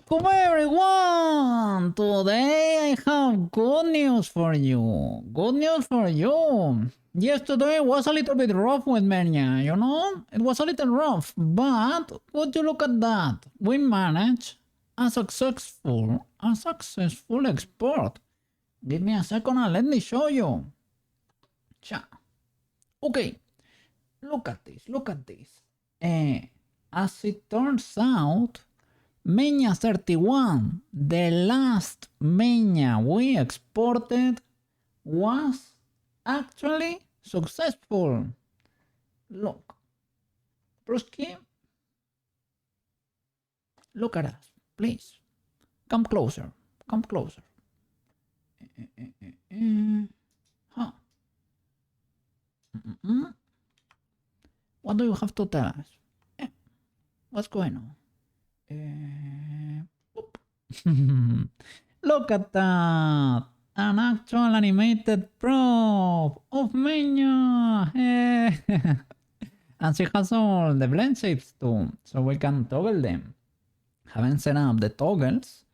Welcome everyone! Today I have good news for you. Good news for you. Yesterday was a little bit rough with Meinya, you know? It was a little rough, but would you look at that? We managed a successful export. Give me a second and let me show you. Cha. Okay, look at this, look at this. As it turns out, Meinya 31, the last Meinya we exported, was actually successful. Look, Prushka, look at us, please. Come closer, come closer. Huh. What do you have to tell us? What's going on? Look at that! An actual animated prop of Meinya! And she has all the blend shapes too, so we can toggle them. Haven't set up the toggles,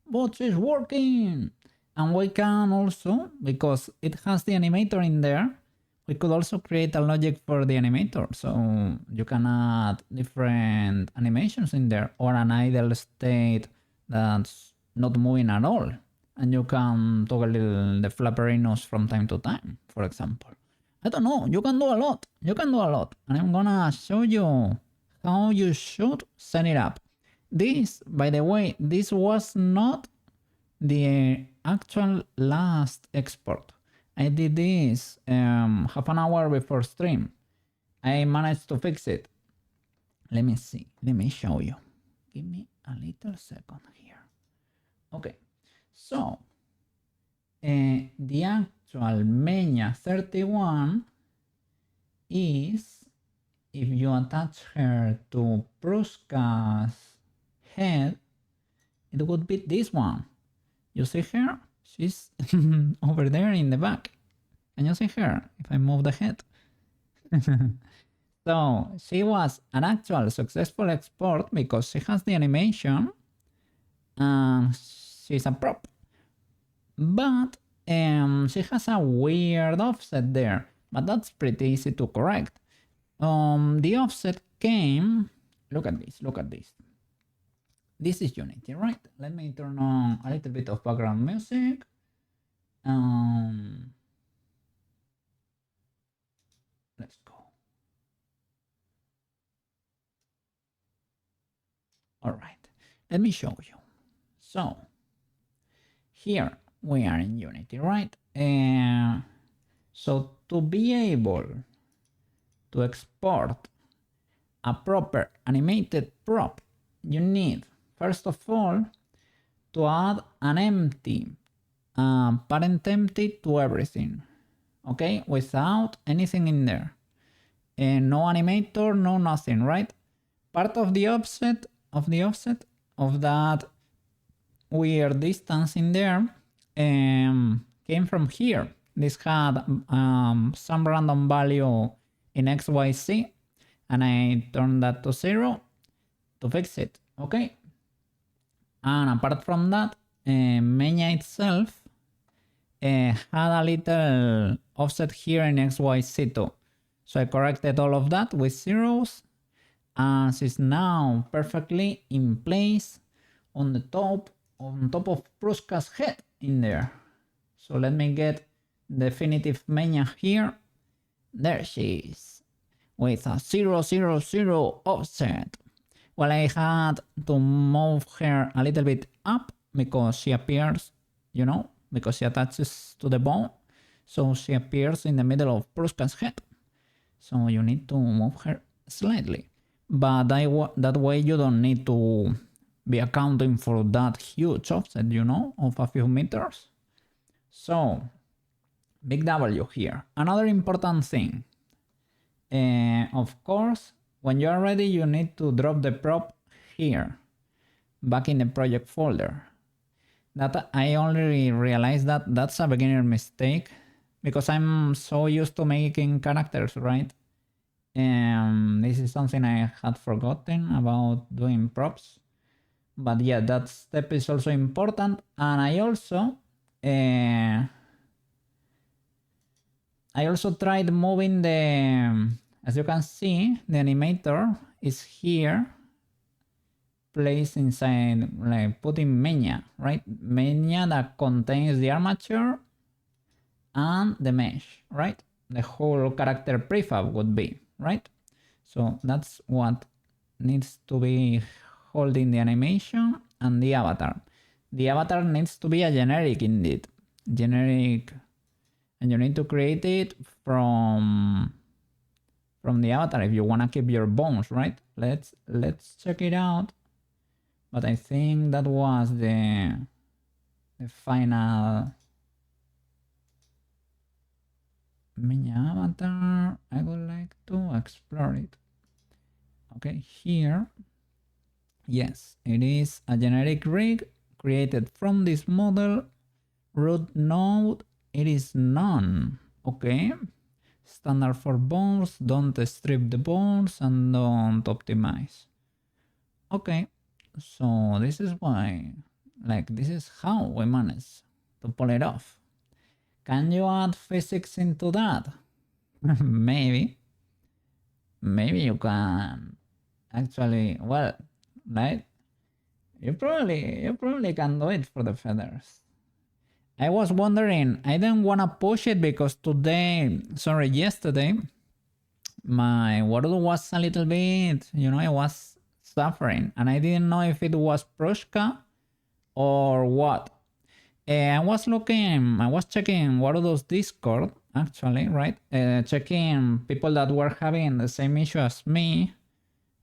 but she's working! And we can also, because it has the animator in there, we could also create a logic for the animator, so you can add different animations in there, or an idle state that's not moving at all, and you can toggle the flapperinos from time to time, for example. I don't know, you can do a lot, and I'm gonna show you how you should set it up. This, by the way, this was not the actual last export. I did this half an hour before stream. I managed to fix it. Let me see. Let me show you. Give me a little second here. Okay. So, the actual Meinya 31 is, if you attach her to Prushka's head, it would be this one. You see her? She's over there in the back. Can you see her if I move the head? So she was an actual successful export because she has the animation and she's a prop. But she has a weird offset there, but that's pretty easy to correct. The offset came, look at this, look at this. This is Unity, right? Let me turn on a little bit of background music. Let's go. All right, let me show you. So here we are in Unity, right? So to be able to export a proper animated prop, you need, first of all, to add an empty, parent empty to everything, okay, without anything in there, and no animator, no nothing, right? Part of the offset of that weird distance in there came from here. This had some random value in XYZ, and I turned that to 0 to fix it, okay? And apart from that, Meinya itself had a little offset here in XYZ too. So I corrected all of that with zeros, and she's now perfectly in place on the top of Prushka's head in there. So let me get definitive Meinya here. There she is, with a 0, 0, 0 offset. Well, I had to move her a little bit up because she appears, you know, because she attaches to the bone. So she appears in the middle of Prushka's head. So you need to move her slightly. But that way you don't need to be accounting for that huge offset, you know, of a few meters. So, big W here. Another important thing. Of course, when you are ready, you need to drop the prop here, back in the project folder. That I only realized that that's a beginner mistake because I'm so used to making characters, right? This is something I had forgotten about doing props. But yeah, that step is also important. And I also tried moving the, as you can see, the animator is here, placed inside, like putting Meinya, right? Meinya that contains the armature and the mesh, right? The whole character prefab would be, right? So that's what needs to be holding the animation and the avatar. The avatar needs to be a generic indeed. Generic, and you need to create it from the avatar if you want to keep your bones, right? Let's check it out. But I think that was the final Meinya avatar. I would like to explore it. Okay, here, yes, it is a generic rig created from this model. Root node, it is none. Okay, standard for bones, don't strip the bones and don't optimize. Okay, so this is why, like, this is how we manage to pull it off. Can you add physics into that? Maybe you can actually, well, right? You probably can do it for the feathers. I was wondering, I didn't want to push it because yesterday, my water was a little bit, I was suffering and I didn't know if it was Prushka or what. I was checking Warudo's Discord actually, right? Checking people that were having the same issue as me.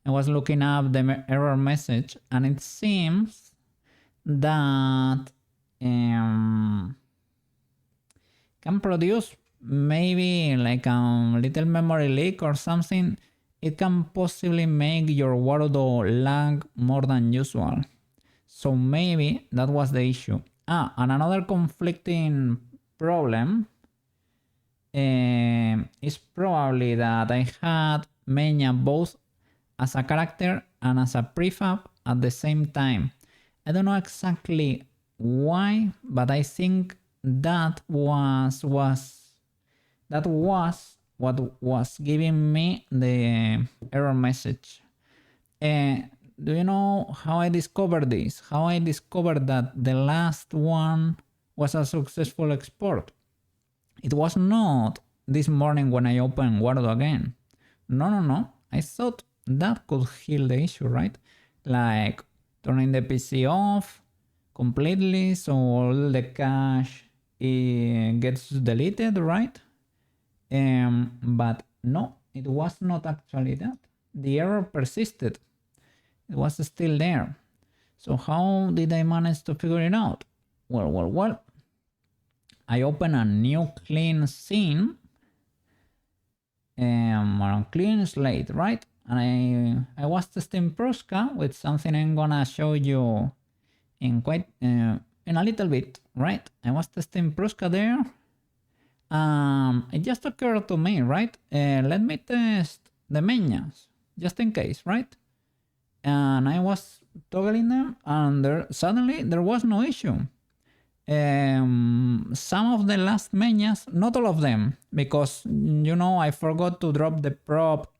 I was looking up the error message and it seems that can produce maybe like a little memory leak or something. It can possibly make your Warudo lag more than usual. So maybe that was the issue. And another conflicting problem is probably that I had Meinya both as a character and as a prefab at the same time. I don't know exactly why, but I think that was what was giving me the error message. Do you know how I discovered this? How I discovered that the last one was a successful export? It was not this morning when I opened Word again. No. I thought that could heal the issue, right? Like turning the PC off completely so all the cache gets deleted, right? But no, it was not actually that. The error persisted. It was still there. So how did I manage to figure it out? Well. I open a new clean scene or a clean slate, right? And I was testing Prushka with something I'm gonna show you in a little bit, right? I was testing Prushka there. It just occurred to me, right? Let me test the Meinyas, just in case, right? And I was toggling them and suddenly there was no issue. Some of the last Meinyas, not all of them, because I forgot to drop the prop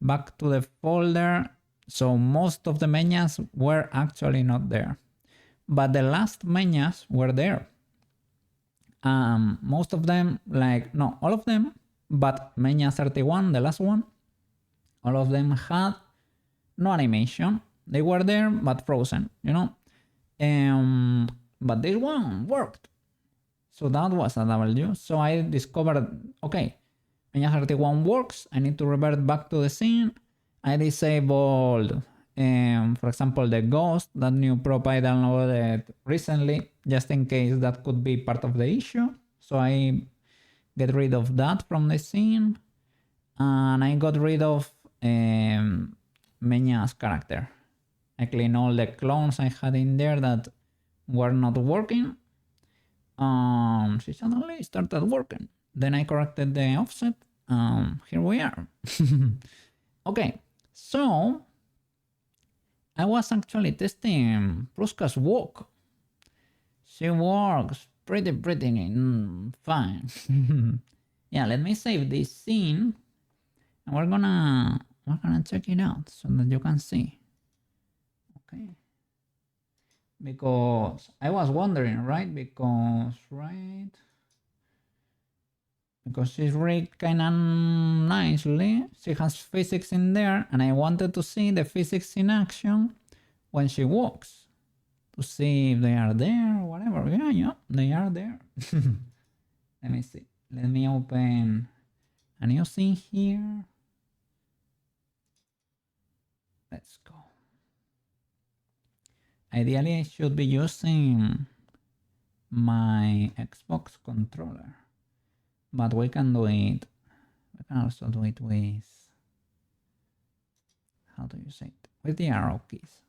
back to the folder, so most of the Meinyas were actually not there. But the last Meinyas were there. Most of them, all of them, but Meinya 31, the last one, all of them had no animation. They were there, but frozen, But this one worked. So that was a W. So I discovered, okay, Meinya 31 works. I need to revert back to the scene. I disabled, for example, the ghost, that new prop I downloaded recently, just in case that could be part of the issue. So I get rid of that from the scene. And I got rid of Meinya's character. I clean all the clones I had in there that were not working. She suddenly started working. Then I corrected the offset. Here we are. Okay, so I was actually testing Prushka's walk. She walks pretty fine. Yeah, let me save this scene and we're gonna check it out so that you can see. Okay. Because I was wondering, right? Because she's rigged kind of nicely. She has physics in there, and I wanted to see the physics in action when she walks to see if they are there or whatever. Yeah, they are there. Let me see. Let me open a new scene here. Let's go. Ideally, I should be using my Xbox controller, but we can do it. We can also do it with, how do you say it? With the arrow keys.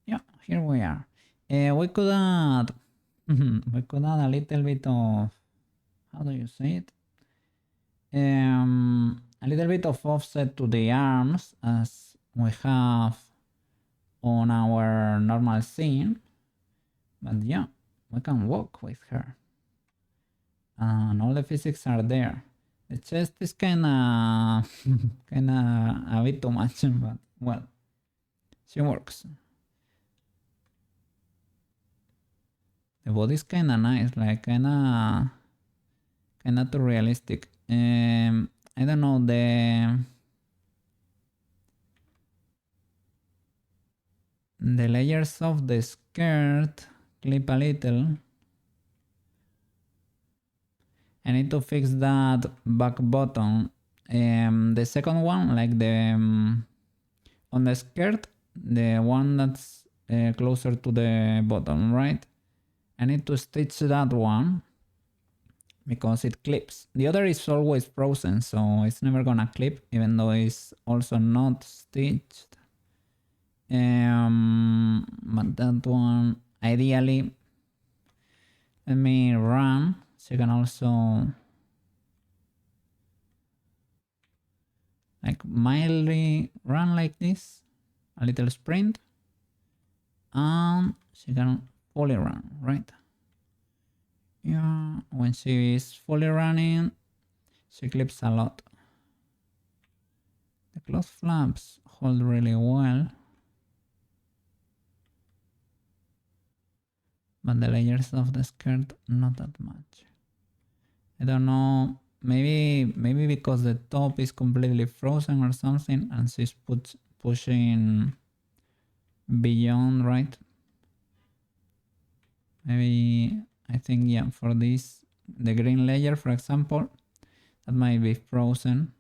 Yeah, here we are. We could add a little bit of, how do you say it? A little bit of offset to the arms as we have on our normal scene. But yeah, we can walk with her. And all the physics are there. The chest is kinda a bit too much, but well, she works. The body is kinda nice, like kinda too realistic. I don't know, the layers of the skirt clip a little. I need to fix that back button. The second one, like the on the skirt, the one that's closer to the bottom, right? I need to stitch that one because it clips. The other is always frozen, so it's never gonna clip, even though it's also not stitched. But that one, ideally, let me run so you can also like mildly run like this, a little sprint, and she can fully run, right? Yeah, when she is fully running, she clips a lot. The cloth flaps hold really well, but the layers of the skirt not that much. I don't know, maybe because the top is completely frozen or something and she's pushing beyond, right? Maybe, I think, yeah, for this, the green layer, for example, that might be frozen.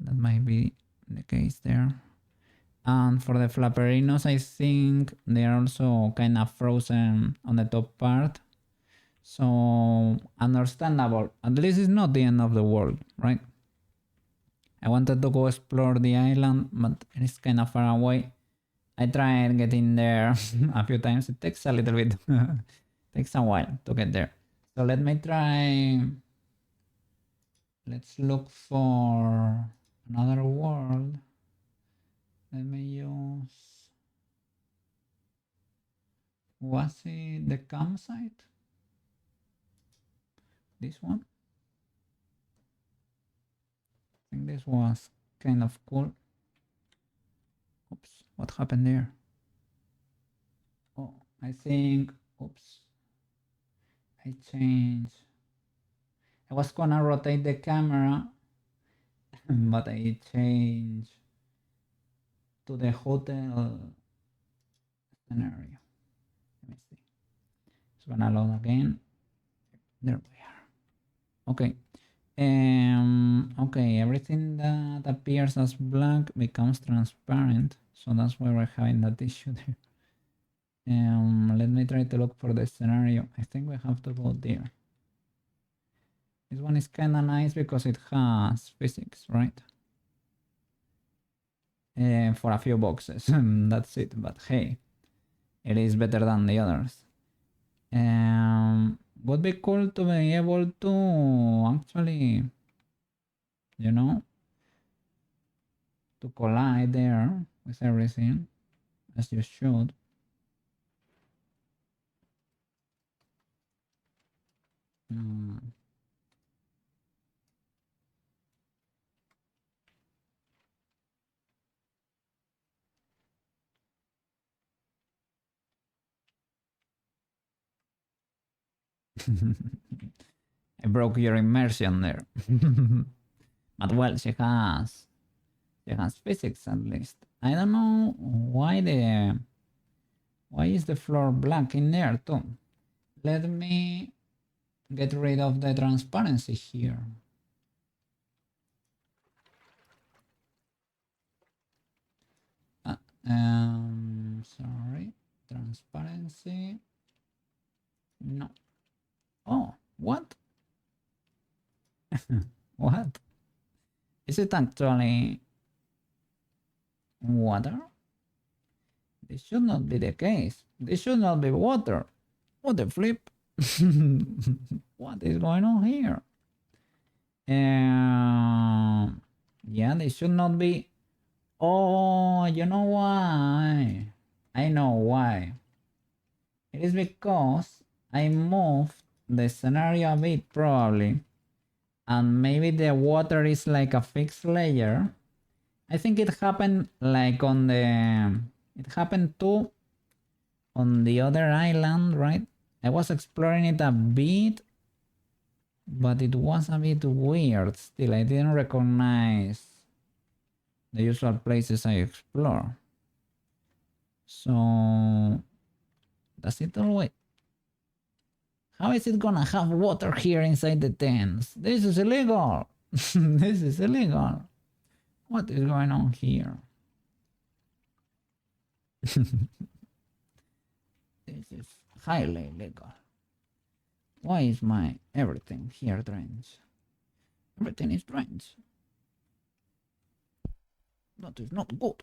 That might be the case there. And for the flapperinos, I think they are also kind of frozen on the top part. So understandable. At least it's not the end of the world, right? I wanted to go explore the island, but it's kind of far away. I tried getting there a few times. It takes a little bit, takes a while to get there. So let me try. Let's look for another world. Let me use. Was it the campsite? This one? I think this was kind of cool. Oops, what happened there? Oh, I think, oops, I changed. I was gonna rotate the camera, but I changed to the hotel scenario. Let me see. It's gonna load again. There we are. Okay. Okay, everything that appears as black becomes transparent. So that's why we're having that issue there. Let me try to look for the scenario. I think we have to go there. This one is kind of nice because it has physics, right? For a few boxes, that's it. But hey, it is better than the others. Would be cool to be able to actually, you know, to collide there. with everything, as you should. Mm. I broke your immersion there. But well, she has physics at least. I don't know why is the floor black in there too. Let me get rid of the transparency here. Sorry, transparency. No. Oh, what? What? Is it actually water? This should not be the case. This should not be water. What the flip? What is going on here? Yeah, this should not be. Oh, you know why? I know why. It is because I moved the scenario a bit probably, and maybe the water is like a fixed layer. I think it happened like on the. It happened too on the other island, right? I was exploring it a bit, but it was a bit weird still. I didn't recognize the usual places I explore. So, does it always. How is it gonna have water here inside the tents? This is illegal! This is illegal! What is going on here? This is highly illegal. Why is my everything here drenched? Everything is drenched. That is not good.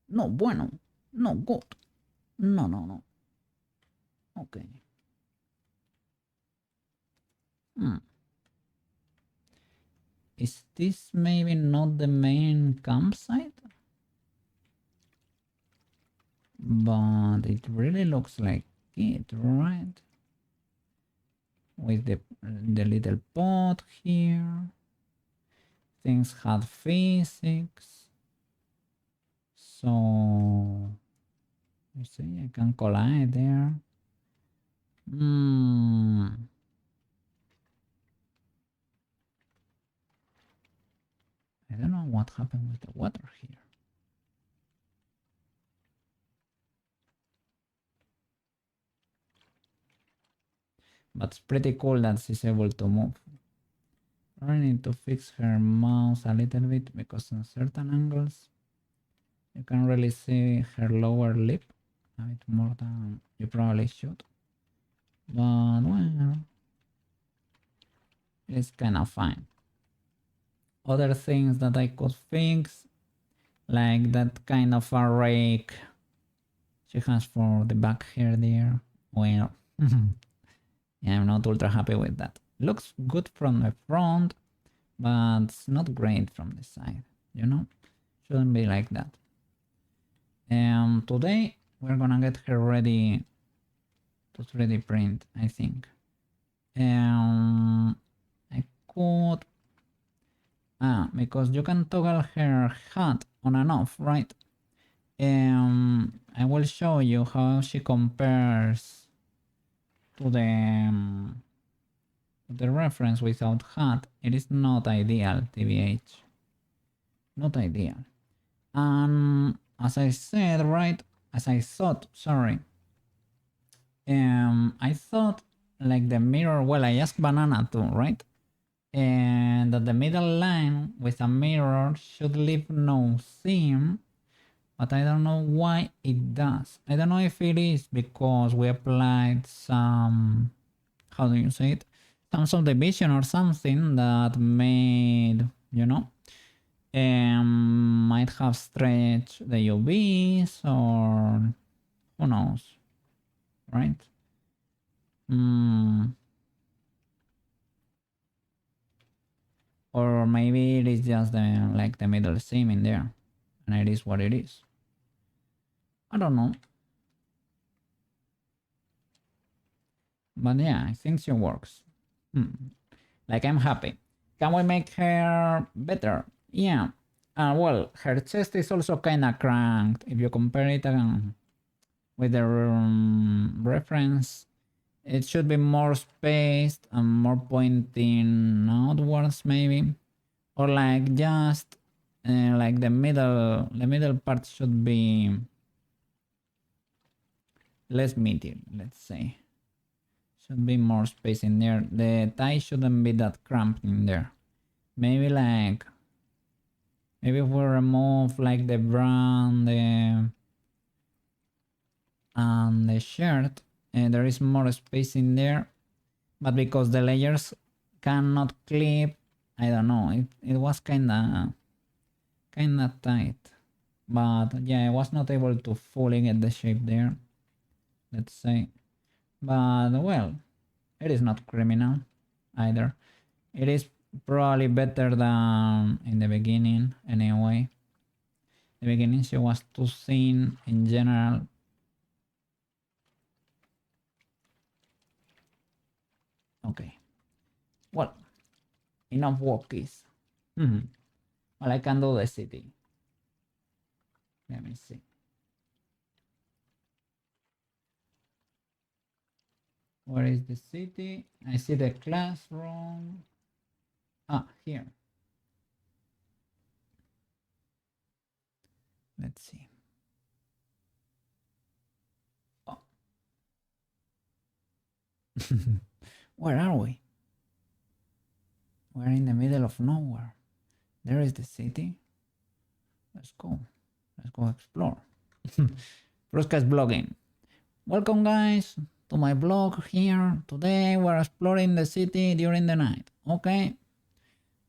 No bueno. No good. No, no, no. Okay. Is this maybe not the main campsite? But it really looks like it, right? With the little pot here. Things had physics. So you see, I can collide there. I don't know what happened with the water here. But it's pretty cool that she's able to move. I need to fix her mouse a little bit because in certain angles you can really see her lower lip a bit more than you probably should. But well, it's kind of fine. Other things that I could fix, like that kind of a rake she has for the back hair there. Well, yeah, I'm not ultra happy with that. Looks good from the front, but it's not great from the side, you know? Shouldn't be like that. And today we're gonna get her ready to 3D print, I think. I could... because you can toggle her hat on and off, right? I will show you how she compares to the reference without hat. It is not ideal, TBH. Not ideal. And as I said, right? As I thought, sorry. I thought like the mirror, well, I asked Banana too, right? And that the middle line with a mirror should leave no seam, but I don't know why it does. I don't know if it is because we applied some, how do you say it? Some subdivision or something that made, you know, might have stretched the UVs or who knows, right? Or maybe it is just the like the middle seam in there, and it is what it is. I don't know. But yeah, I think she works. Like, I'm happy. Can we make her better? Yeah. Well, her chest is also kind of cranked. If you compare it with the reference, it should be more spaced and more pointing outwards, maybe. Or like just like the middle part should be less meaty, let's say. Should be more space in there. The tie shouldn't be that cramped in there. Maybe like, maybe if we remove like the brown and the shirt, and there is more space in there. But because the layers cannot clip, I don't know. It was kinda tight. But yeah, I was not able to fully get the shape there, let's say. But well, it is not criminal either. It is probably better than in the beginning anyway. The beginning she was too thin in general. Okay. Well, enough walkies. Well, I can do the city. Let me see. Where is the city? I see the classroom. Ah, here. Let's see. Oh. Where are we? We're in the middle of nowhere. There is the city. Let's go. Let's go explore. Prushka's blogging. Welcome, guys, to my blog here. Today we're exploring the city during the night. Okay?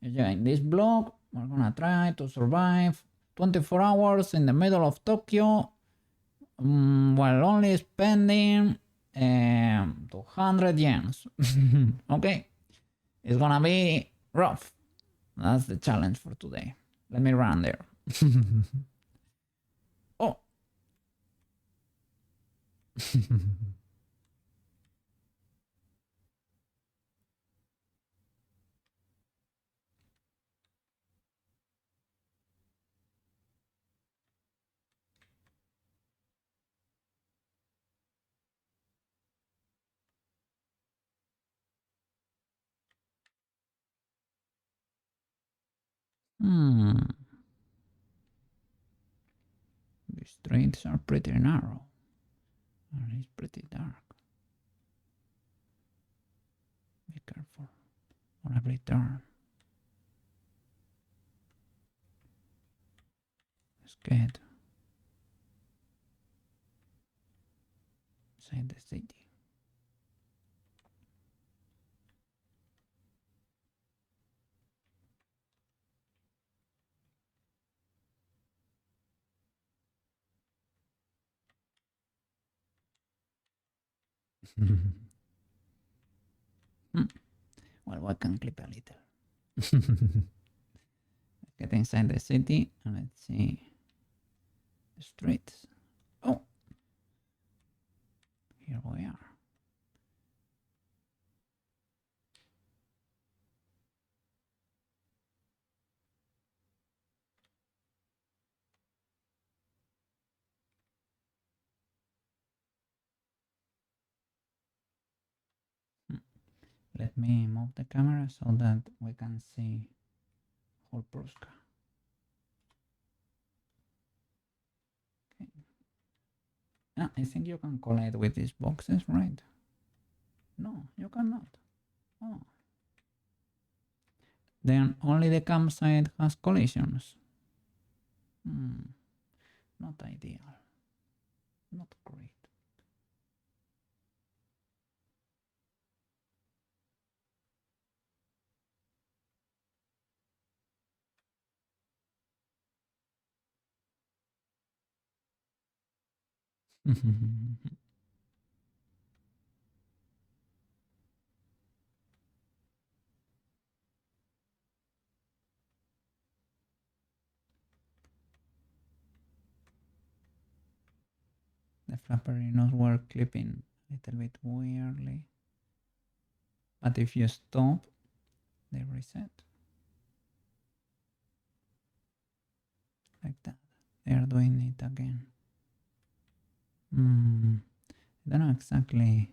In this blog, we're gonna try to survive 24 hours in the middle of Tokyo while only spending 200 yens. Okay? It's gonna be rough. That's the challenge for today. Let me run there. Oh. The streets are pretty narrow. And it's pretty dark. Be careful on every turn. Let's get inside the city. Well, we can clip a little. Let's get inside the city and let's see the streets. Oh, here we are. Let me move the camera so that we can see whole Prushka. Okay. Ah, I think you can collide with these boxes, right? No, you cannot. Oh. Then only the campsite has collisions. Not ideal. Not great. The flapperinos were clipping a little bit weirdly. But if you stop, they reset. Like that. They are doing it again. I don't know exactly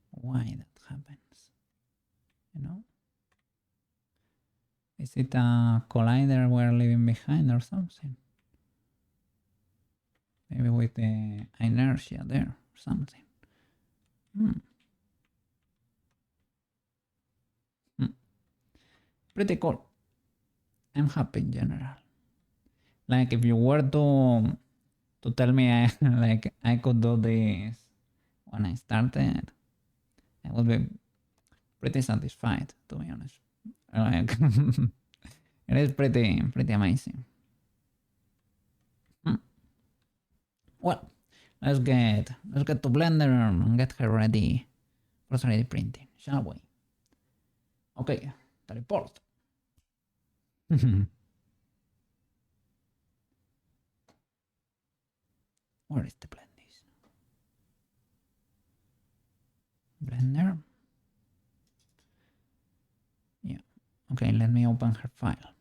why that happens. You know? Is it a collider we're leaving behind or something? Maybe with the inertia there or something. Pretty cool. I'm happy in general. Like if you were to tell me like I could do this when I started, I would be pretty satisfied, to be honest. Like it is pretty amazing. Well, let's get to Blender and get her ready for 3D printing, shall we? Okay, teleport. Where is the blendis? Blender. Yeah. Okay, let me open her file.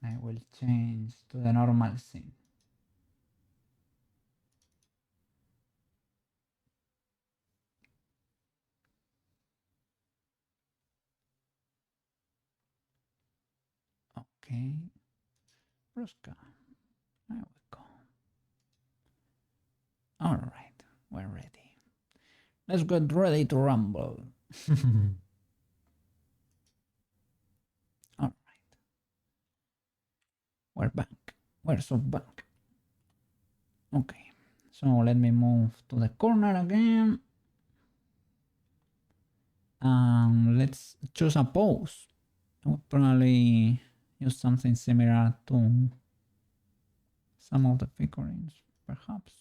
I will change to the normal scene. Okay. Prushka. There we go. Alright, we're ready. Let's get ready to rumble. Alright. We're back. We're so back. Okay. So let me move to the corner again. Let's choose a pose. I would probably use something similar to some of the figurines, perhaps.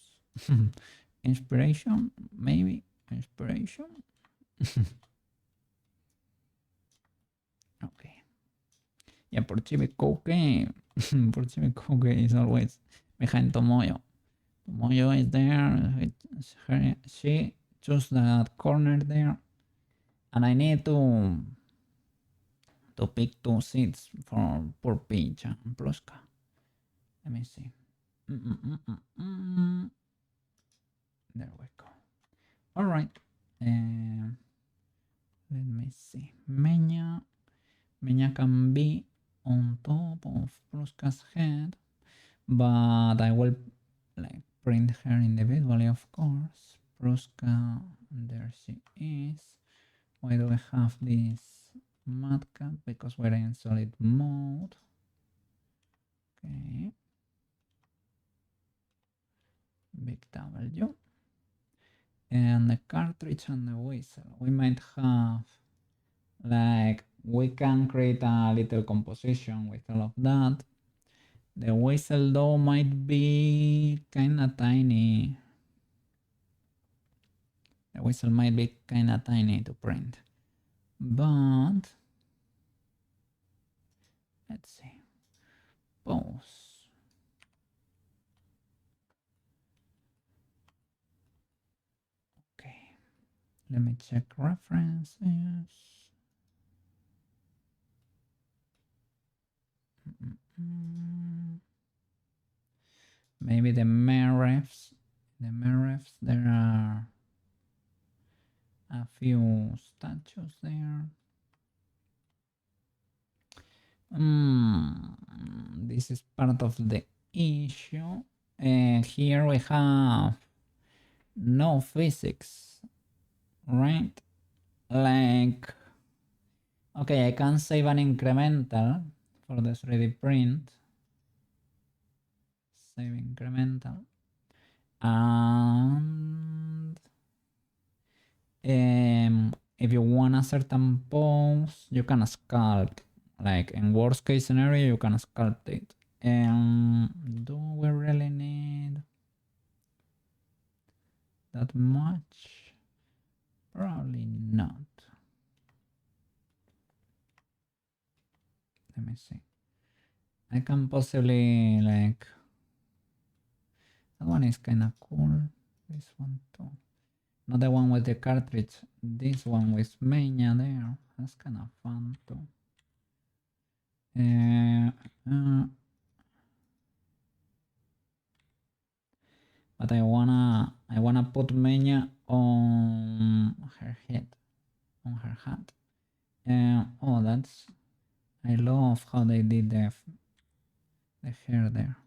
Inspiration, maybe. Inspiration. Okay. Yeah, Porchibikoke. Porchibikoke is always behind Tomoyo. Tomoyo is there. She chose that corner there. And I need to pick 2 seats for poor Peach and Prushka. Let me see. There we go. All right. Let me see. Meinya can be on top of Prushka's head, but I will like print her individually, of course. Prushka, there she is. Why do I have this matcap? Because we're in solid mode. Okay. Big W. And the cartridge and the whistle. We might have like we can create a little composition with all of that. The whistle though might be kinda tiny. The whistle might be kinda tiny to print. But let's see. Pose. Okay. Let me check references. Maybe the main refs. There are a few statues there. This is part of the issue. Here we have no physics, right? Like, okay, I can save an incremental for the 3D print. Save incremental. And if you want a certain pose, you can sculpt. Like in worst case scenario, you can sculpt it. Do we really need that much? Probably not. Let me see. I can possibly like, that one is kind of cool. This one too. Not the one with the cartridge. This one with Meinya there. That's kind of fun too. But I wanna put Meinya on her head, on her hat. Oh, that's, I love how they did the hair there.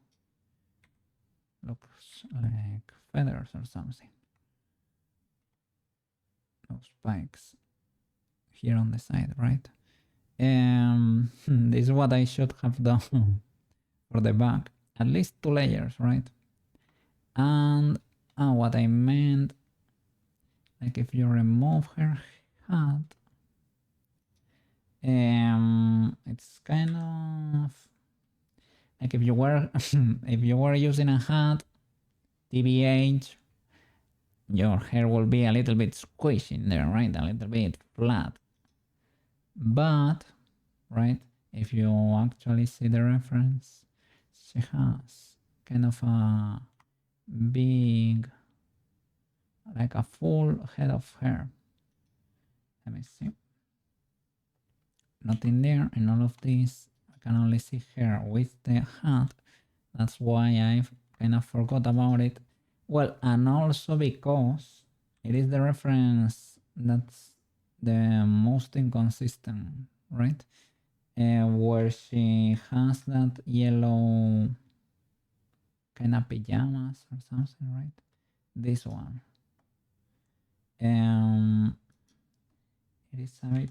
Looks like feathers or something. Those spikes here on the side, right? This is what I should have done for the back. At least 2 layers, right? And what I meant, like if you remove her hat, it's kind of like if you were if you were using a hat, TBH, your hair will be a little bit squishy in there, right? A little bit flat. But, right, if you actually see the reference, she has kind of a big, like a full head of hair. Let me see. Nothing there, and all of this, I can only see hair with the hat. That's why I kind of forgot about it. Well, and also because it is the reference that's the most inconsistent, right? Where she has that yellow kind of pajamas or something, right? This one. It is a bit,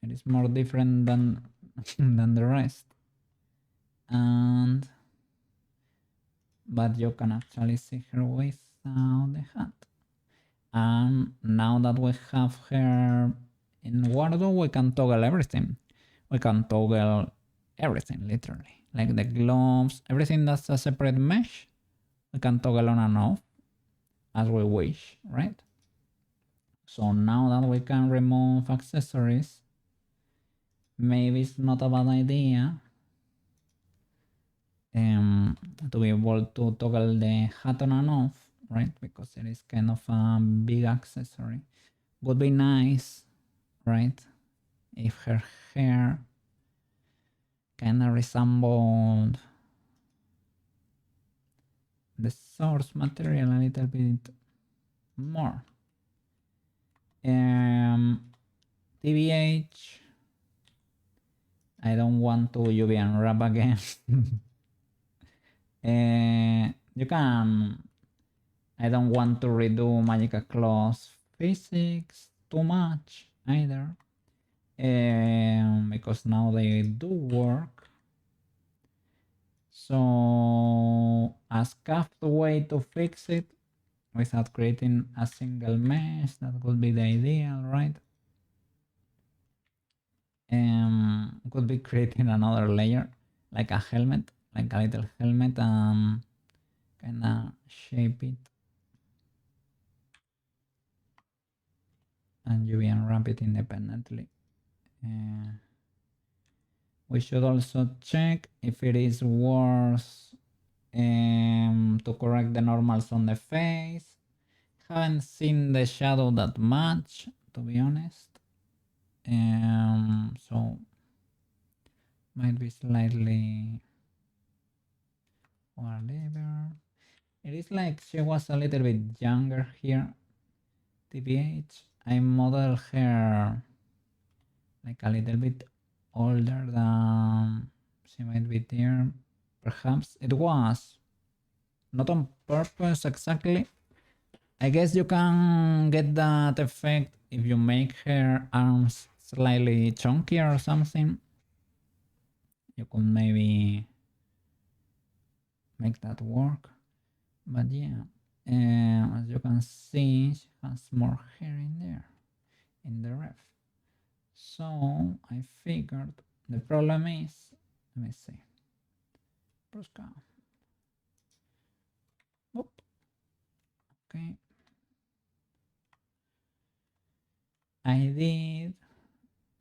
it is more different than than the rest. And but you can actually see her without the hat. And now that we have her in Wardo, we can toggle everything. We can toggle everything, literally. Like the gloves, everything that's a separate mesh, we can toggle on and off as we wish, right? So now that we can remove accessories, maybe it's not a bad idea to be able to toggle the hat on and off, right? Because it is kind of a big accessory. Would be nice, right? If her hair kind of resembled the source material a little bit more. TBH, I don't want to UV unwrap again. You can, I don't want to redo Magical Claws physics too much either, because now they do work. So a scuffed way to fix it without creating a single mesh, that would be the ideal, right? Could be creating another layer, like a helmet, like a little helmet, kind of shape it and UV unwrap it independently. We should also check if it is worth to correct the normals on the face. Haven't seen the shadow that much, to be honest. So might be slightly whatever. It is like she was a little bit younger here. TBH, I modeled her like a little bit older than she might be there. Perhaps it was not on purpose exactly. I guess you can get that effect if you make her arms slightly chunkier or something. You could maybe make that work. But yeah, as you can see, she has more hair in there, in the ref. So I figured the problem is, let me see, Prushka. Oop. Okay. I did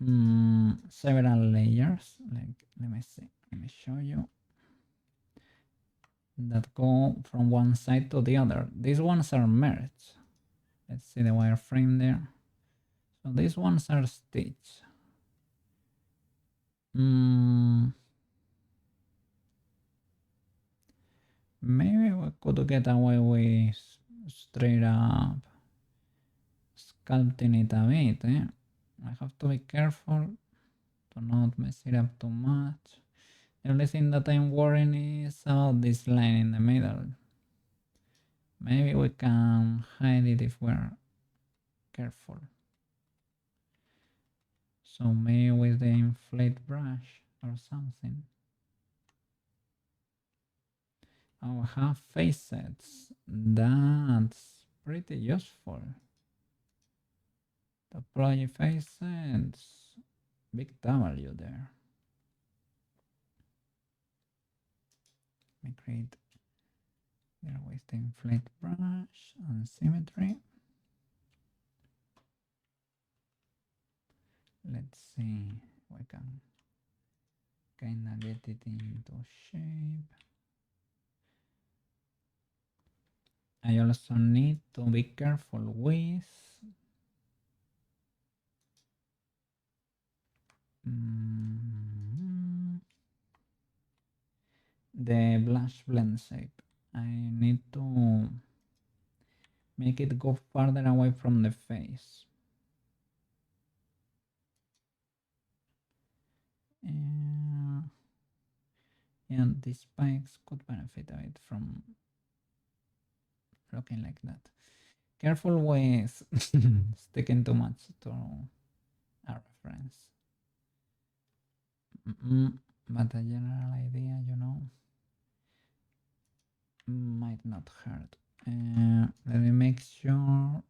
several layers. Like, let me see. Let me show you. That go from one side to the other. These ones are merged. Let's see the wireframe there. So these ones are stitched. Maybe we could get away with straight up sculpting it a bit. I have to be careful to not mess it up too much. The only thing that I'm worrying is about this line in the middle. Maybe we can hide it if we're careful. So maybe with the inflate brush or something. Oh, have facets. That's pretty useful. The project facets. Big W there. Let me create there with the inflate brush and symmetry. Let's see if we can kinda get it into shape. I also need to be careful with the blush blend shape. I need to make it go farther away from the face. And these spikes could benefit a bit from looking like that. Careful with sticking too much to a reference. But a general idea, you know, might not hurt. Let me make sure. I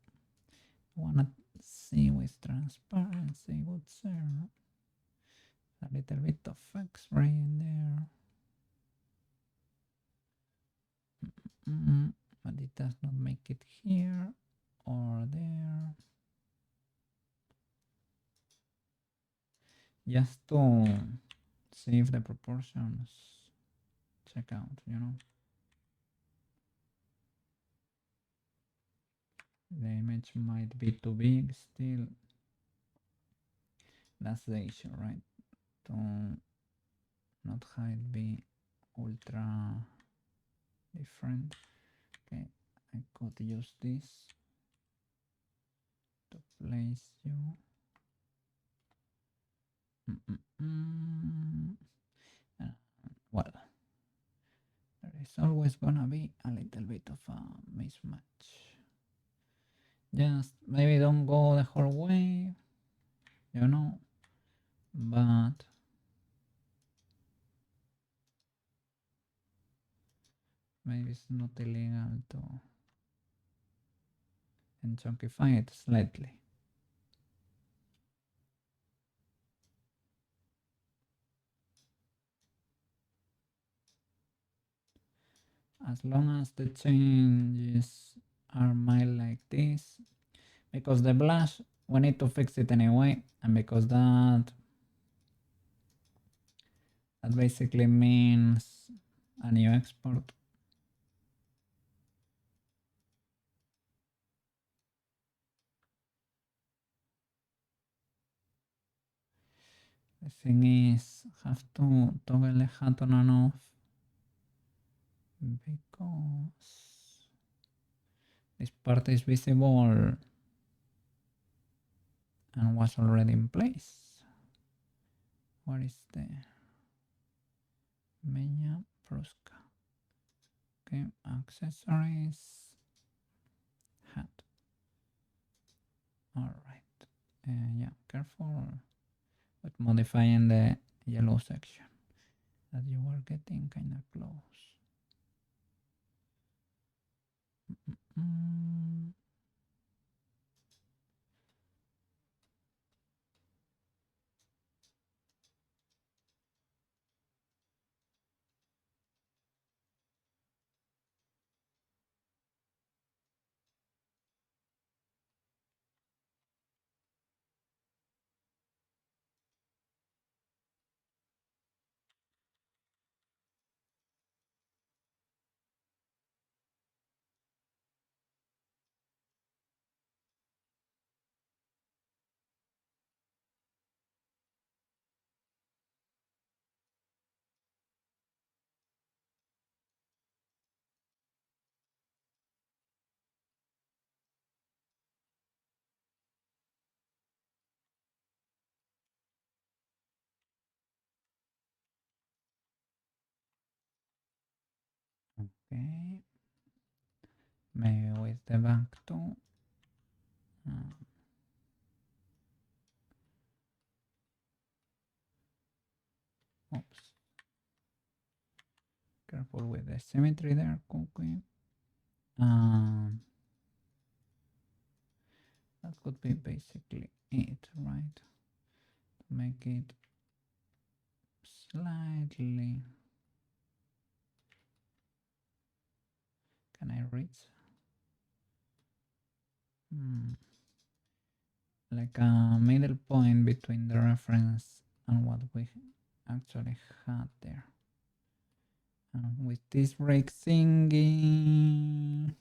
wanna see with transparency, what's there? A little bit of X-ray in there. But it does not make it here or there. Just to see if the proportions check out, you know. The image might be too big still. That's the issue, right? To not hide be ultra different. Okay, I could use this to place you. Well, there is always gonna be a little bit of a mismatch. Just maybe don't go the whole way, you know, but maybe it's not illegal to chunkify it slightly. As long as the changes are mild like this, because the blush, we need to fix it anyway, and because that basically means a new export. The thing is, have to toggle the hat on and off because this part is visible and was already in place. What is the Meinya Prushka? Okay, accessories, hat. All right. Yeah, careful with modifying the yellow section that you were getting kind of close. Okay, maybe with the back too. Oops. Careful with the symmetry there, Cookie. That could be basically it, right? Make it slightly. Can I reach? Like a middle point between the reference and what we actually had there. With this break thingy,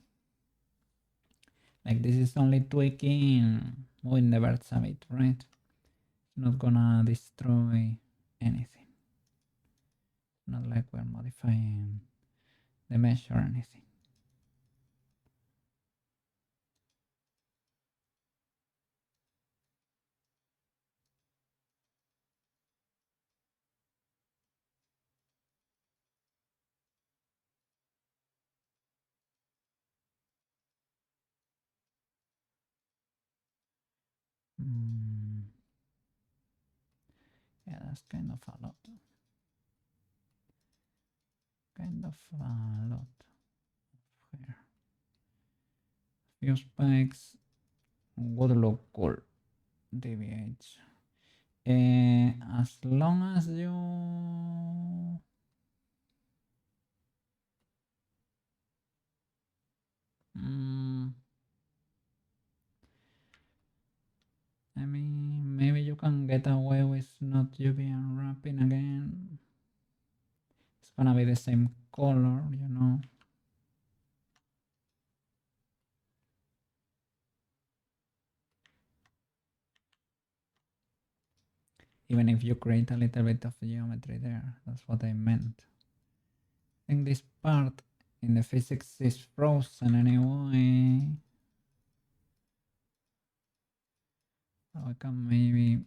like this is only tweaking, moving the birds a bit, right? Not gonna destroy anything. Not like we're modifying the mesh or anything. Yeah, that's kind of a lot. Kind of a lot here. Few spikes would look cool. DVH. As long as you I mean, maybe you can get away with not UV unwrapping again. It's gonna be the same color, you know. Even if you create a little bit of geometry there, that's what I meant. I think this part in the physics is frozen anyway. So I can maybe,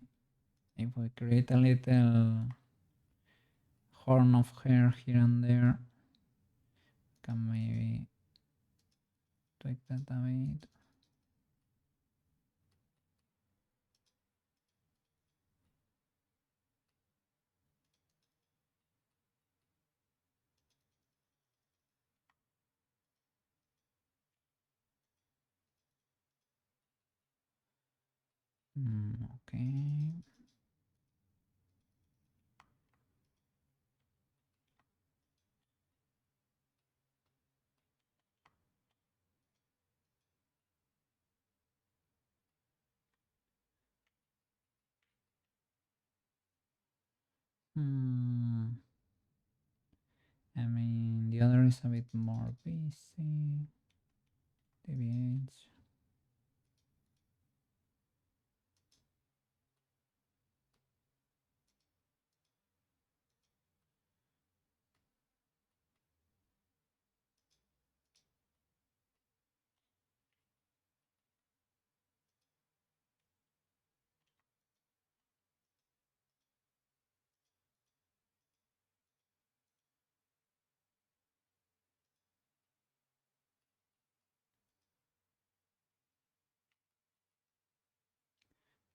if we create a little horn of hair here and there, can maybe tweak that a bit. Okay. I mean, the other is a bit more busy. TBH.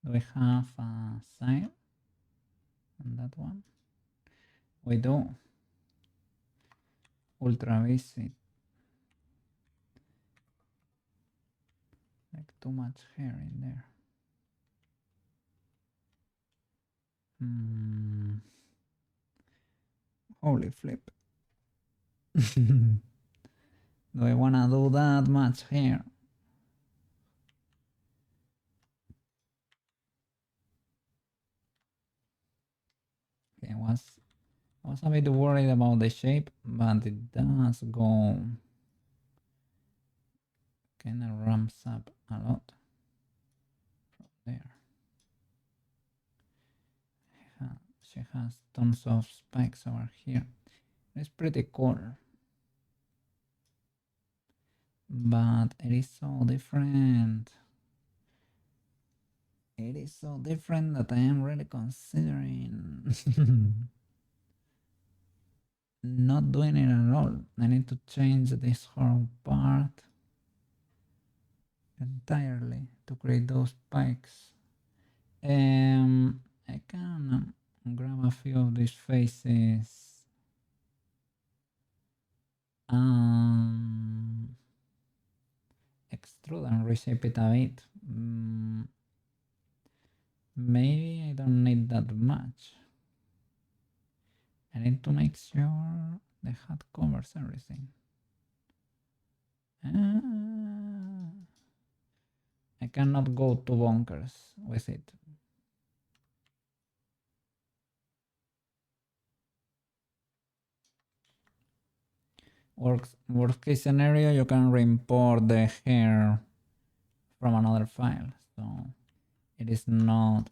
Do we have a sign on that one? We do. Ultra busy. Like too much hair in there. Holy flip. Do I wanna do that much hair? Okay, I was a bit worried about the shape, but it does go kind of ramps up a lot from there. She has tons of spikes over here. It's pretty cool, but it is so different. It is so different that I am really considering not doing it at all. I need to change this whole part entirely to create those spikes. I can grab a few of these faces. Extrude and reshape it a bit. Maybe I don't need that much. I need to make sure the hat covers everything. I cannot go too bonkers with it. Worst case scenario, you can re-import the hair from another file, so it is not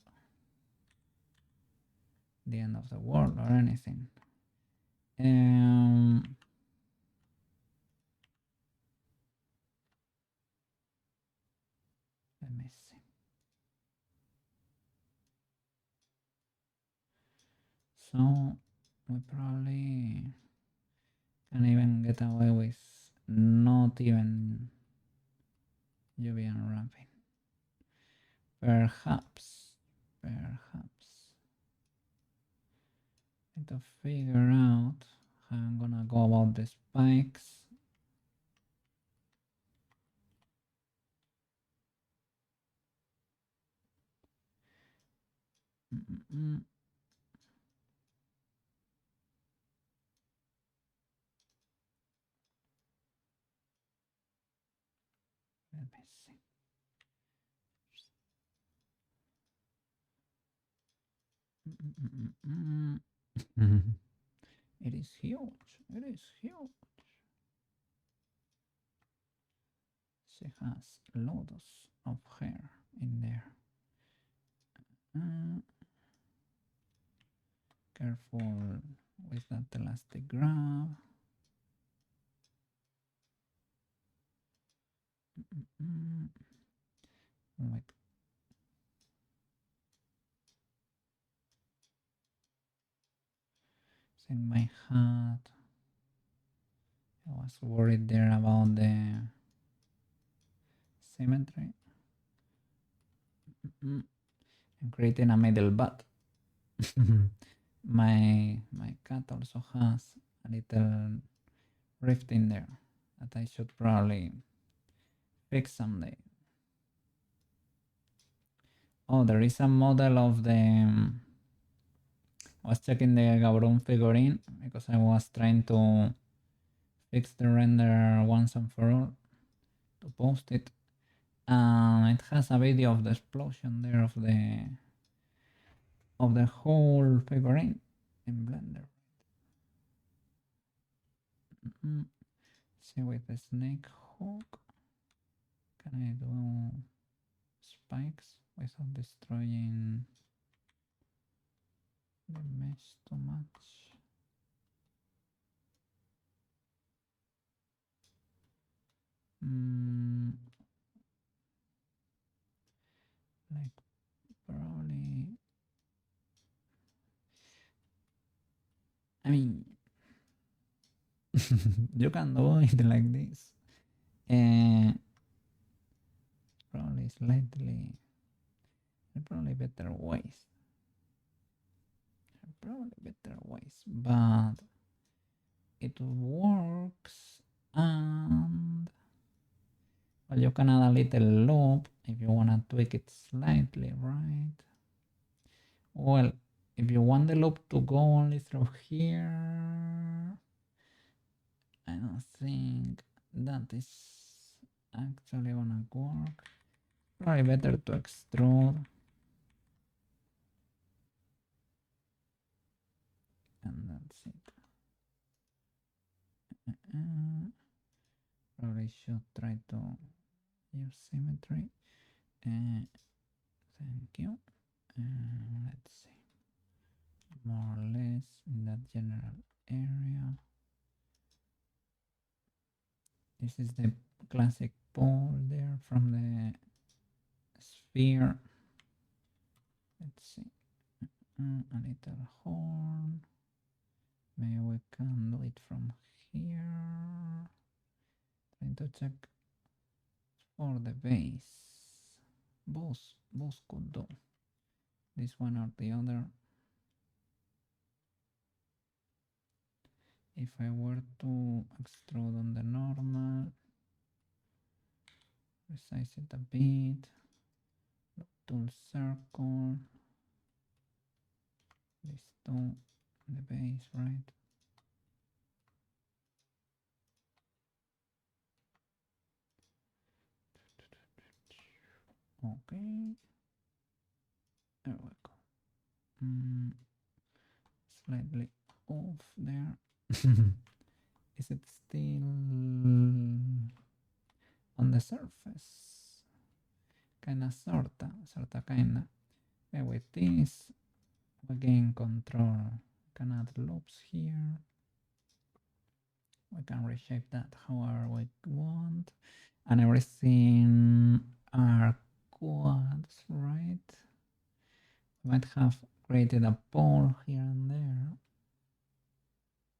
the end of the world or anything. Let me see. So we probably can even get away with not even UV unwrapping. Perhaps. Need to figure out how I'm gonna go about the spikes. Let me see. It is huge. It is huge. She has loads of hair in there. Careful with that elastic grab. Wait. It's in my hat. I was worried there about the symmetry. I'm creating a middle butt. my cat also has a little rift in there that I should probably fix someday. Oh, there is a model of the... I was checking the Gabron figurine because I was trying to fix the render once and for all to post it. It has a video of the explosion there of the whole figurine in Blender. See, with the snake hook, can I do spikes without destroying the mesh too much? Like probably, I mean, you can do it like this. Probably slightly, probably better ways. But it works. And well, you can add a little loop if you want to tweak it slightly, right? Well, if you want the loop to go only through here, I don't think that is actually gonna work. Probably better to extrude. And that's it. Probably should try to use symmetry. Thank you. Let's see. More or less in that general area. This is the classic pole there from the sphere. Let's see. A little horn. Maybe we we can do it from here. Trying to check for the base. Both could do. This one or the other. If I were to extrude on the normal, resize it a bit, tool circle, these two, the base, right? Okay, there we go. Slightly off there. Is it still on the surface? Kinda, sorta, kinda. Okay, with this, we gain control. We can add loops here. We can reshape that however we want. And everything are quads, right? We might have created a pole here and there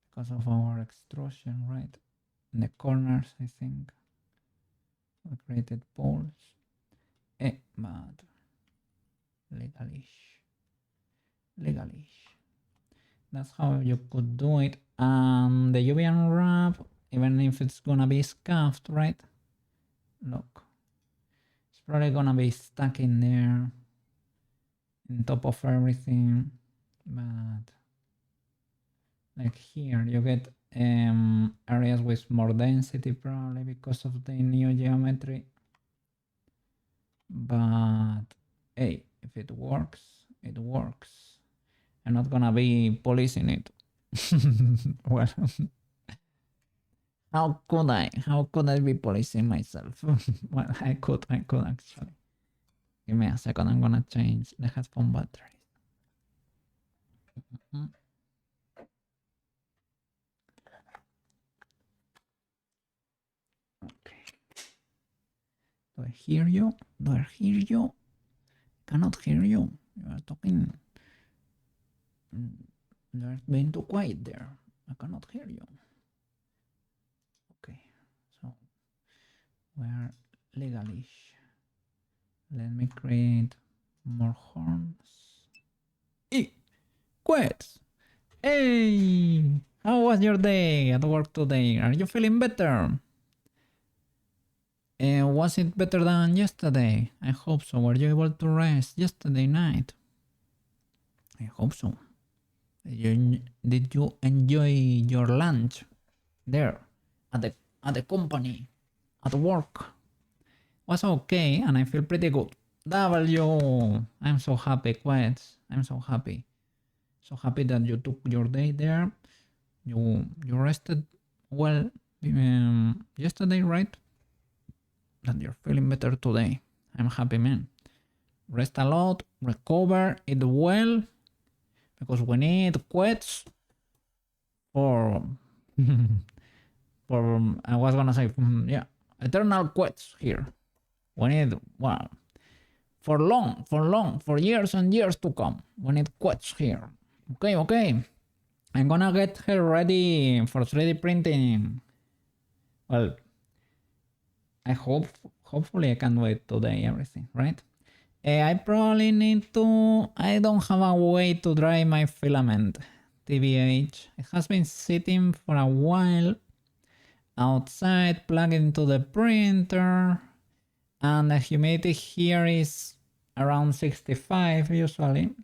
because of our extrusion, right? In the corners, I think we created poles. But legalish. That's how you could do it. The UV unwrap, even if it's gonna be scuffed, right? Look, it's probably gonna be stuck in there, on top of everything. But like here, you get areas with more density, probably because of the new geometry. But hey, if it works, it works. I'm not gonna be policing it. Well, how could I be policing myself? Well, I could actually. Give me a second, I'm gonna change the headphone batteries. Okay. Do I hear you? Cannot hear you. You are talking. You're being too quiet there. I cannot hear you. Okay, so we're legalish. Let me create more horns. Quits. Hey, how was your day at work today? Are you feeling better? Was it better than yesterday? I hope so. Were you able to rest yesterday night? I hope so. Did you enjoy your lunch there at the company, at work? Was okay, and I feel pretty good. I'm so happy, Quets. I'm so happy. So happy that you took your day there. You rested well yesterday, right? That you're feeling better today. I'm happy, man. Rest a lot, recover, eat well, because we need quets for I was gonna say eternal quets here. We need for years and years to come. We need quets here. Okay. I'm gonna get her ready for 3D printing. Well, hopefully I can do it today, everything, right? I probably need to, I don't have a way to dry my filament, TBH. It has been sitting for a while outside, plugged into the printer, and the humidity here is around 65 usually.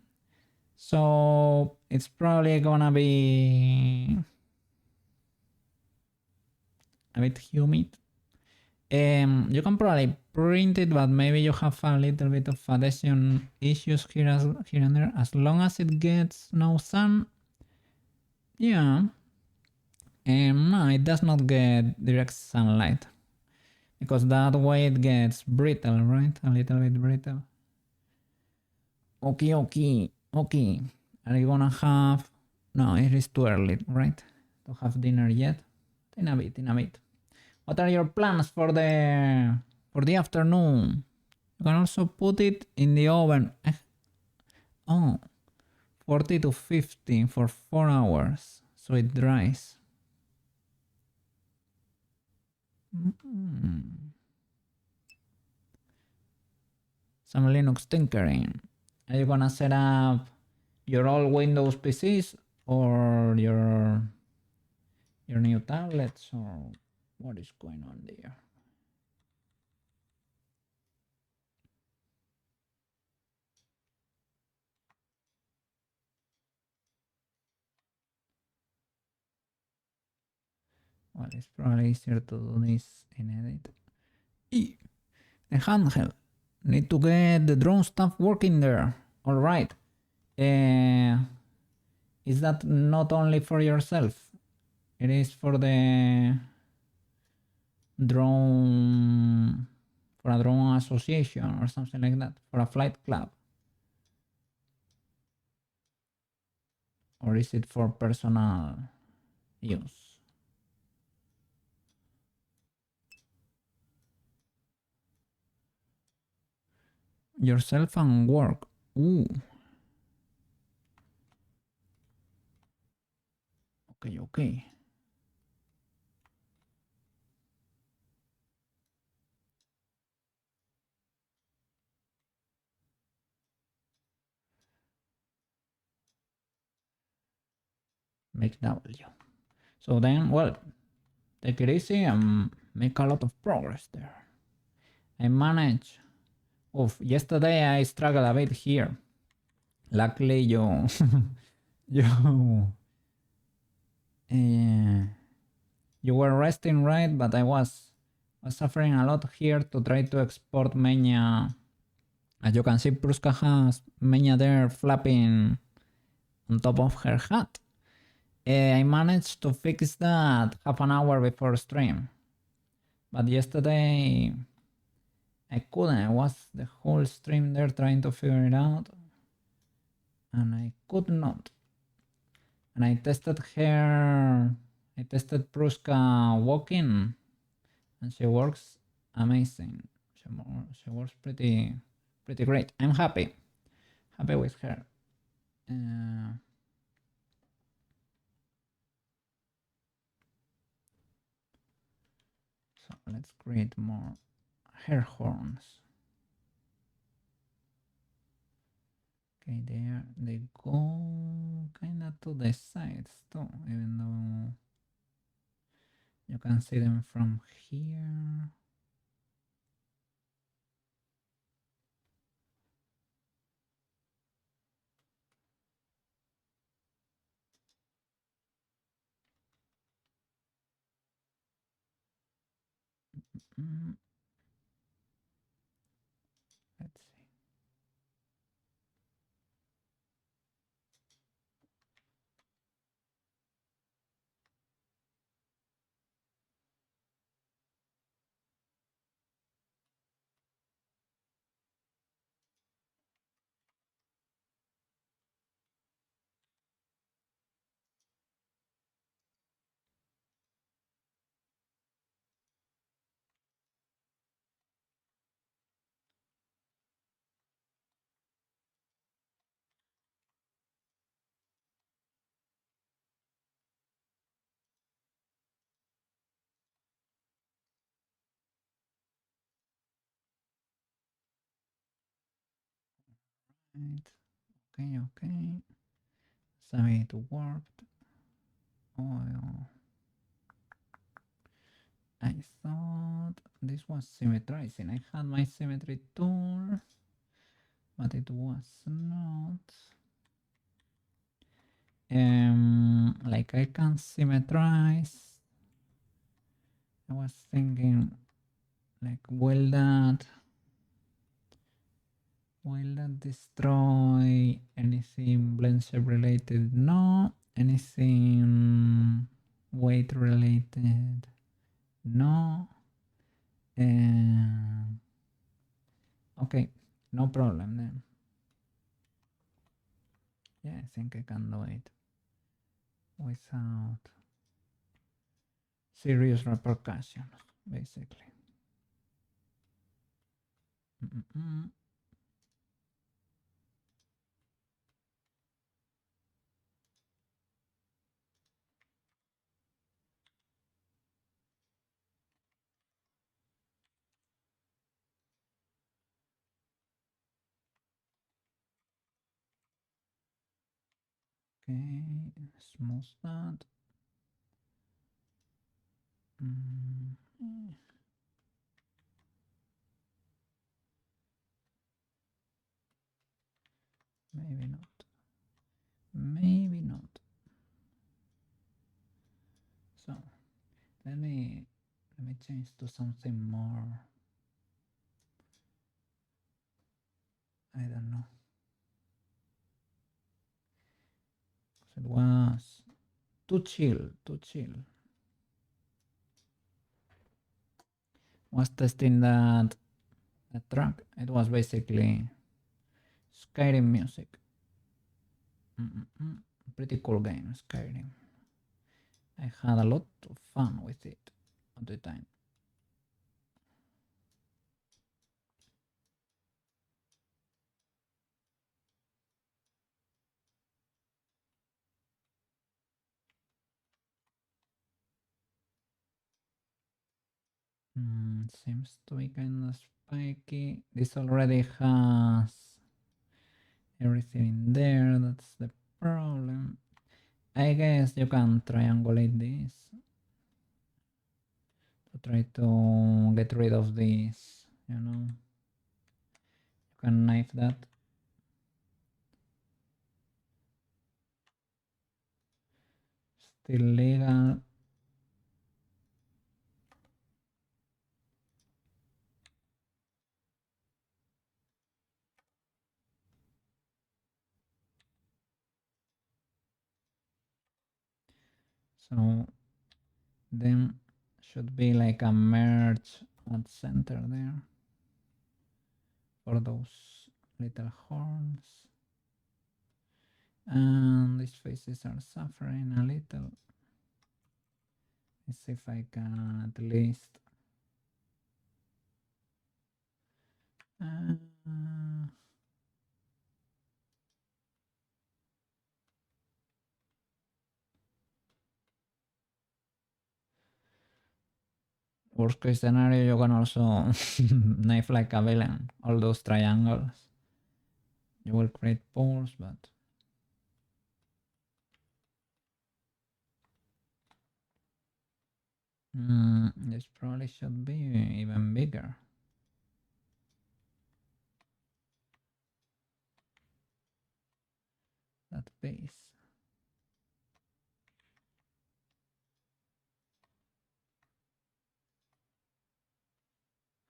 So it's probably gonna be a bit humid. You can probably print it, but maybe you have a little bit of adhesion issues here and there. As long as it gets no sun, yeah. No, it does not get direct sunlight, because that way it gets brittle, right? A little bit brittle. Okay. Are you gonna have? No, it is too early, right? To have dinner yet? In a bit. What are your plans for the afternoon? You can also put it in the oven. 40 to 50 for 4 hours. so it dries. Some Linux tinkering. Are you gonna set up your old Windows PCs or your new tablets, or what is going on there? Well, it's probably easier to do this in edit. E, the handheld. Need to get the drone stuff working there. All right. Is that not only for yourself? It is for the drone, for a drone association or something like that, for a flight club. Or is it for personal use? Yourself and work. Ooh. Okay, okay. Make W. So then, well, take it easy and make a lot of progress there. I managed. Oof, yesterday I struggled a bit here. Luckily, you, you, you were resting, right? But I was suffering a lot here to try to export Meinya. As you can see, Prushka has Meinya there flapping on top of her hat. I managed to fix that half an hour before stream. But yesterday I couldn't. I was the whole stream there trying to figure it out. And I could not. And I tested her. I tested Prushka walking. And she works amazing. She works pretty great. I'm happy with her. So let's create more hair horns. Okay, they go kind of to the sides too, even though you can see them from here. Let's see. Right. Okay. Sorry, it worked. Oh, I thought this was symmetrizing. I had my symmetry tool, but it was not. Like I can symmetrize. I was thinking, like, will that destroy anything blend shape related? No. Anything weight related? No. Okay, no problem then. Yeah, I think I can do it without serious repercussions, basically. Okay, smooth that. Mm, maybe not. Maybe not. So let me change to something more. I don't know. It was too chill, too chill. Was testing that track. It was basically Skyrim music. Mm-mm-mm. Pretty cool game, Skyrim. I had a lot of fun with it at the time. Seems to be kind of spiky. This already has everything in there. That's the problem. I guess you can triangulate this to try to get rid of this, you know. You can knife that. Still legal. So then should be like a merge at center there for those little horns. And these faces are suffering a little. Let's see if I can at least uh, worst case scenario, you can also knife like a villain all those triangles. You will create pores, but this probably should be even bigger. That base.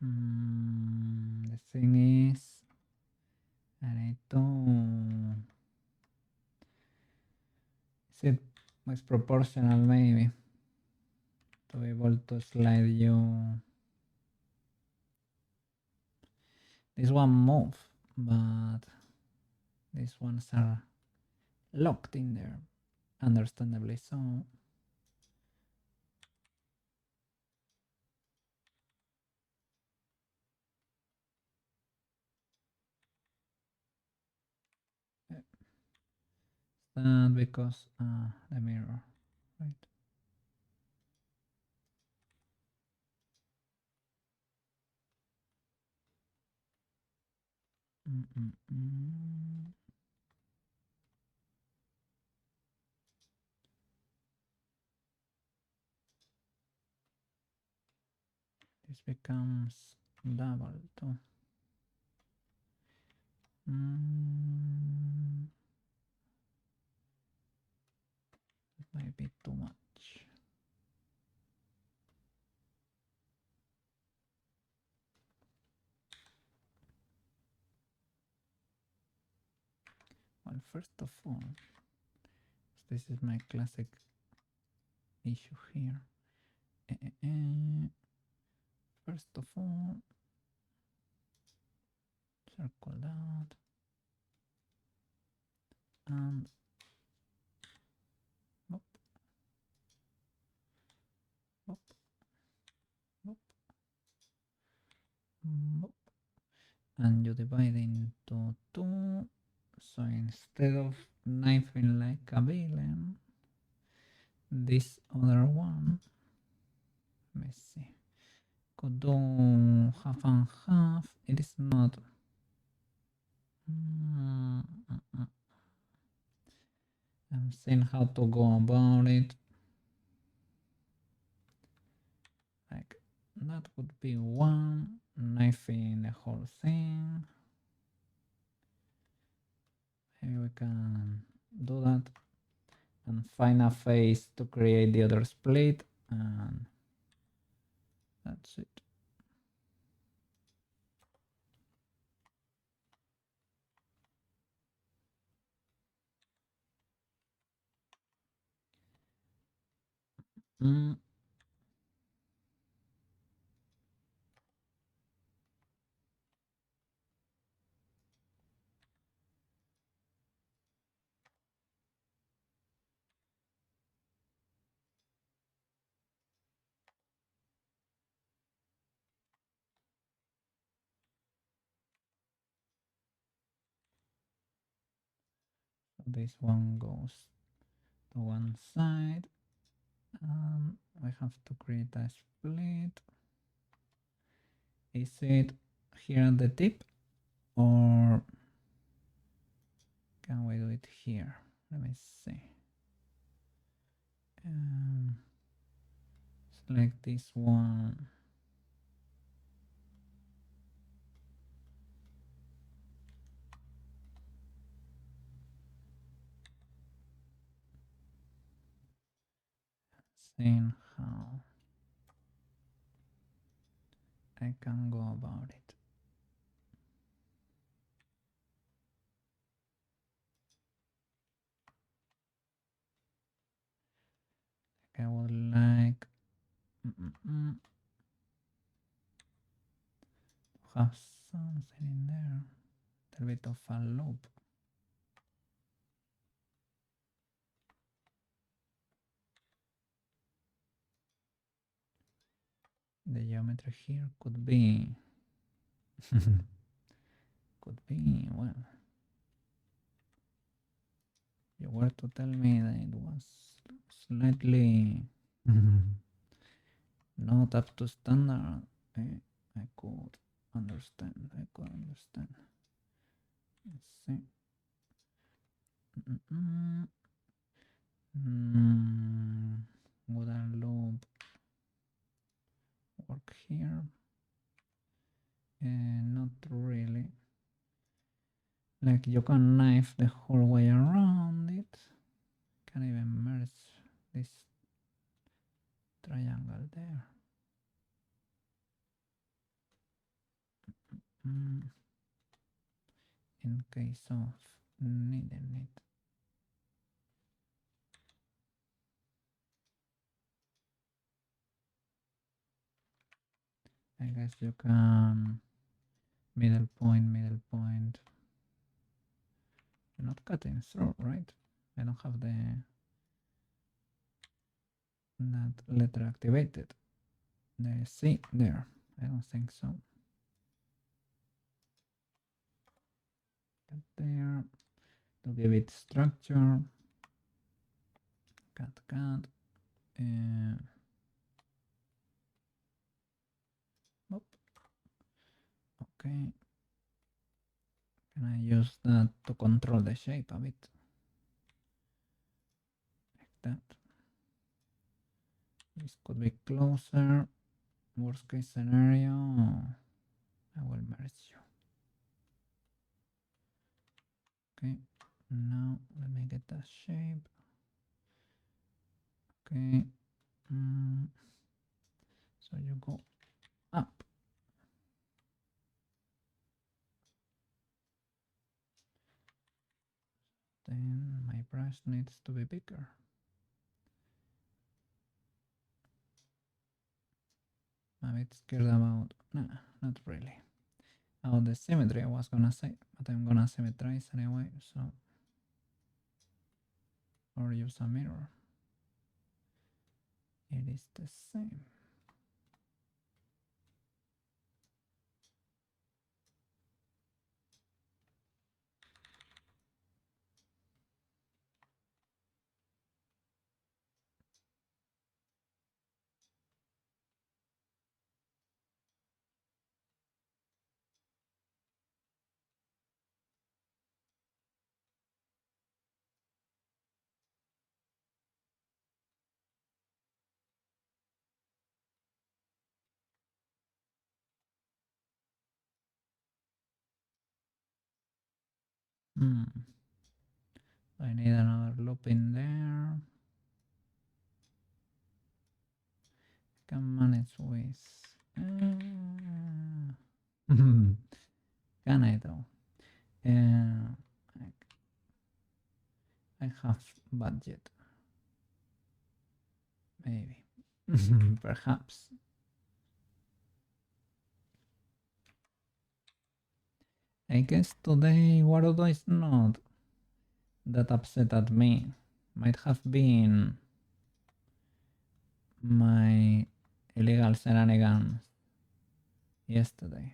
The thing is, I need to is it was proportional maybe to be able to slide you this one move, but these ones are locked in there, understandably so. Stand because the mirror, right? This becomes double too. It might be too much. Well, first of all, this is my classic issue here. First of all, circle that and bop, bop, bop, bop. And you divide into two. So instead of knifing like a villain, this other one, let me see, could do half and half. It is not. I'm seeing how to go about it. Like that would be one, knifing the whole thing. Maybe we can do that and find a face to create the other split, and that's it. Mm. So this one goes to one side, and we have to create a split. Is it here at the tip, or can we do it here? Let me see. Select this one. Seeing how I can go about it. I would like to have something in there, a little bit of a loop. The geometry here could be well, you were to tell me that it was slightly not up to standard. I could understand. Let's see. Would a loop work here? Not really. Like you can knife the whole way around it. Can even merge this triangle there. In case of needing it. I guess you can middle point. You're not cutting through, right? I don't have that letter activated. The C there. I don't think so. Cut there to give it structure. Cut. Okay. Can I use that to control the shape a bit? Like that. This could be closer. Worst case scenario, I will merge you. Okay, now let me get that shape. Okay, so you go up. Then my brush needs to be bigger. I'm a bit scared about, nah, not really. Oh, the symmetry I was gonna say, but I'm gonna symmetrize anyway, so. Or use a mirror. It is the same. I need another loop in there. Can manage with. Can I though? I have budget. Maybe. Perhaps. I guess today Warudo is not that upset at me. Might have been my illegal shenanigans yesterday.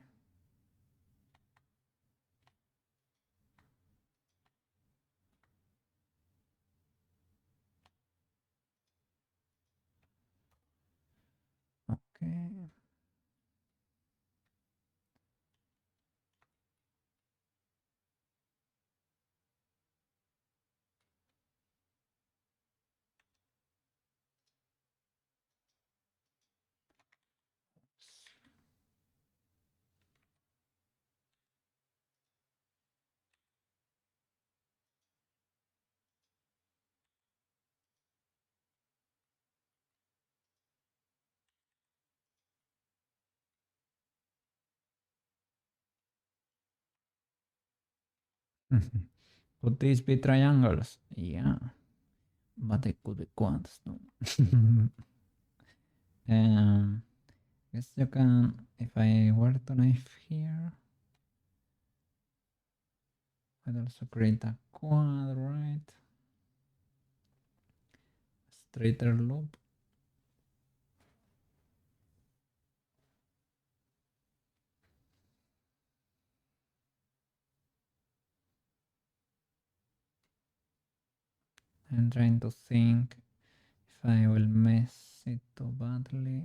Okay. Could these be triangles? Yeah. But they could be quads too. Guess you can, if I were to knife here, I'd also create a quad, right? Straighter loop. I'm trying to think if I will mess it too badly.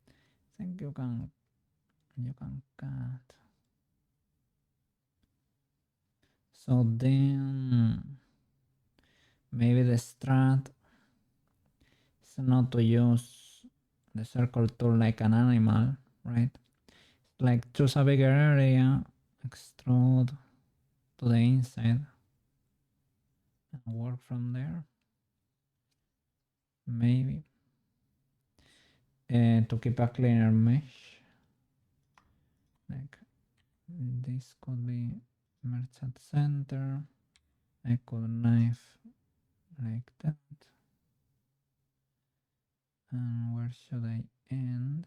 I think you can cut. So then maybe the strat is not to use the circle tool like an animal, right? Like choose a bigger area, extrude to the inside and work from there. Maybe to keep a cleaner mesh. Like this could be merge at center. I could knife like that. And where should I end?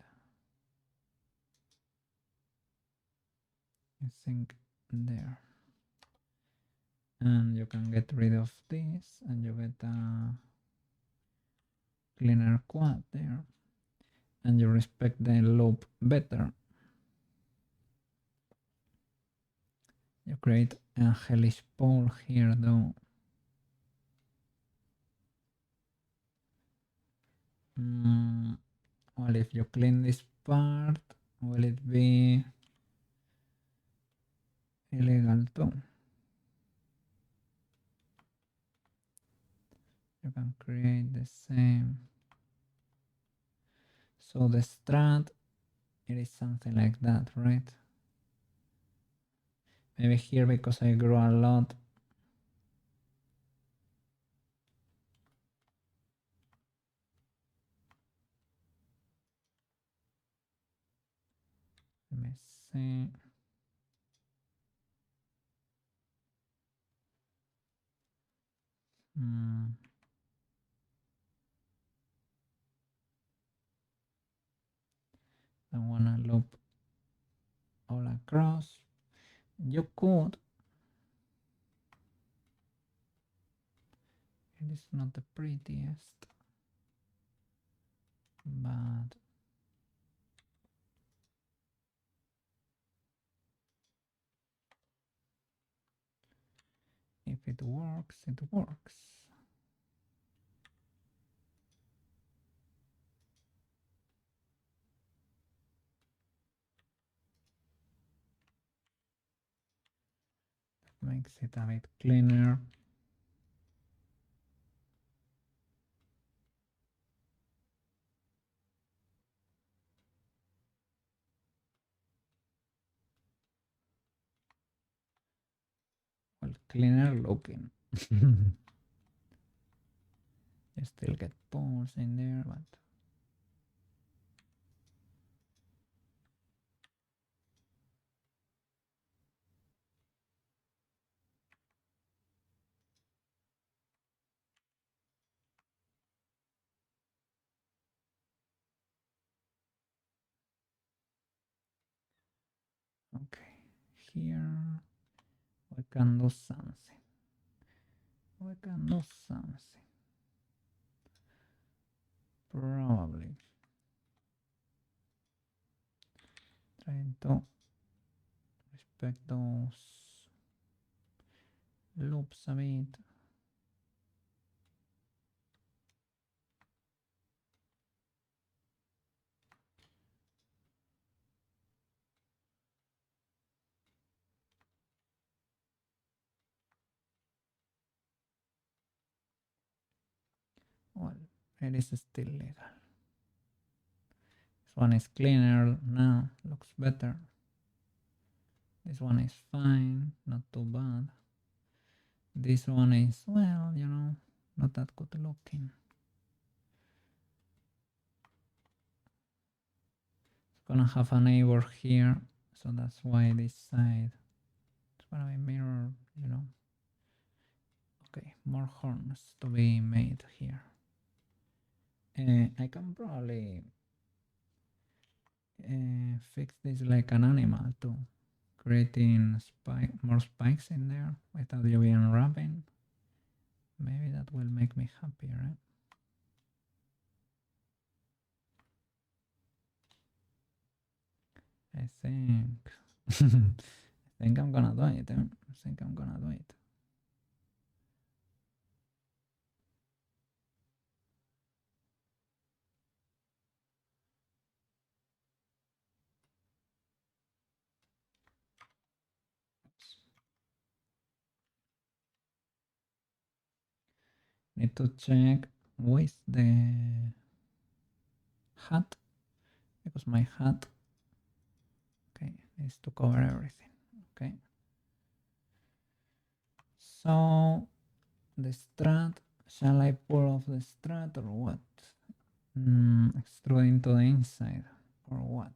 I think there. And you can get rid of this and you get a cleaner quad there. And you respect the loop better. You create a hellish pole here though. Well, if you clean this part, will it be illegal too? You can create the same. So the strat, it is something like that, right? Maybe here because I grew a lot. Let me see. I wanna loop all across. You could. It is not the prettiest, but if it works, it works. That makes it a bit cleaner. Well, cleaner looking. You still get pores in there, but okay. Here we can do something. We can do something. Probably trying to respect those loops a bit. Well, it is still legal. This one is cleaner now, looks better. This one is fine, not too bad. This one is, well, you know, not that good looking. It's gonna have a neighbor here, so that's why this side is gonna be mirrored, you know. Okay, more horns to be made here. I can probably fix this like an animal too, creating more spikes in there without you being wrapping. Maybe that will make me happy, right? I think I think I'm gonna do it. I think I'm gonna do it. Need to check with the hat because my hat, okay, needs to cover everything. Okay, so the strut, shall I pull off the strut or what? Extrude into the inside or what?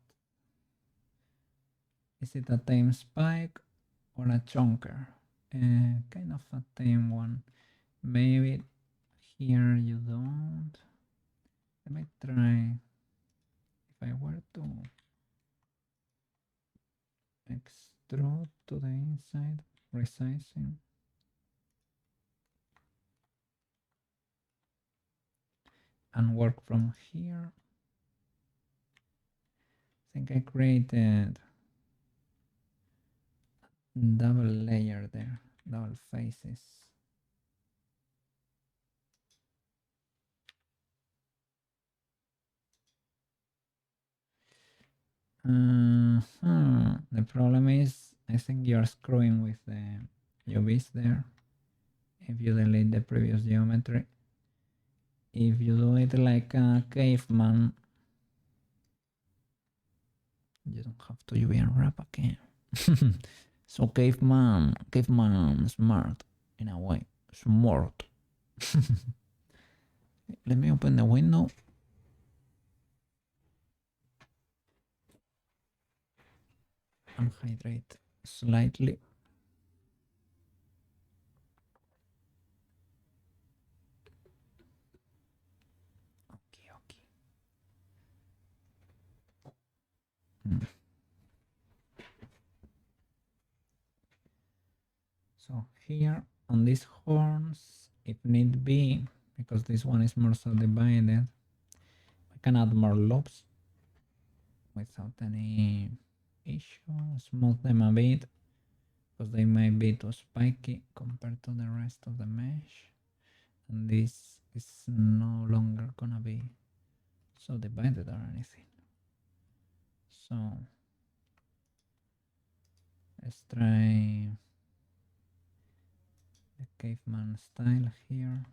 Is it a tame spike or a chunker? Kind of a tame one. Maybe here you don't. Let me try. If I were to extrude to the inside, resizing. And work from here. I think I created double layer there, double faces. The problem is, I think you're screwing with the UVs there. If you delete the previous geometry, if you do it like a caveman, you don't have to UV unwrap again. So caveman smart in a way, smart. Let me open the window. And hydrate slightly. Okay, okay. So here on these horns, if need be, because this one is more subdivided, I can add more loops without any issue. Smooth them a bit because they might be too spiky compared to the rest of the mesh, and this is no longer gonna be subdivided or anything. So let's try the caveman style here.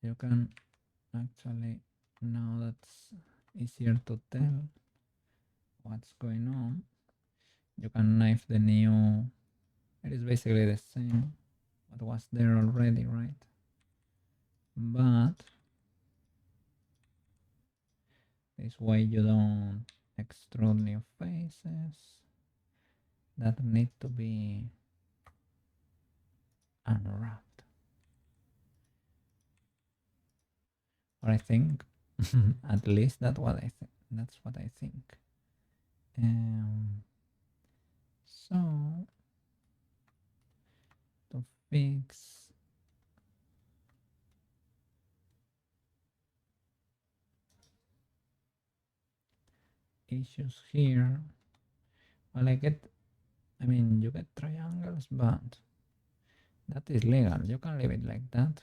You can actually, now that's easier to tell, what's going on. You can knife the new. It is basically the same what was there already, right? But this way you don't extrude new faces that need to be unwrapped. Or I think, at least that's what I think. That's what I think. So to fix issues here, well, I mean, you get triangles, but that is legal. You can leave it like that.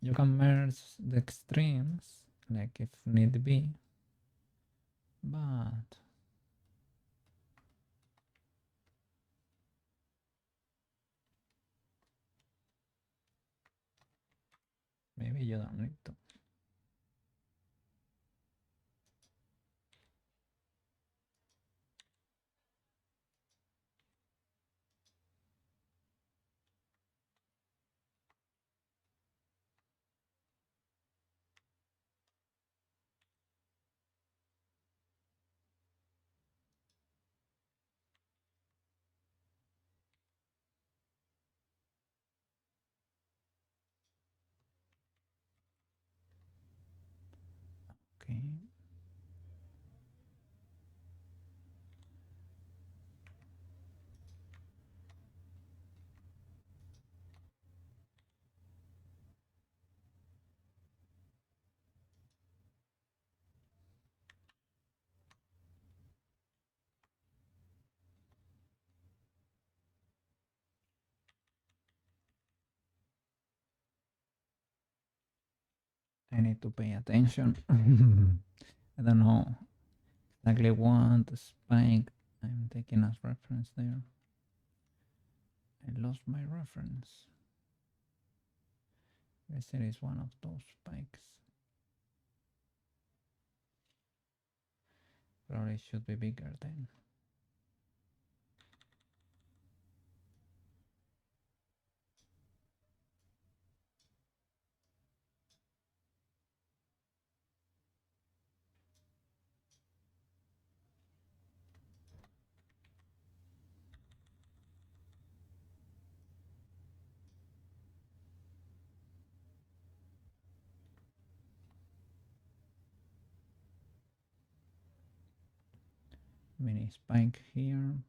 You can merge the extremes, like if need be, but maybe you don't need to. Okay. I need to pay attention. I don't know exactly what spike I'm taking as reference there. I lost my reference. I guess it is one of those spikes. Probably should be bigger then. Mini spike here.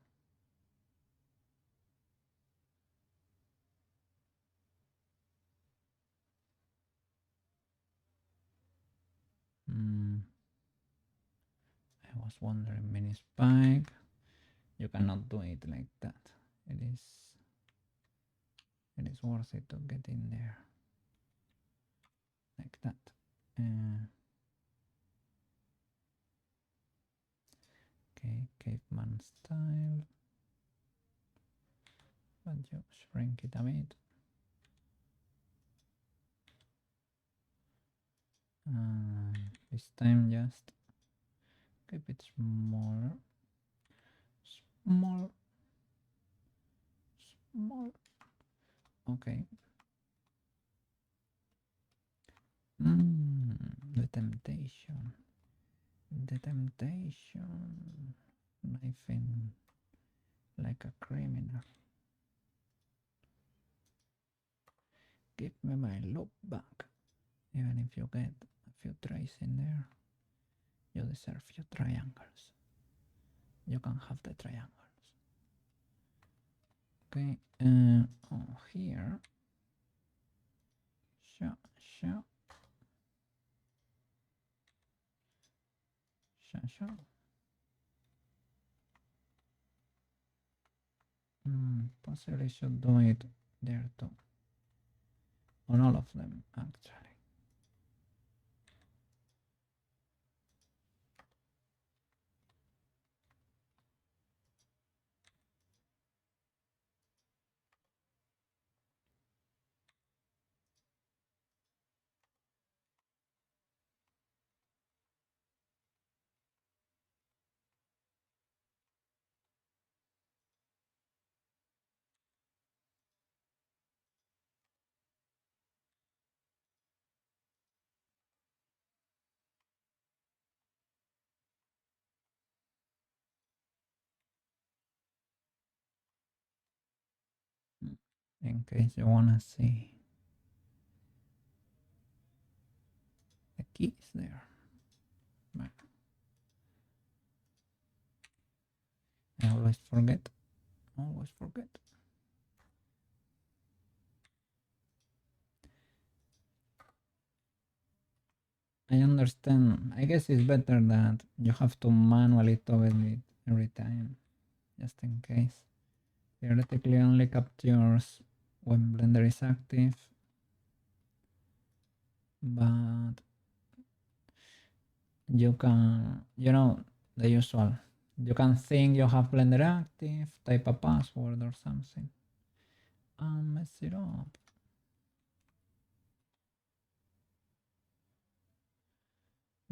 I was wondering, mini spike. You cannot do it like that. It is worth it to get in there like that. Okay, caveman style, but you shrink it a bit. This time just keep it smaller, small, small. Okay. The temptation, knifing like a criminal. Give me my loop back. Even if you get a few trays in there, you deserve few triangles. You can have the triangles. Okay, here, sure. Possibly should do it there too. On all of them, actually. in case you wanna see the keys there. But I always forget. Always forget. I understand. I guess it's better that you have to manually toggle it every time, just in case. Theoretically only captures when Blender is active, but you can, the usual. You can think you have Blender active, type a password or something, and mess it up.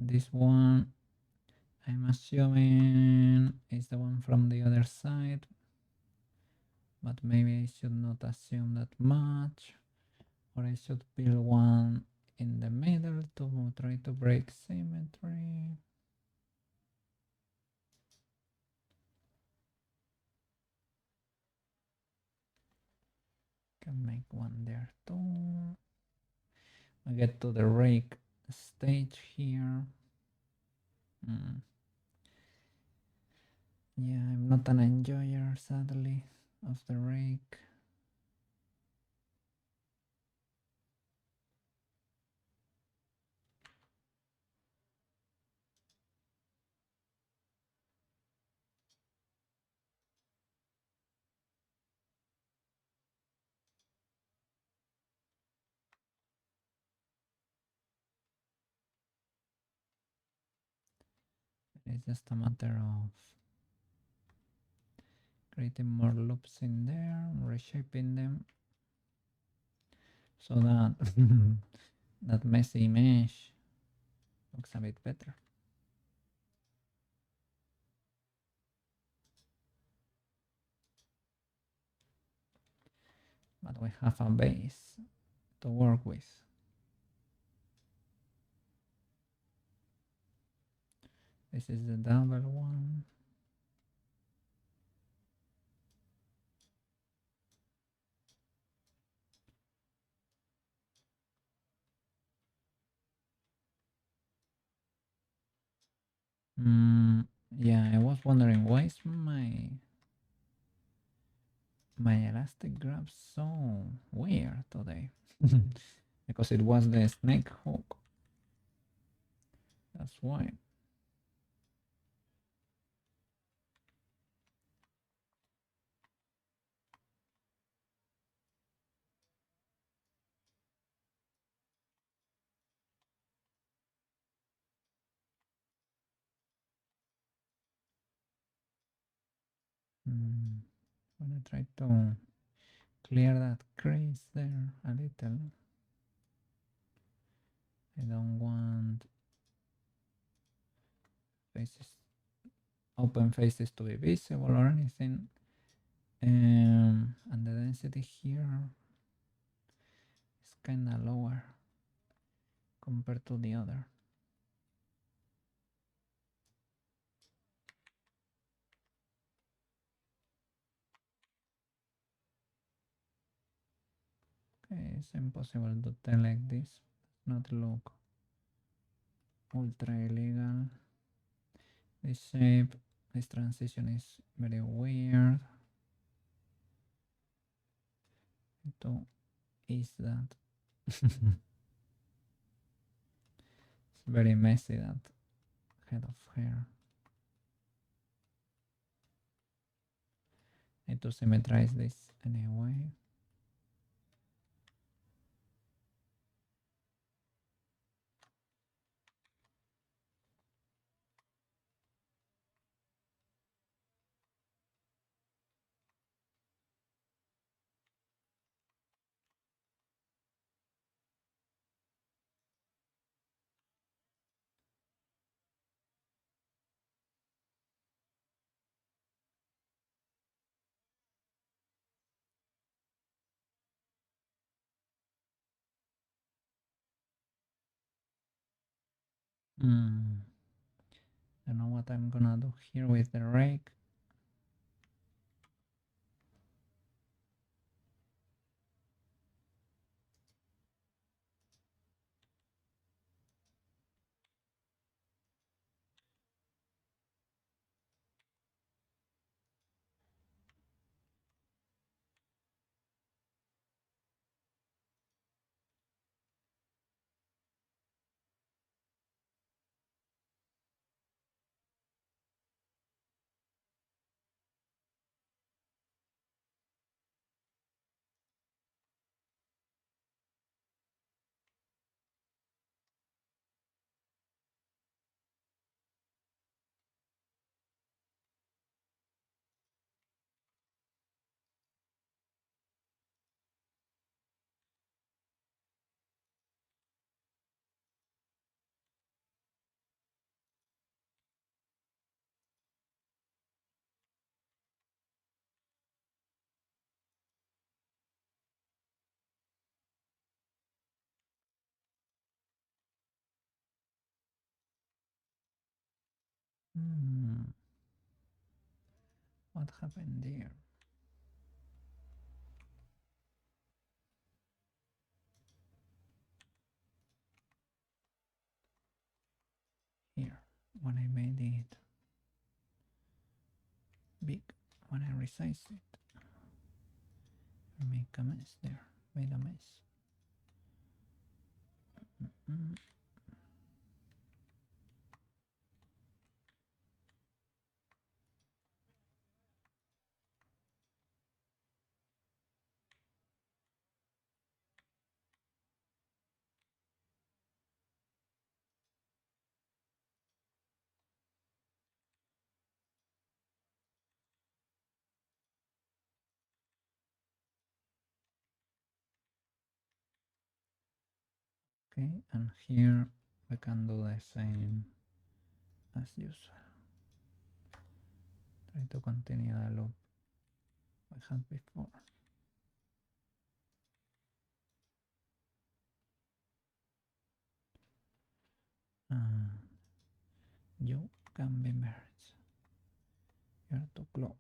This one, I'm assuming, is the one from the other side, but maybe I should not assume that much, or I should build one in the middle to try to break symmetry. Can make one there too. I get to the rake stage here. Yeah, I'm not an enjoyer, sadly, of the rake. It's just a matter of creating more loops in there, reshaping them so that that messy mesh looks a bit better. But we have a base to work with. This is the double one. Yeah, I was wondering why is my elastic grab so weird today. Because it was the snake hook. That's why. I'm gonna try to clear that crease there a little. I don't want faces, open faces to be visible or anything. And the density here is kind of lower compared to the other. Okay, it's impossible to tell like this. Not look ultra illegal. This shape, this transition is very weird. To ease that. It's very messy, that head of hair. Need to symmetrize this anyway. Don't know what I'm gonna do here with the rake. What happened there? Here, when I made it big, when I resize it, I make a mess there. Made a mess. Okay, and here we can do the same as usual. Try to continue the loop we had before. And you can be merged. You're too close.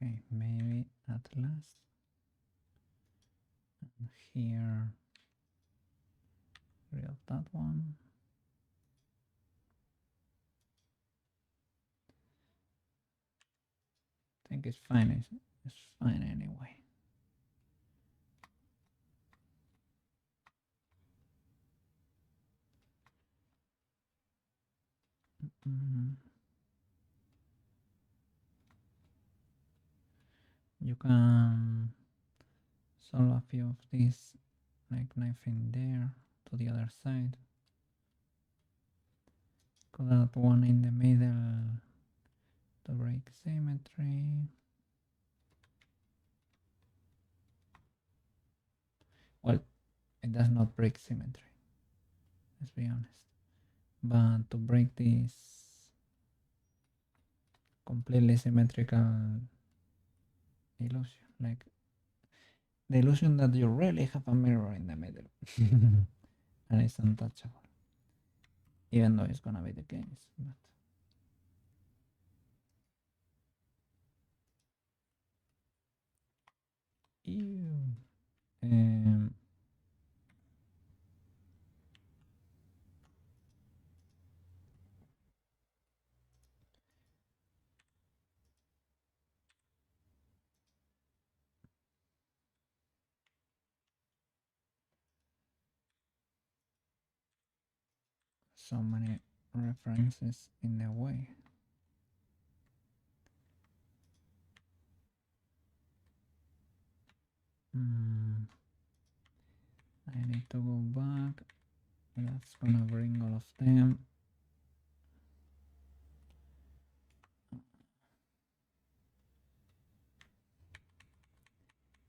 Okay, maybe at last. And here, real that one. I think it's fine. It's fine anyway. You can solve a few of these, like knife in there to the other side. Could add one in the middle to break symmetry. Well, it does not break symmetry, let's be honest. But to break this completely symmetrical illusion, like the illusion that you really have a mirror in the middle and it's untouchable, even though it's gonna be the case. But ew. So many references in the way. I need to go back. That's gonna bring all of them.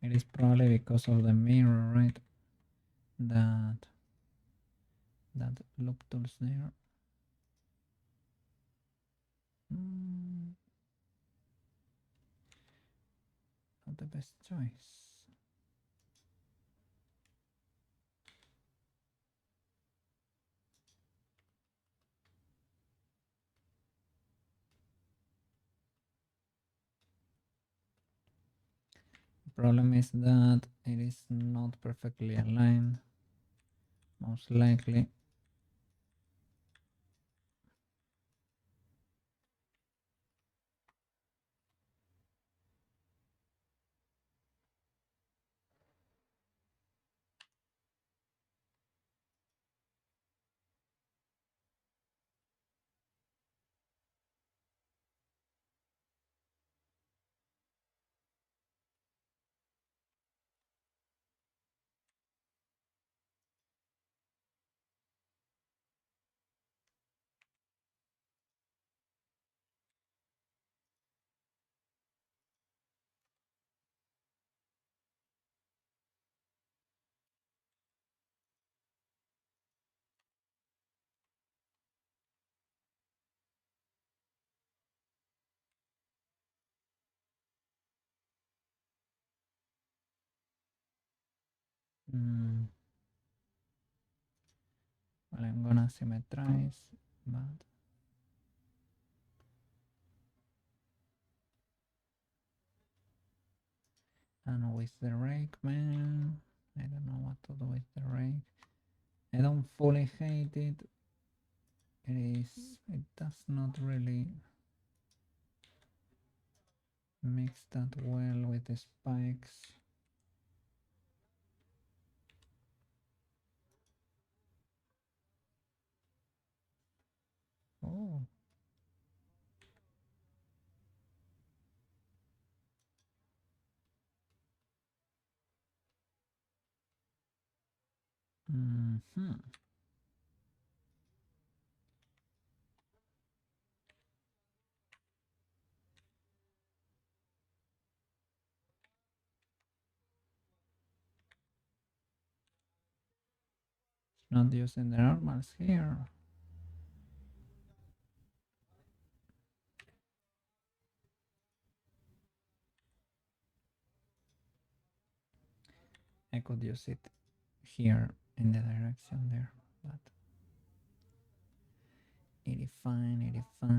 It is probably because of the mirror, right? That loop tools there. Not the best choice. The problem is that it is not perfectly aligned, most likely. Mm. Well, I'm gonna symmetrize, but and with the rake, man, I don't know what to do with the rake. I don't fully hate it. It does not really mix that well with the spikes. Oh. Mm-hmm. Not using the normals here. I could use it here in the direction there, but 85, 85.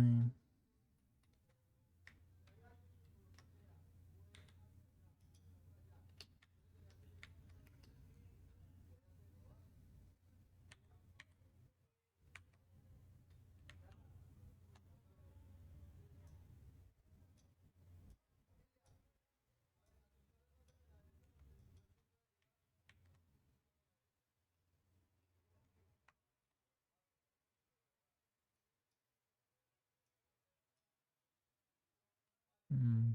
Mm.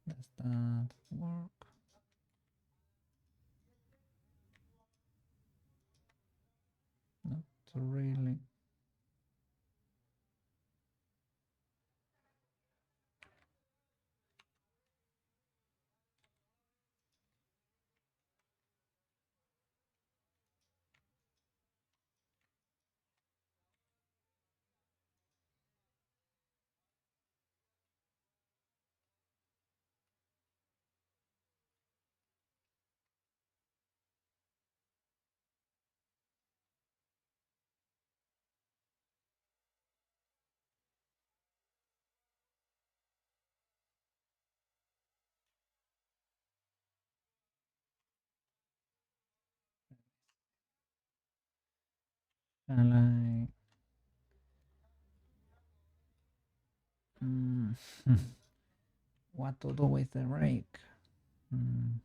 Does that work? Not really. Shall I? Mm. What to do with the rake? Mm.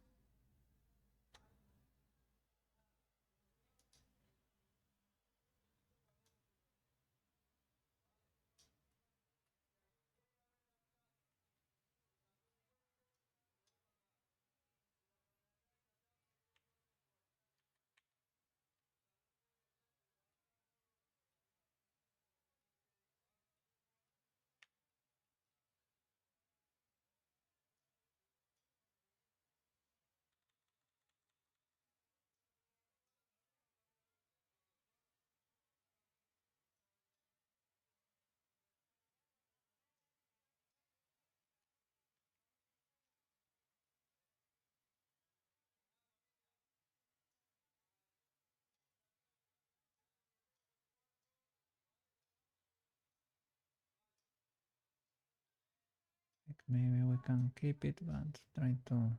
Maybe we can keep it, but try to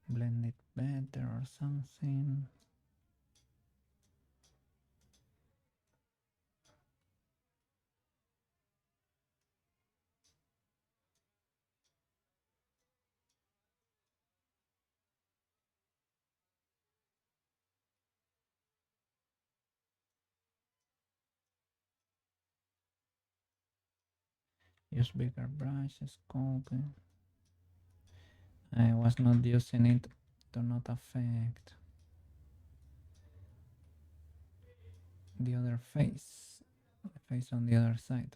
blend it better or something. Use bigger brushes, copy. I was not using it to not affect the other face, the face on the other side.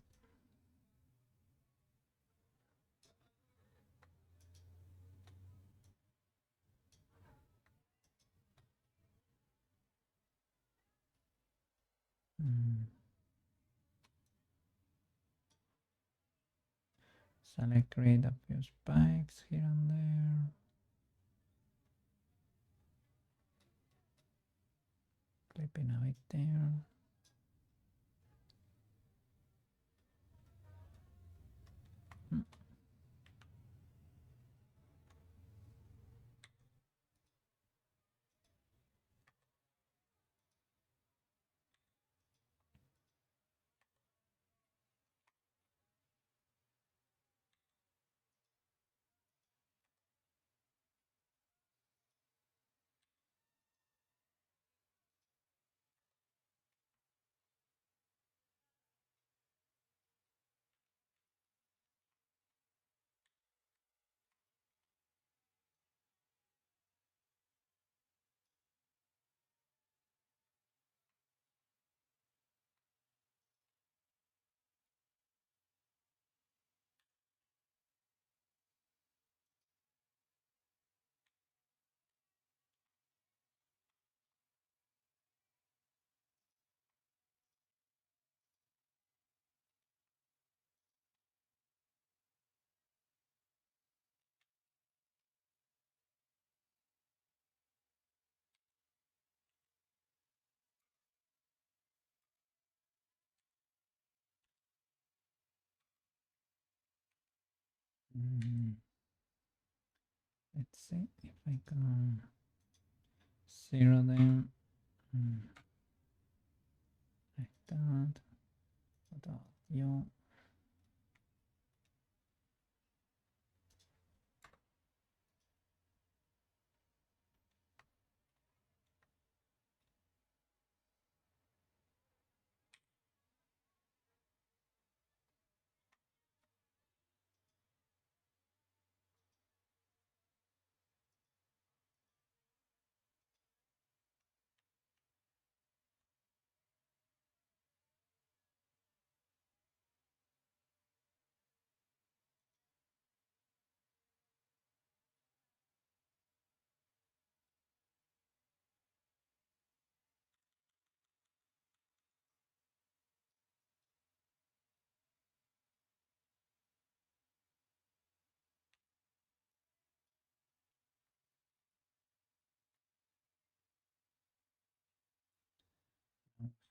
Mm. Shall I create a few spikes here and there? Jumping a bit there. Let's see if I can zero them like that. What are you?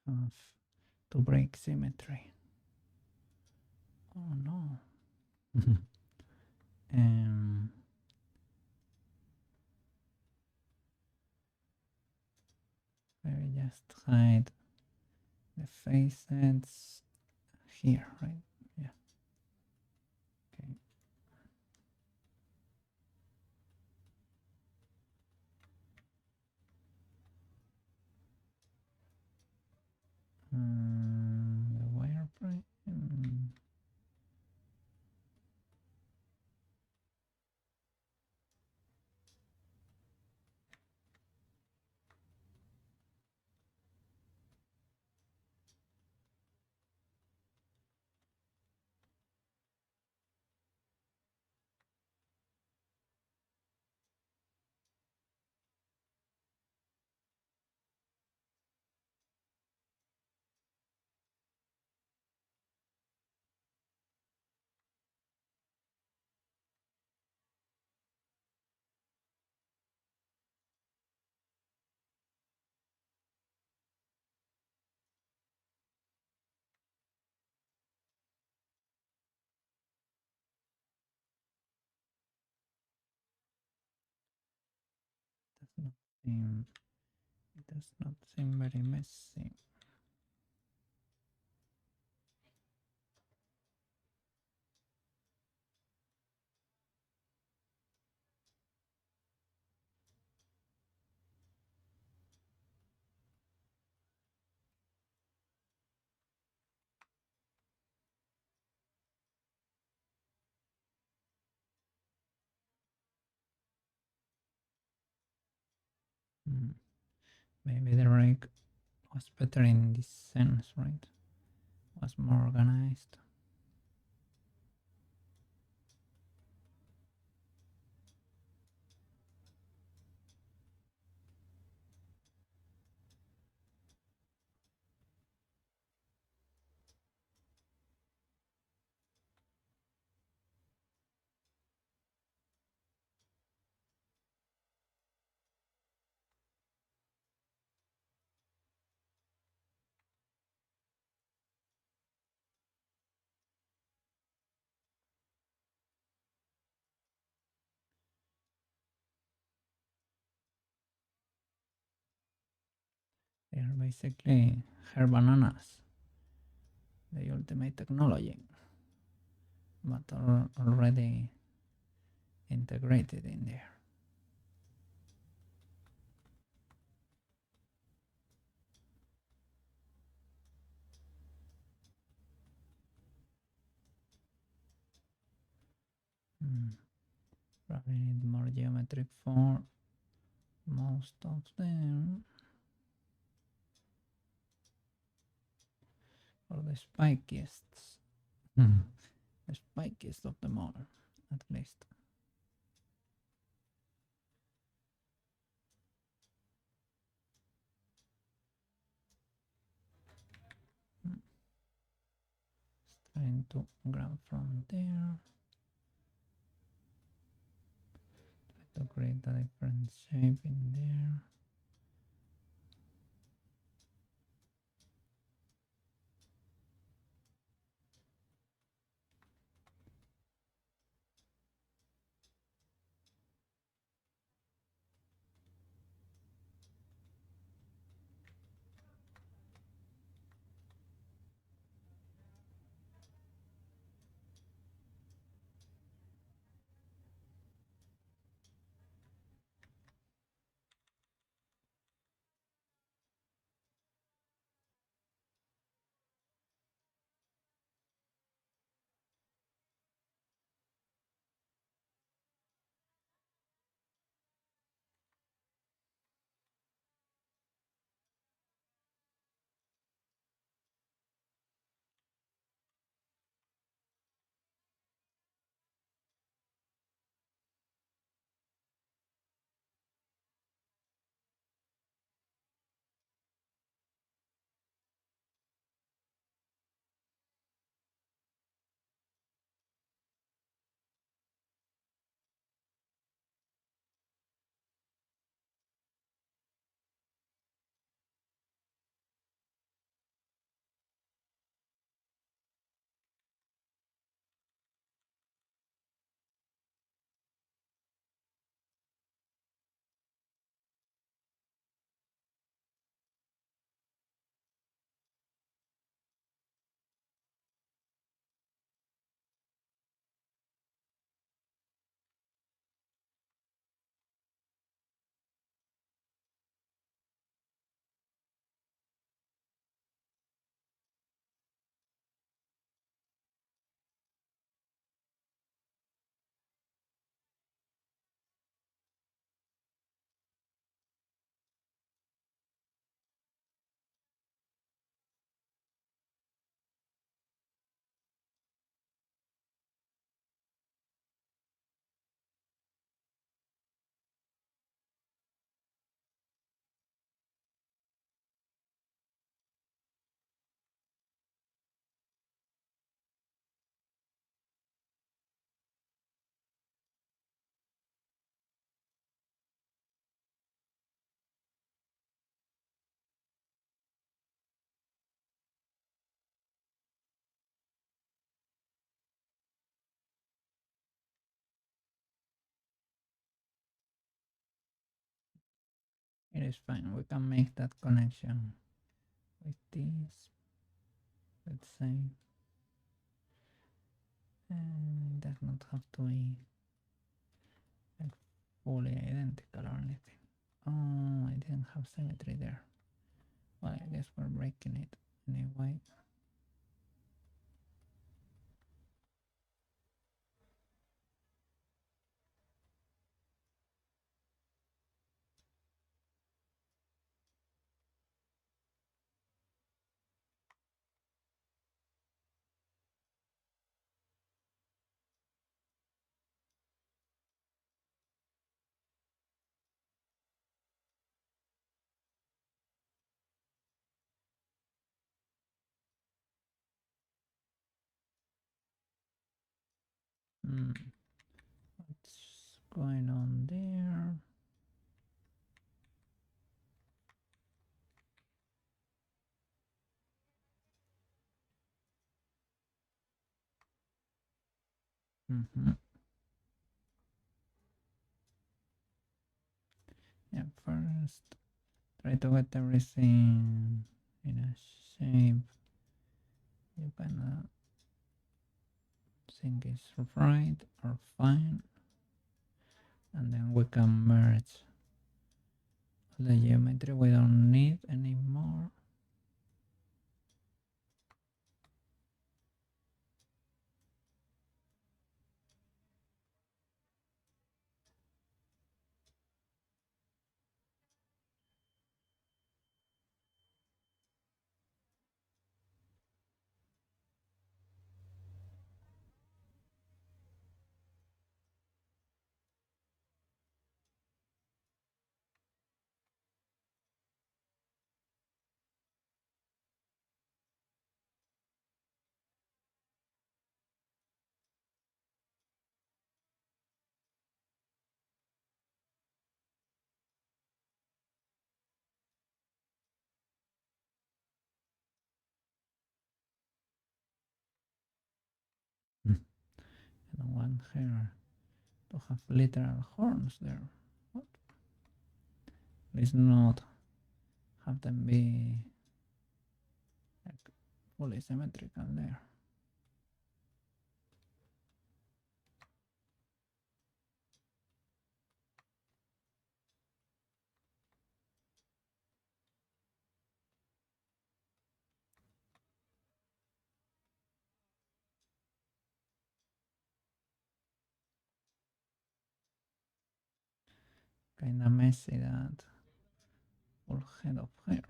Have to break symmetry. Oh no. Maybe just hide the faces here, right? Yeah. Okay. The wireframe. Does not seem. It does not seem very messy. Maybe the rig was better in this sense, right? Was more organized. are basically her bananas, the ultimate technology, but already integrated in there. Probably need more geometric for most of them. For the spikiest. The spikiest of them all, at least. Trying to grab from there. Try to create a different shape in there. It is fine. We can make that connection with this. Let's say. And it does not have to be like fully identical or anything. Oh, I didn't have symmetry there. Well, I guess we're breaking it anyway. What's going on there? Yeah, first Try to get everything in a shape you can think is right or fine, and then we can merge the geometry we don't need anymore. I don't want her to have literal horns there. What? Let's not have them be like fully symmetrical there. Kinda messy that whole head of hair.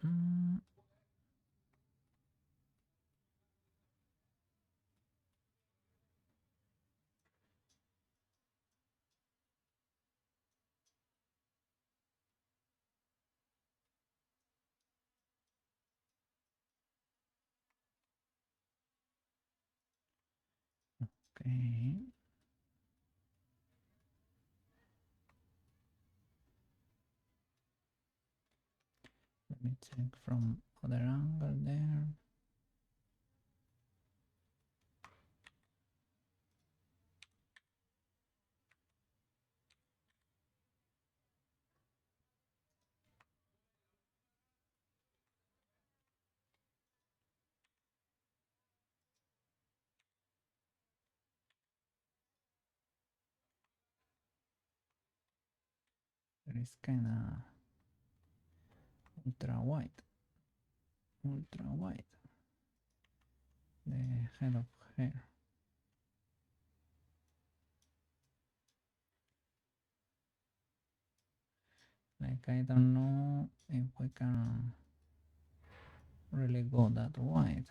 Mm, okay. Let me check from other angle there. There is kinda ultra wide. Ultra wide. The head of hair. Like I don't know if we can really go that wide.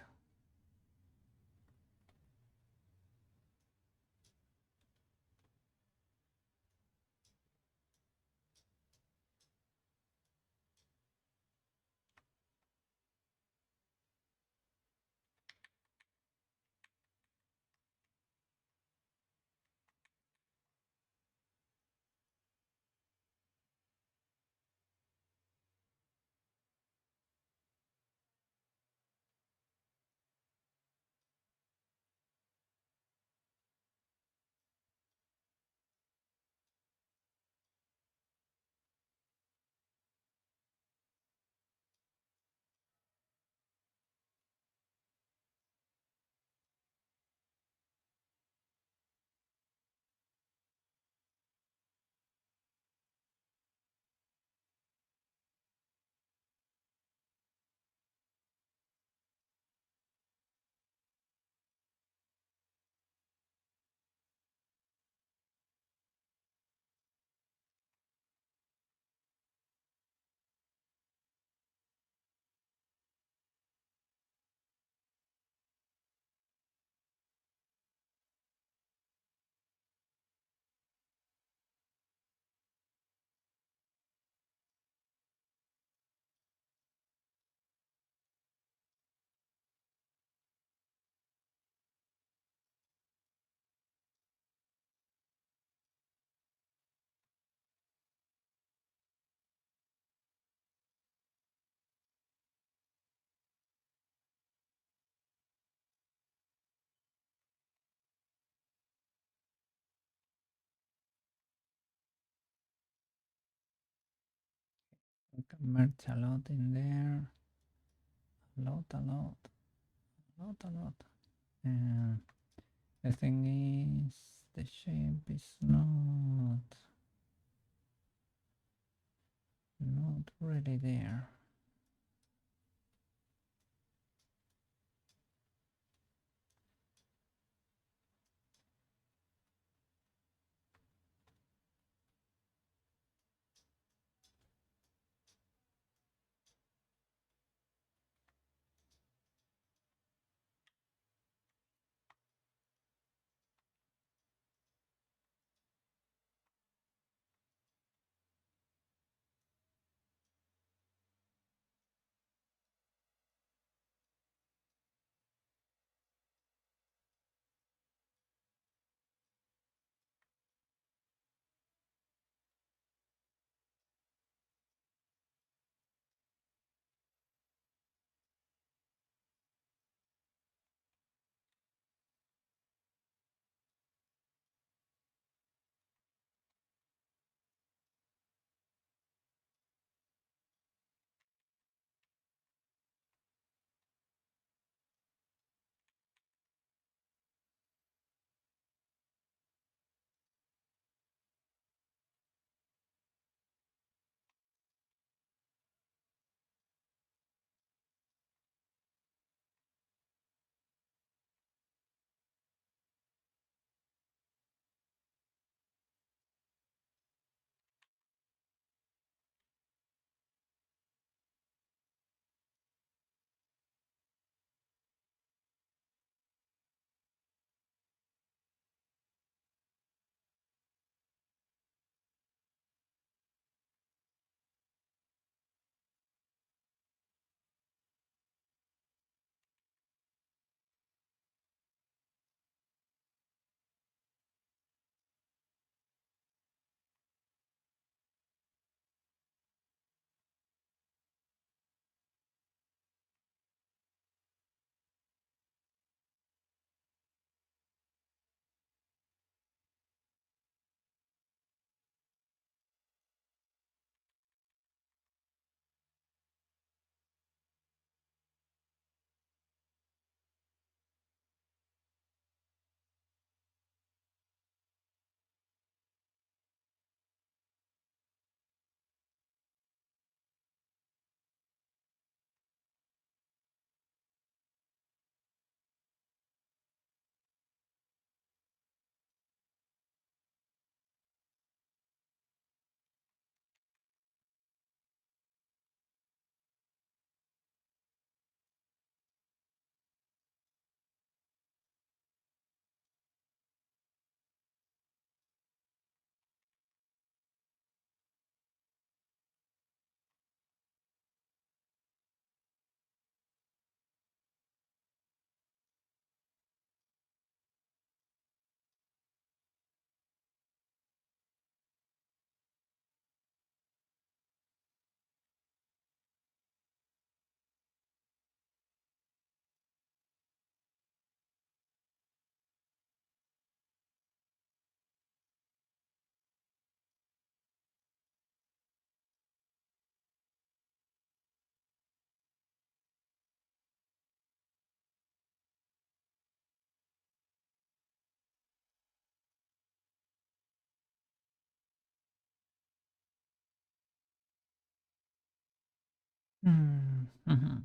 We can merge a lot in there. A lot, a lot, a lot, a lot. And the thing is, the shape is not really there. Mm-hmm.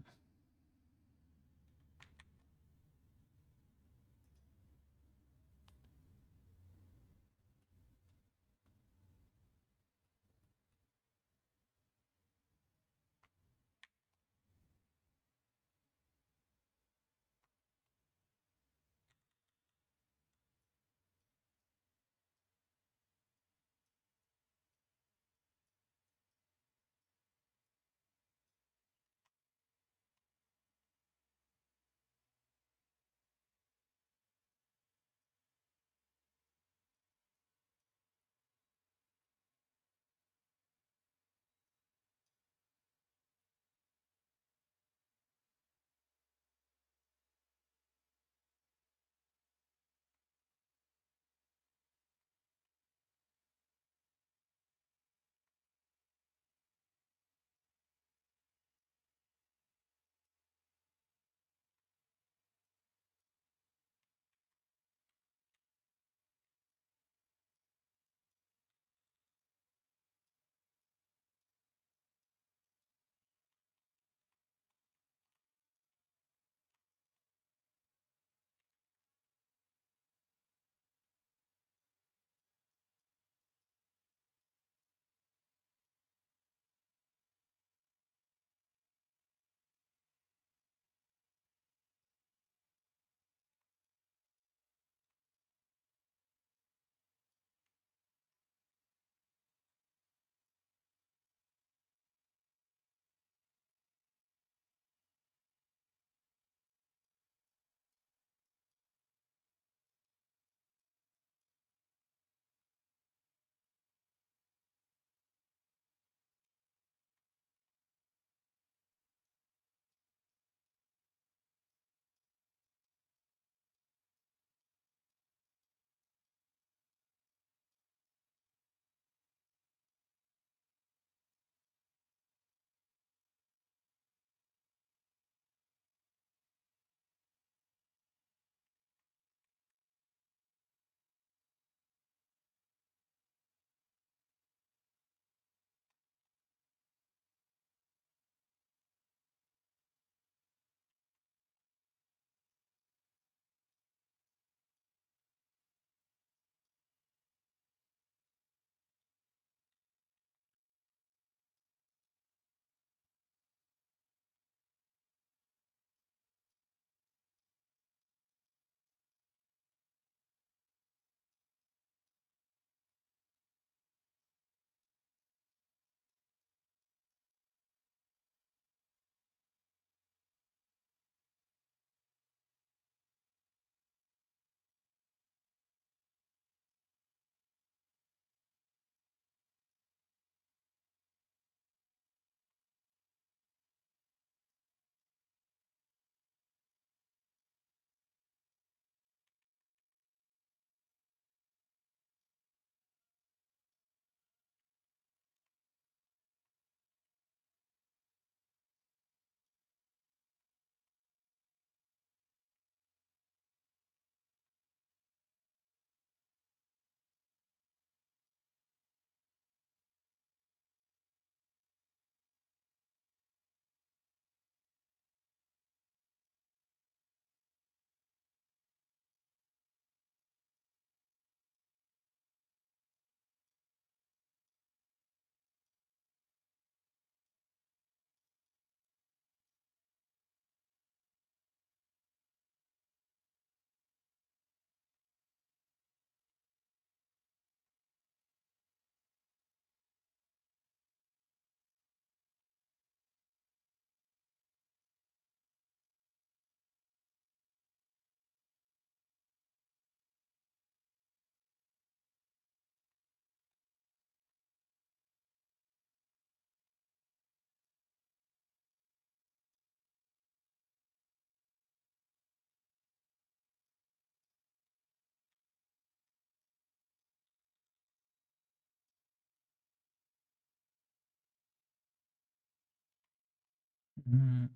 Mm,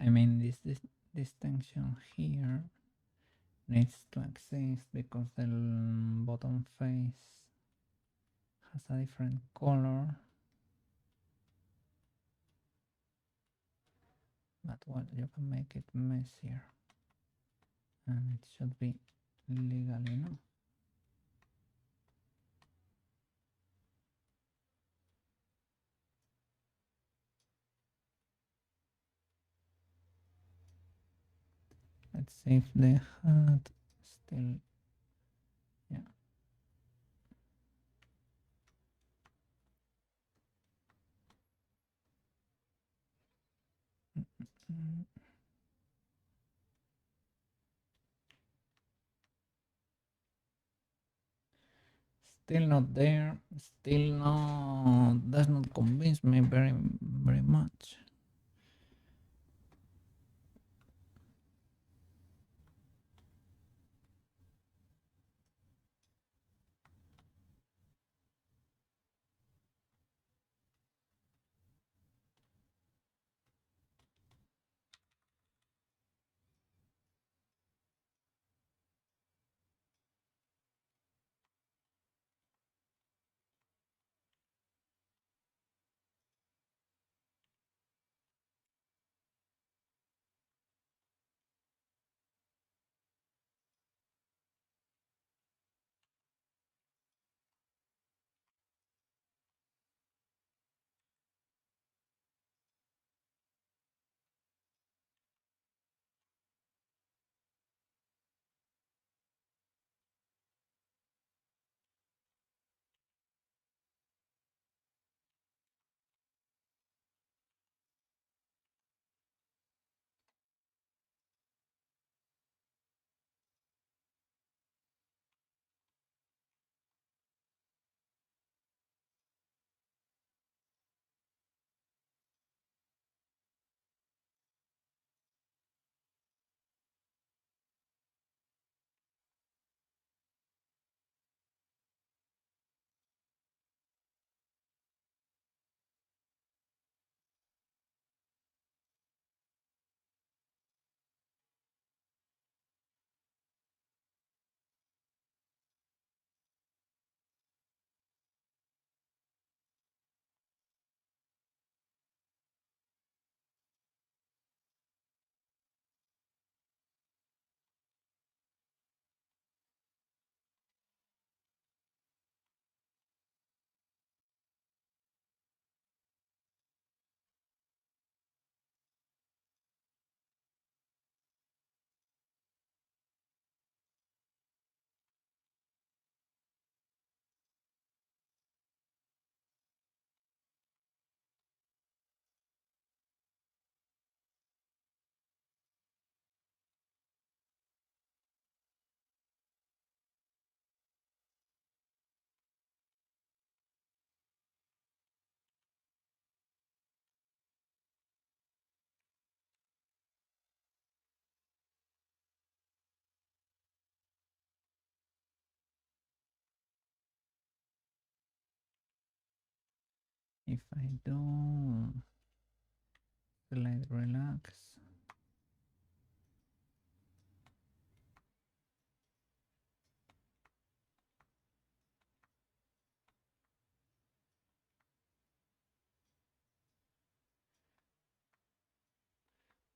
I mean, this distinction here needs to exist because the bottom face has a different color. But well, you can make it messier, and it should be legally, no? Let's see if the hat still, yeah. Still not there. Still no, does not convince me very much. If I do slide relax,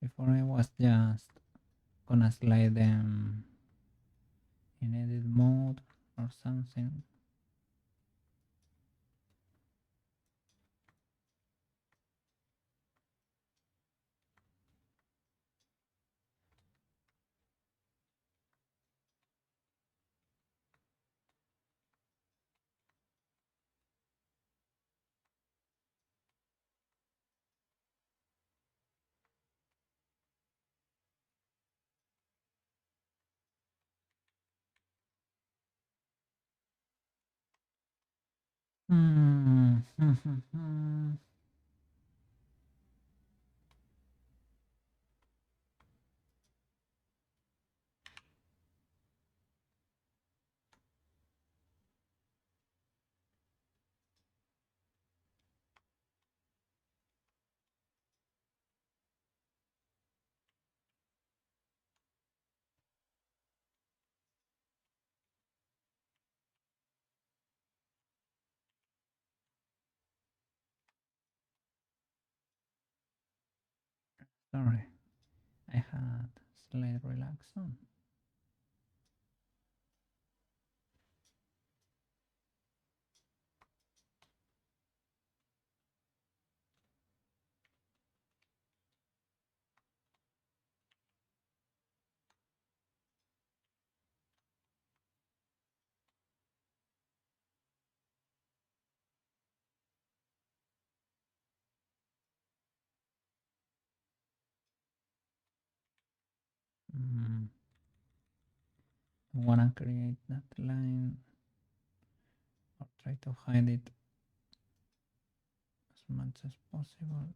before I was just gonna slide them in edit mode or something. Hmm. Sorry, I had slight relaxon. I wanna create that line or try to hide it as much as possible.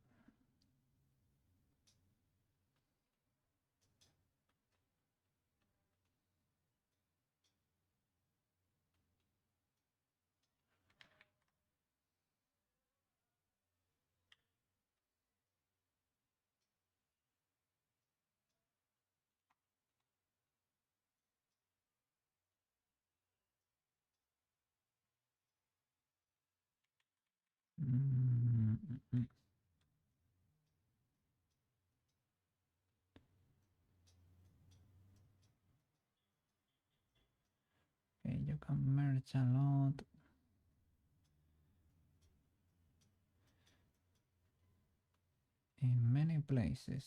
Mm-mm. Okay, you can merge a lot in many places.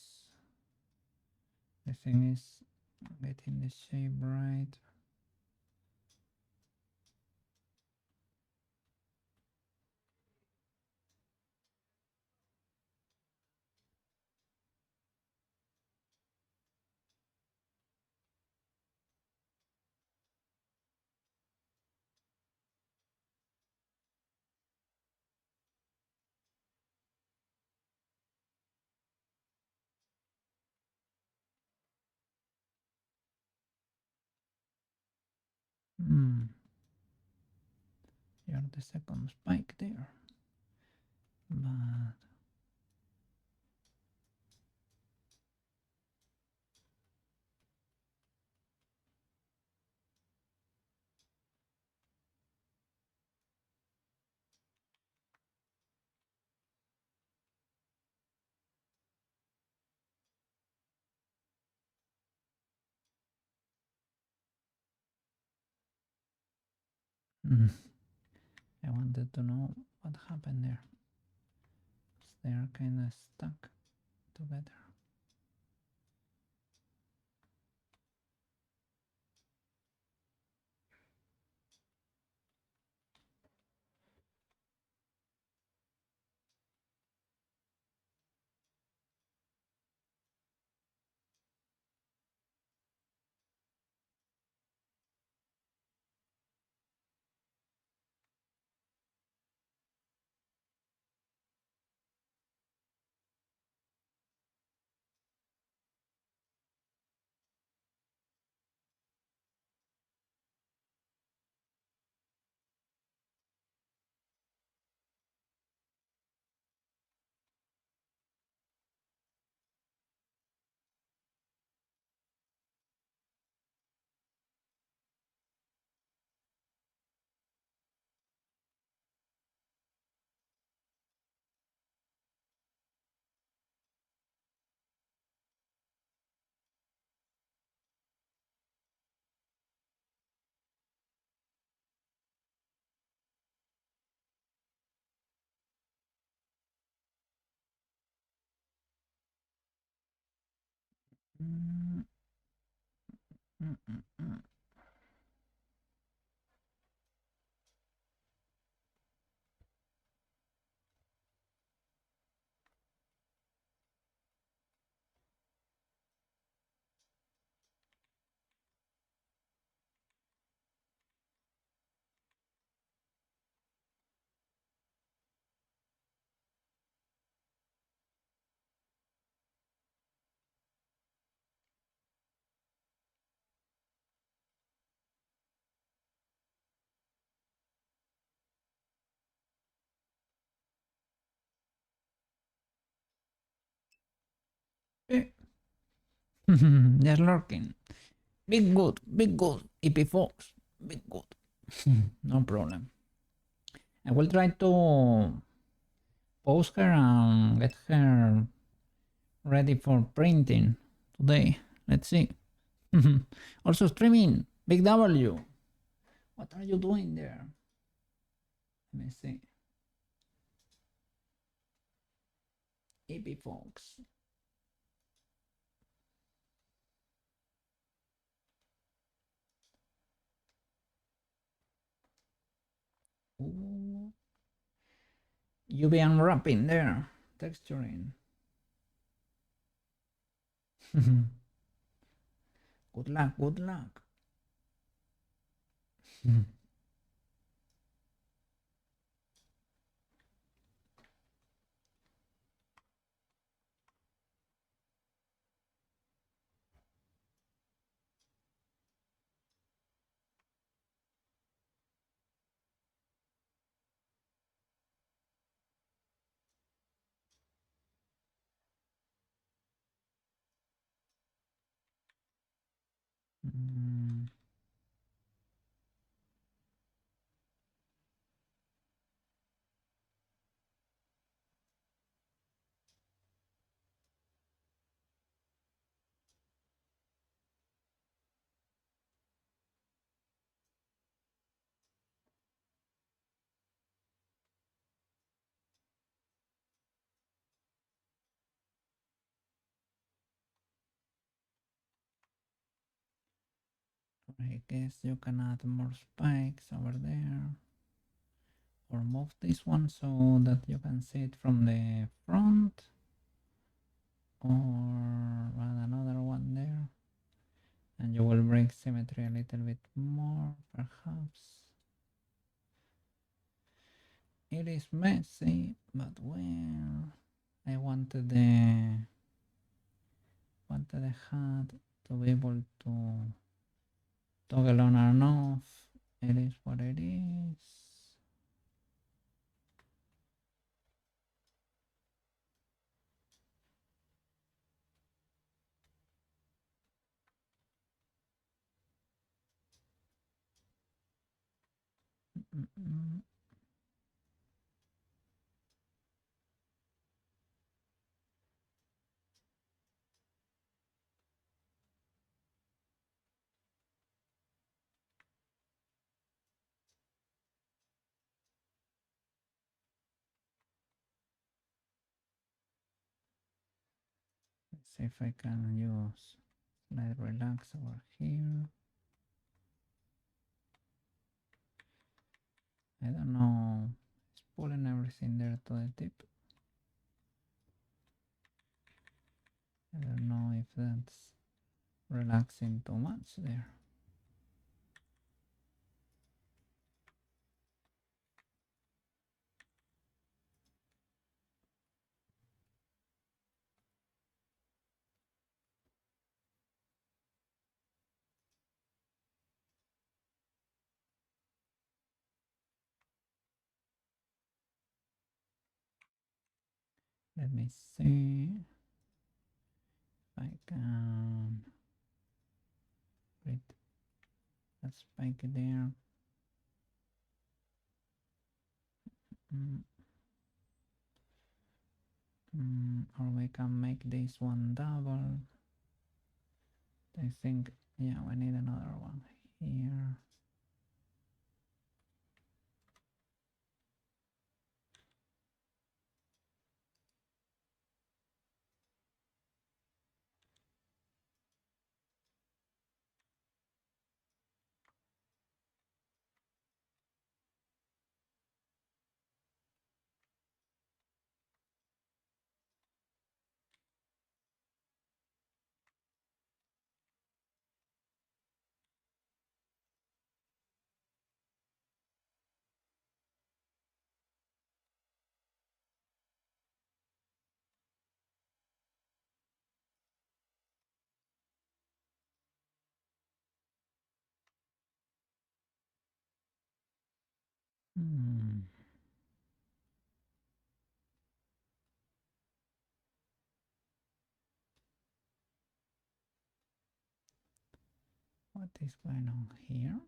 The thing is getting the shape right. Hmm. You're the second spike there. But I wanted to know what happened there. They are kind of stuck together. Mm, mm, mm, mm. Eh. Just lurking. Big good. EP Fox. Big good. No problem. I will try to post her and get her ready for printing today. Let's see. Also streaming, Big W. What are you doing there? Let me see. EP folks. Ooh. You be unwrapping there, texturing. Good luck, good luck. Mm. I guess you can add more spikes over there. Or move this one so that you can see it from the front. Or add another one there. And you will break symmetry a little bit more, perhaps. It is messy, but well, I wanted the hat to be able to toggle on and off. It is what it is. Let's see if I can use slide relax over here. I don't know. It's pulling everything there to the tip. I don't know if that's relaxing too much there. Let me see if I can put a spike there. Or we can make this one double. I think, yeah, we need another one here. What is going on here?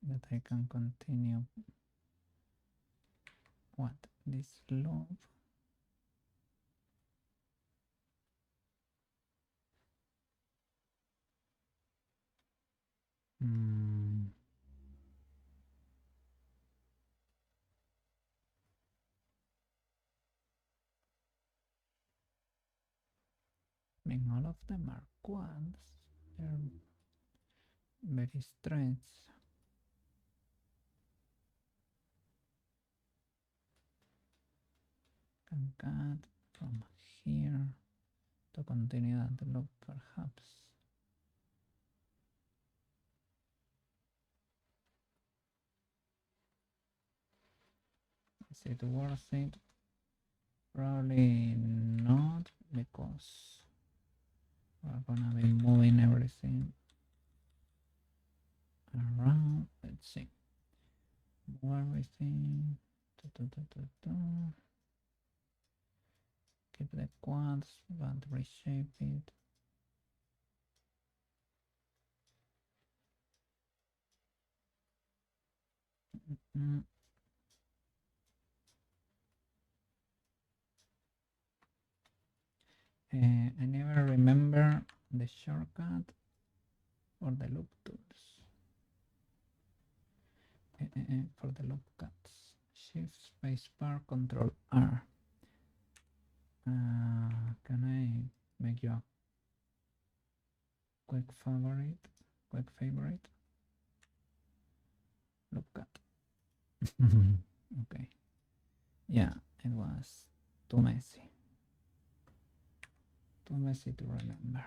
that I can continue. What? This loop? I mean, all of them are quads. They're very strange. Can cut from here to continue that loop, perhaps. Is it worth it? Probably not, because we're gonna be moving everything around. Let's see. Move everything. Keep the quads, but reshape it. I never remember the shortcut for the loop tools. For the loop cuts, shift spacebar, control R. Can I make you a quick favorite? Loop cut. Okay. Yeah, it was too messy. Too messy to remember.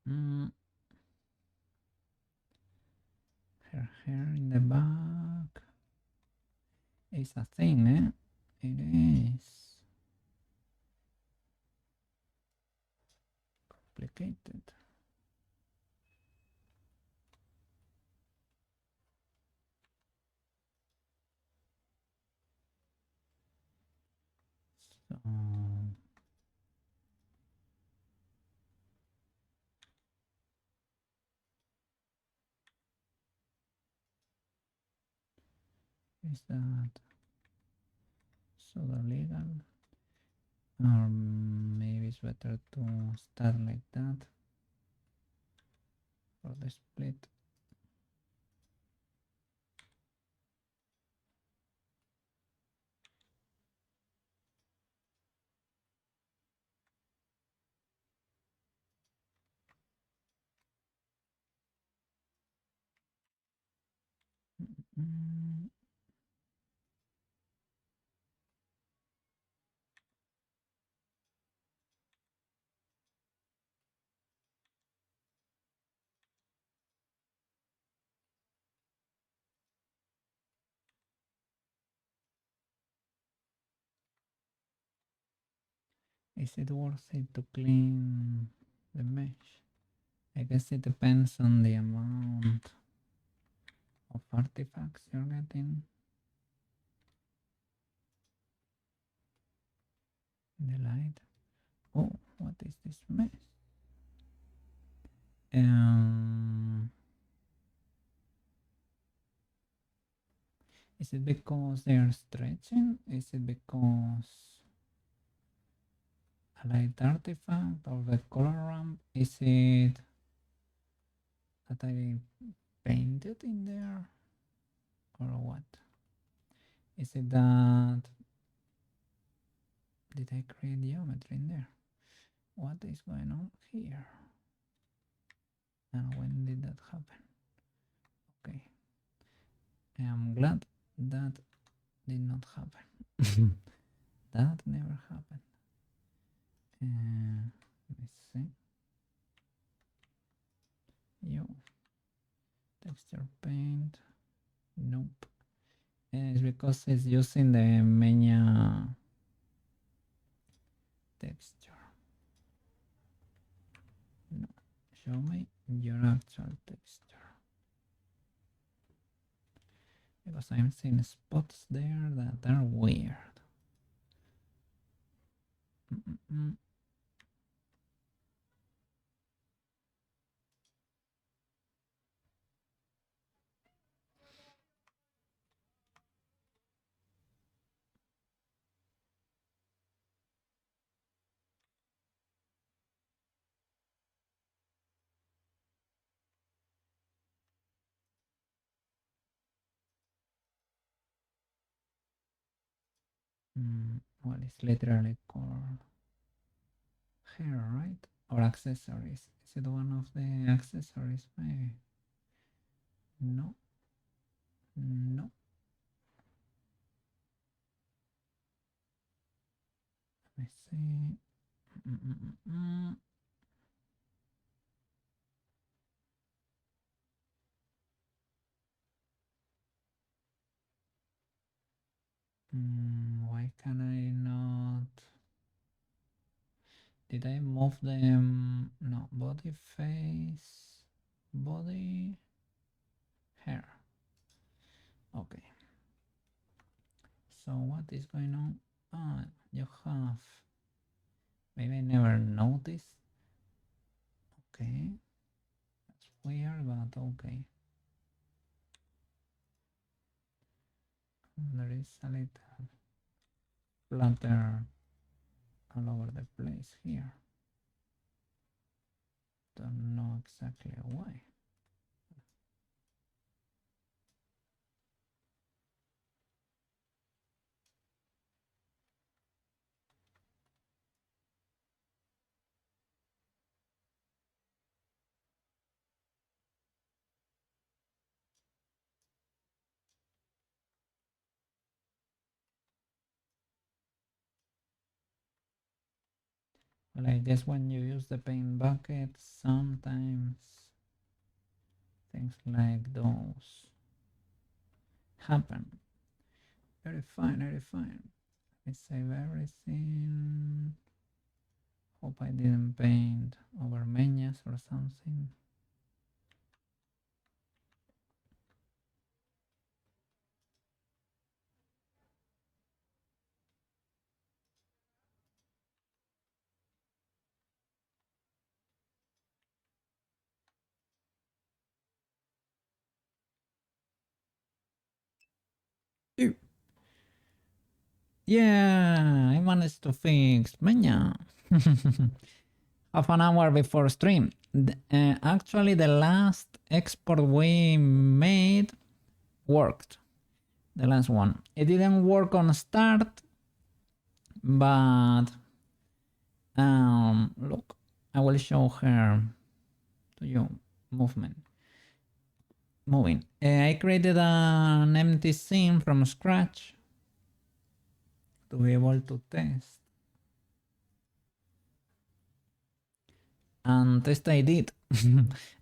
Her hair in the back is a thing, eh? It is complicated. So is that so legal? Or maybe it's better to start like that for the split. Is it worth it to clean the mesh? I guess it depends on the amount of artifacts you're getting. The light. Oh, what is this mess? Is it because they are stretching? Is it because a light artifact or the color ramp? Is it that I painted in there? Or what? Is it that did I create geometry in there? What is going on here? And when did that happen? Okay. I am glad that did not happen. That never happened. Let me see. Yo. Texture paint. Nope. It's because it's using the Meinya texture. No. Show me your actual texture. Because I'm seeing spots there that are weird. Well, it's literally called hair, right? Or accessories. Is it one of the accessories? Maybe. No. No. Let me see. Why can I not? Did I move them? No. Body, face, body, hair. Okay. So what is going on? Ah, you have. Maybe I never noticed. Okay. That's weird, but okay. There is a little flutter all over the place here. Don't know exactly why. Well, I guess when you use the paint bucket, sometimes things like those happen. Very fine, very fine. Let me save everything. Hope I didn't paint over Meñas or something. Ew. Yeah, I managed to fix Meinya. Half an hour before stream. Actually, the last export we made worked. The last one. It didn't work on start, but look, I will show her to you movement. Moving. I created an empty scene from scratch to be able to test. And test I did.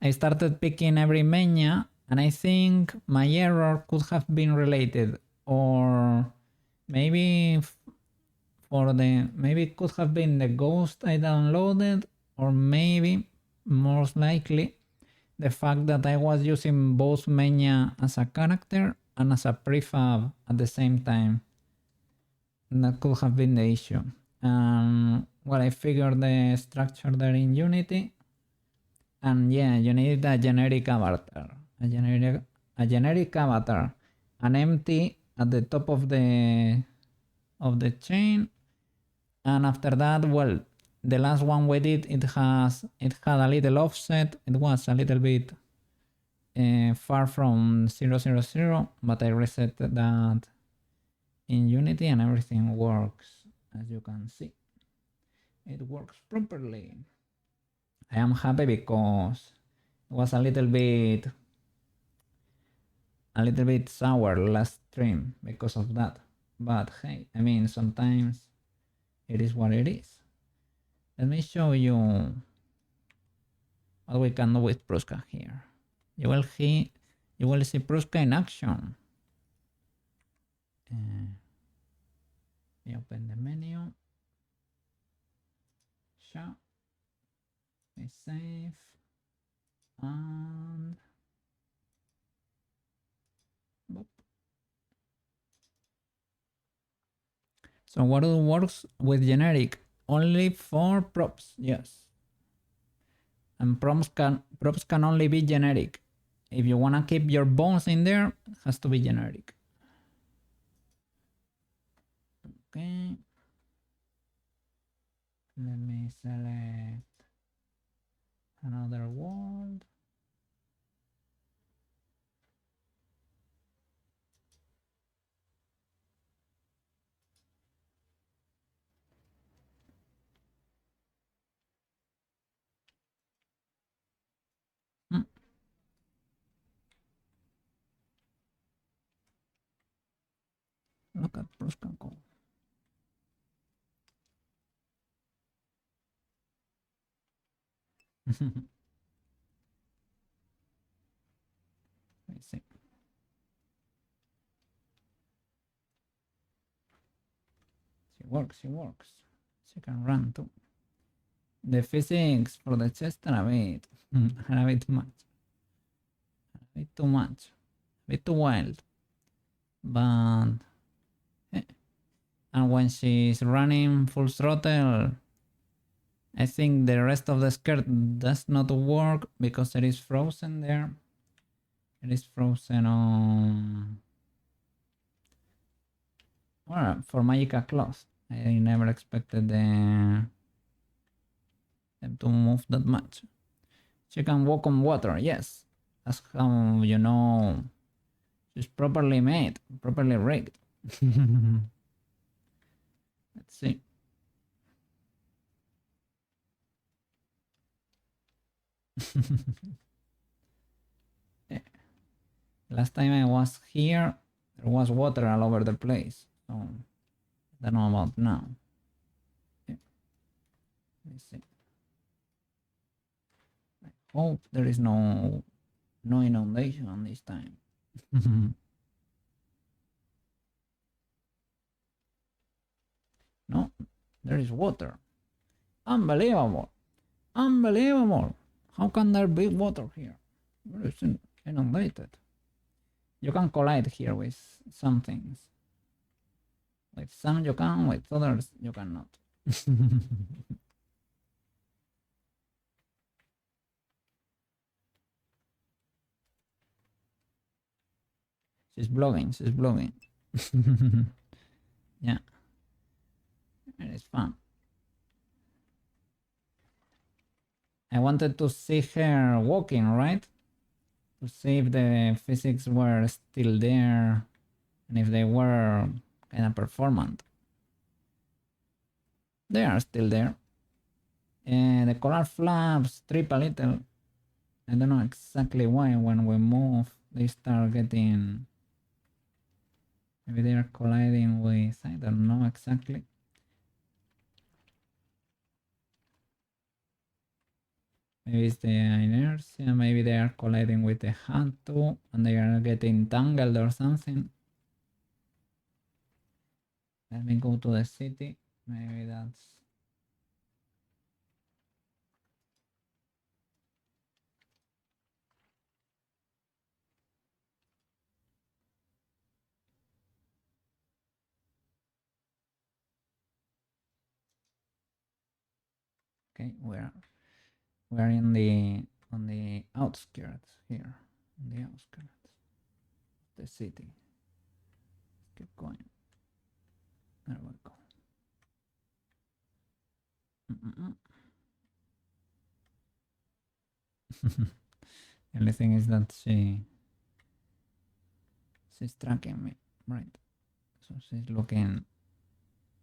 I started picking every Meinya, and I think my error could have been related, or maybe maybe it could have been the ghost I downloaded, or maybe most likely the fact that I was using both Meinya as a character and as a prefab at the same time. That could have been the issue. Well, I figured the structure there in Unity, and yeah, you need a generic avatar, a generic avatar, an empty at the top of the chain, and after that, well, the last one we did, it had a little offset. It was a little bit far from 000, but I reset that in Unity and everything works. As you can see, it works properly. I am happy because it was a little bit sour last stream because of that. But hey, I mean, sometimes it is what it is. Let me show you what we can do with Prushka here. You will see Prushka in action. we open the menu. Show. We save. And boop. So what works with generic? Only for props, yes. And props can only be generic. If you wanna keep your bones in there, it has to be generic. Okay. Let me select another world. Look at Prushka go. Let's see. She works, she works. She can run too. The physics for the chest are a bit, a bit too much. A bit too much. A bit too wild. But and when she's running full throttle, I think the rest of the skirt does not work because it is frozen there. It is frozen on... Well, for Magica Cloth. I never expected them to move that much. She can walk on water, yes. That's how you know she's properly made, properly rigged. Let's see. Yeah. Last time I was here, there was water all over the place. So I don't know about now. Yeah. Let's see. I hope there is no inundation this time. No, there is water. Unbelievable. Unbelievable. How can there be water here? Where is it inundated? You can collide here with some things. With some you can, with others you cannot. She's blogging, she's blogging. Yeah. It is fun. I wanted to see her walking, right? To see if the physics were still there and if they were kind of performant. They are still there. And the color flaps trip a little. I don't know exactly why when we move they start getting... Maybe they are colliding with... I don't know exactly. Maybe it's the inertia, maybe they are colliding with the hand too and they are getting tangled or something. Let me go to the city. Maybe that's... Okay, we're in the on the outskirts here. On the outskirts of the city. Keep going. There we go. The only thing is that she's tracking me, right? So she's looking...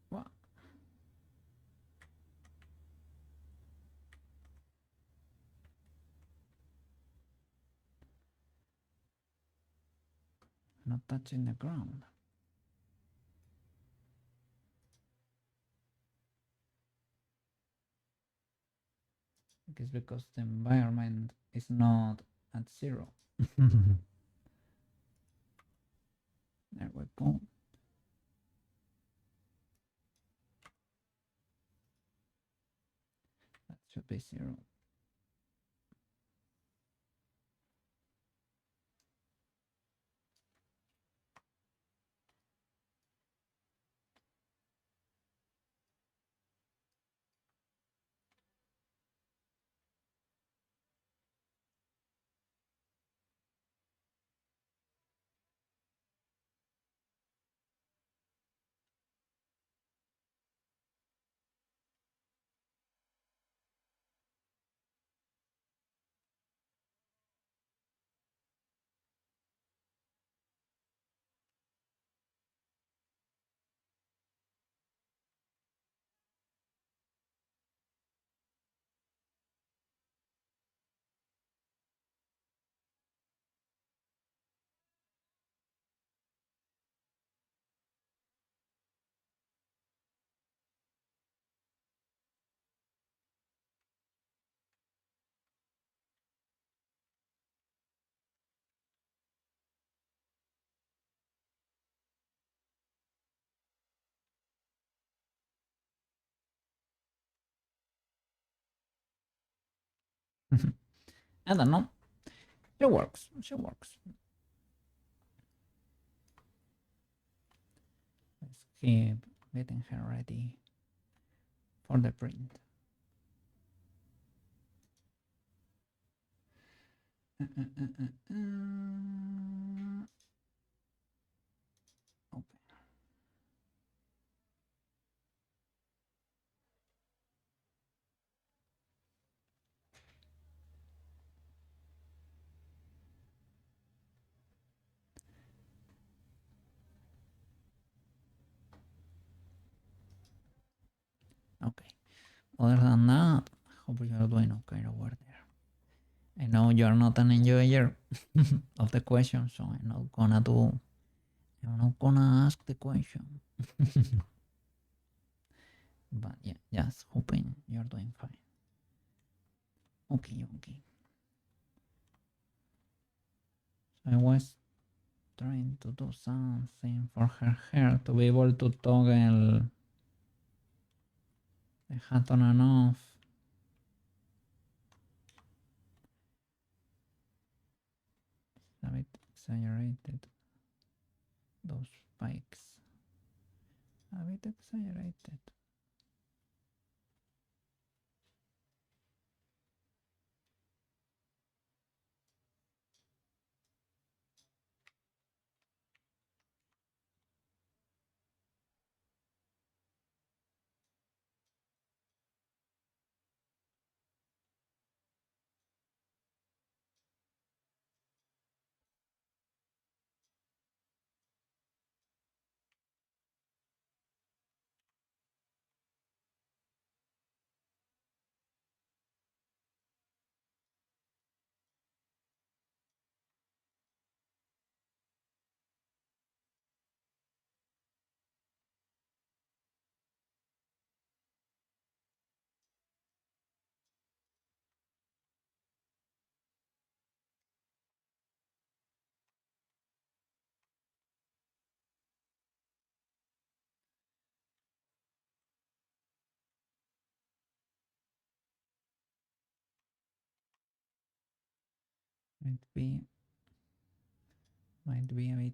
What? Not touching the ground. It's because the environment is not at zero. There we go. should be 0. I don't know. She works. She works. Let's keep getting her ready for the print. Open. Okay. Other than that, I hope you're doing okay over there. I know you're not an enjoyer of the question, so I'm not gonna ask the question. But yeah, just hoping you're doing fine. Okay, okay. So I was trying to do something for her hair to be able to toggle the hat on and off. A bit exaggerated. Those spikes. A bit exaggerated. Might be a bit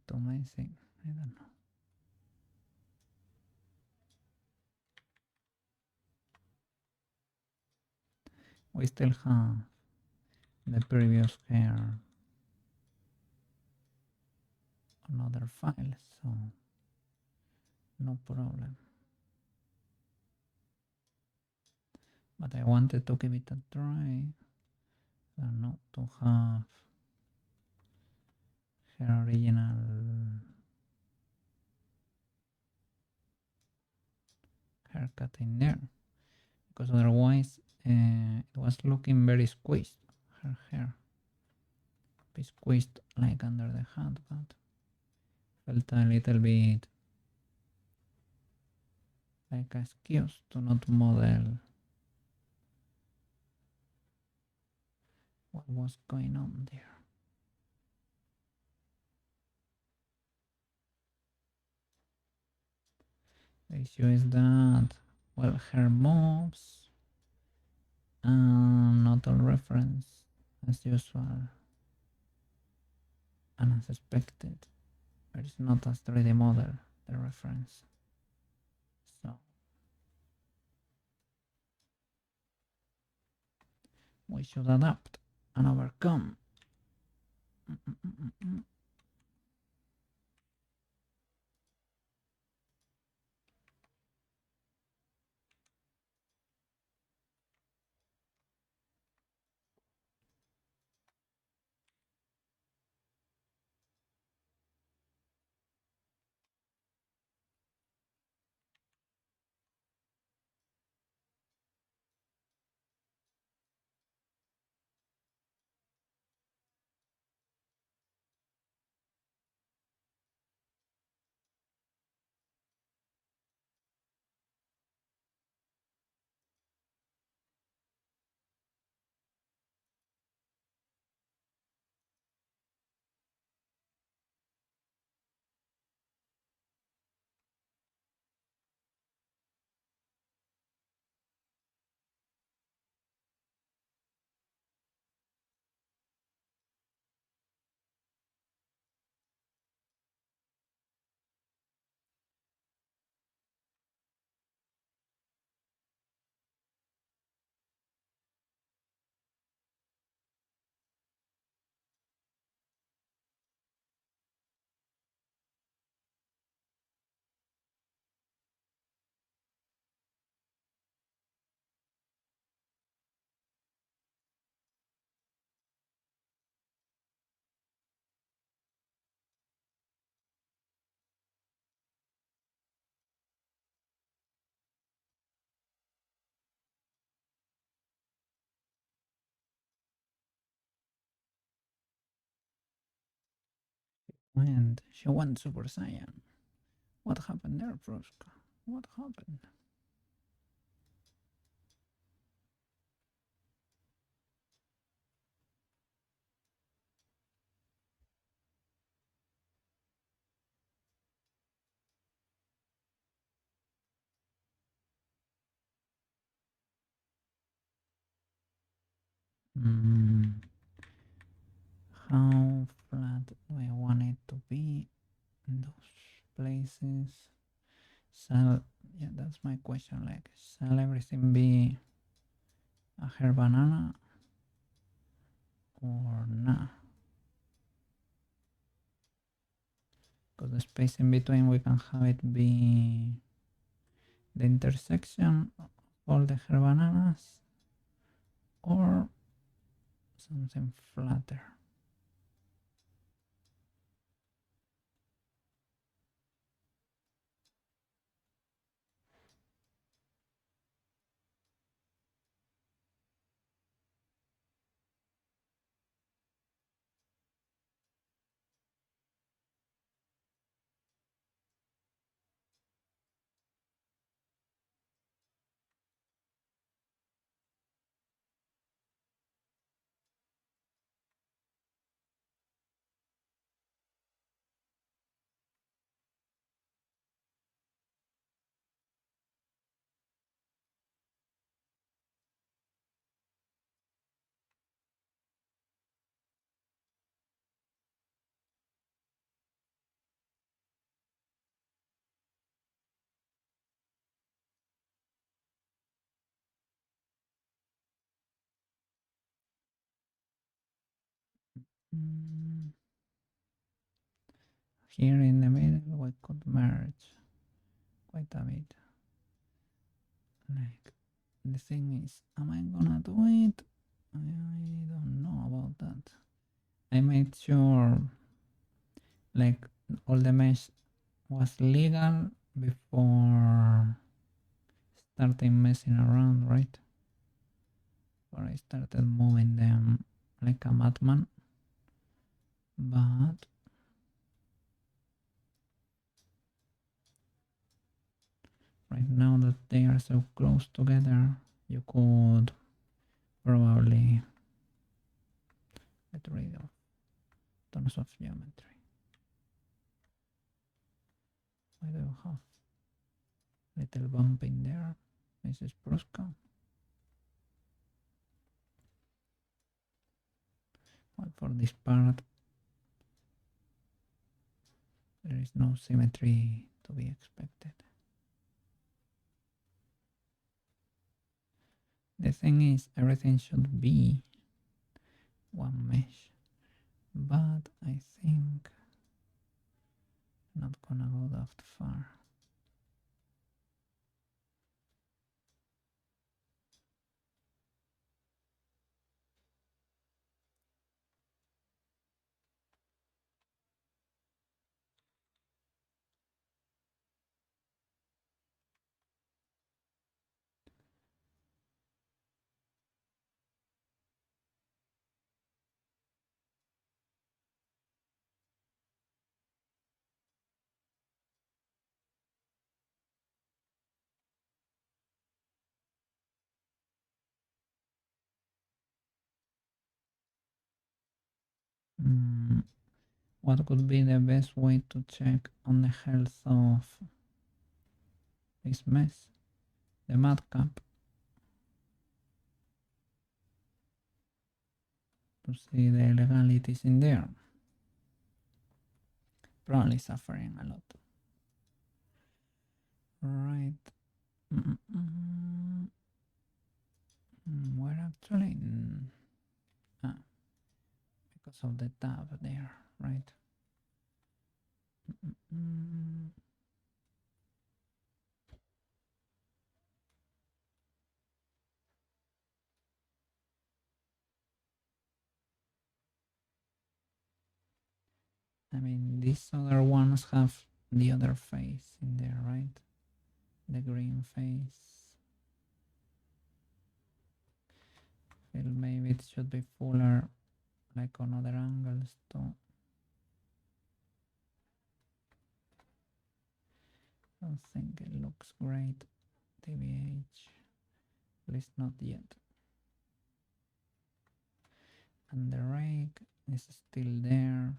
too messy. I don't know. We still have the previous hair on other files, so no problem. But I wanted to give it a try, and not to have her original haircut in there, because otherwise it was looking very squeezed. Her hair be squeezed like under the hat, but felt a little bit like an excuse to not model what was going on there. The issue is that Well, her moves and not all reference as usual and as expected. But it's not as 3D model, the reference. So we should adapt and overcome. And she went Super Saiyan. What happened there, Prushka? What happened? Mm, how flat do I want it to be in those places? Shall, yeah, that's my question. Like, shall everything be a hair banana or not? Because the space in between, we can have it be the intersection of all the hair bananas or something flatter. Mm, Here in the middle, we could merge quite a bit. Like, the thing is, am I gonna do it? I don't know about that. I made sure, like, all the mesh was legal before starting messing around, right? Before I started moving them like a madman. But right now that they are so close together, you could probably get rid of tons of geometry. Why do you have little bump in there? This is Prushka. Well, for this part, there is no symmetry to be expected. The thing is, everything should be one mesh, but I think not gonna go that far. What could be the best way to check on the health of this mess? The madcap. To see the illegalities in there. Probably suffering a lot. Right. Where actually? Ah, because of the tab there, right? I mean, these other ones have the other face in there, right? The green face. Feel maybe it should be fuller, like on other angles too. I don't think it looks great. TBH, at least not yet. And the rake is still there.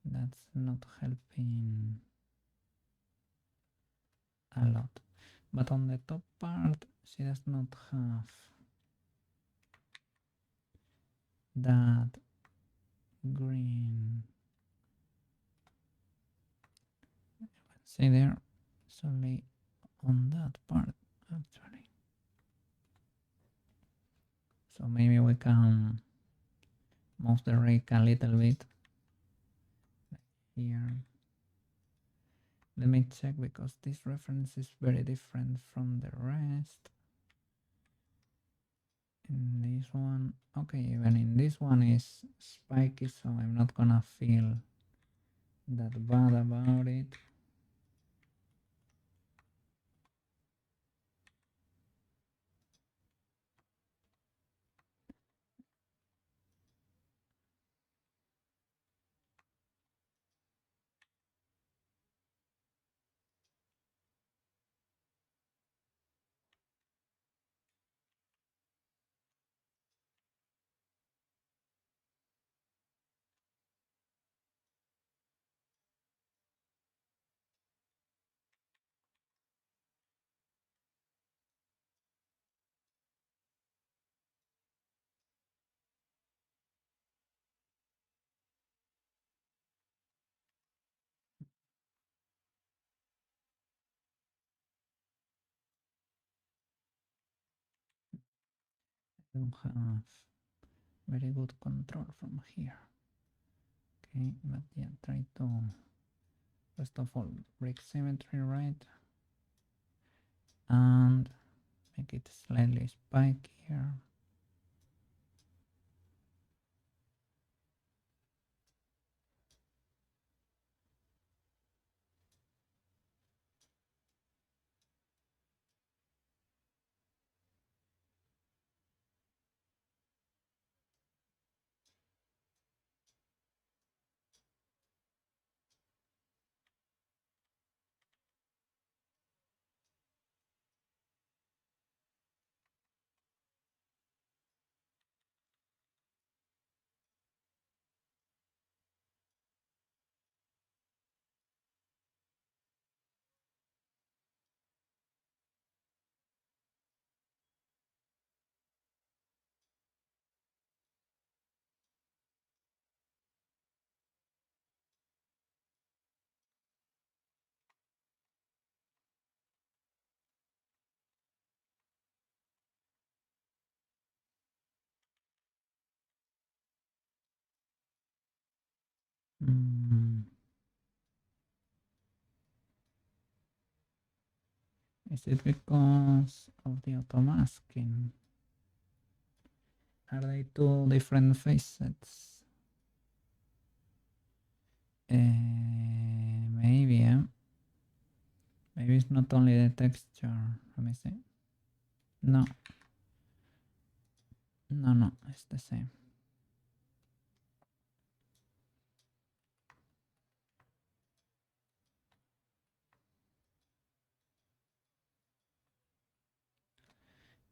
That's not helping a lot. But on the top part, she does not have that green. See there, it's only on that part actually. So maybe we can move the rake a little bit here. Let me check because this reference is very different from the rest. In this one, okay, even in this one is spiky, so I'm not gonna feel that bad about it. I don't have very good control from here. Okay, but yeah, try to first of all break symmetry, right? And make it slightly spikier. Mm, is it because of the auto-masking? Are they two different facets? Maybe, maybe it's not only the texture. Let me see. No, no, it's the same.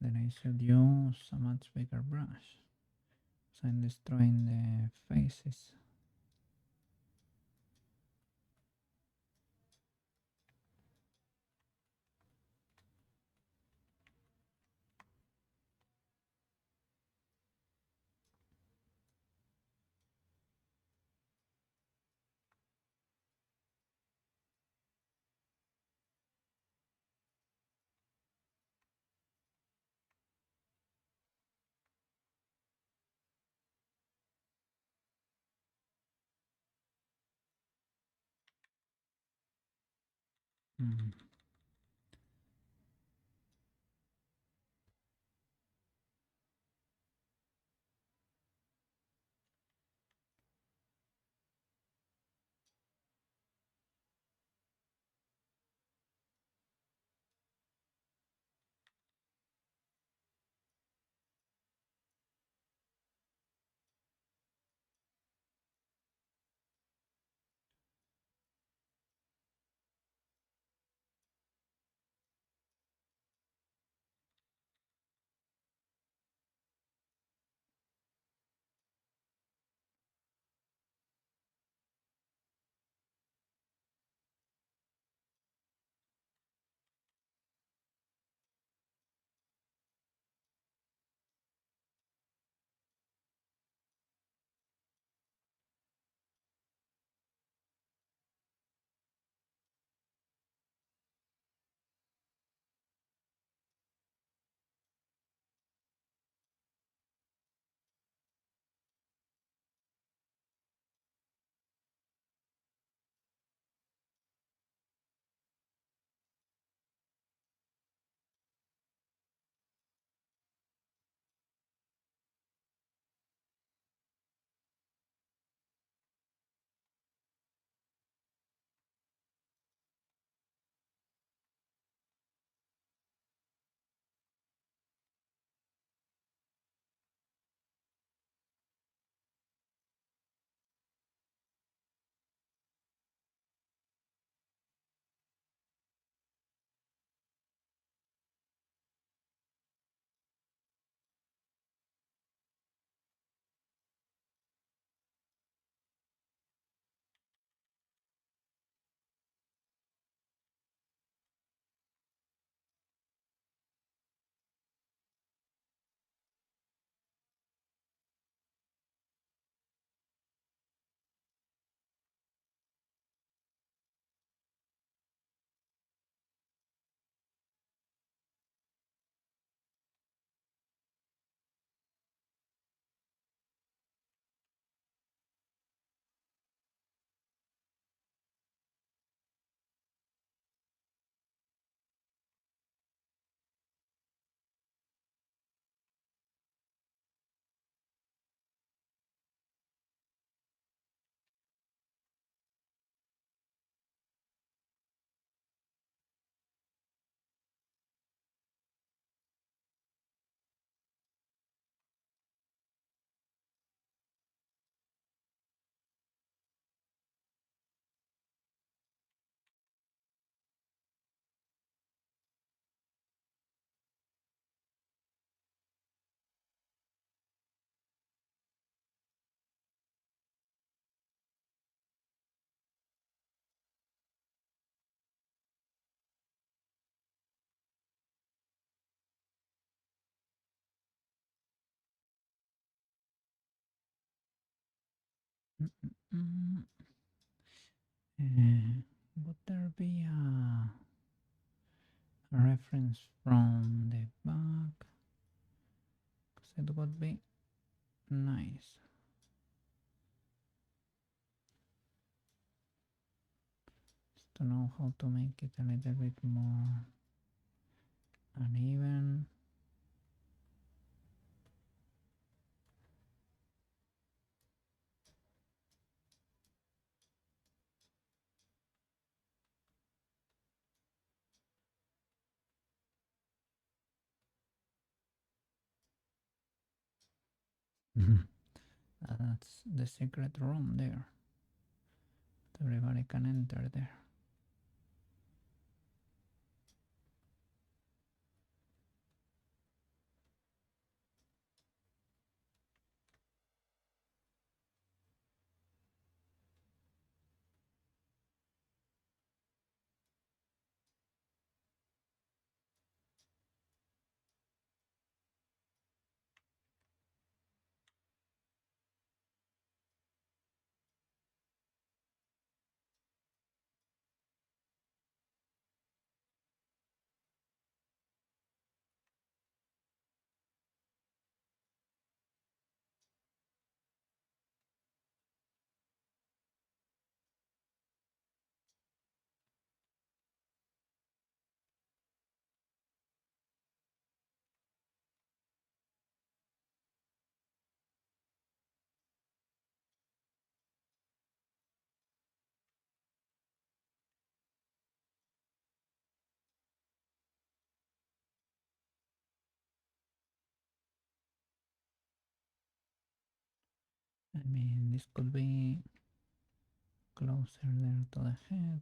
Then I should use a much bigger brush. So I'm destroying the faces. Mm. Mm. Would there be a reference from the back? Because it would be nice. to know how to make it a little bit more uneven. That's the secret room there. Everybody can enter there. I mean, this could be closer there to the head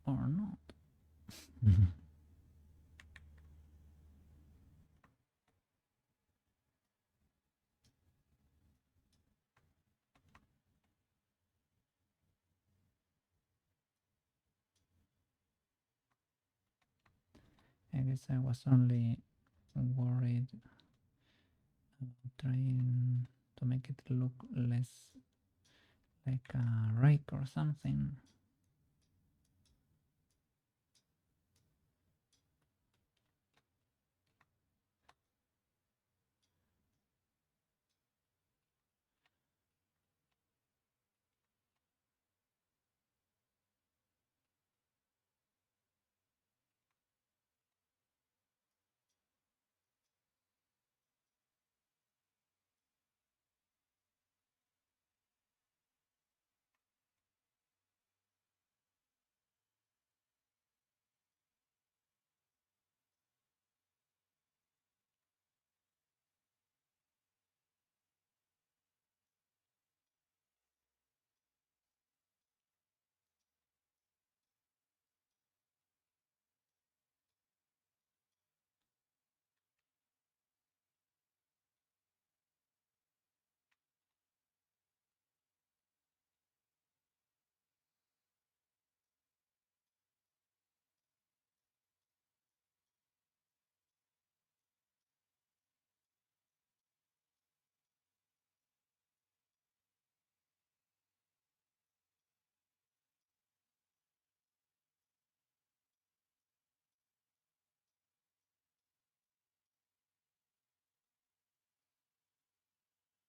or not. I guess I was only worried about trying to make it look less like a rake or something.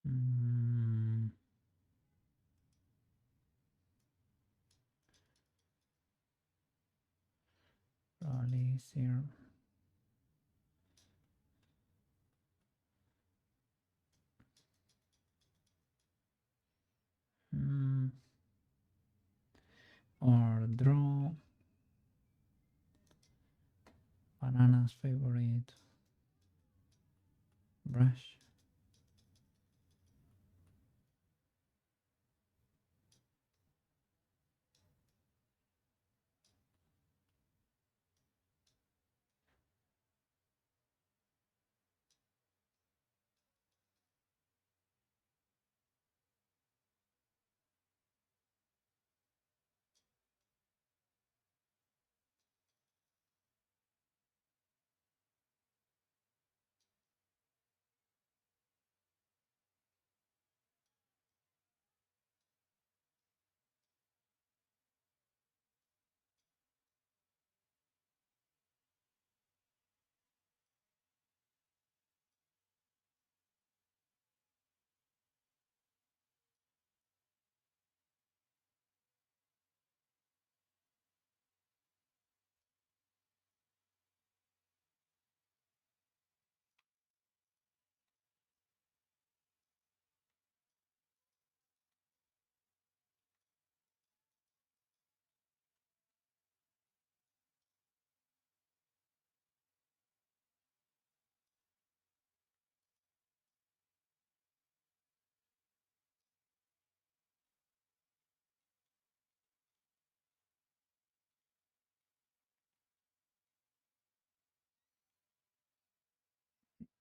Mm, probably easier. Mm, or draw Banana's favorite brush.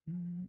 Mm.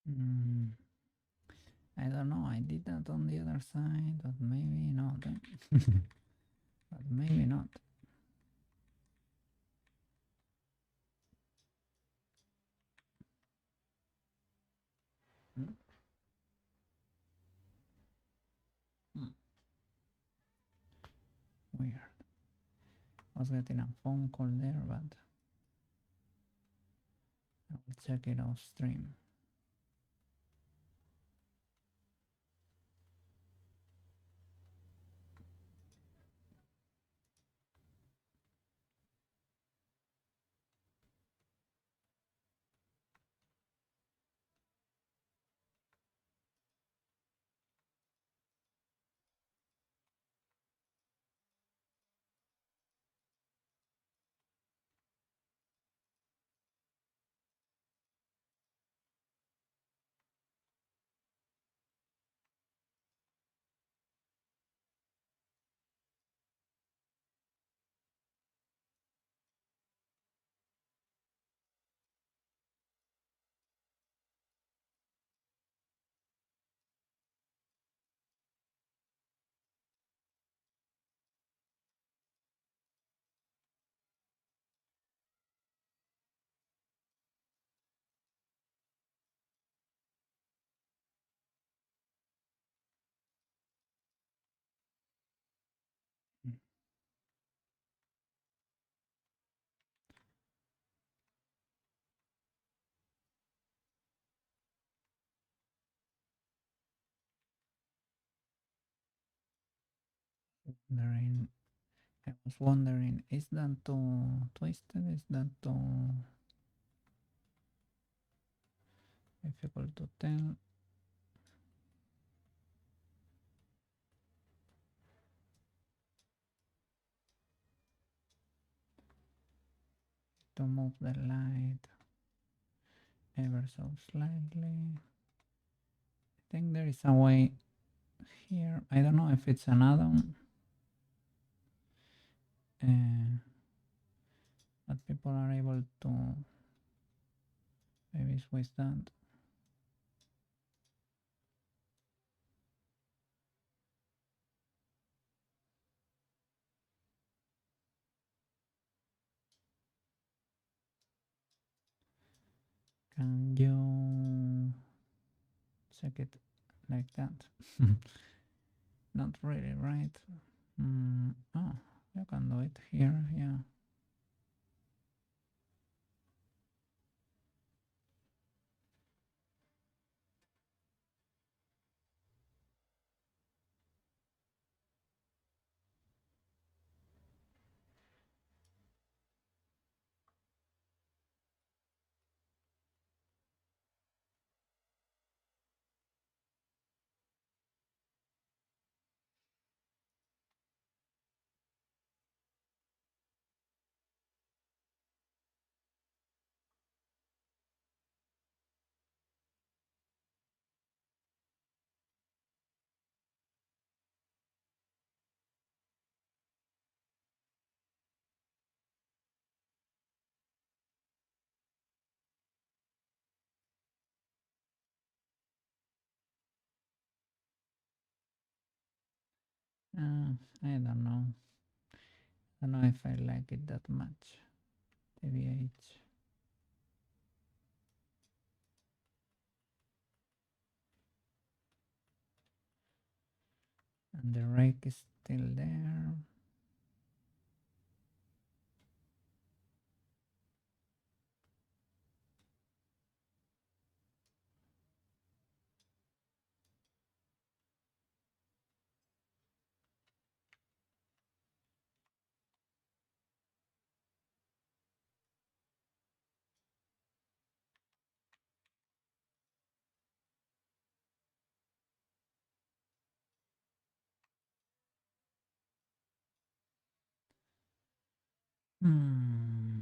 Mm, I don't know. I did that on the other side, but maybe not. But maybe not. I was getting a phone call there, but I will check it off stream. Wondering, I was wondering, is that too twisted? Is that too difficult to tell? To move the light ever so slightly. I think there is a way here. I don't know if it's an add-on, but people are able to maybe switch that. Can you check it like that? Not really, right? Oh, you can do it here, yeah. I don't know. I don't know if I like it that much. TBH. And the rake is still there. Hmm.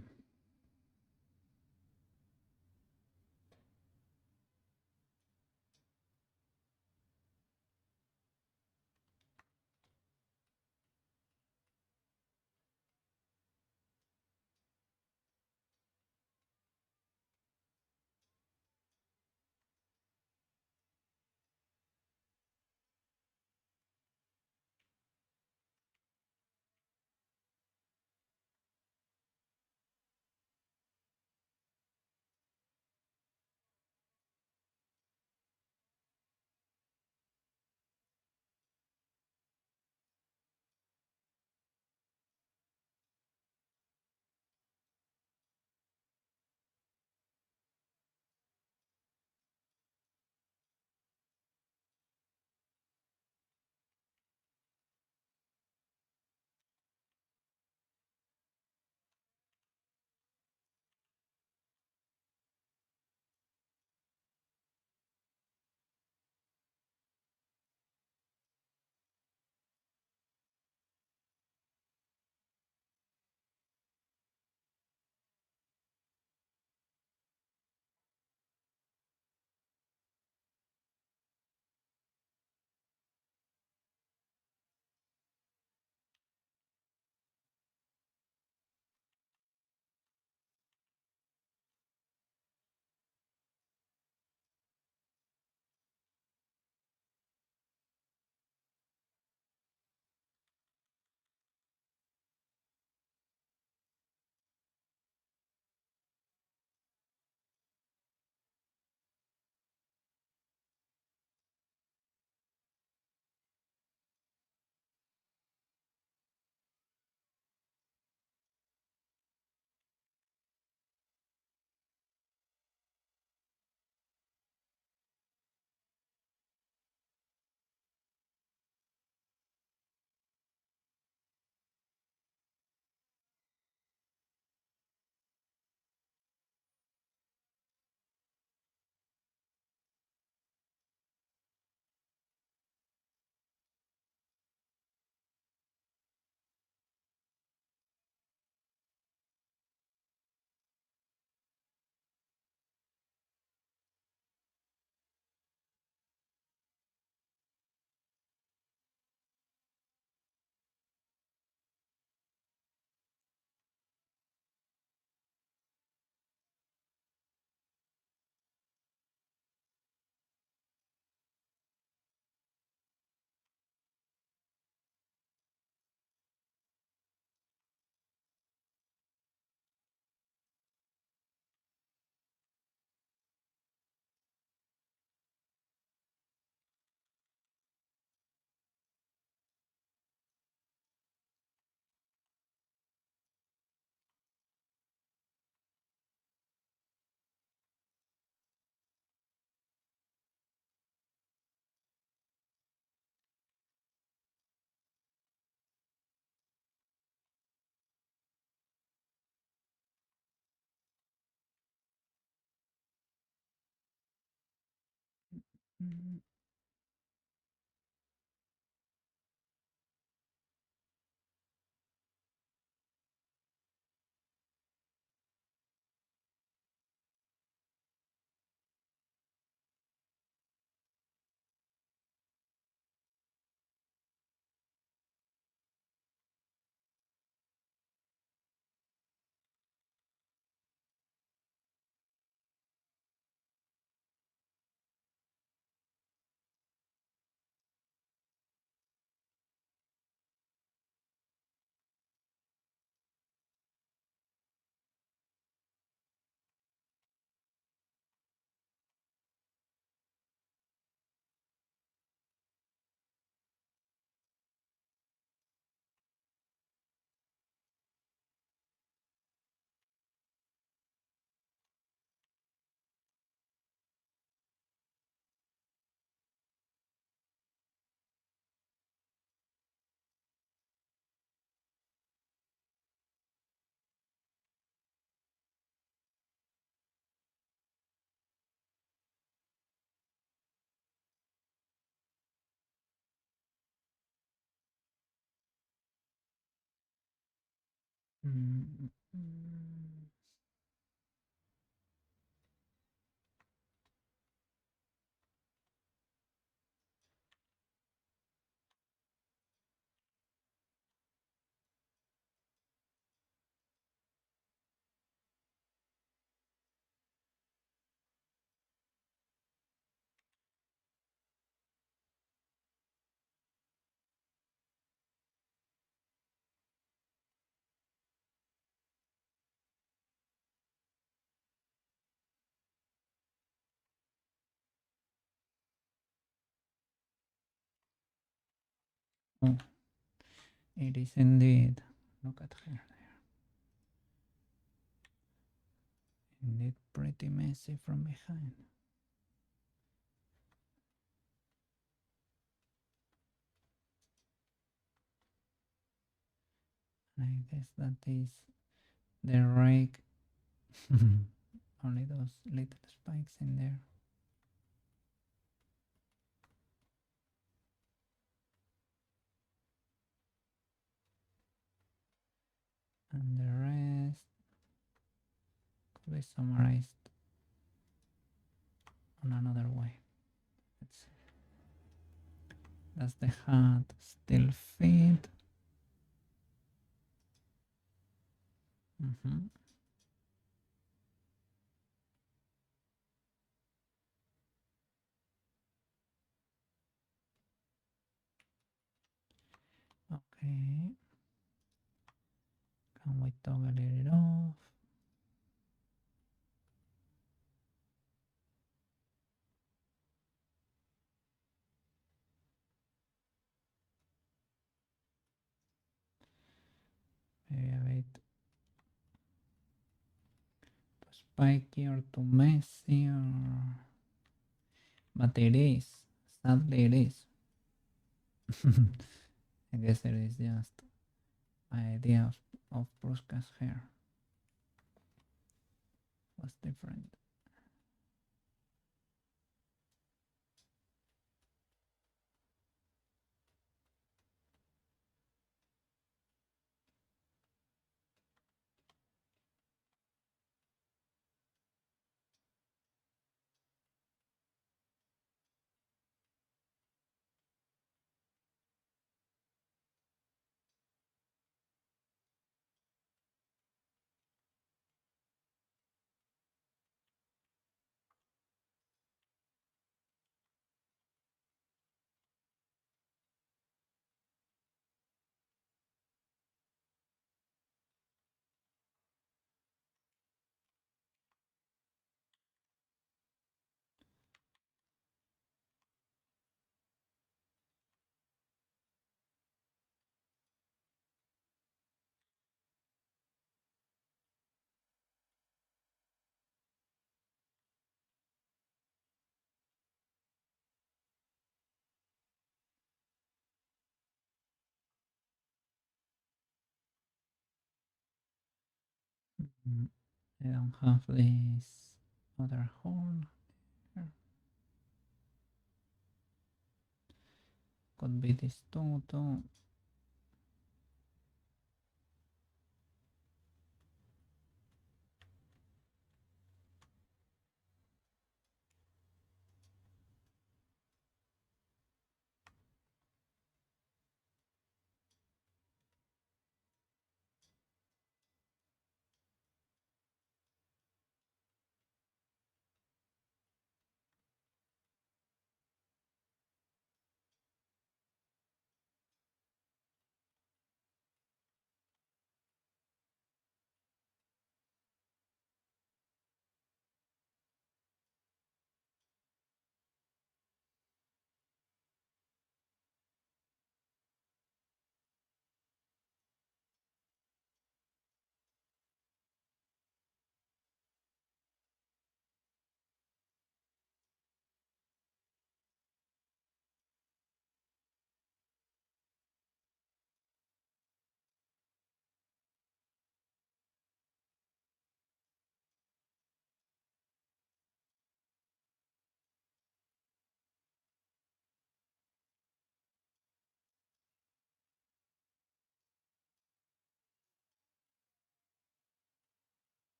Mm, oh, it is indeed. Look at her there. Indeed, pretty messy from behind. And I guess that is the rake. Only those little spikes in there. And the rest could be summarized on another way. Let's see. Does the hat still fit? Mm-hmm. Okay. Can we toggle it off? Maybe a bit too spiky or too messy, or... But it is. Sadly, it is. I guess it is just my idea of Prushka's hair was different. Mm, I don't have this other horn here. be this todo.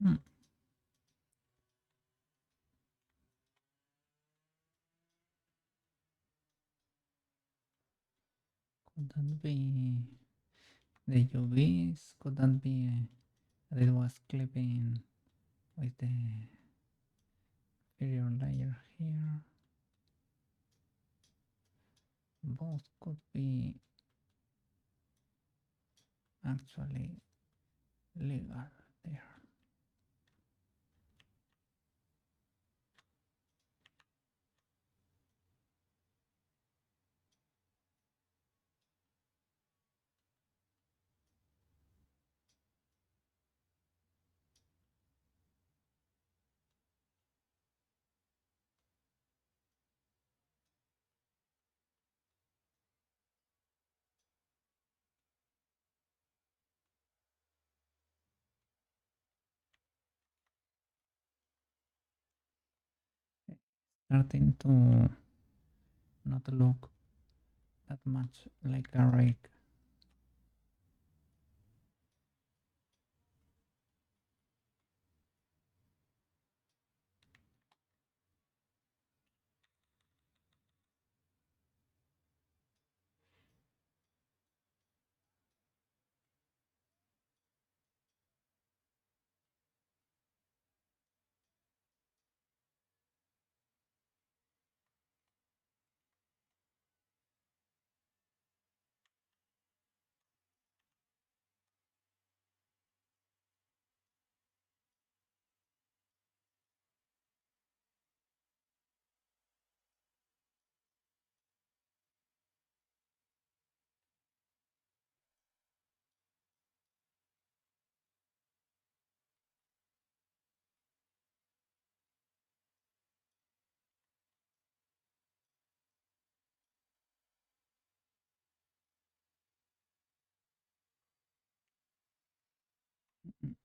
Hmm. Could that be the UVs? Could that be that it was clipping with the inferior layer here? Both could be actually legal there. starting to not look that much like a rake.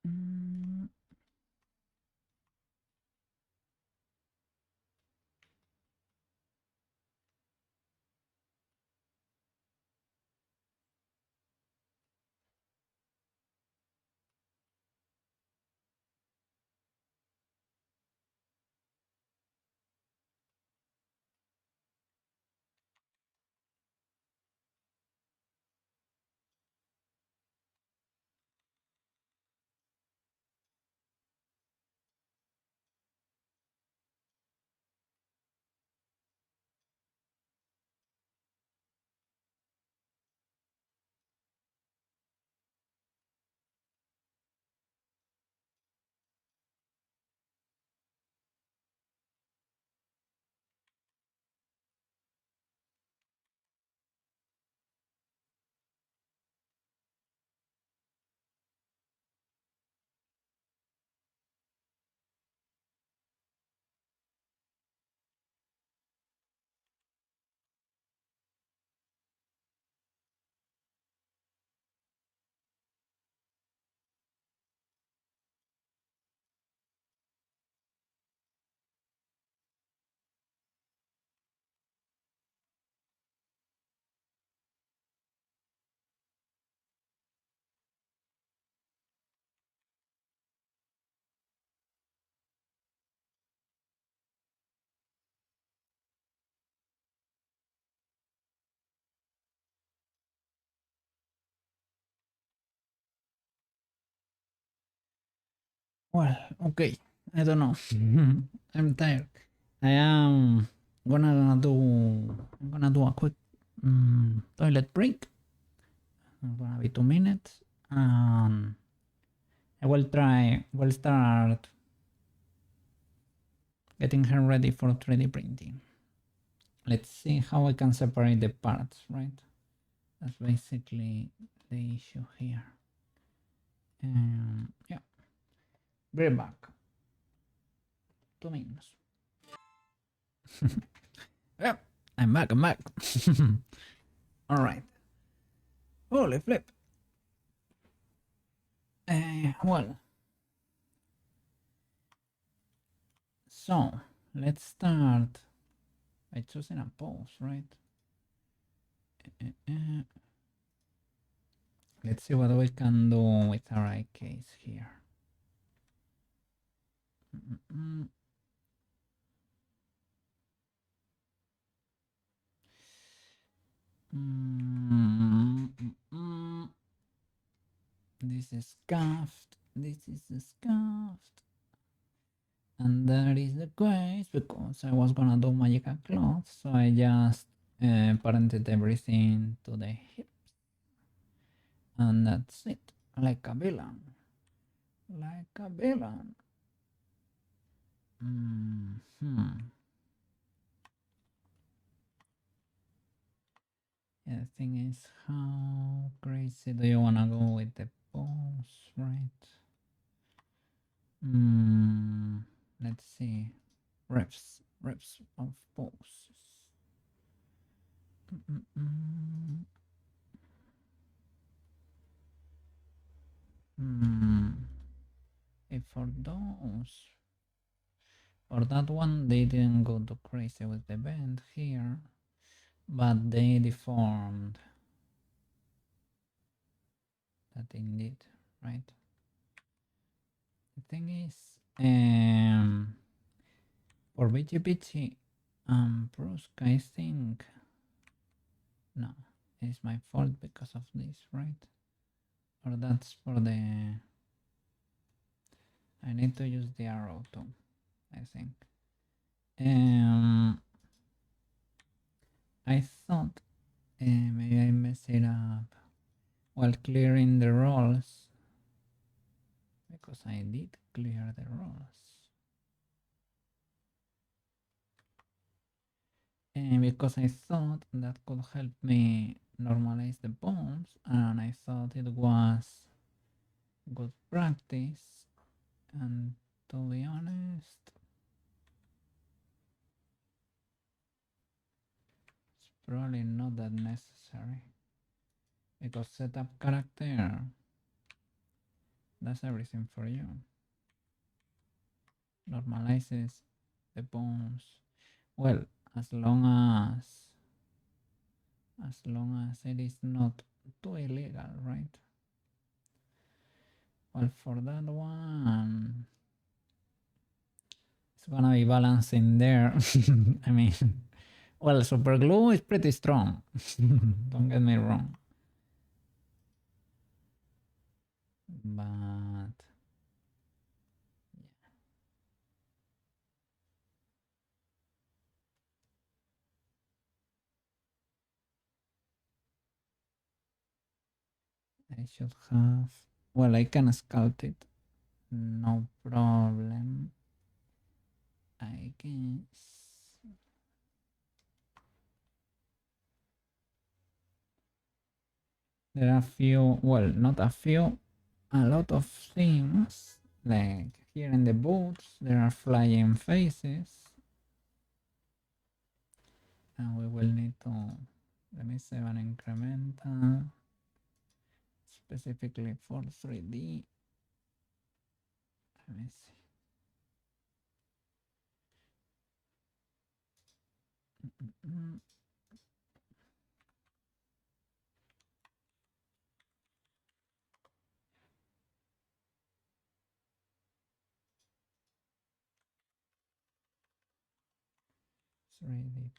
Mm, well, okay. I don't know. I'm tired. I am gonna do a quick toilet break. It's gonna be 2 minutes. I will try. Will start getting her ready for 3D printing. Let's see how I can separate the parts. Right. That's basically the issue here. Yeah. Be back. 2 minutes. Yeah. I'm back. I'm back. All right. Holy flip. Well, so let's start by choosing a pose, right? Uh, let's see what we can do with our eye case here. Mm, mm, mm, mm. This is scuffed. This is scuffed. And that is the case because I was gonna do magical cloth, so I just parented everything to the hip, and that's it, like a villain, like a villain. Hmm. Yeah, the thing is, how crazy do you wanna go with the pose, right? Hmm. Let's see. Reps of poses. Mm-mm-mm. Hmm. If for those, For that one, they didn't go too crazy with the bend here, but they deformed that indeed, right? The thing is, for BGPG, Prushka, I think, no, it's my fault because of this, right? Or that's for the, I need to use the arrow too, I think. I thought maybe I messed it up while clearing the roles, because I did clear the roles. And because I thought that could help me normalize the bombs, and I thought it was good practice, and to be honest, it's probably not that necessary, because setup character does everything for you, normalizes the bombs, well, as long as it is not too illegal, right? Well, for that one, it's gonna be balancing there. I mean, well, super glue is pretty strong. Don't get me wrong. But I should have. Well, I can sculpt it. No problem. I guess. There are a few, well, not a few, a lot of things. Like here in the boots, there are flying faces. And we will need to, let me save an incremental specifically for 3D. Let me see. It's ready.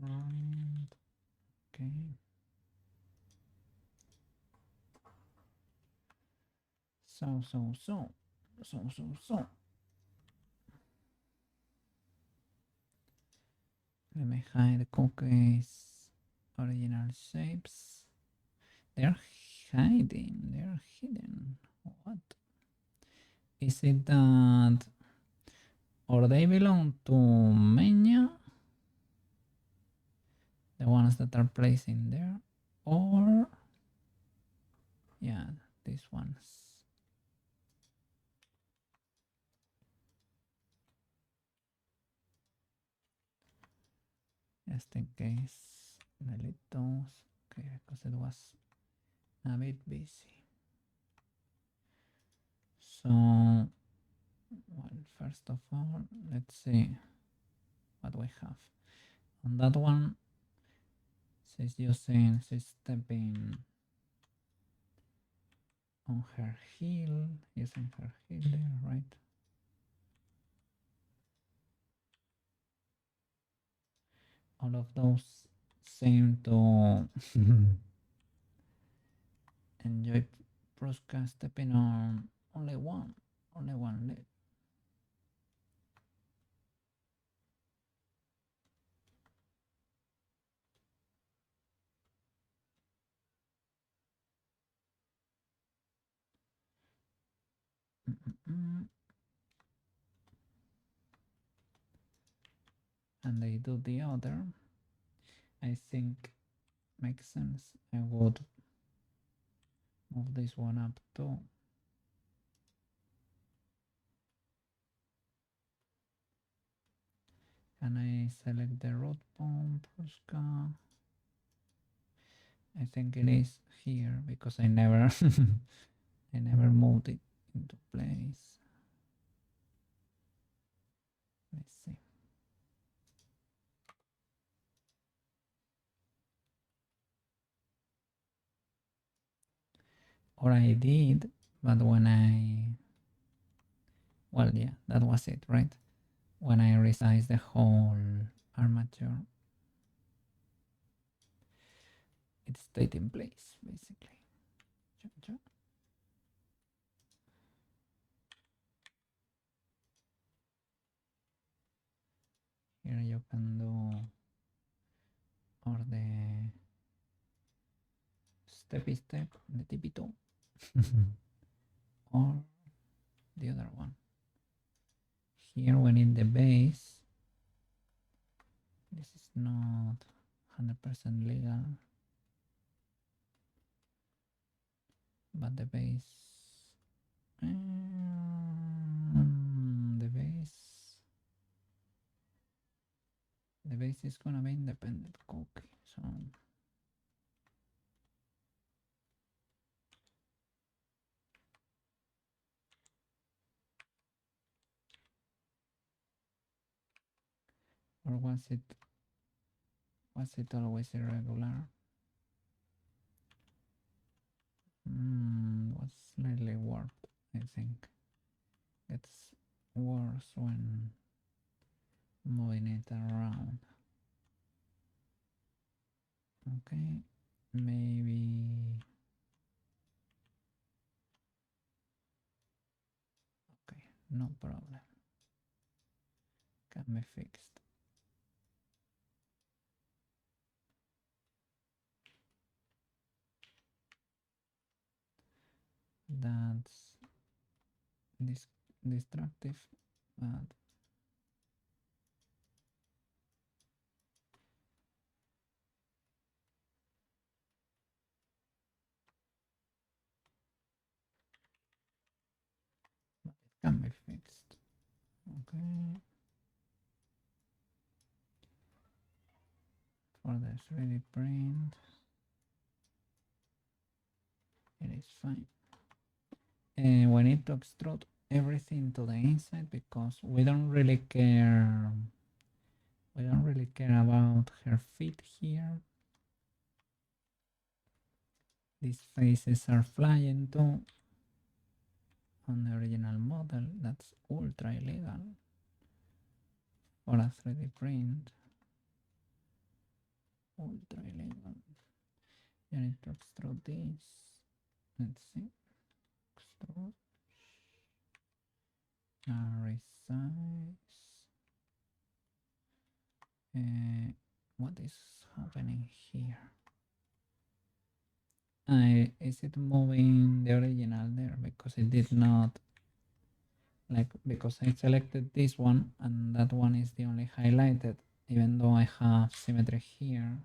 Right. Okay. So. Let me hide the cookies. Original shapes. They're hiding. They're hidden. What? Is it that, or they belong to Meinya? The ones that are placed in there? Or, yeah, these ones. Just in case, delete those. Okay, because it was a bit busy. So, well, first of all, let's see what we have. On that one, she's stepping on her heel, using her heel there, right? All of those seem to enjoy Prushka stepping on only one leg. And they do the other. I think makes sense. I would move this one up too. Can I select the root bomb, Prushka? I think it is here because I never I never moved it into place. Let's see. Or I did, but when well, yeah, that was it, right? When I resize the whole armature, it stayed in place, basically. Here you can do or the steppy step, the tippy toe, or the other one. Here when in the base, this is not 100% legal, but the base, the base is gonna be independent cookie, so or was it always irregular? Was slightly warped, I think. It's worse when moving it around. Okay, maybe. Okay, no problem. Can be fixed. That's destructive, but it can be fixed. Okay. For the 3D print, it is fine. And we need to extrude everything to the inside because we don't really care. We don't really care about her feet here. These faces are flying too. On the original model, that's ultra illegal for a 3D print. Ultra illegal. You need to extrude this. Let's see. Extrude. Resize. What is happening here? Is it moving the original there? Because it did not, like, because I selected this one and that one is the only highlighted, even though I have symmetry here.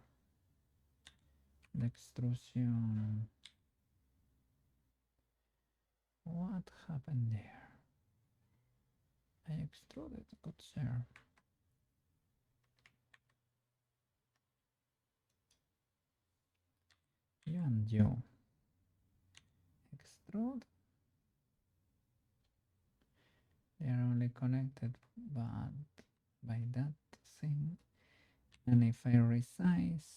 The extrusion. What happened there? I extruded, good sir. You and you. Extrude. They are only connected but by that thing. And if I resize,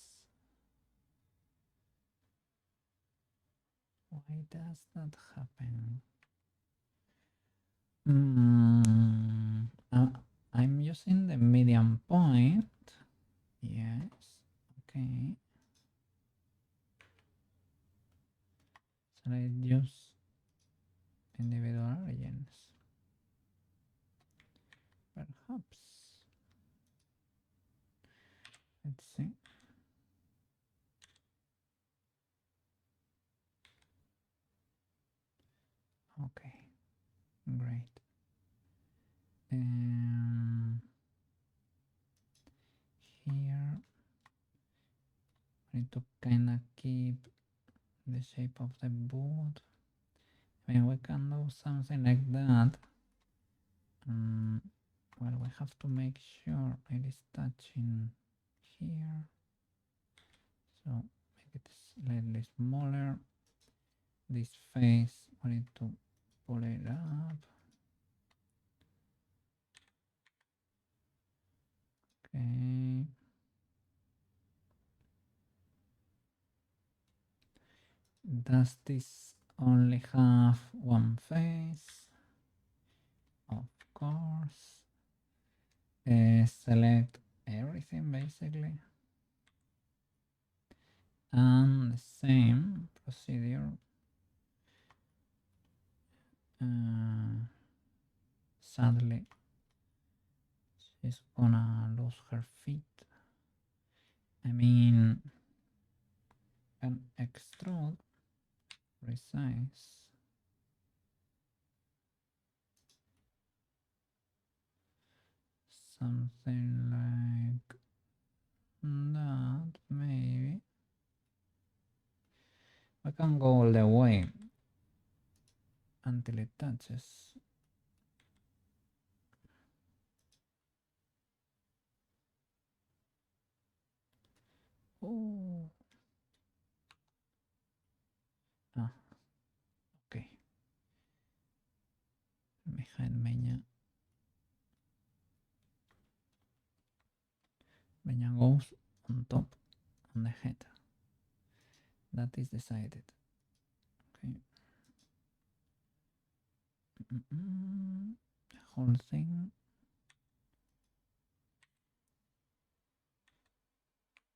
why does that happen? I'm using the medium point. Yes. Okay. So I use individual origins. Perhaps. Let's see. Okay. Great. Here I need to kind of keep the shape of the boot. I mean, we can do something like that. Well, we have to make sure it is touching here. So make it slightly smaller. This face, we need to pull it up. Does this only have one face? Of course. Select everything basically. And the same procedure. Sadly, she's gonna lose her feet. I mean, an extrude, resize. Something like that, maybe. I can go all the way until it touches. Oh. Ah, okay. Behind Meinya. Meinya goes on top, on the head. That is decided. Okay. The whole thing.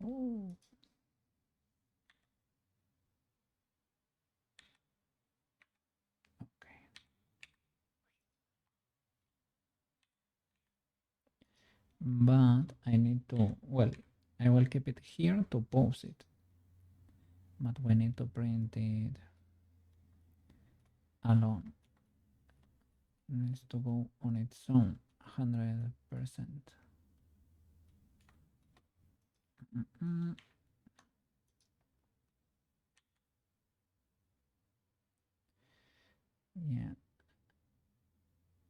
Oh. Okay. But I need to, well, I will keep it here to pause it. But we need to print it alone. It needs to go on its own, 100%. Yeah.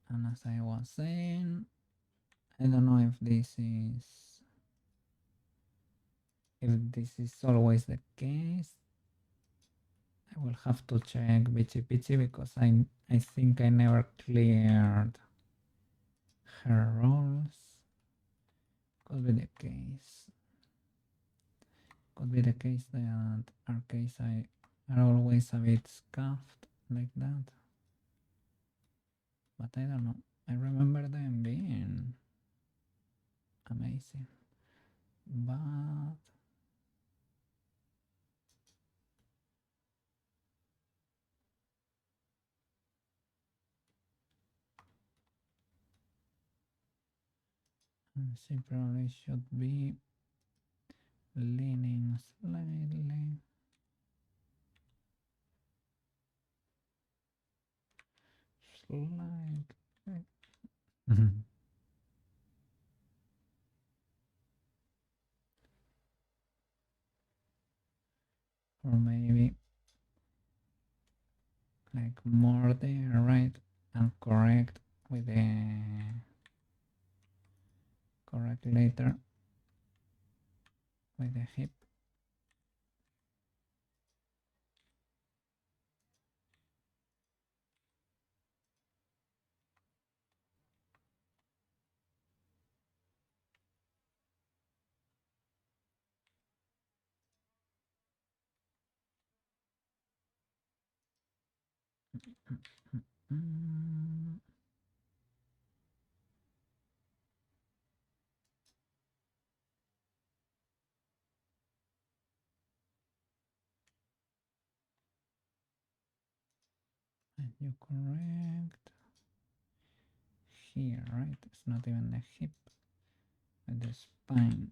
And as I was saying, I don't know if this is always the case. I will have to check Bichi Pichi because I think I never cleared her roles. Could be the case. Could be the case that our case are always a bit scuffed like that. But I don't know. I remember them being amazing. But she probably should be leaning slightly. Slightly. Or maybe like more there, right? And correct with the correct later with the hip. Mm. And you correct here, right? It's not even the hip, but the spine.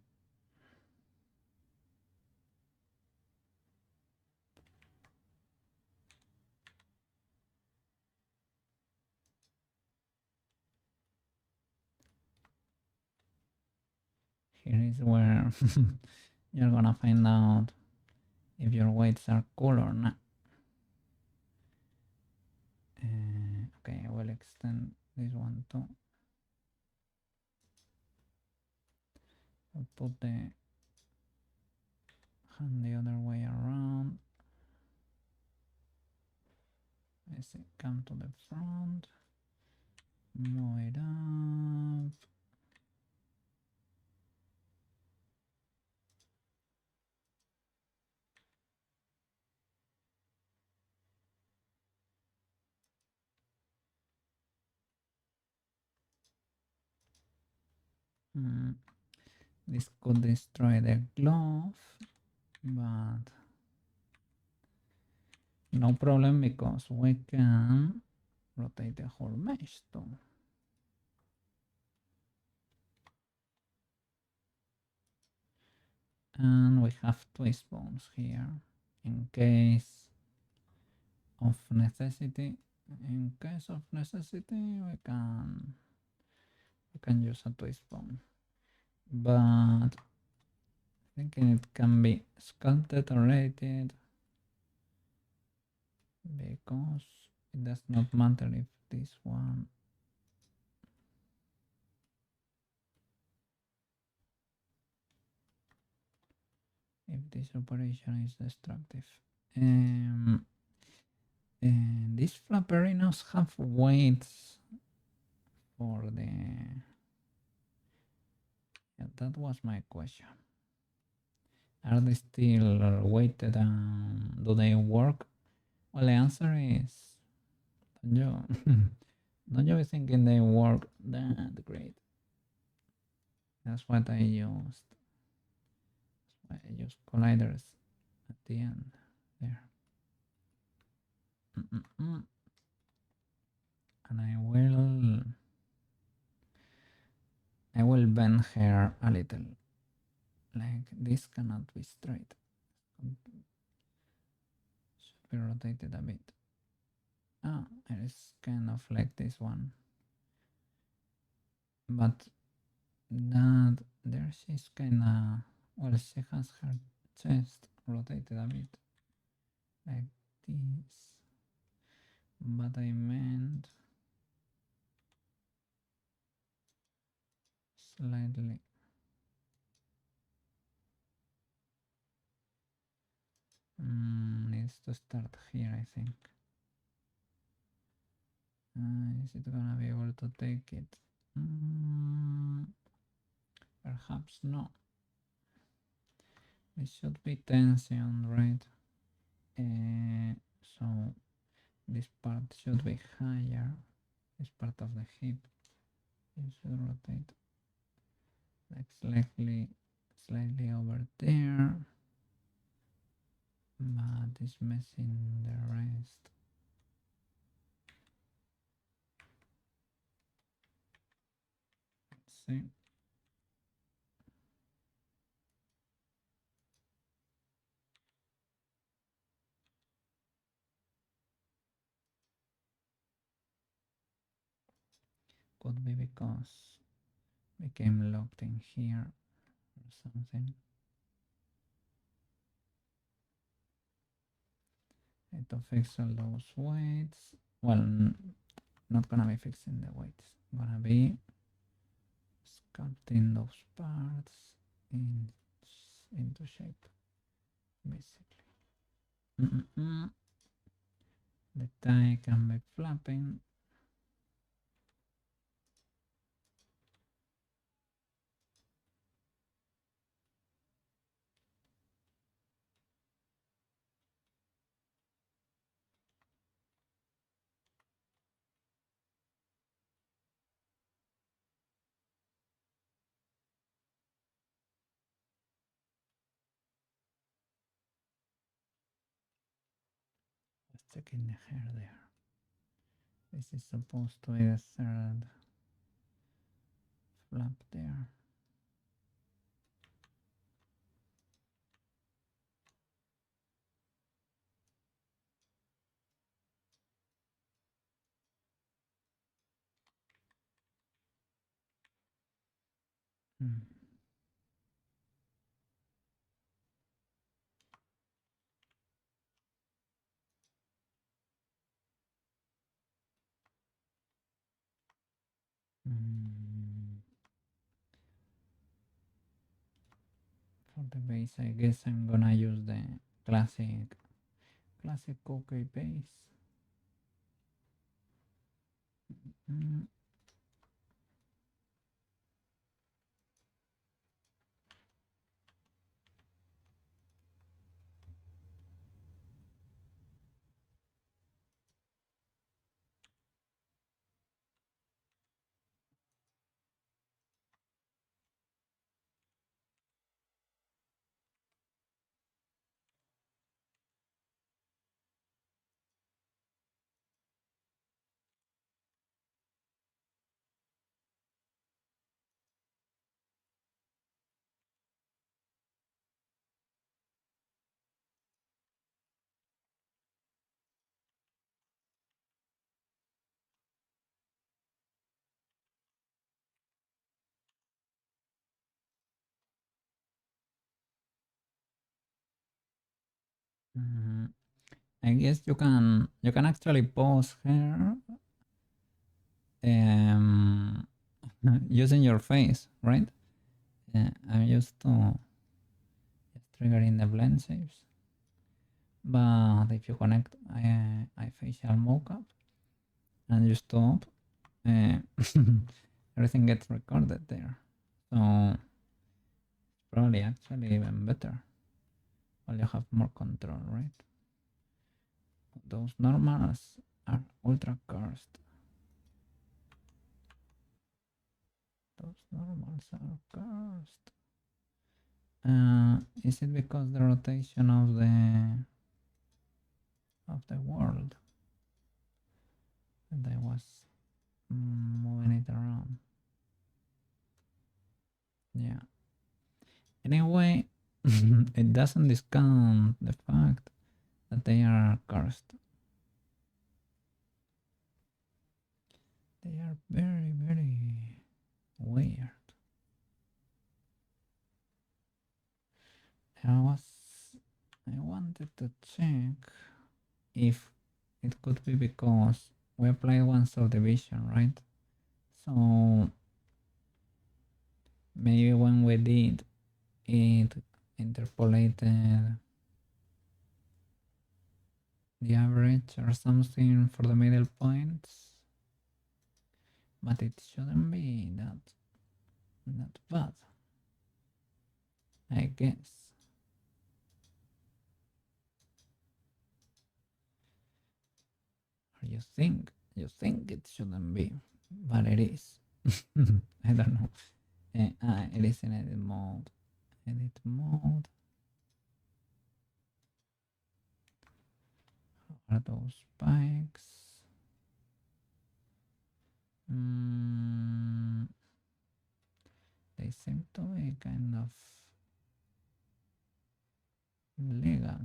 Here is where you're gonna find out if your weights are cool or not. Okay, I will extend this one too. I'll put the hand the other way around. Let's see, come to the front, move it up. This could destroy the glove, but no problem because we can rotate the whole mesh too. And we have twist bones here in case of necessity. In case of necessity, we can use a twist bone, but thinking it can be sculpted or rated because it does not matter if this one if this operation is destructive. And these flapperinos have weights for the... Yeah, that was my question. Are they still weighted and do they work? Well, the answer is no. Don't you be thinking they work that great? That's what I used. I used colliders at the end there. And I will bend her a little. Like this cannot be straight. Should be rotated a bit. Ah, it is kind of like this one. But that there she's kinda, well, she has her chest rotated a bit like this, but I meant slightly. Needs to start here, I think. Is it gonna be able to take it? Perhaps no. It should be tension, right? So this part should be higher. This part of the hip. It should rotate like slightly over there, but it's missing the rest. Let's see. Could be because became locked in here or something. Need to fix all those weights. Well, not gonna be fixing the weights. Gonna be sculpting those parts into shape, basically. The tie can be flapping. Let's check in the hair there. This is supposed to be the third flap there. For the base, I guess I'm gonna use the classic cookie base. I guess you can actually pose her um, using your face, right? I'm used to just triggering the blend shapes. But if you connect a facial mockup and you stop, uh, everything gets recorded there. So probably actually even better. Well, you have more control, right? Those normals are ultra cursed. Those normals are cursed. Is it because the rotation of the world that I was moving it around? Yeah. Anyway, it doesn't discount the fact that they are cursed. They are very, very weird. I wanted to check if it could be because we applied one subdivision, right? So maybe when we did it interpolated the average or something for the middle points, but it shouldn't be that bad, I guess. Or you think it shouldn't be, but it is. I don't know. It is in edit mode. Edit mode. How are those spikes? They seem to be kind of legal.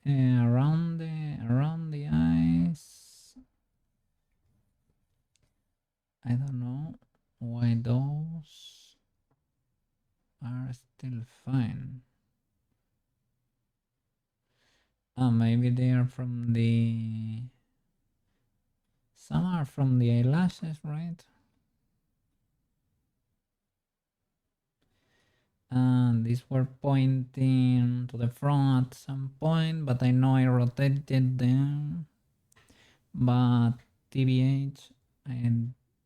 Around the eyes. I don't know why those are still fine. Maybe they are from the. Some are from the eyelashes, right? And these were pointing to the front at some point, but I know I rotated them. But TBH, I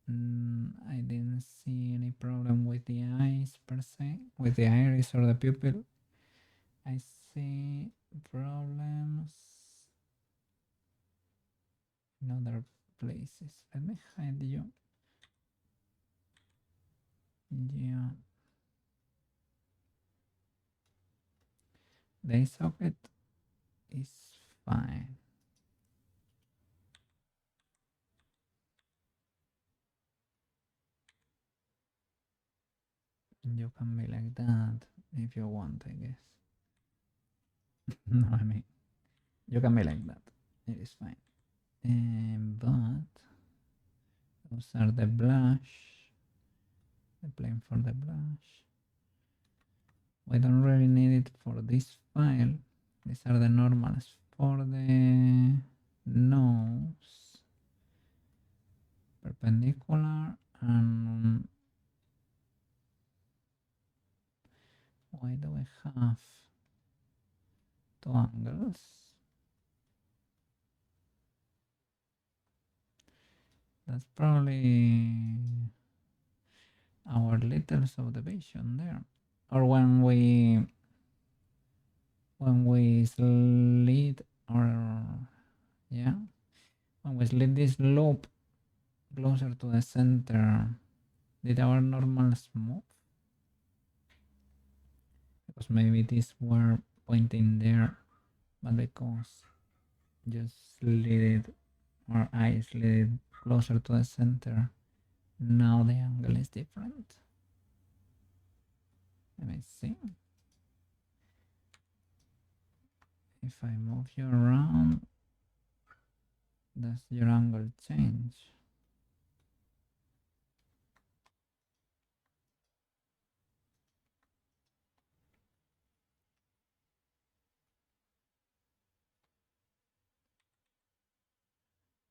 didn't see any problem with the eyes per se, with the iris or the pupil. I see problems in other places. Let me hide you. Yeah. The eye socket is fine. You can be like that if you want, I guess. No, I mean, you can be like that. It is fine. But those are the blush. The plane for the blush. We don't really need it for this file. These are the normals for the nose. Perpendicular and why do we have two angles? That's probably our little subdivision there. Or when we slid or yeah, when we slid this loop closer to the center, did our normals move? Because maybe these were pointing there, but because just slid it or I slid it closer to the center, now the angle is different. Let me see. If I move you around, does your angle change?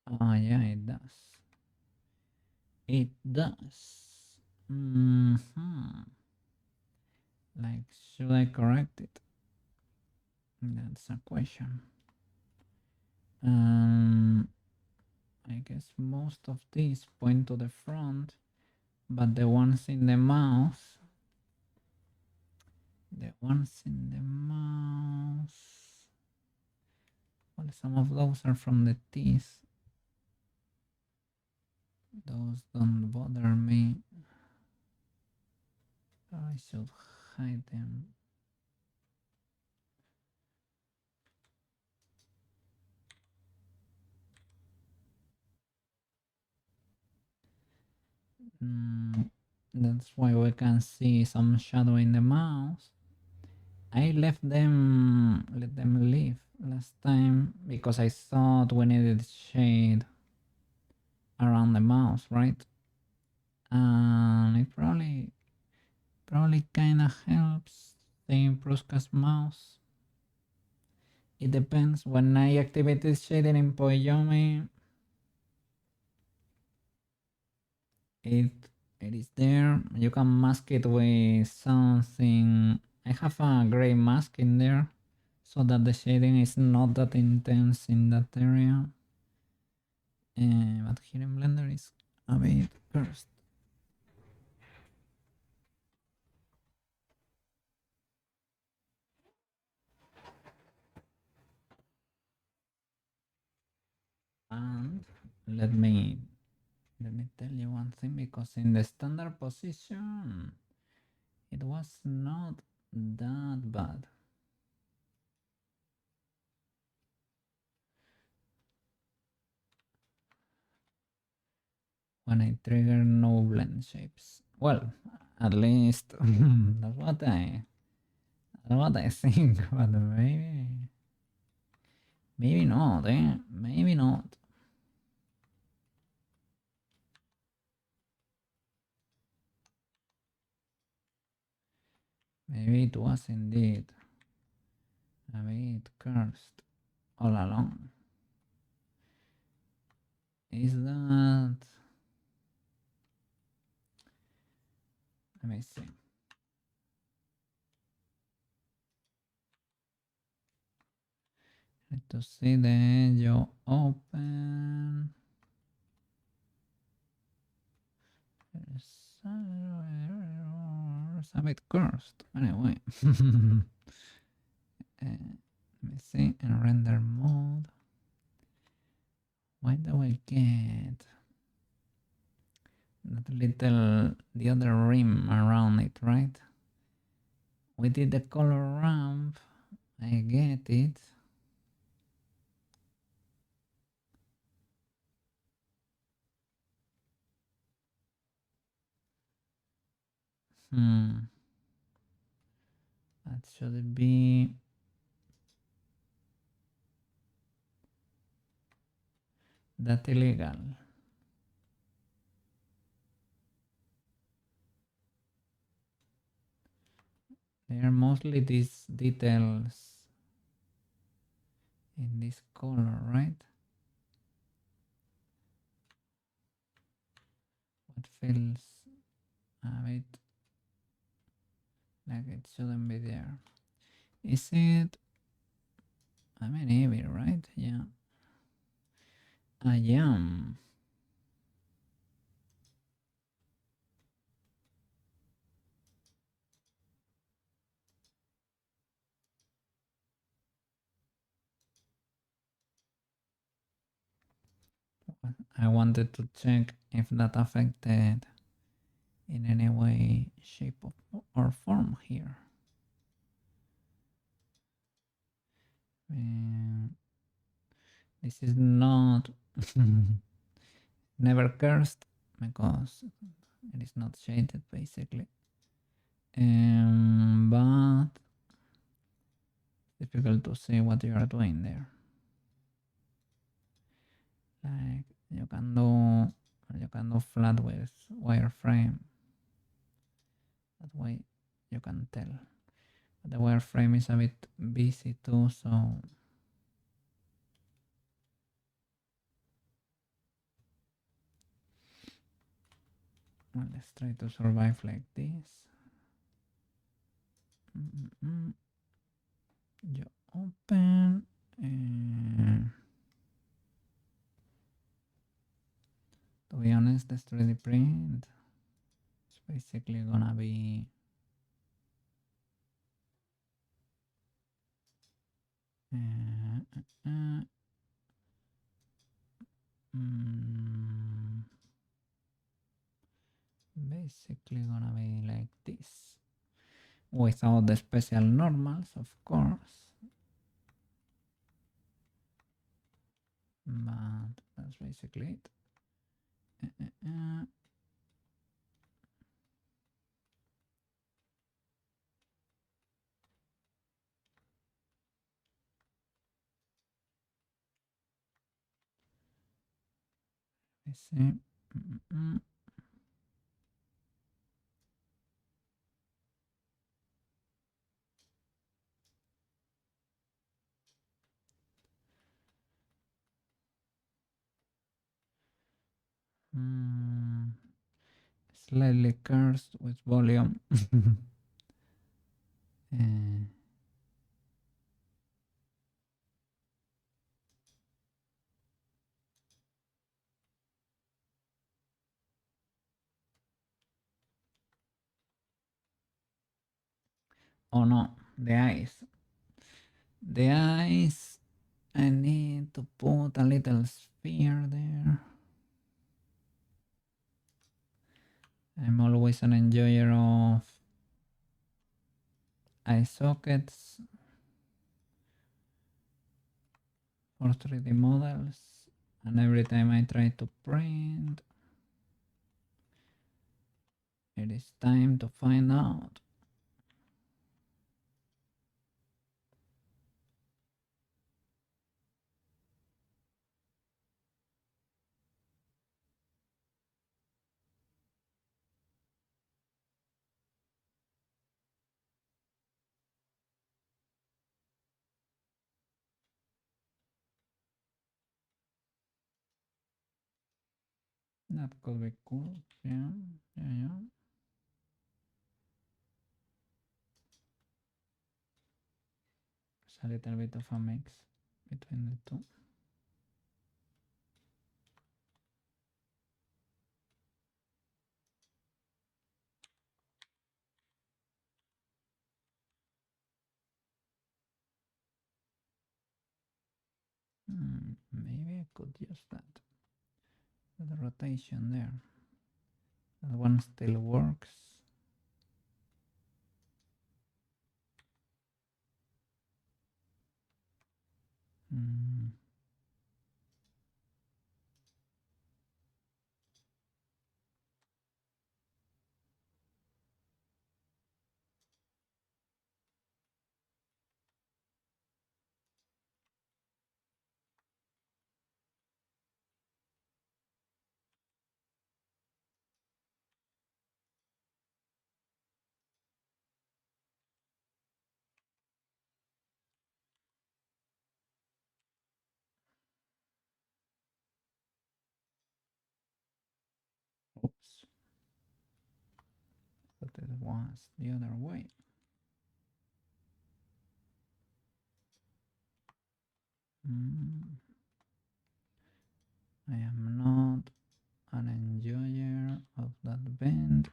Oh yeah, it does. It does. Hmm. Like, should I correct it? That's a question. Um, I guess most of these point to the front, but the ones in the mouth, well, some of those are from the teeth. Those don't bother me. I should hide them. That's why we can see some shadow in the mouth. I let them live last time because I thought we needed shade around the mouth, right? And it probably kind of helps seeing Prushka's mouth. It depends. When I activate this shading in Poyomi, it it is there. You can mask it with something. I have a gray mask in there so that the shading is not that intense in that area. But here in Blender is a bit cursed. And let me tell you one thing, because in the standard position it was not that bad. When I trigger no blend shapes. Well, at least that's what I think, but maybe not, maybe not. Maybe it was indeed a bit cursed all along. Is that... Let me see. Need to see the edge open. It's a bit cursed. Anyway. Let me see in render mode. Why do we get that little, the other rim around it, right? We did the color ramp. I get it. That should be... that illegal. They are mostly these details in this color, right? What feels a bit like it shouldn't be there. Is it... I mean, maybe, right? Yeah. I am. I wanted to check if that affected in any way, shape, or form here. This is not never cursed because it is not shaded basically. But difficult to see what you are doing there. Like you can do flat with wireframe. That way you can tell. But the wireframe is a bit busy too, so Well, let's try to survive like this. You open and to be honest, the 3D print is basically gonna be basically gonna be like this without the special normals, of course, but that's basically it. Let's see. Slightly cursed with volume. Oh no, the eyes. The eyes. I need to put a little sphere there. I'm always an enjoyer of eye sockets for 3D models, and every time I try to print, it is time to find out. That could be cool. Yeah. It's a little bit of a mix between the two. Maybe I could use that. The rotation there. That one still works. Oops. But it was the other way. I am not an enjoyer of that bend.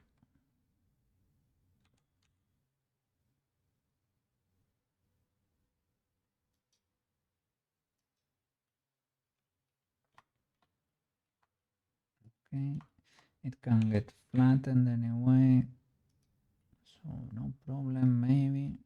Okay, it can get flattened anyway, so no problem maybe.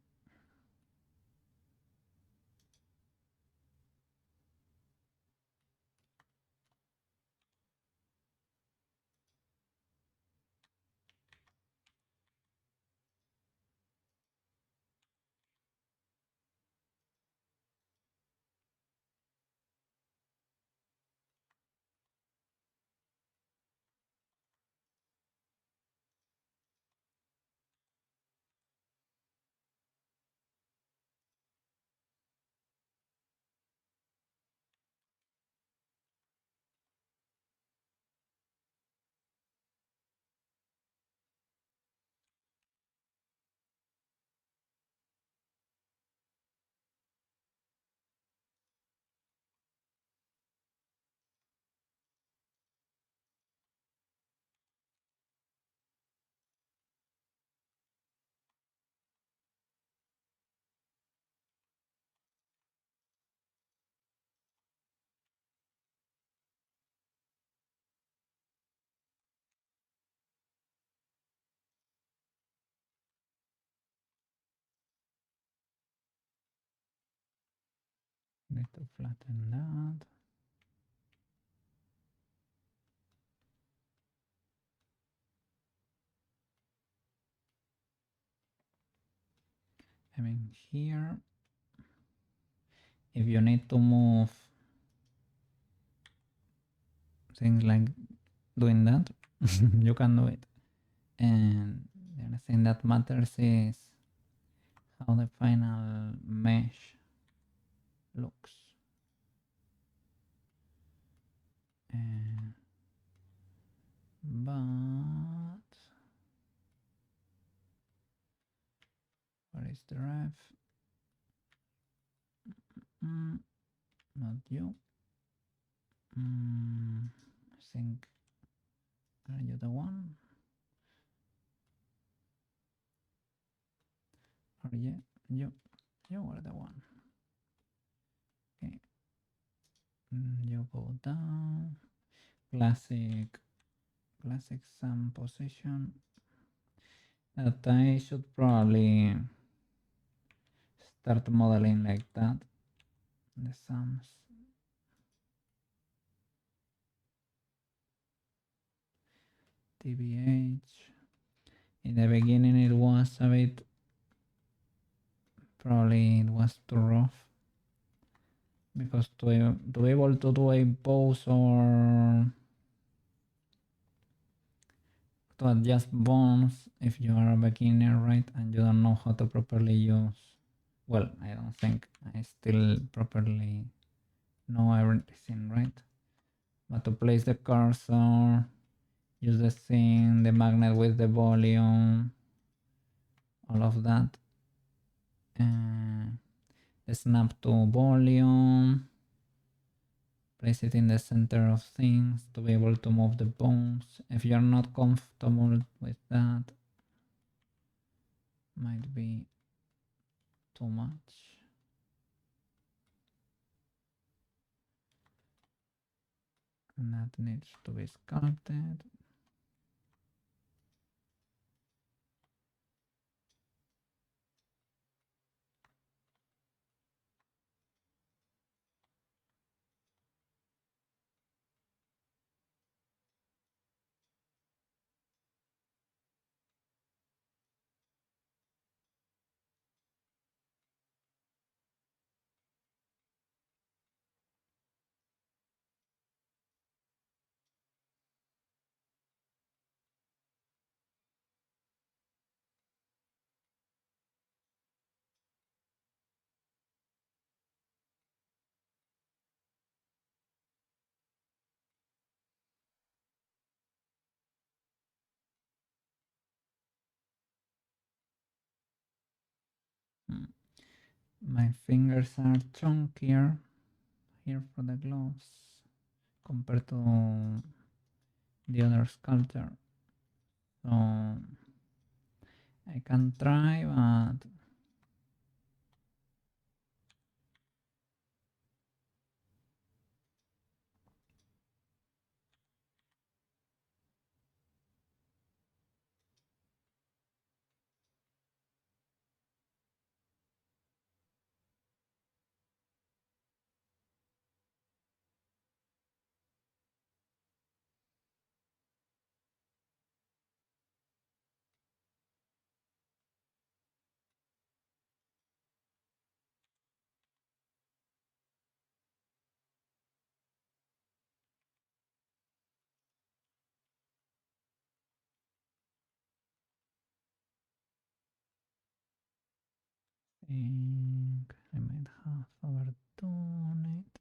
need to flatten that. I mean, here, if you need to move things like doing that, you can do it. And the only thing that matters is how the final mesh looks. But where is the ref? Not you. I think, are you the one? Or yeah, you are the one. Okay. You go down. Classic sum position. That I should probably start modeling like that. The sums. TBH. In the beginning it was a bit, probably it was too rough, because to be able to do a pose or to adjust bones if you are a beginner, right, and you don't know how to properly use, well, I don't think I still properly know everything, right, but to place the cursor, use the thing, the magnet with the volume, all of that, snap to volume, place it in the center of things to be able to move the bones. If you're not comfortable with that, might be too much. And that needs to be sculpted. My fingers are chunkier here for the gloves compared to the other sculpture. So I can try, but I think I might have overdone it.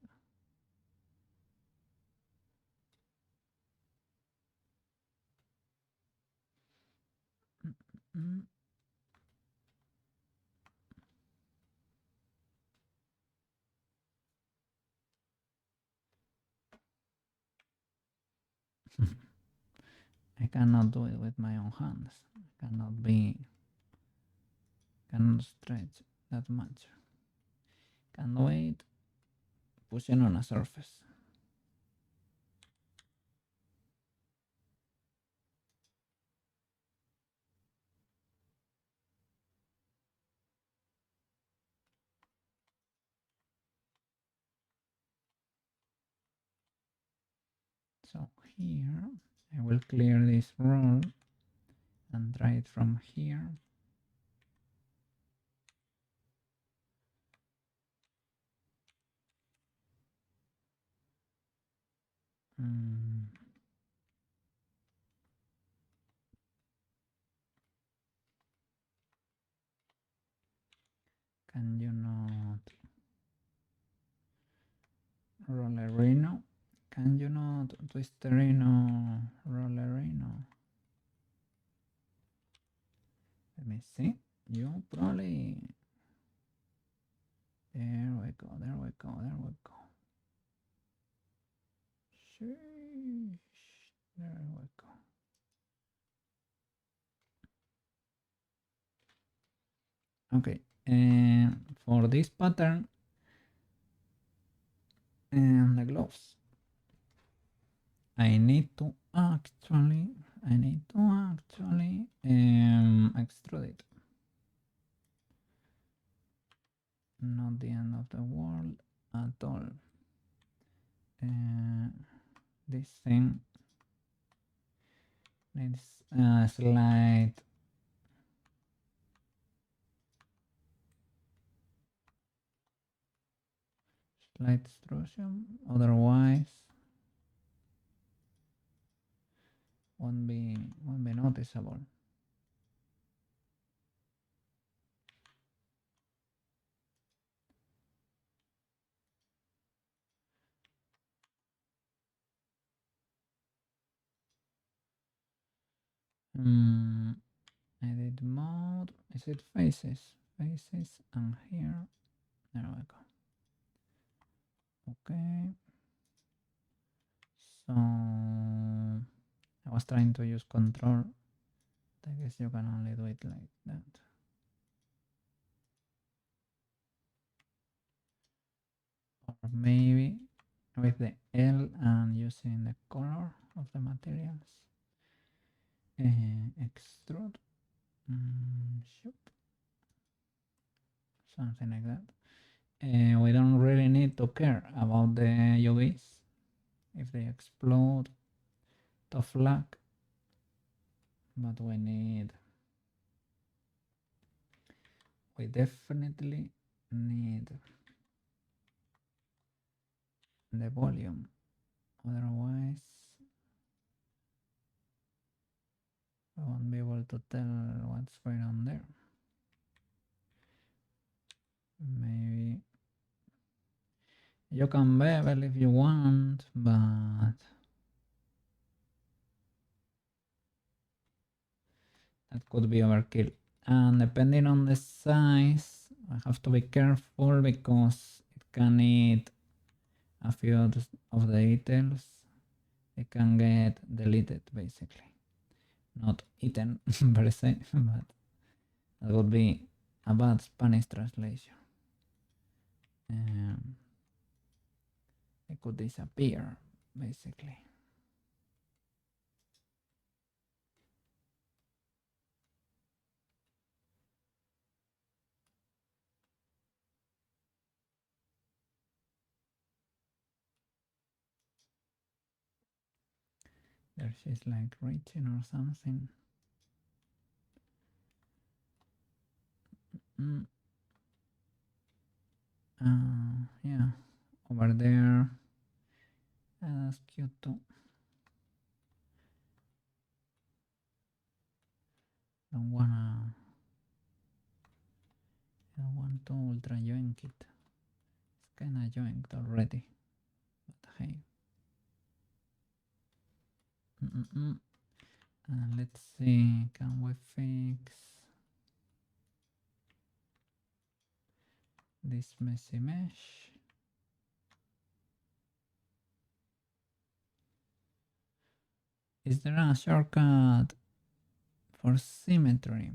I cannot do it with my own hands. I cannot stretch that much. Can do it pushing on a surface. here. I will clear this roll and try it from here. Mm. Can you not rollerino? Can you not twisterino rollerino? Let me see. You probably. There we go, there we go, there we go. Sheesh. There we go. Okay, and for this pattern and the gloves, I need to actually extrude it. Not the end of the world at all. This thing needs a slight extrusion, otherwise won't be noticeable. Edit mode. Is it faces? Faces, and here. There we go. Okay. So I was trying to use control. I guess you can only do it like that. Or maybe with the L and using the color of the materials. Extrude. Something like that. We don't really need to care about the UVs. If they explode, tough luck. But we definitely need the volume. Otherwise, I won't be able to tell what's going on there. Maybe you can bevel if you want, but that could be overkill. And depending on the size, I have to be careful because it can eat a few of the details. It can get deleted basically. Not eaten per se, but that would be a bad Spanish translation. It could disappear basically. There she's like reaching or something. Yeah, over there. That's cute too. Don't want to ultra yoink it. It's kinda yoinked already. But hey. Let's see, can we fix this messy mesh? Is there a shortcut for symmetry?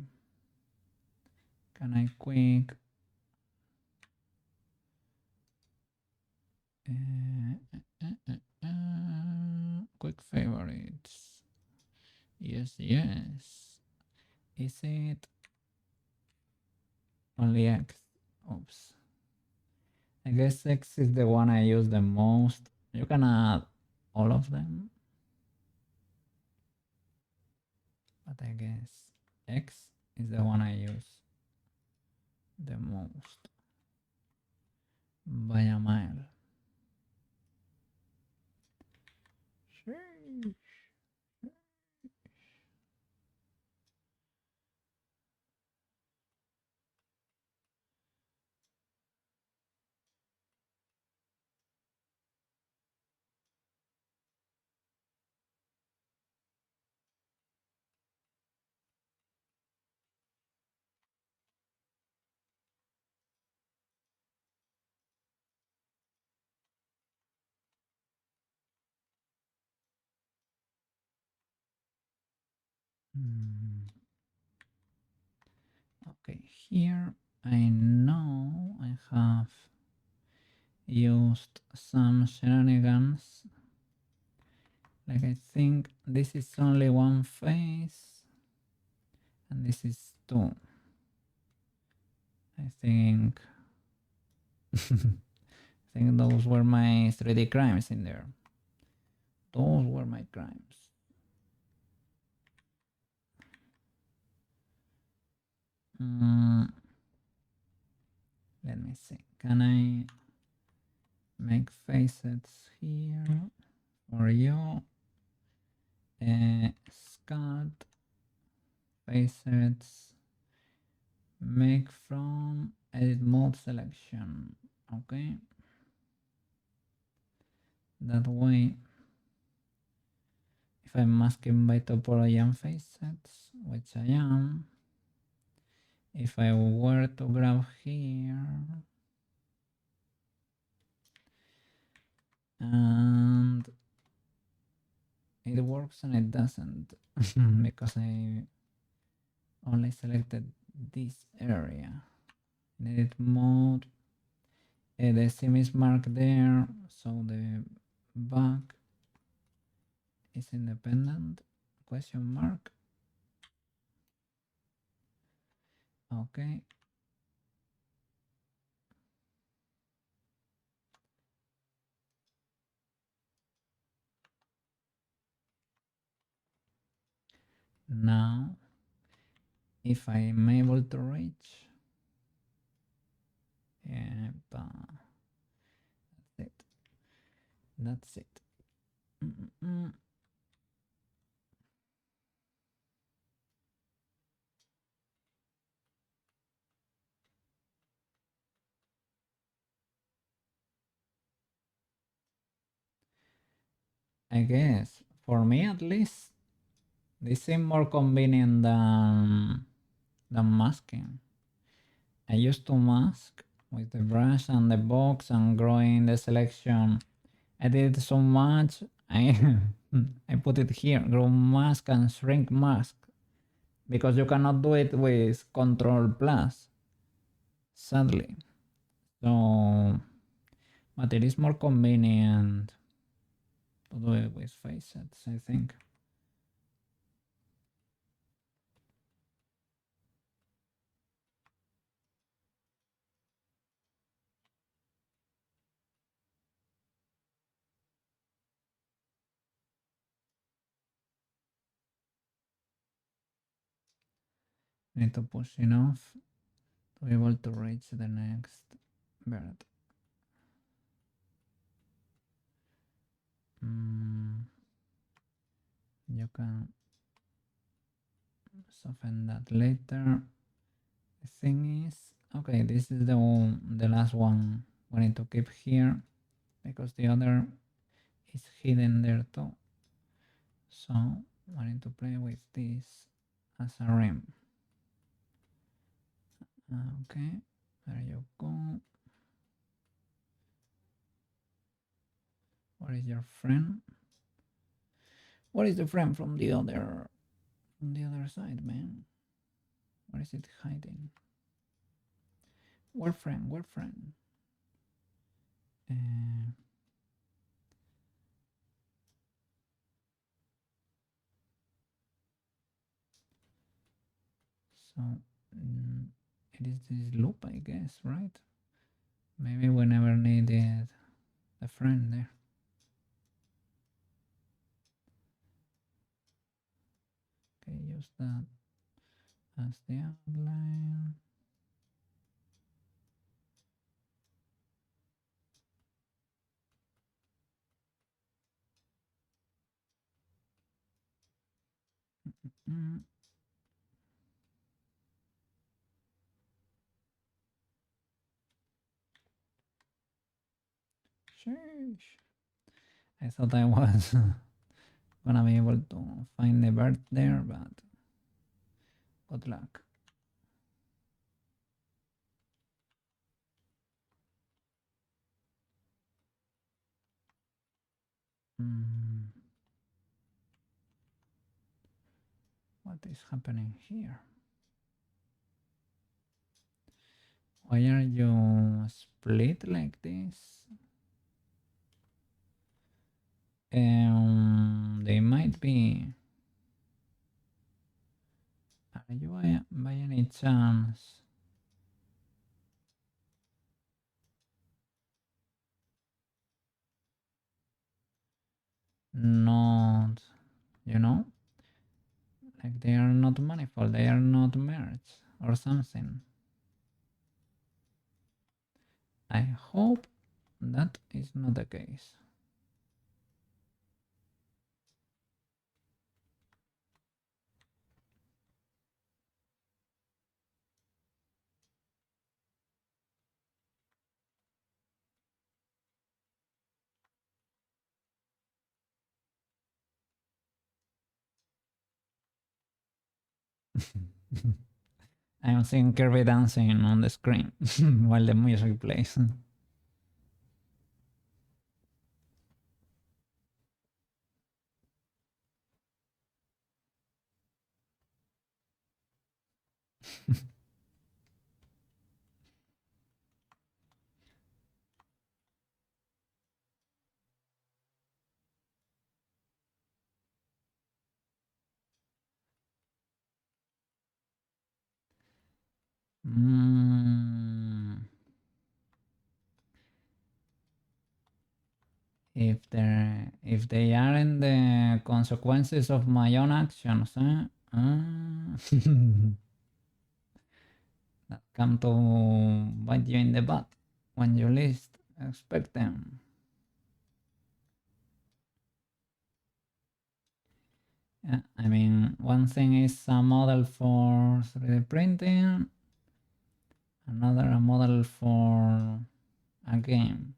Can I quick quick favorites? Yes. Is it only X? Oops. I guess X is the one I use the most. You can add all of them. but I guess X is the one I use the most by a mile. Sheesh. Okay, here I know I have used some shenanigans. Like I think this is only one face and this is two. I think I think those were my 3D crimes in there. Those were my crimes. Let me see. Can I make facets here for you? Sculpt facets. Make from edit mode selection. Okay. That way, if I'm masking by topology and facets, which I am, if I were to grab here and it works and it doesn't because I only selected this area. In edit mode, the sim is marked there, so the back is independent, question mark. Okay. Now, if I am able to reach, that's it. That's it. I guess, for me at least, this seems more convenient than masking. I used to mask with the brush and the box and growing the selection. I did it so much, I I put it here, grow mask and shrink mask, because you cannot do it with Control Plus, sadly. So, but it is more convenient to do it with facets, I think. Need to push enough to be able to reach the next bird. You can soften that later. The thing is, okay, this is the last one we need to keep here because the other is hidden there too. So I need to play with this as a rim. Okay, there you go. Where is your friend? What is the friend from the other side, man? Where is it hiding? Where friend? Where friend? So it is this loop, I guess, right? Maybe we never needed a friend there. Okay, use that as the outline. Mm. Sheesh. I thought I was gonna be able to find the bird there, but good luck. Mm. What is happening here? Why are you split like this? They might be. Are you by any chance not, you know, like they are not manifold, they are not merged or something? I hope that is not the case. I'm seeing Kirby dancing on the screen while the music plays. Mm. If they aren't the consequences of my own actions, that come to bite you in the butt when you least expect them. Yeah, I mean, one thing is a model for 3D printing, another a model for a game.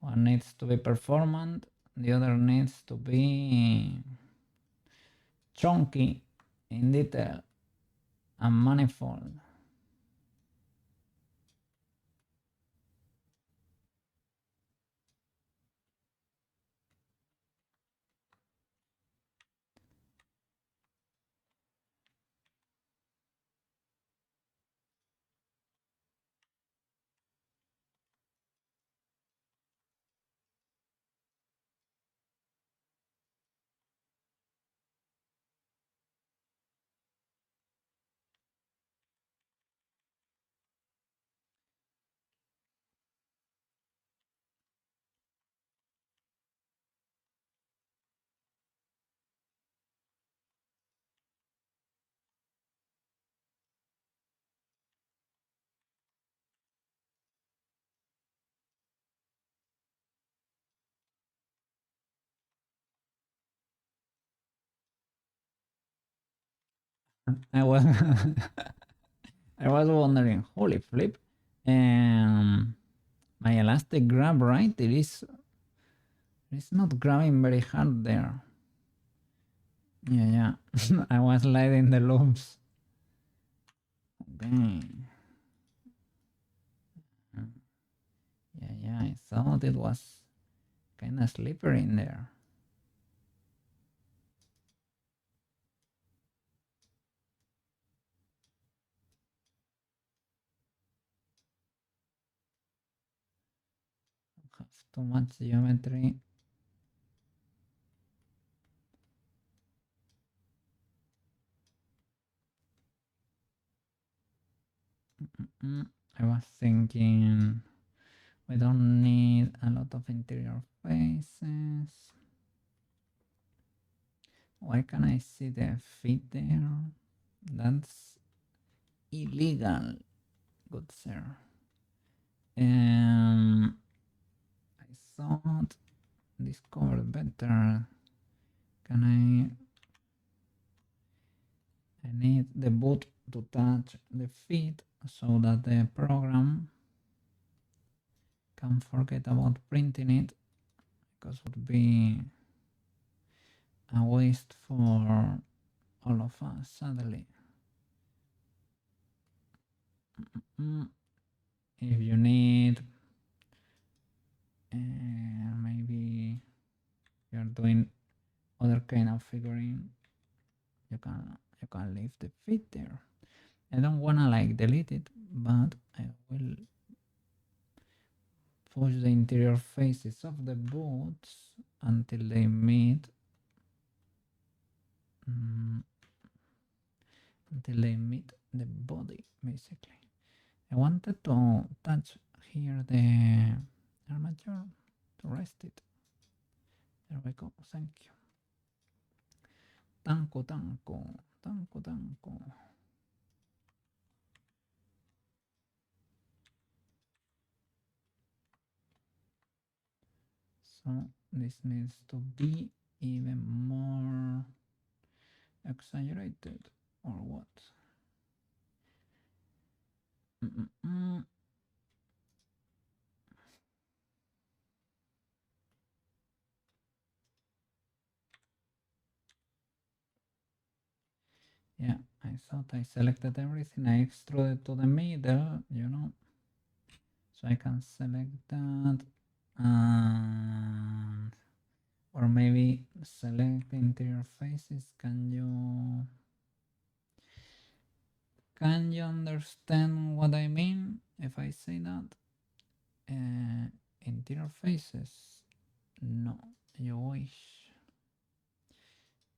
One needs to be performant, the other needs to be chunky in detail and manifold. I was I was wondering, holy flip, my elastic grab, right? It's not grabbing very hard there. Yeah. I was sliding the loops. Okay. Yeah, I thought it was kind of slippery in there. Have too much geometry. I was thinking We don't need a lot of interior faces. Why can I see the feet there? That's illegal, good sir. I thought this covered better. Can I need the boot to touch the feet so that the program can forget about printing it, because it would be a waste for all of us, sadly. If you need, maybe you're doing other kind of figuring, you can leave the feet there. I don't wanna like delete it, but I will push the interior faces of the boots until they meet the body, basically. I wanted to touch here the armature to rest it. There we go. Thank you. Tanko. So this needs to be even more exaggerated, or what? Yeah, I thought I selected everything. I extruded to the middle, so I can select that, and or maybe select the interior faces. Can you understand what I mean if I say that? Interior faces? No, you wish.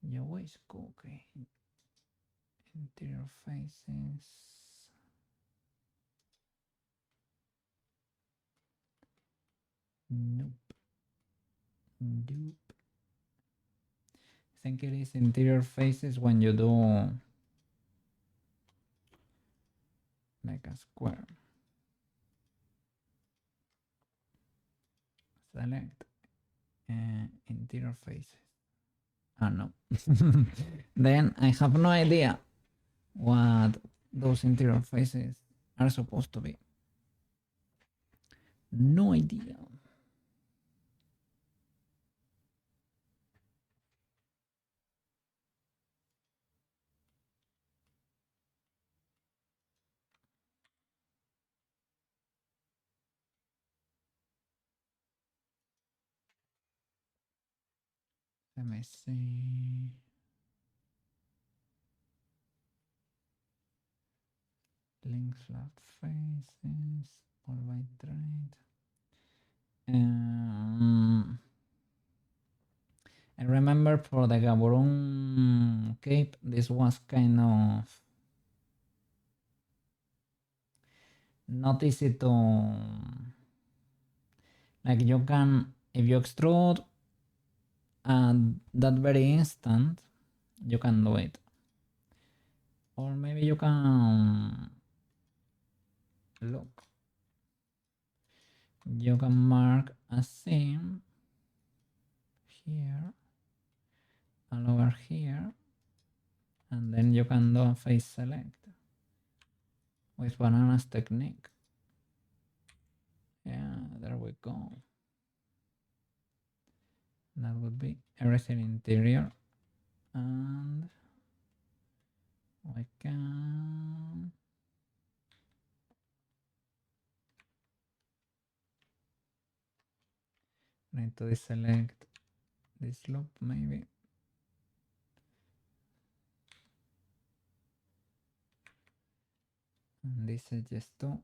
Okay. Interior faces. Nope. I think it is interior faces when you do like a square. Select interior faces. Oh no. Then I have no idea what those interior faces are supposed to be. No idea. Let me see. Link flat faces, all by trade. I remember for the Gaborone cape, this was kind of not easy to, like, you can, if you extrude at that very instant, you can do it. Or maybe you can look. You can mark a seam here and over here, and then you can do a face select with bananas technique. Yeah, there we go. That would be everything interior, and we can need to deselect this loop maybe. And this edges too.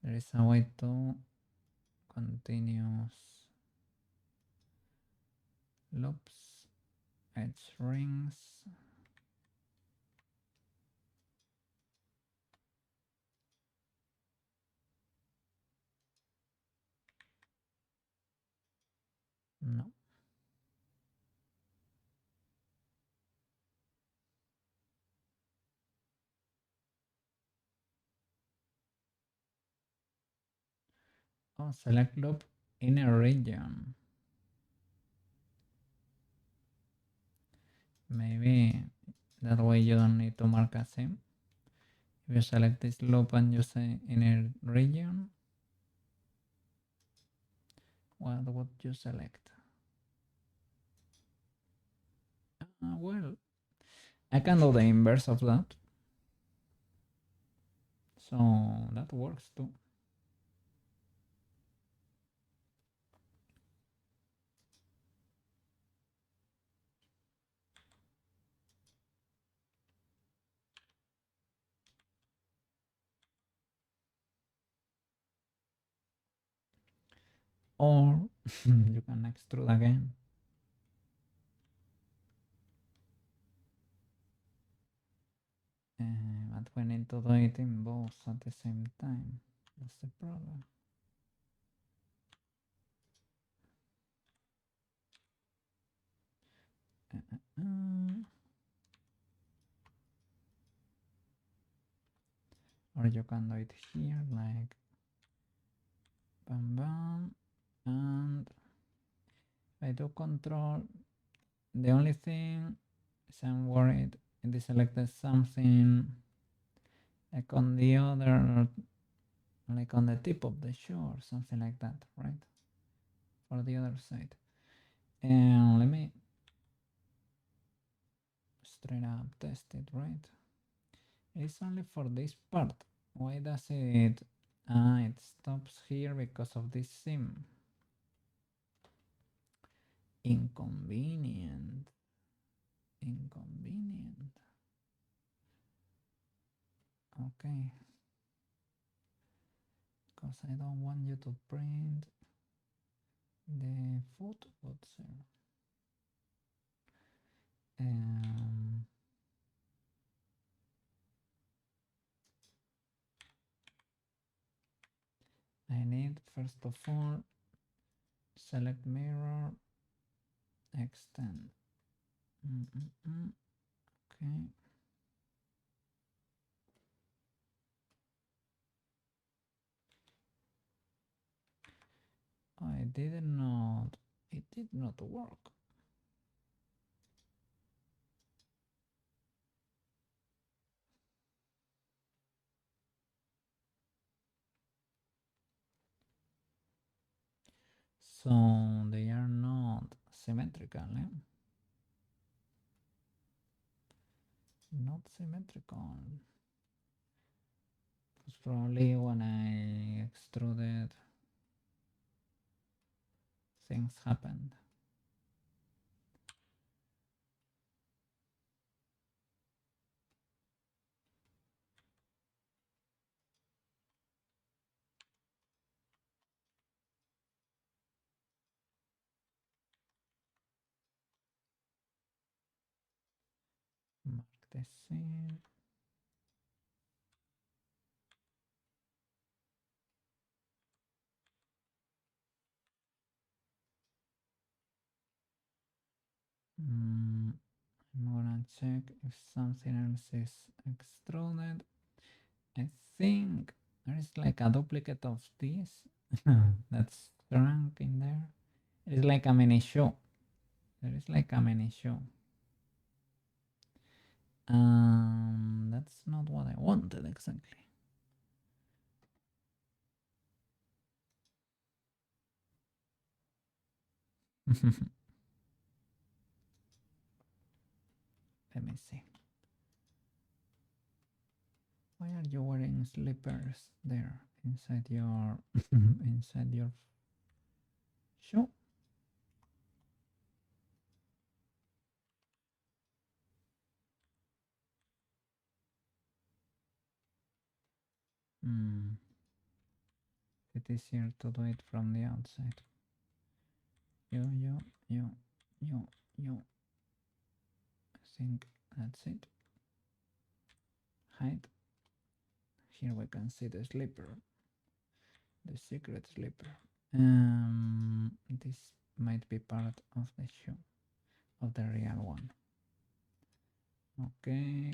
There is a way to continuous loops, edge rings. No. Oh, select loop inner region. Maybe that way you don't need to mark a sim. If you select this loop and you say inner region, what would you select? Well, I can do the inverse of that. So that works too. Or you can extrude again. But we need to do it in both at the same time. That's the problem. Or you can do it here, like bam bam, and I do control. The only thing is I'm worried if they selected something like on the other, like on the tip of the shoe or something like that, right? For the other side. And let me straight up test it, right? It's only for this part. Why does it? It stops here because of this sim. Inconvenient. Inconvenient. Okay. Because I don't want you to print the foot boxer. I need first of all select mirror, extend. Okay. I did not. It did not work. So they are not symmetrical, eh? Not symmetrical. It's probably when I extruded, things happened. Mark the scene. I'm gonna check if something else is extruded. I think there is like a duplicate of this that's shrunk in there. It's like a mini show. There is like a mini show. That's not what I wanted exactly. Let me see. Why are you wearing slippers there inside your inside your shoe? It is easier to do it from the outside. You. you. I think that's it. Hide. Here we can see the slipper, the secret slipper. This might be part of the shoe, of the real one. Okay.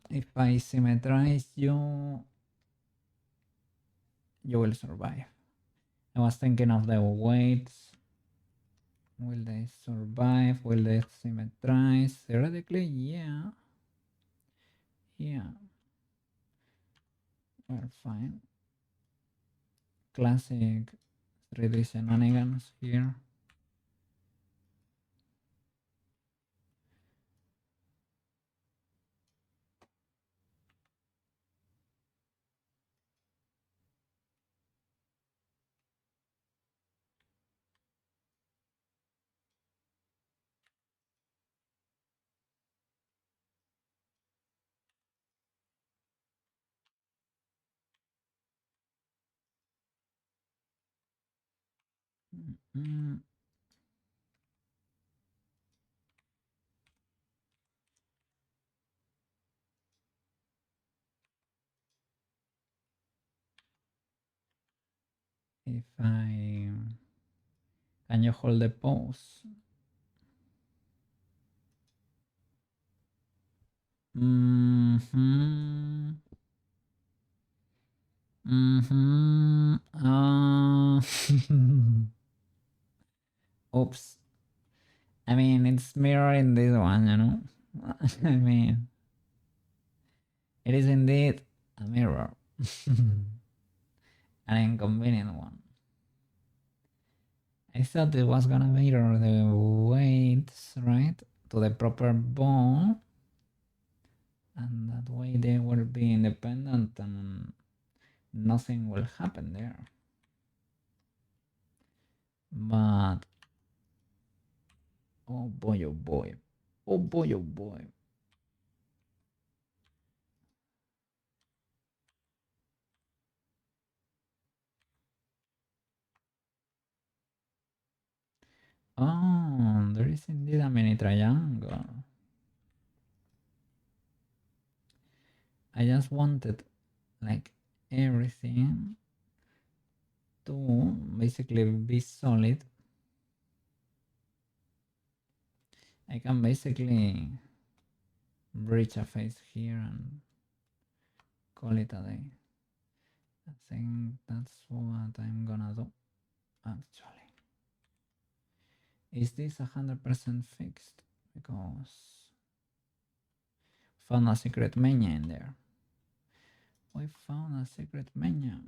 If I symmetrize you, you will survive. I was thinking of the weights. Will they survive? Will they symmetrize? Theoretically, yeah. Yeah. We're fine. Classic 3D shenanigans here. Mm. If I... Can you hold the pose? Mm-hmm. Mm-hmm. Oops. I mean, it's mirroring this one, you know? I mean, it is indeed a mirror. An inconvenient one. I thought it was gonna mirror the weights, right? To the proper bone. And that way they will be independent and nothing will happen there. But oh boy, oh boy, oh boy, oh boy. Oh, there is indeed a mini triangle. I just wanted like everything to basically be solid. I can basically breach a face here and call it a day. I think that's what I'm gonna do actually. Is this 100% fixed? Because found a secret Meinya in there. We found a secret Meinya.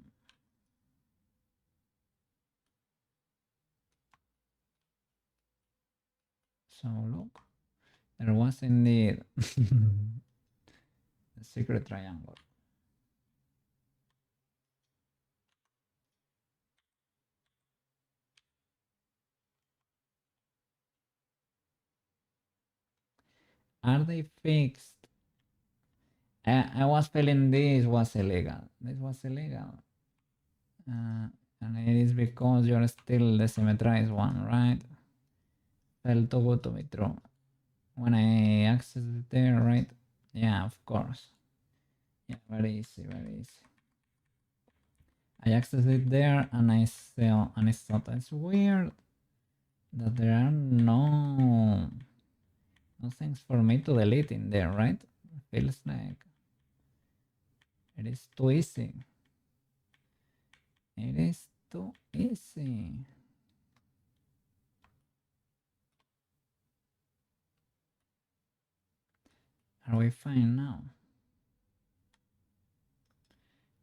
So look, there was indeed a secret triangle. Are they fixed? I was feeling this was illegal. This was illegal. And it is because you're still the symmetrized one, right? Felt too good to be true. When I accessed it there, right? Yeah, of course. Yeah, very easy, very easy. I accessed it there and I saw and I thought it's weird that there are no things for me to delete in there, right? It feels like it is too easy. It is too easy. Are we fine now?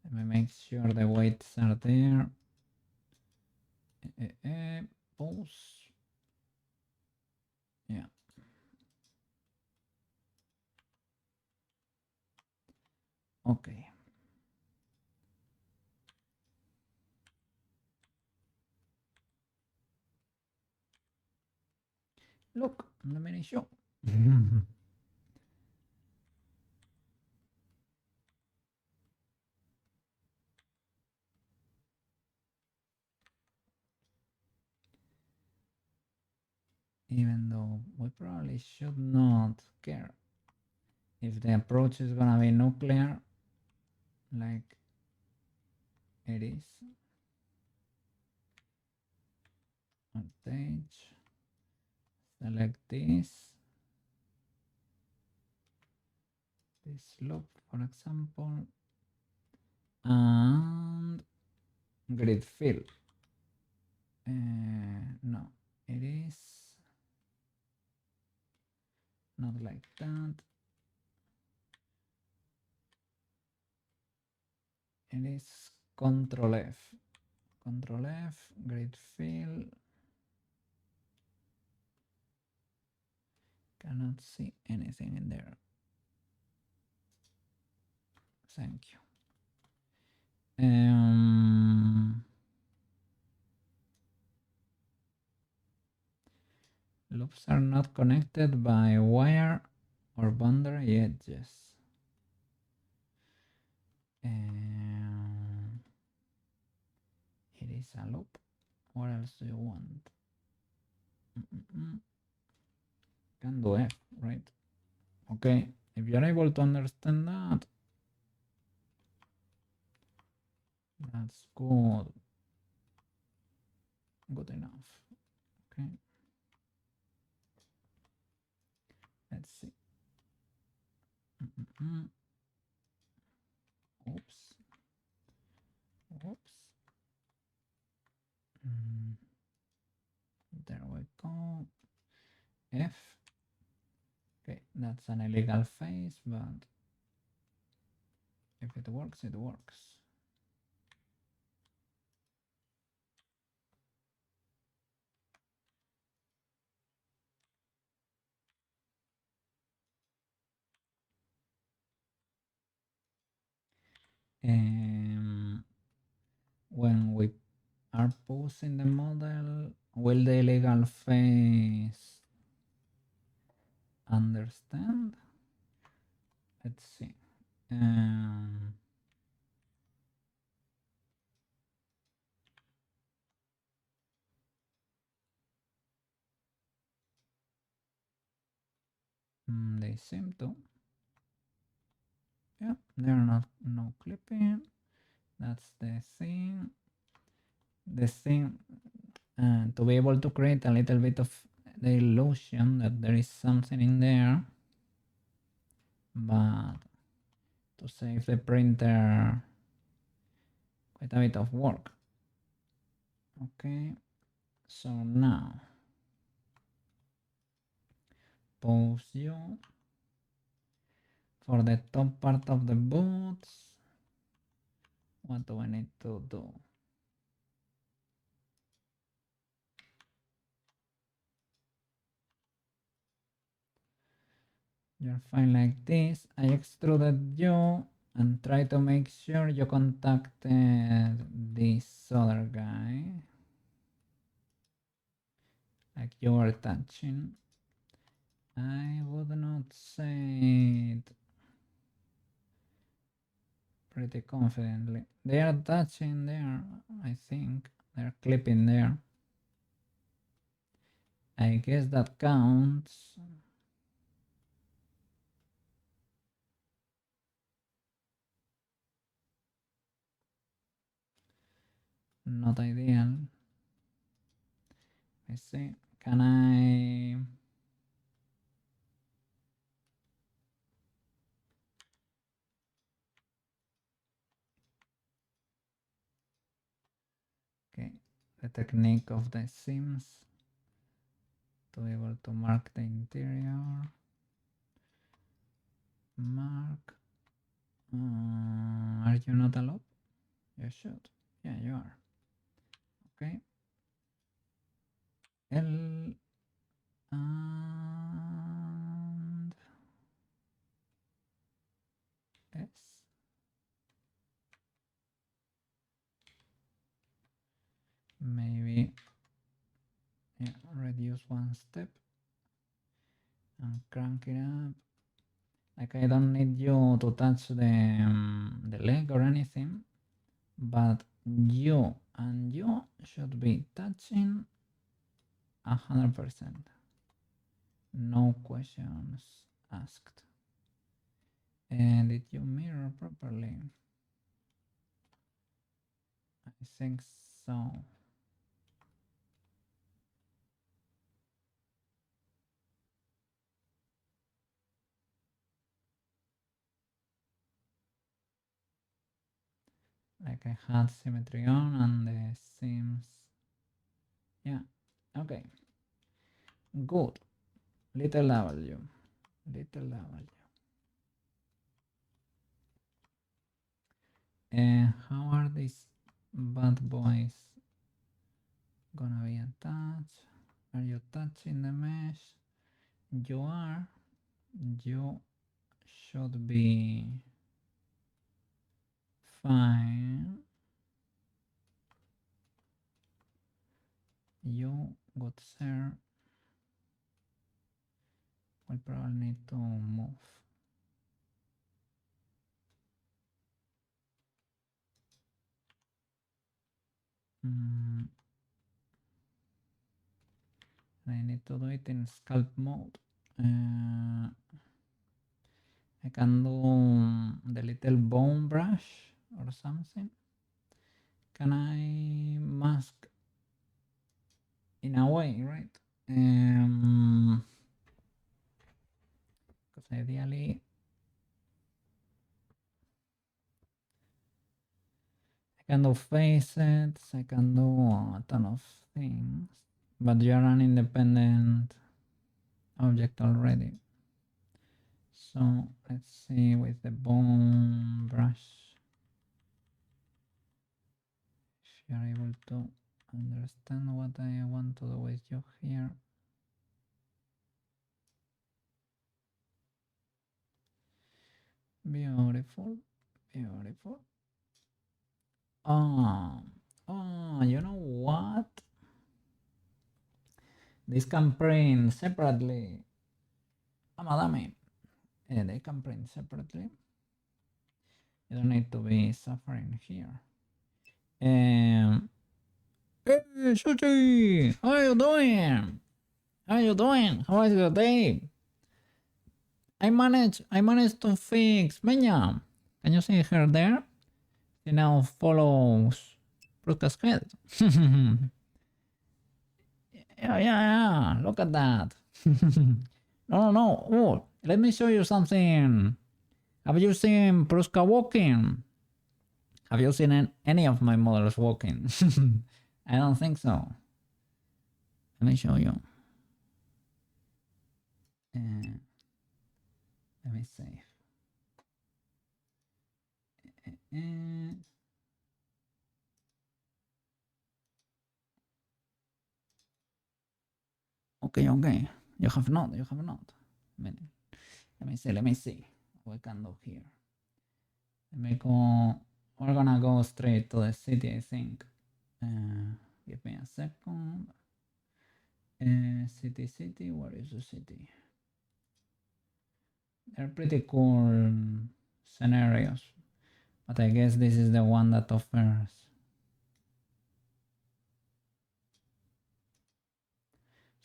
Let me make sure the weights are there. Pause. Yeah. Okay. Look, the mini show. Even though we probably should not care if the approach is gonna be nuclear, like it is. Advantage. Select this loop, for example, and grid fill. No, it is not like that. It is Control F. Control F, grid fill. Cannot see anything in there. Thank you. Loops are not connected by wire or boundary edges. It is a loop. What else do you want? Can do F, right? Okay, if you're able to understand that, that's good. Good enough. Okay. Let's see. Oops. Oops. There we go. F. Okay, that's an illegal phase, but if it works, it works. When we are posing the model, will the illegal phase understand? Let's see. They seem to. Yeah, they're not no clipping. That's the thing. The thing to be able to create a little bit of the illusion that there is something in there, but to save the printer quite a bit of work. Okay, so now pose you for the top part of the boots. What do I need to do? You're fine like this. I extruded you and try to make sure you contacted this other guy. Like you are touching. I would not say it pretty confidently. They are touching there, I think. They're clipping there. I guess that counts. Not ideal. I see. Can I... Okay, the technique of the seams to be able to mark the interior. Mark. Are you not allowed? You should. Yeah, you are. Okay. L and S. Maybe, yeah, reduce one step. and crank it up. Like I don't need you to touch the leg or anything, but you and you should be touching 100%. No questions asked. And did you mirror properly? I think so. Like I had symmetry on and the seams. Yeah, okay. Good. Little W. Little W. And how are these bad boys gonna be attached? Are you touching the mesh? You are. You should be fine. You, good sir, will probably need to move. I need to do it in scalp mode. I can do the little bone brush or something. Can I mask in a way, right? Because ideally I can do faces, I can do a ton of things, but you're an independent object already. So let's see with the bone brush if you're able to understand what I want to do with you here. Beautiful, beautiful. Oh, you know what? This can print separately. Madame, they can print separately. You don't need to be suffering here. Hey, Shuchi! How are you doing? How are you doing? How was your day? I managed to fix Meinya. Can you see her there? She now follows Prushka's head. Yeah, look at that. No. Oh, let me show you something. Have you seen Prushka walking? Have you seen any of my models walking? I don't think so. Let me show you. Let me see. Okay. You have not. Let me see what we can do here. We're gonna go straight to the city, I think. Give me a second. City, where is the city? They're pretty cool scenarios, but I guess this is the one that offers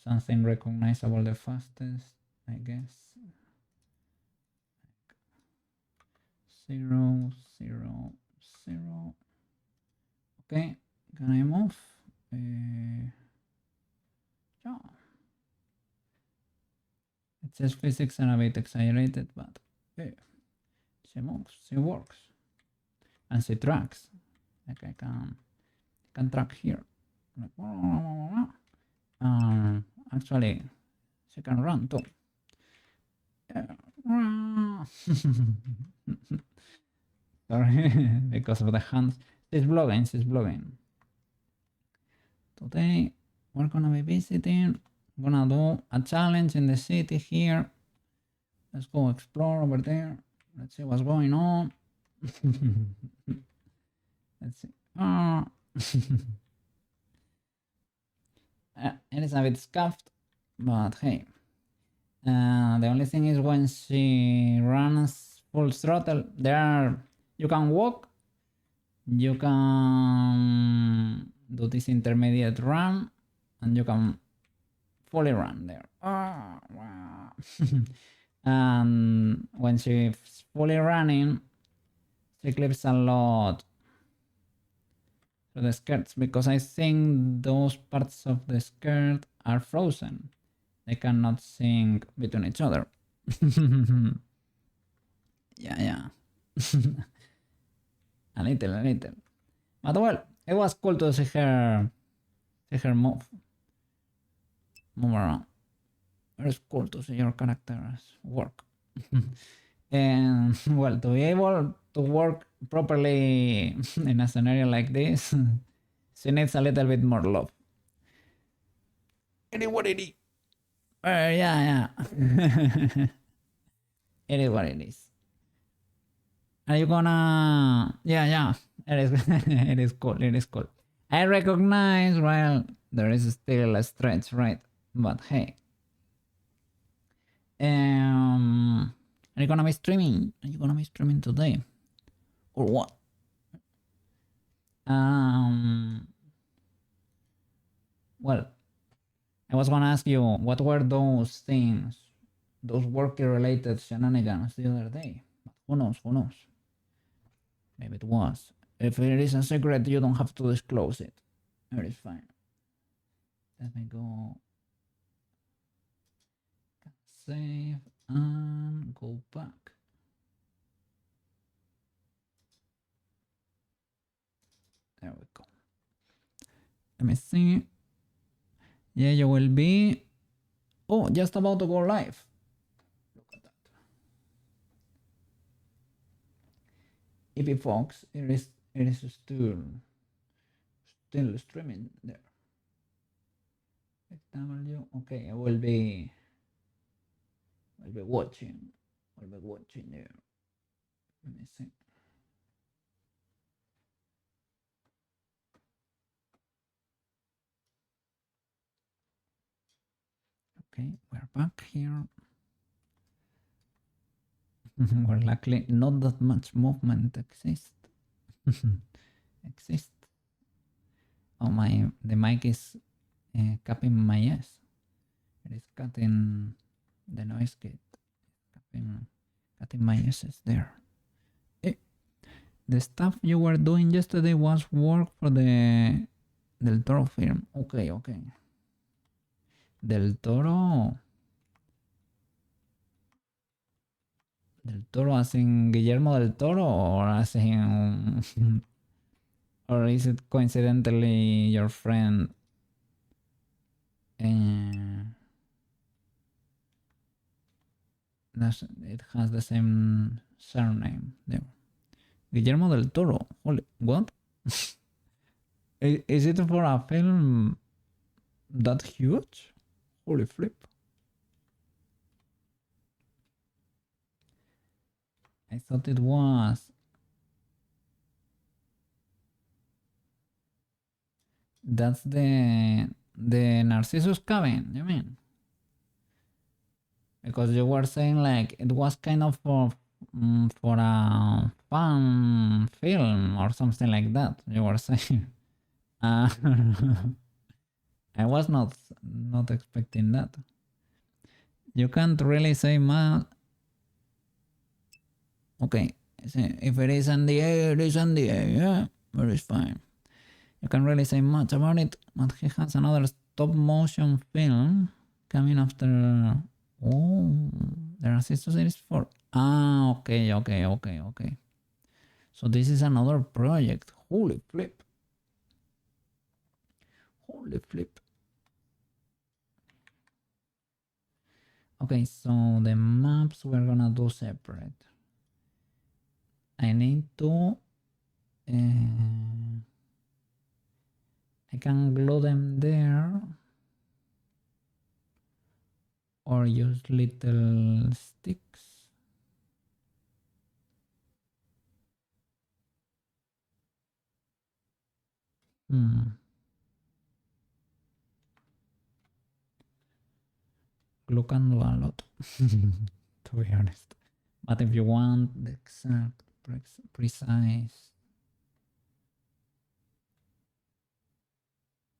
something recognizable the fastest, I guess. 0, 0, 0. Okay, can I move? Yeah. It says physics are a bit exaggerated, but hey, she moves, she works, and she tracks. Like I can track here. Actually, she can run too. Sorry, because of the hands. She's blogging. Today, we're gonna be visiting. I'm gonna do a challenge in the city here. Let's go explore over there. Let's see what's going on. Let's see. It is a bit scuffed, but hey, The only thing is when she runs full throttle, you can walk, you can do this intermediate run, and you can fully run there. Oh, wow. And when she's fully running, she clips a lot to the skirts because I think those parts of the skirt are frozen. They cannot sync between each other. Yeah. a little. But well, it was cool to see her move around. It's cool to see your characters work. And well, to be able to work properly in a scenario like this, she needs a little bit more love. It is what it is. Yeah. It is what it is. Are you gonna? Yeah. It is. It is cool. It is cool. I recognize. Well, there is still a stretch, right? But hey, are you gonna be streaming? Are you gonna be streaming today, or what? Well, I was gonna ask you what were those things, those work-related shenanigans the other day. But who knows? Who knows? Maybe it was. If it is a secret, you don't have to disclose it. It is fine. Let me go save and go back. There we go. Let me see. Yeah, you will be. Oh, just about to go live. Look at that. EP Fox, it is still streaming there. W. Okay, I will be watching. I'll be watching there. Let me see. Okay, we're back here. Well, luckily, not that much movement exists. Oh, the mic is capping my ass. It is cutting the noise gate. Cutting my asses there. The stuff you were doing yesterday was work for the Del Toro film. Okay. Del Toro as in Guillermo del Toro, or as in or is it coincidentally your friend? It has the same surname there. Guillermo del Toro. Holy, what? Is it for a film that huge? Holy flip. I thought it was. That's the Narcissus cabin, you mean? Because you were saying like it was kind of for a fun film or something like that. You were saying. I was not expecting that. You can't really say much. Okay, if it is in the air, it is in the air. Yeah, but it's fine. You can't really say much about it, but he has another stop motion film coming after. Oh, the Narcissus series 4. Ah, okay. So this is another project. Holy flip. Okay, so the maps we're gonna do separate. I need to. I can glue them there, or use little sticks. Glocando a lot, to be honest. But if you want the exact, precise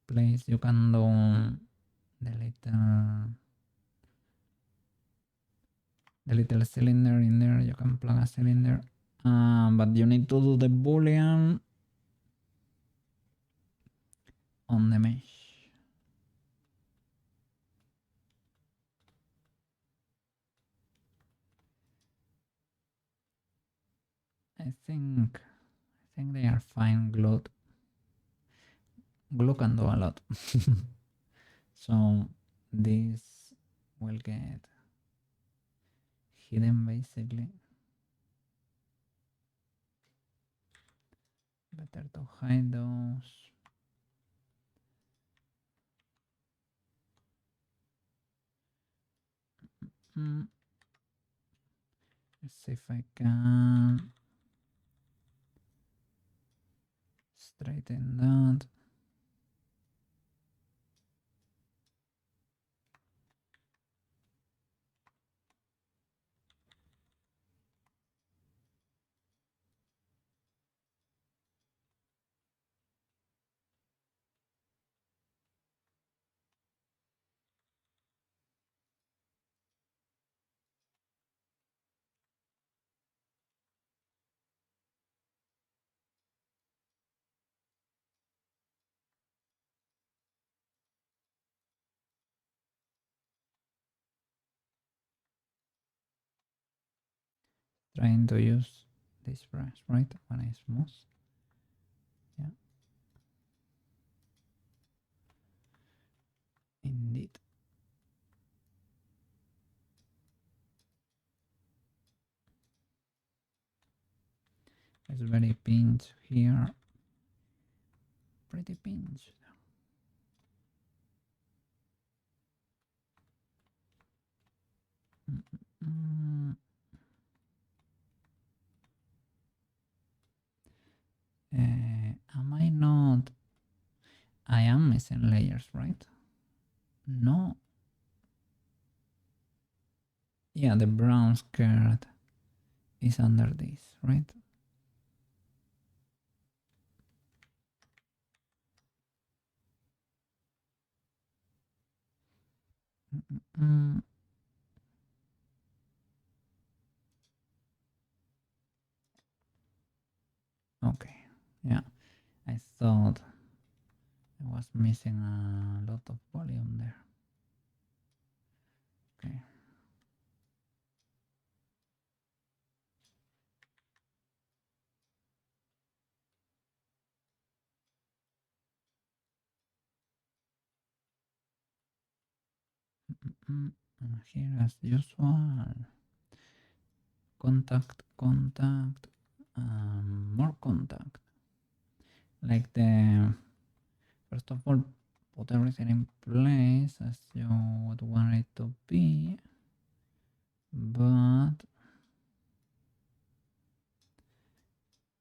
place, you can do the little cylinder in there. You can plug a cylinder, but you need to do the boolean on the mesh. I think they are fine glued. Glue can do a lot. So this will get hidden basically. Better to hide those. Let's see if I can straighten that. Trying to use this brush, right? When I smooth. Yeah. Indeed. It's very pinched here. Pretty pinched. Am I not? I am missing layers, right? No. Yeah, the brown skirt is under this, right? Okay, yeah, I thought I was missing a lot of volume there. Okay. And here as usual, contact, more contact. Like first of all, put everything in place as you would want it to be, but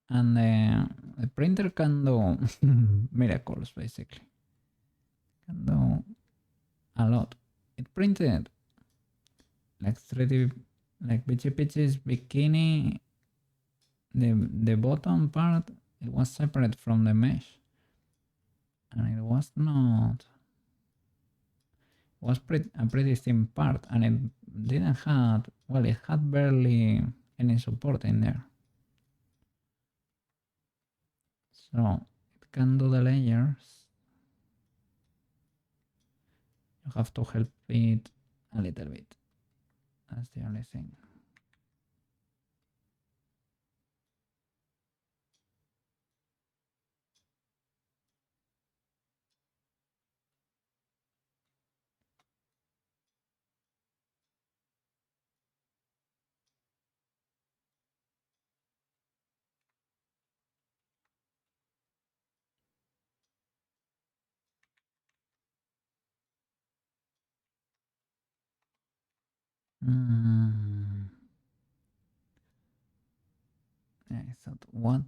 and the printer can do miracles basically. Can do a lot. It printed like 3D, like Bitchy Pitchy's bikini. The bottom part, it was separate from the mesh, and it was not. It was a pretty thin part, and it didn't have, well, it had barely any support in there. So it can do the layers. You have to help it a little bit. That's the only thing. I thought, what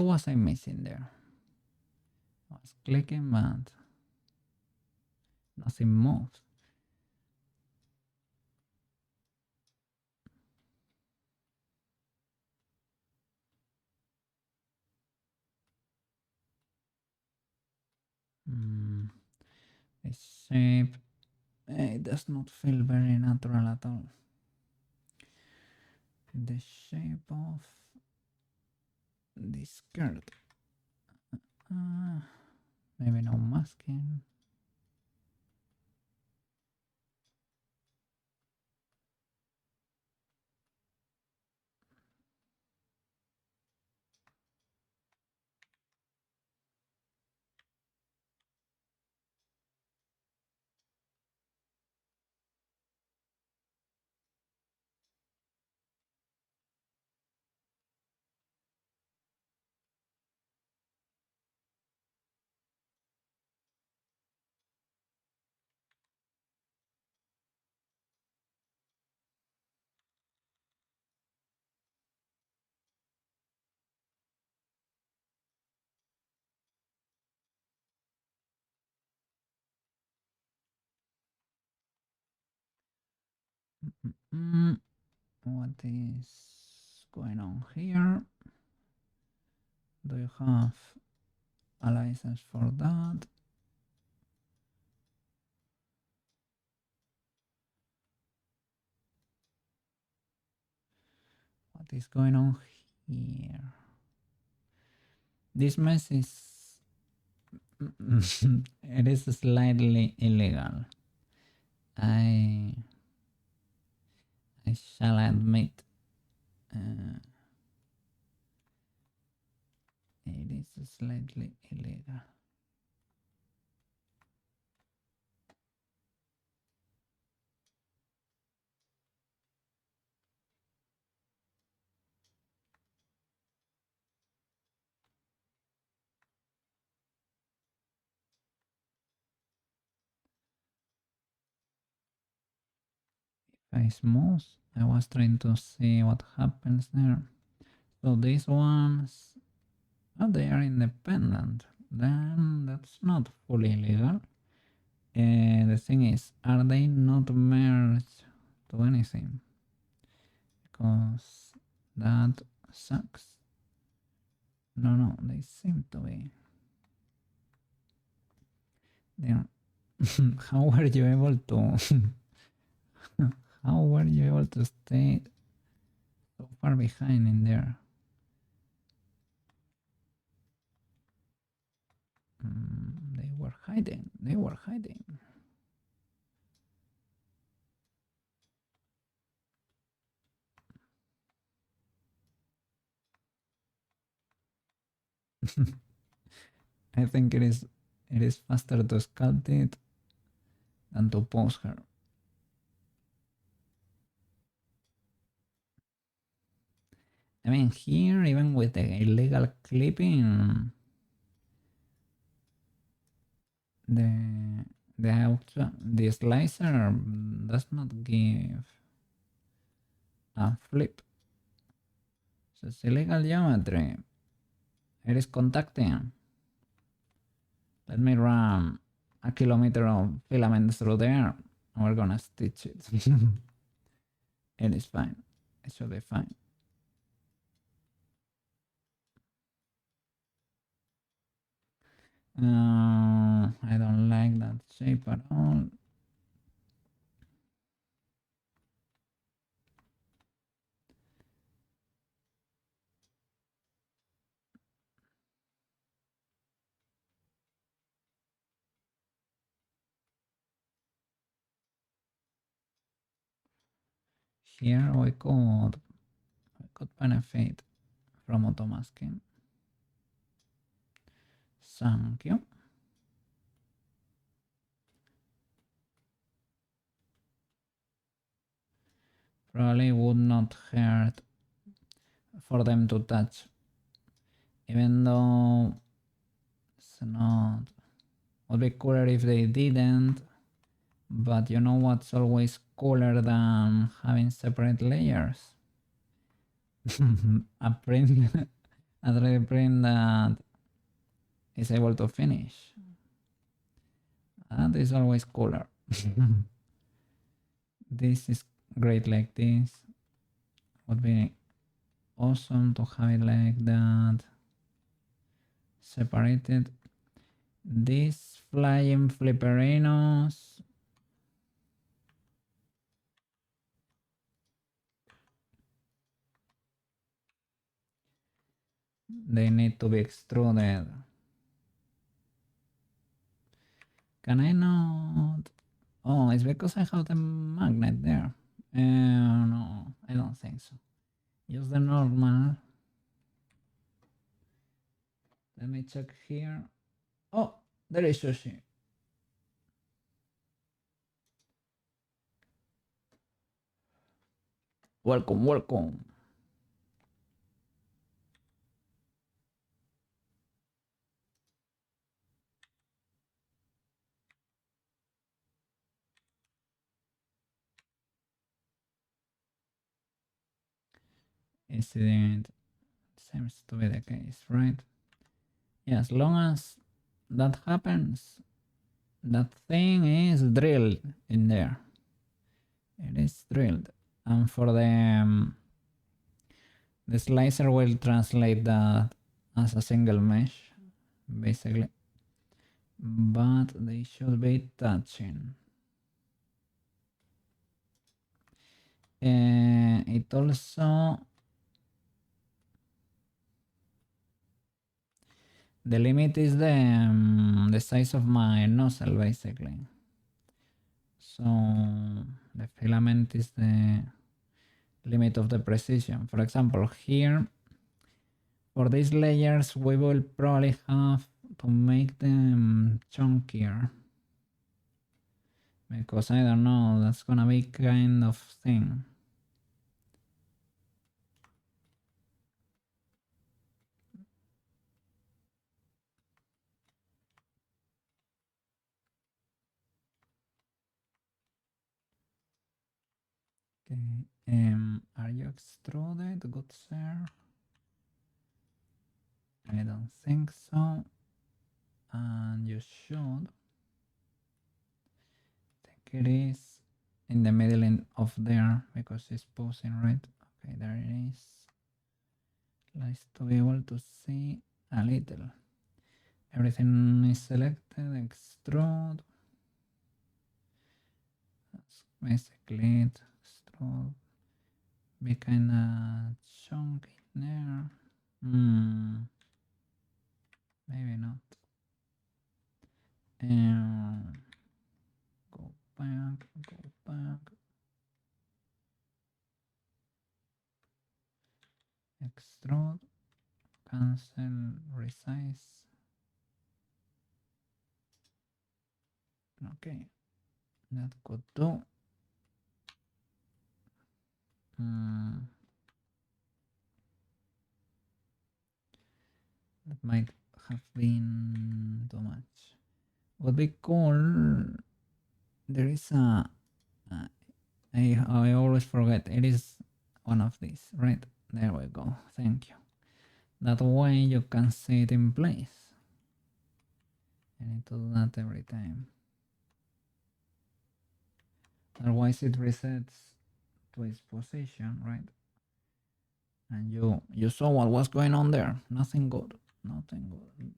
was I missing there? I was clicking, but Nothing moves. The shape, it does not feel very natural at all. The shape of the skirt. Maybe no masking. What is going on here? Do you have a license for that? What is going on here? This mess is it is slightly illegal. I shall admit it is slightly illegal. I smooth. I was trying to see what happens there. So these ones, oh, they are independent. Then that's not fully illegal. The thing is, are they not merged to anything? Because that sucks. No, they seem to be. Yeah. How were you able to? How were you able to stay so far behind in there? They were hiding. They were hiding. I think it is faster to sculpt it than to pose her. I mean, here, even with the illegal clipping, the the slicer does not give a flip. So it's illegal geometry. It is contacting. Let me run a kilometer of filament through there. And we're gonna stitch it. It is fine. It should be fine. I don't like that shape at all. Here we could benefit from automasking. Thank you. Probably would not hurt for them to touch, even though it's not. Would be cooler if they didn't, but you know what's always cooler than having separate layers? a print, a 3D print that is able to finish. That is always cooler. This is great like this. Would be awesome to have it like that. Separated. These flying flipperinos. They need to be extruded. Can I not? Oh, it's because I have the magnet there. No, I don't think so. Use the normal. Let me check here. Oh, there is sushi. Welcome, welcome. Incident seems to be the case, right? Yeah, as long as that happens, that thing is drilled in there. It is drilled. And for the slicer will translate that as a single mesh, basically. But they should be touching. It also, the limit is the size of my nozzle, basically. So the filament is the limit of the precision. For example, here, for these layers, we will probably have to make them chunkier. Because I don't know, that's gonna be kind of thing. Okay, are you extruded, good sir? I don't think so. And you should. I think it is in the middle of there because it's posing, right? Okay, there it is. Nice to be able to see a little. Everything is selected, extrude. That's basically it. Extrude. Be kind of chunky there. Maybe not. And go back, go back. Extrude, cancel, resize. Okay, that could do. That might have been too much. Would be cool. There is I always forget. It is one of these, right? There we go. Thank you. That way you can see it in place. I need to do that every time. Otherwise it resets to its position, right? And you saw what was going on there. Nothing good. Nothing good.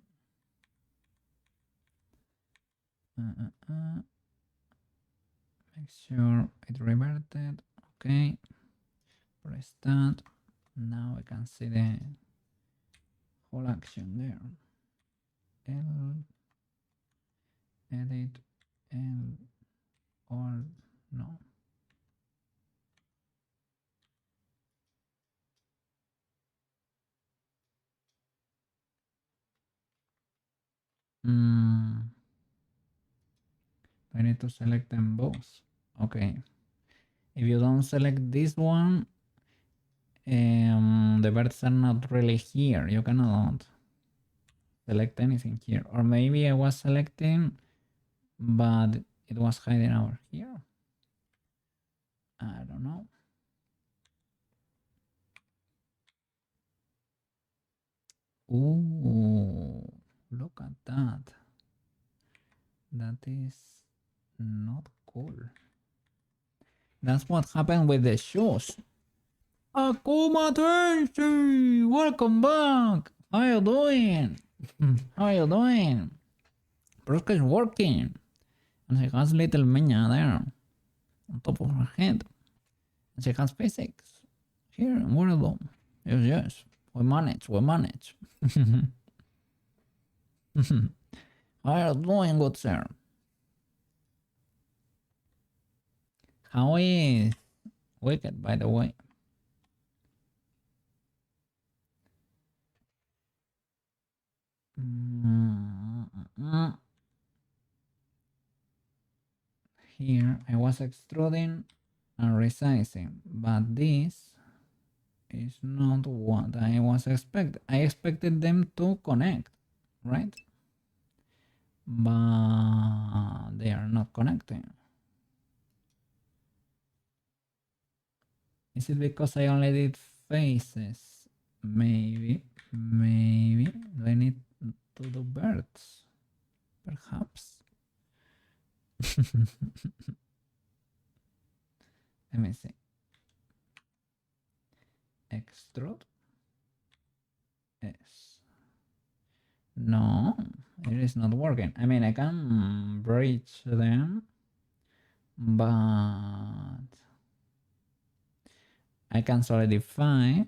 Make sure it reverted. Okay. Press that. Now we can see the whole action there. L, edit, L, all, no. I need to select them both. Okay. If you don't select this one, the birds are not really here. You cannot select anything here. Or maybe I was selecting, but it was hiding over here. I don't know. Ooh, look at that. That is not cool. That's what happened with the shoes. Akuma Tensei! Welcome back! How you doing? How you doing? Prushka is working. And she has little Meinya there on top of her head. And she has physics here in World. Yes, yes. We manage, we manage. How are you doing, good sir? How is Wicked, by the way? Here I was extruding and resizing, but this is not what I was expecting. I expected them to connect, right? But they are not connecting. Is it because I only did faces? Maybe. Do I need to do birds? Perhaps. Let me see. Extrude. Yes. No, it is not working. I mean, I can bridge them, but I can solidify.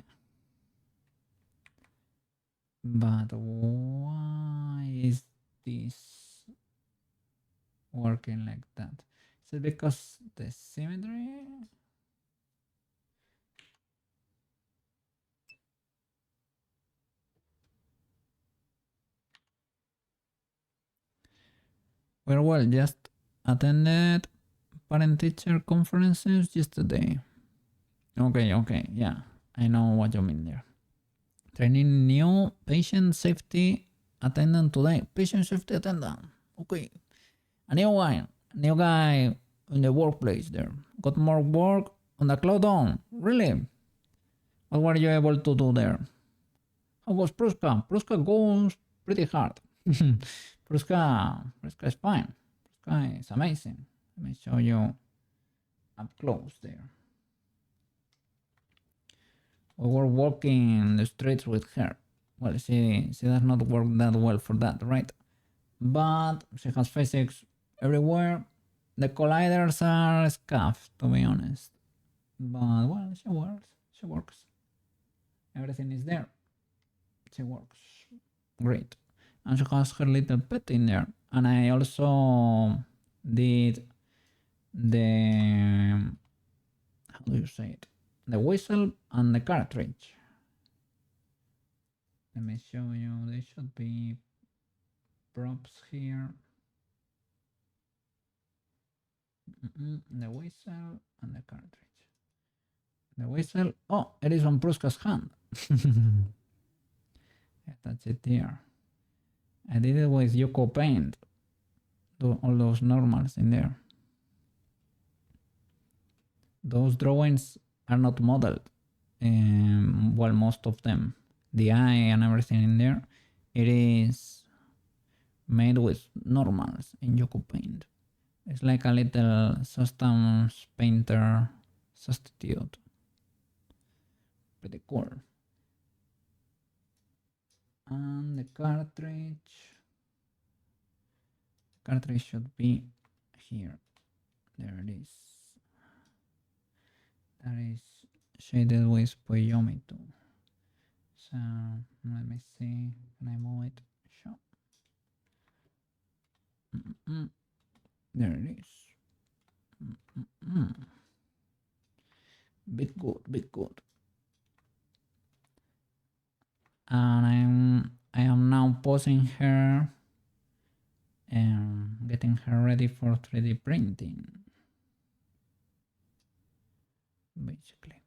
But why is this working like that? Is it because the symmetry? Well, just attended parent-teacher conferences yesterday. Okay, yeah, I know what you mean there. Training new patient safety attendant today. Patient safety attendant. Okay. A new guy in the workplace there. Got more work on the cloud on. Really? What were you able to do there? How was Prushka? Prushka goes pretty hard. Prushka is fine. Prushka is amazing. Let me show you up close there. We were walking the streets with her. Well, she does not work that well for that, right? But she has physics everywhere. The colliders are scuffed, to be honest. But well, she works. She works. Everything is there. She works. Great. And she has her little pet in there. And I also did the, how do you say it? The whistle and the cartridge. Let me show you. They should be props here. The whistle and the cartridge. The whistle. Oh, it is on Prushka's hand. That's it there. I did it with Yoko Paint. All those normals in there. Those drawings are not modeled. Well, most of them. The eye and everything in there. It is made with normals in Yoko Paint. It's like a little Substance Painter substitute. Pretty cool. And the cartridge should be here. There it is. That is shaded with Poyomi too. So let me see. Can I move it? Sure. There it is. Bit good. And I am now posing her and getting her ready for 3D printing. Basically.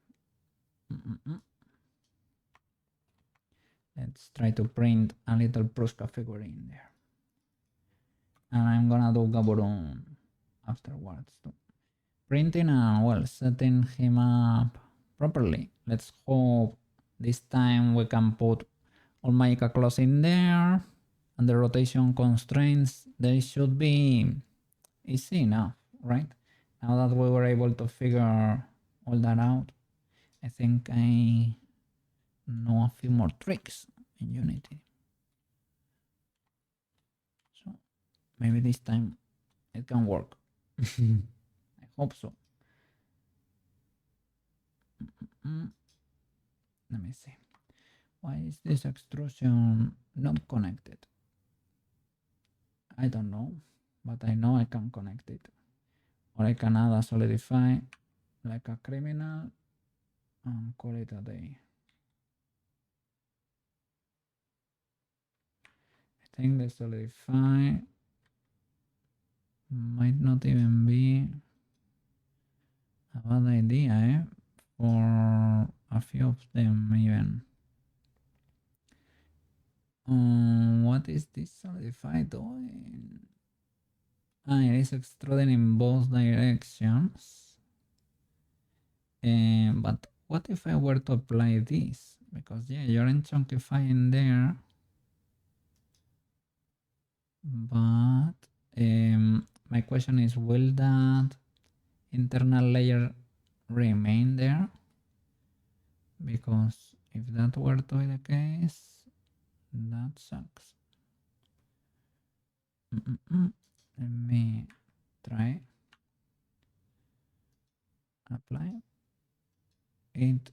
Let's try to print a little Prushka figurine there. And I'm gonna do Gaborone afterwards too. Printing and well, setting him up properly. Let's hope this time we can put all my claws in there. and the rotation constraints, they should be easy enough, right? Now that we were able to figure all that out, I think I know a few more tricks in Unity. So maybe this time it can work. I hope so. Let me see. Why is this extrusion not connected? I don't know, but I know I can connect it. Or I can add a solidify like a criminal and call it a day. I think the solidify might not even be a bad idea, for a few of them even. What is this solidify doing? It is extruding in both directions. But what if I were to apply this? Because yeah, you're chunkyifying there. But my question is, will that internal layer remain there? Because if that were to be the case, that sucks. Let me try. Apply. It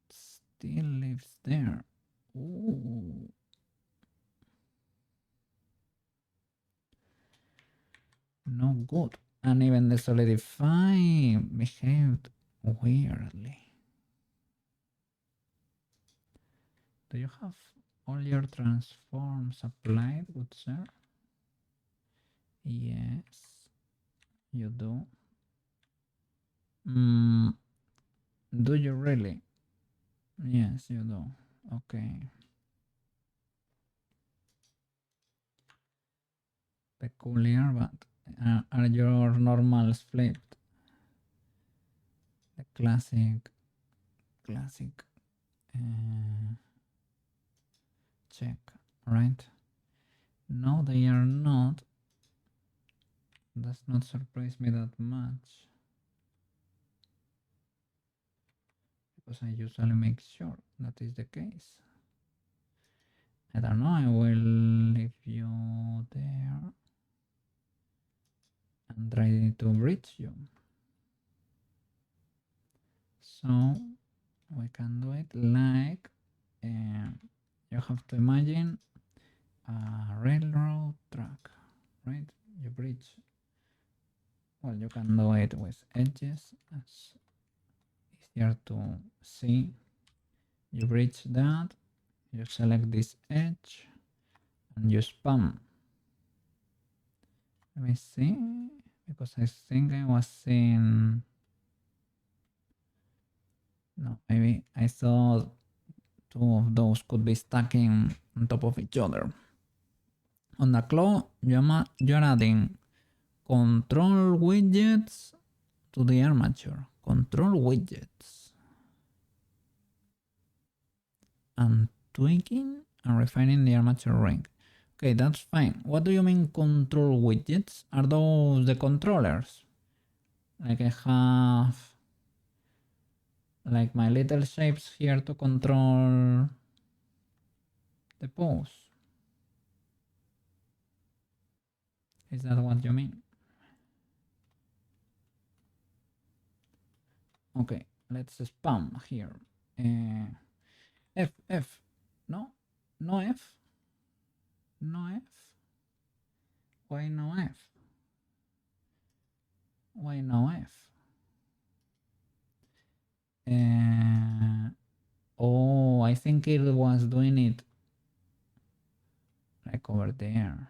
still lives there. Ooh. No good. And even the solidify behaved weirdly. Do you have all your transforms applied, good sir? Yes, you do. Do you really? Yes, you do. Okay. Peculiar, but are your normals flipped? The classic check, right? No, they are not. Does not surprise me that much, because I usually make sure that is the case. I don't know, I will leave you there and try to bridge you. So we can do it like, you have to imagine a railroad track, right? You bridge, well, you can do it with edges, that's easier to see. You bridge that, you select this edge, and you spam. Let me see, because I think I was seeing, no, maybe I thought two of those could be stacking on top of each other. On the claw, you're adding control widgets to the armature. Control widgets. And tweaking and refining the armature ring. Okay, that's fine. What do you mean control widgets? Are those the controllers? Like I have like my little shapes here to control the pose. Is that what you mean? Okay, let's spam here. F. No, no F. No F. Why no F? Why no F? Oh, I think it was doing it like over there.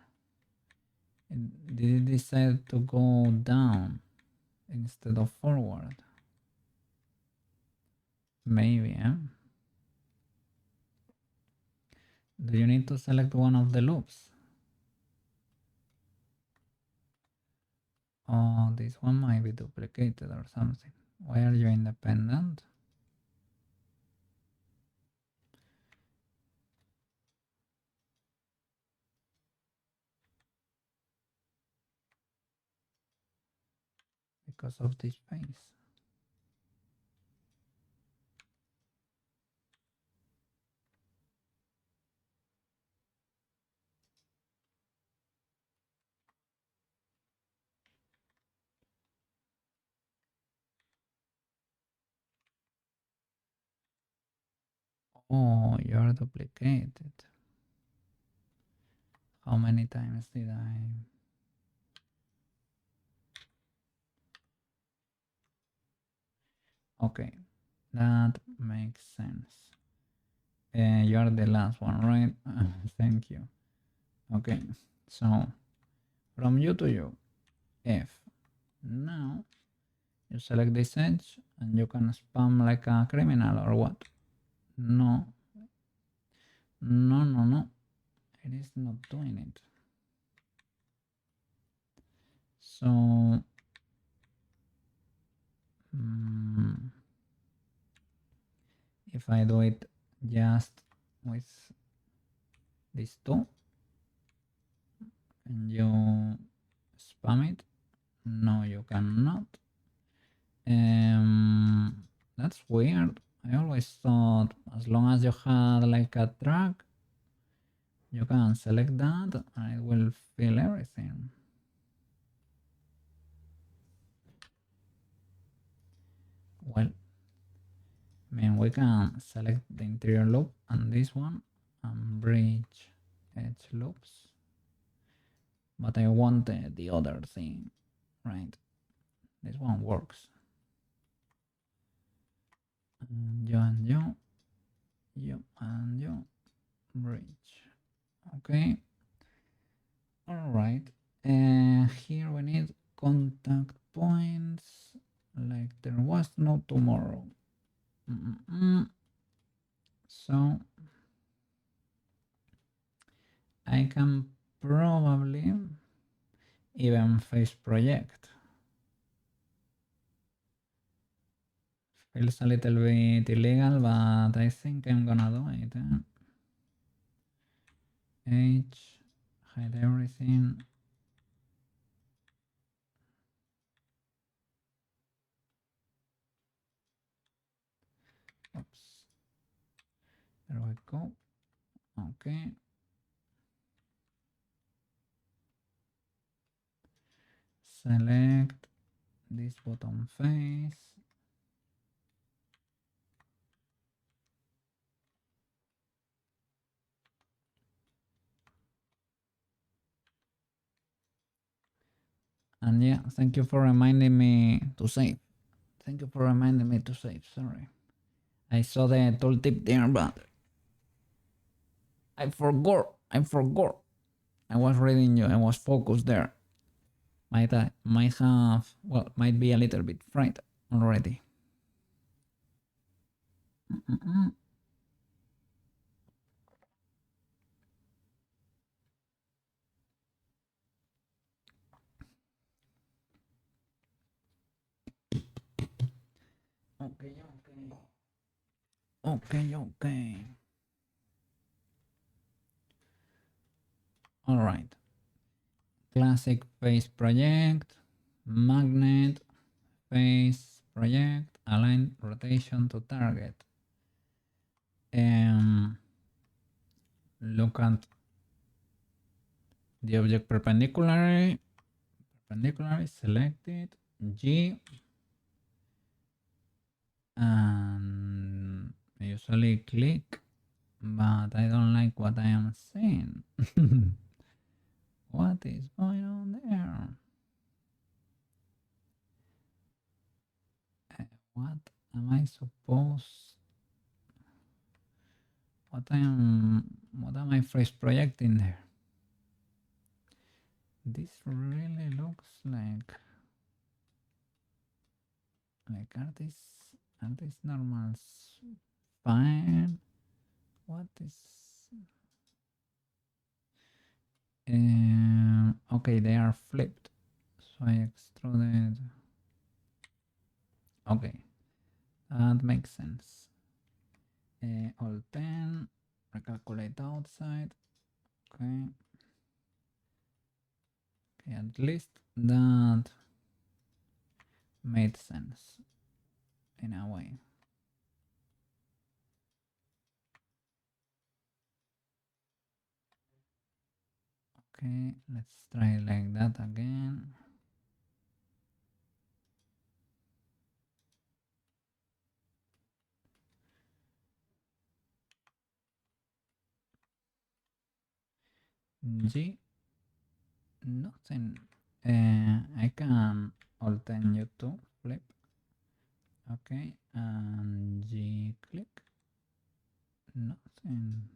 Did it decide to go down instead of forward? Maybe, eh? Do you need to select one of the loops? Oh, this one might be duplicated or something. Why are you independent? because of this face. Oh, you're duplicated. How many times did I? Okay, that makes sense. You're the last one, right? Thank you. Okay, so from you to you, F. Now you select this edge and you can spam like a criminal or what? No, no, no, no. It is not doing it. So if I do it just with these two and you spam it, no, you cannot. That's weird. I always thought as long as you had like a track, you can select that and it will fill everything. Well, I mean, we can select the interior loop and this one and bridge edge loops. But I want the other thing, right? This one works. And you, and you, bridge. Okay. All right. Here we need contact points like there was no tomorrow. So I can probably even face project. Feels a little bit illegal, but I think I'm gonna do it. H, hide everything. Oops. There we go. Okay. Select this bottom face. And yeah, thank you for reminding me to save. Thank you for reminding me to save. Sorry. I saw the tooltip there, but I forgot. I forgot. I was reading you. I was focused there. Might have, well, might be a little bit frightened already. Okay, okay. Okay, okay. All right. Classic face project, magnet, face project, align rotation to target. Look at the object perpendicularly, select it, G, and usually click, but I don't like what I am seeing. What is going on there? What am I supposed? What am I first projecting there? This really looks like are these normals fine? What is okay, they are flipped. So I extruded. Okay, that makes sense. Alt 10, recalculate outside. Okay. Okay, at least that made sense in a way. Okay, let's try like that again. G, nothing. I can altern you to flip. Okay, and G click. Nothing.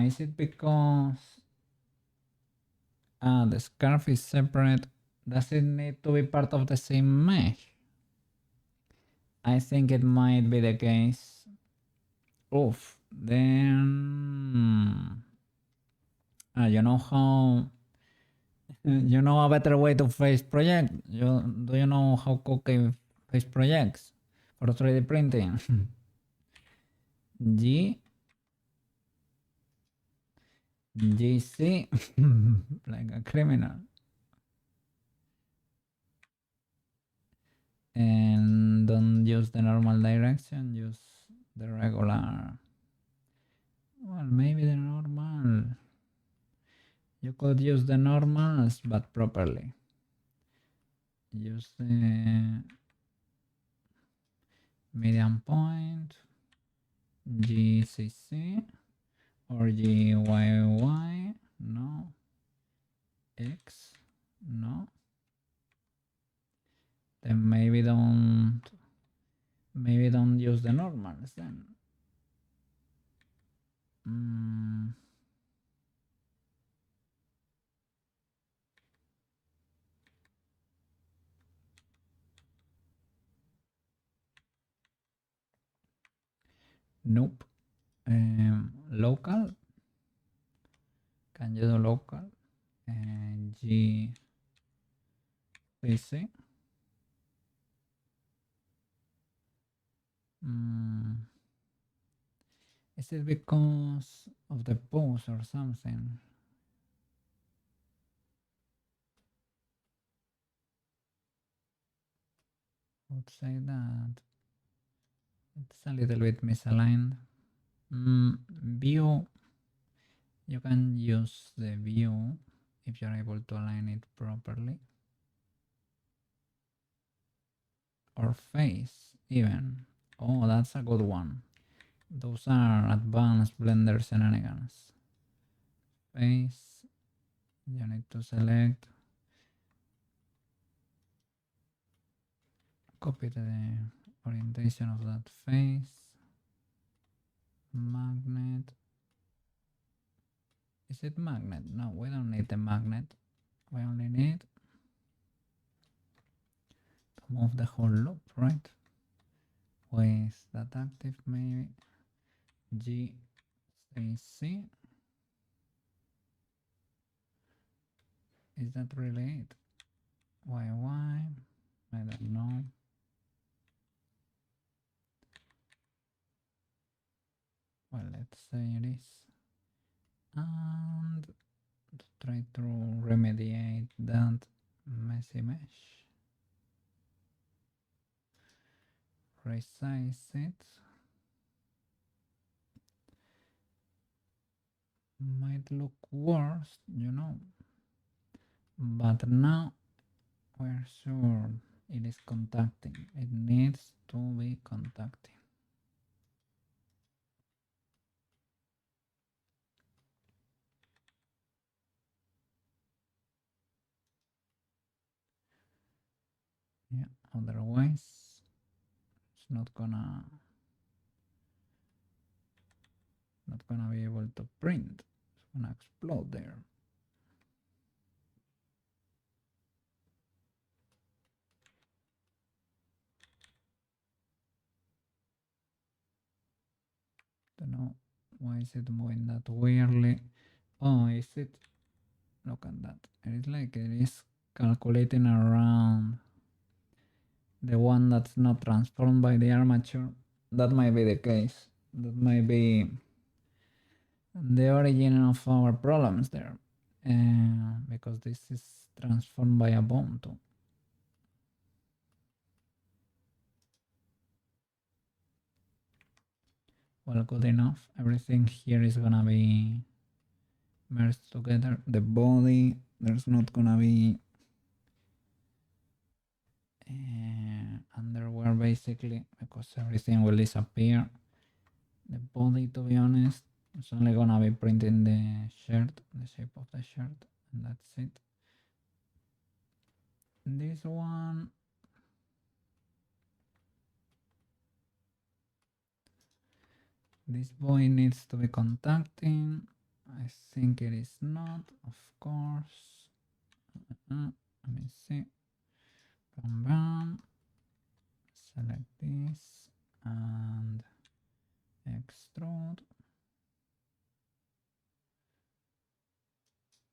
Is it because the scarf is separate? Does it need to be part of the same mesh? I think it might be the case. Oof, then you know how you know a better way to face project. Do you know how Cookie face projects for 3D printing? G GC like a criminal. And don't use the normal direction, use the regular. Well, maybe the normal. You could use the normals, but properly. Use the medium point, GCC or GYY. No. X. No. Then maybe don't use the normals then. Nope. Local. Can you do local? GCC. Is it because of the pose or something? I would say that it's a little bit misaligned. View, you can use the view if you're able to align it properly. Or face, even. Oh, that's a good one. Those are advanced Blender shenanigans. Face, you need to select, copy the orientation of that face, magnet. Is it magnet? No, we don't need the magnet. We only need to move the whole loop, right? With that active, maybe GCC. Is that really it? YY? I don't know. Well, let's say it is. And try to remediate that messy mesh. Resize it. Might look worse, you know. But now we're sure it is contacting. It needs to be contacting. Yeah, otherwise it's not gonna be able to print. It's gonna explode there. Don't know why is it moving that weirdly. Oh, is it? Look at that. It is like it is calculating around the one that's not transformed by the armature. That might be the case. That might be the origin of our problems there. because this is transformed by a bomb too. Well, good enough. Everything here is gonna be merged together. The body, there's not gonna be underwear basically because everything will disappear. The body, to be honest, it's only gonna be printing the shirt, the shape of the shirt, and that's it. This one, this boy needs to be contacting. I think it is not, of course. Let me see. Bam, bam. Select this and extrude.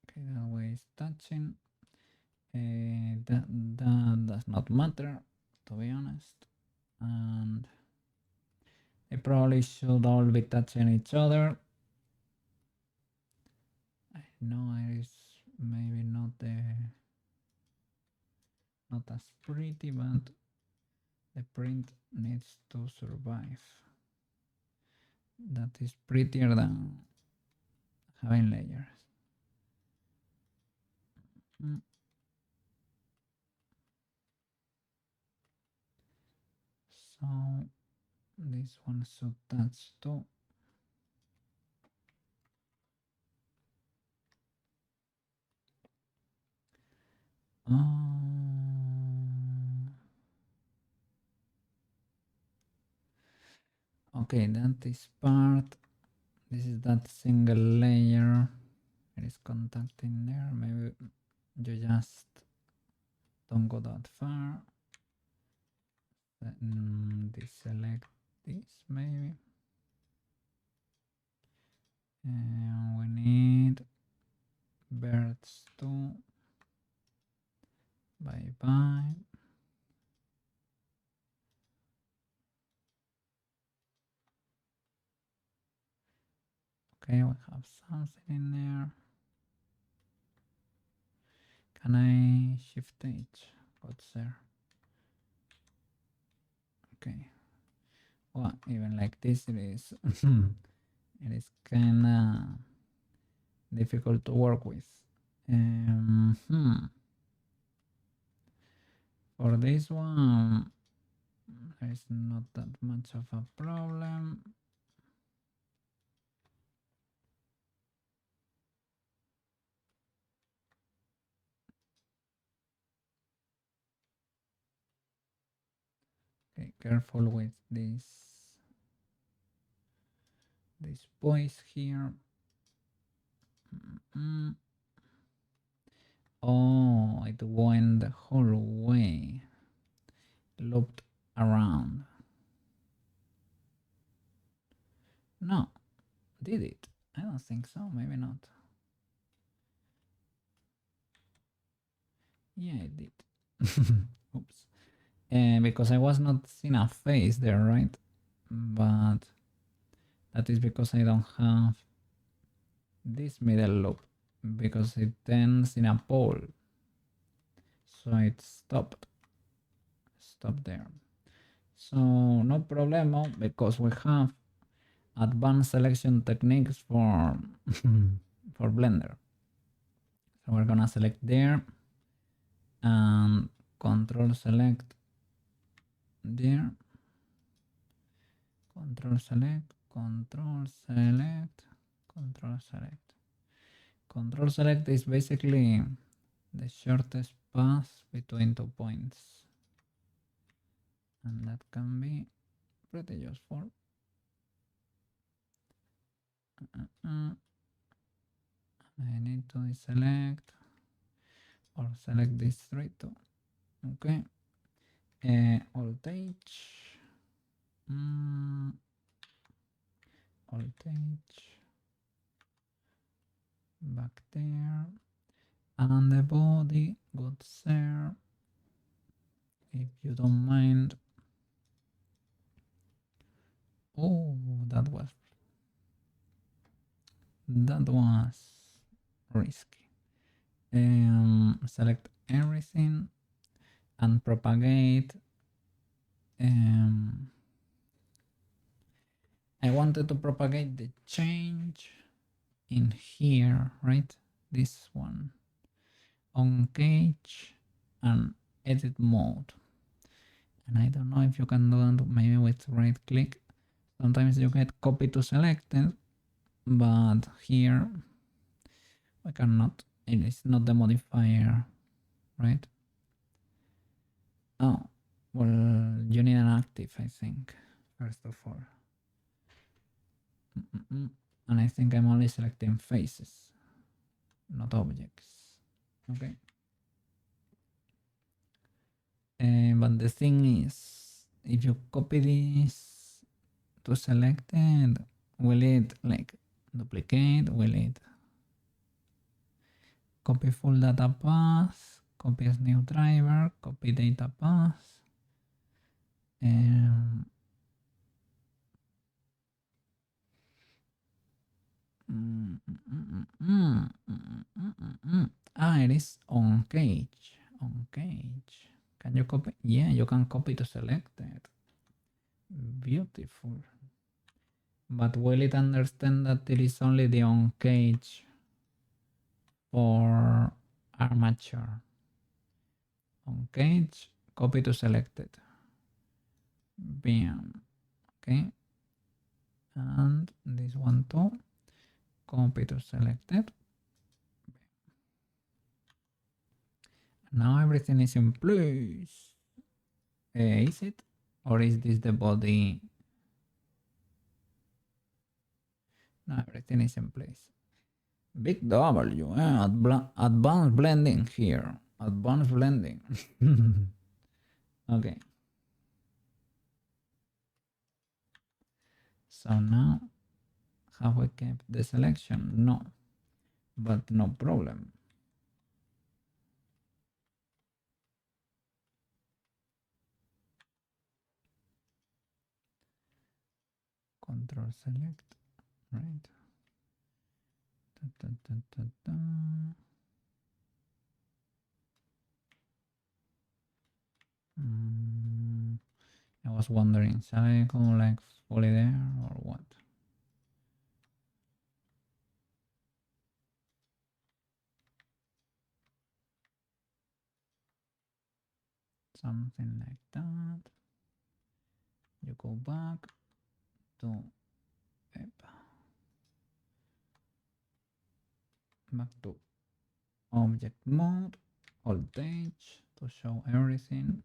Okay, that way is touching. That does not matter, to be honest. And they probably should all be touching each other. I know it is maybe not as pretty, but the print needs to survive. That is prettier than having layers. So this one should touch too. Okay, that is part. This is that single layer. It is contacting there. Maybe you just don't go that far. Deselect this maybe. And we need birds too. Bye bye. Okay, we have something in there. Can I shift H? What's there? Okay. Well, even like this, it is it is kind of difficult to work with. For this one, there is not that much of a problem. Okay, careful with these boys here. Oh, it went the whole way, looped around. No, did it? I don't think so, maybe not. Yeah, it did. Oops. Because I was not seeing a face there, right? But that is because I don't have this middle loop, because it ends in a pole. So it stopped there. So no problemo, because we have advanced selection techniques for for Blender. So we're gonna select there and control select there, control select, control select, control select. Control select is basically the shortest path between 2 points, and that can be pretty useful. I need to deselect or select this three too. Okay. Alt H. Alt H. Back there. And the body goes there. If you don't mind. Oh, that was risky. Select everything and propagate. I wanted to propagate the change in here, right? This one on cage and edit mode. And I don't know if you can do that maybe with right click. Sometimes you get copy to selected, but here I cannot. It is not the modifier, right? Oh, well, you need an active, I think, first of all. And I think I'm only selecting faces, not objects. Okay. But the thing is, if you copy this to selected, will it like duplicate? Will it copy full data path? Copy as new driver? Copy data path? It is on cage. On cage. Can you copy? Yeah, you can copy to selected. Beautiful. But will it understand that it is only the on cage for armature? On cage, copy to selected. Bam. Okay. And this one too. Copy to selected. Now everything is in place. Is it? Or is this the body? Now everything is in place. Big W, advanced blending here. Advanced blending. Okay. So now, have we kept the selection? No, but no problem. Control select, right? Da, da, da, da. I was wondering, shall I go like fully there or what? Something like that. You go back to back to object mode, alt H to show everything.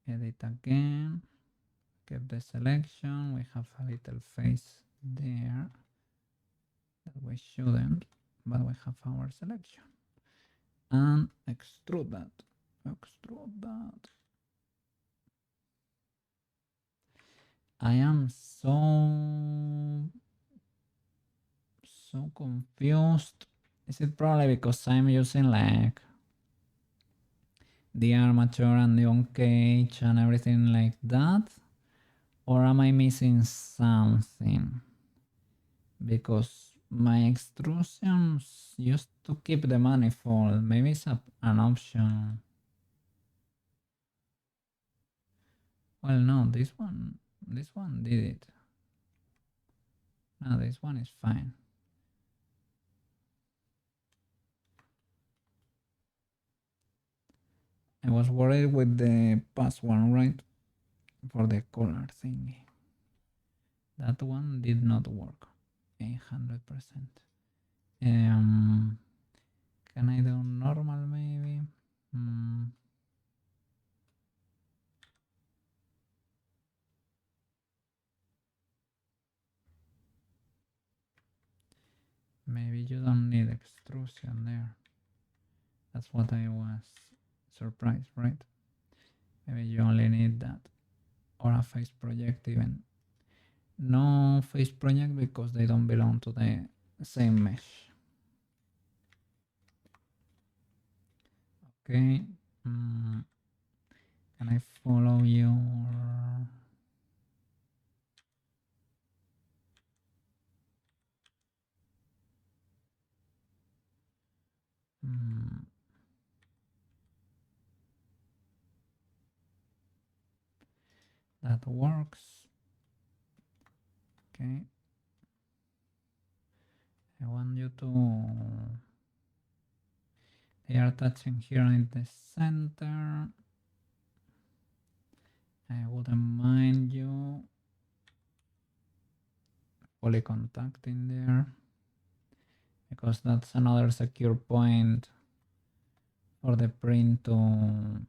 Edit again. Keep the selection. We have a little face there that we shouldn't, but we have our selection. And extrude that. Extrude that. I am so confused. Is it probably because I'm using like the armature and the on cage and everything like that? Or am I missing something? Because my extrusions used to keep the manifold. Maybe it's an option. Well, no, this one did it. No, this one is fine. I was worried with the past one, right? For the color thingy. That one did not work. 100%. Can I do normal maybe? Maybe you don't need extrusion there. That's what I was surprised, right? Maybe you only need that. Or a face project even. No face project because they don't belong to the same mesh. Okay. Can I follow your... That works. Okay. I want you to, they are touching here in the center. I wouldn't mind you fully contacting there, because that's another secure point for the print to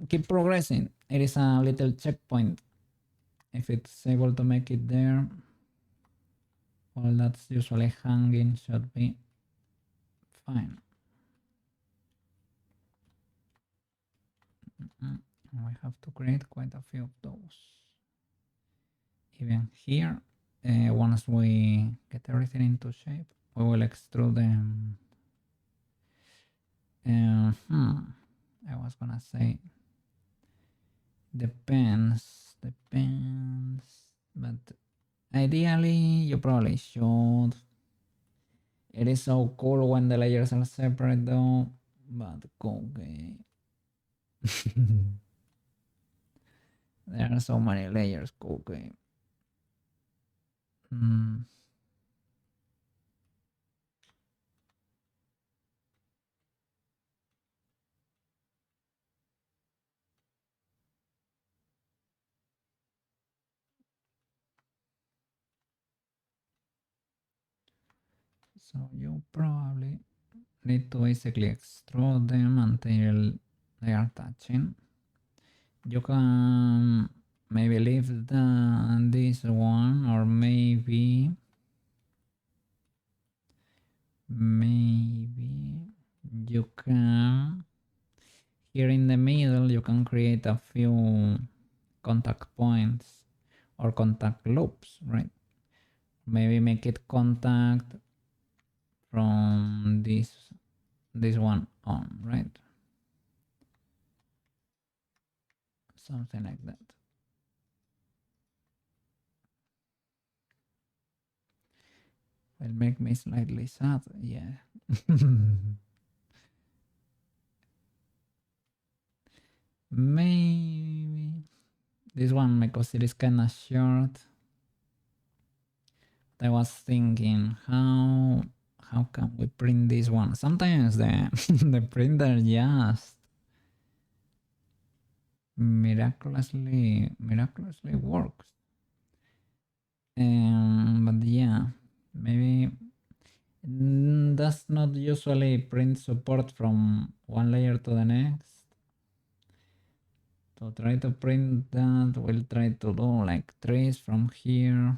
keep progressing. It is a little checkpoint. If it's able to make it there, well, that's usually hanging should be fine. We have to create quite a few of those. Even here, once we get everything into shape, we will extrude them. I was gonna say depends, but ideally you probably should. It is so cool when the layers are separate though, but okay. There are so many layers, okay. So you probably need to basically extrude them until they are touching. You can maybe leave this one, or maybe you can, here in the middle you can create a few contact points or contact loops, right? Maybe make it contact from this one on, right? Something like that. Will make me slightly sad, yeah. Maybe this one, because it is kind of short. I was thinking, how can we print this one? Sometimes the the printer just miraculously works. But yeah, maybe does not usually print support from one layer to the next. To try to print that, we'll try to do like trees from here.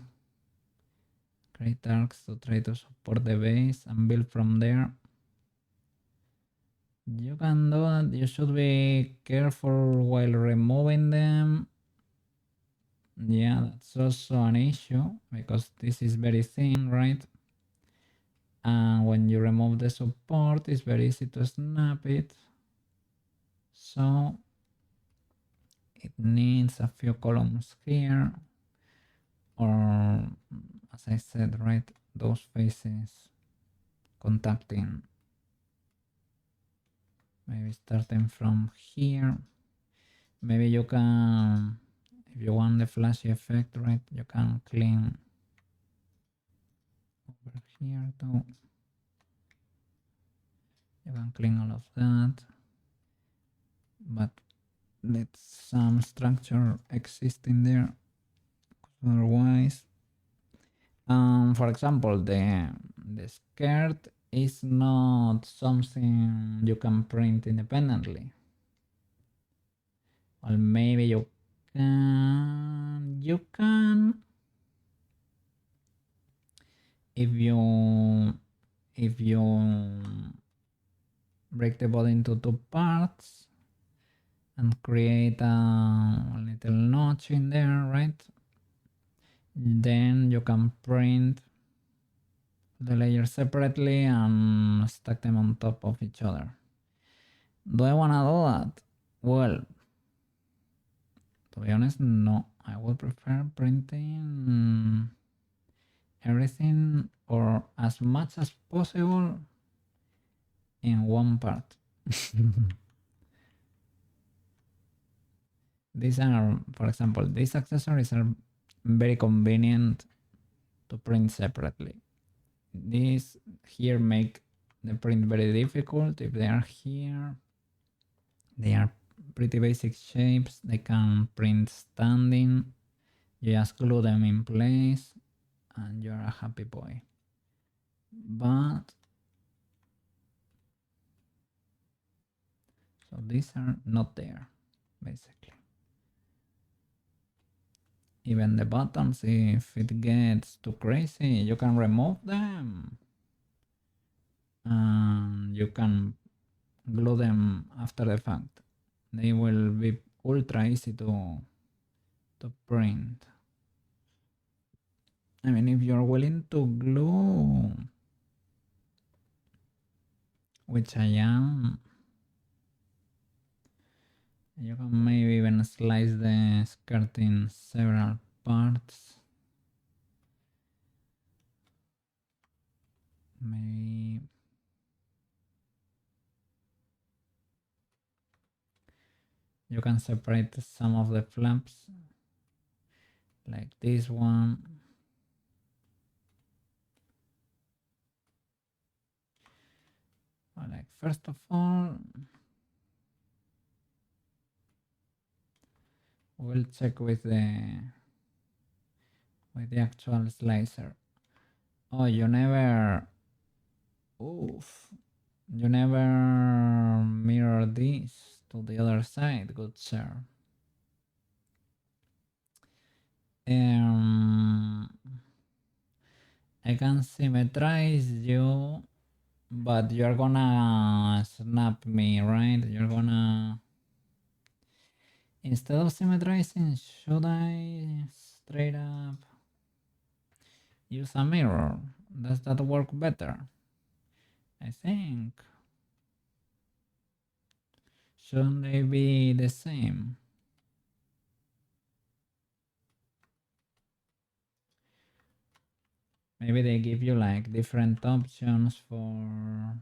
Create arcs to try to support the base and build from there. You can do that. You should be careful while removing them. Yeah, that's also an issue because this is very thin, right? And when you remove the support, it's very easy to snap it. So it needs a few columns here, or as I said, right, those faces contacting. Maybe starting from here. Maybe you can, if you want the flashy effect, right, you can clean over here too. You can clean all of that, but let some structure exist in there. Otherwise, for example, the skirt is not something you can print independently. Well, maybe you can if you break the body into two parts and create a little notch in there, right? Then you can print the layers separately and stack them on top of each other. Do I want to do that? Well, to be honest, no. I would prefer printing everything or as much as possible in one part. These are, for example, these accessories are very convenient to print separately. These here make the print very difficult. If they are here, they are pretty basic shapes. They can print standing. You just glue them in place and you're a happy boy. But so these are not there, basically. Even the buttons, if it gets too crazy, you can remove them. And you can glue them after the fact. They will be ultra easy to print. I mean, if you're willing to glue, which I am, you can maybe even slice the skirt in several parts. Maybe you can separate some of the flaps, like this one. Like, first of all, we'll check with the actual slicer. Oh, you never, oof, you never mirror this to the other side, good sir. I can symmetrize you, but you're gonna snap me, right? You're gonna, instead of symmetrizing, should I straight up use a mirror? Does that work better? I think. Shouldn't they be the same? Maybe they give you like different options for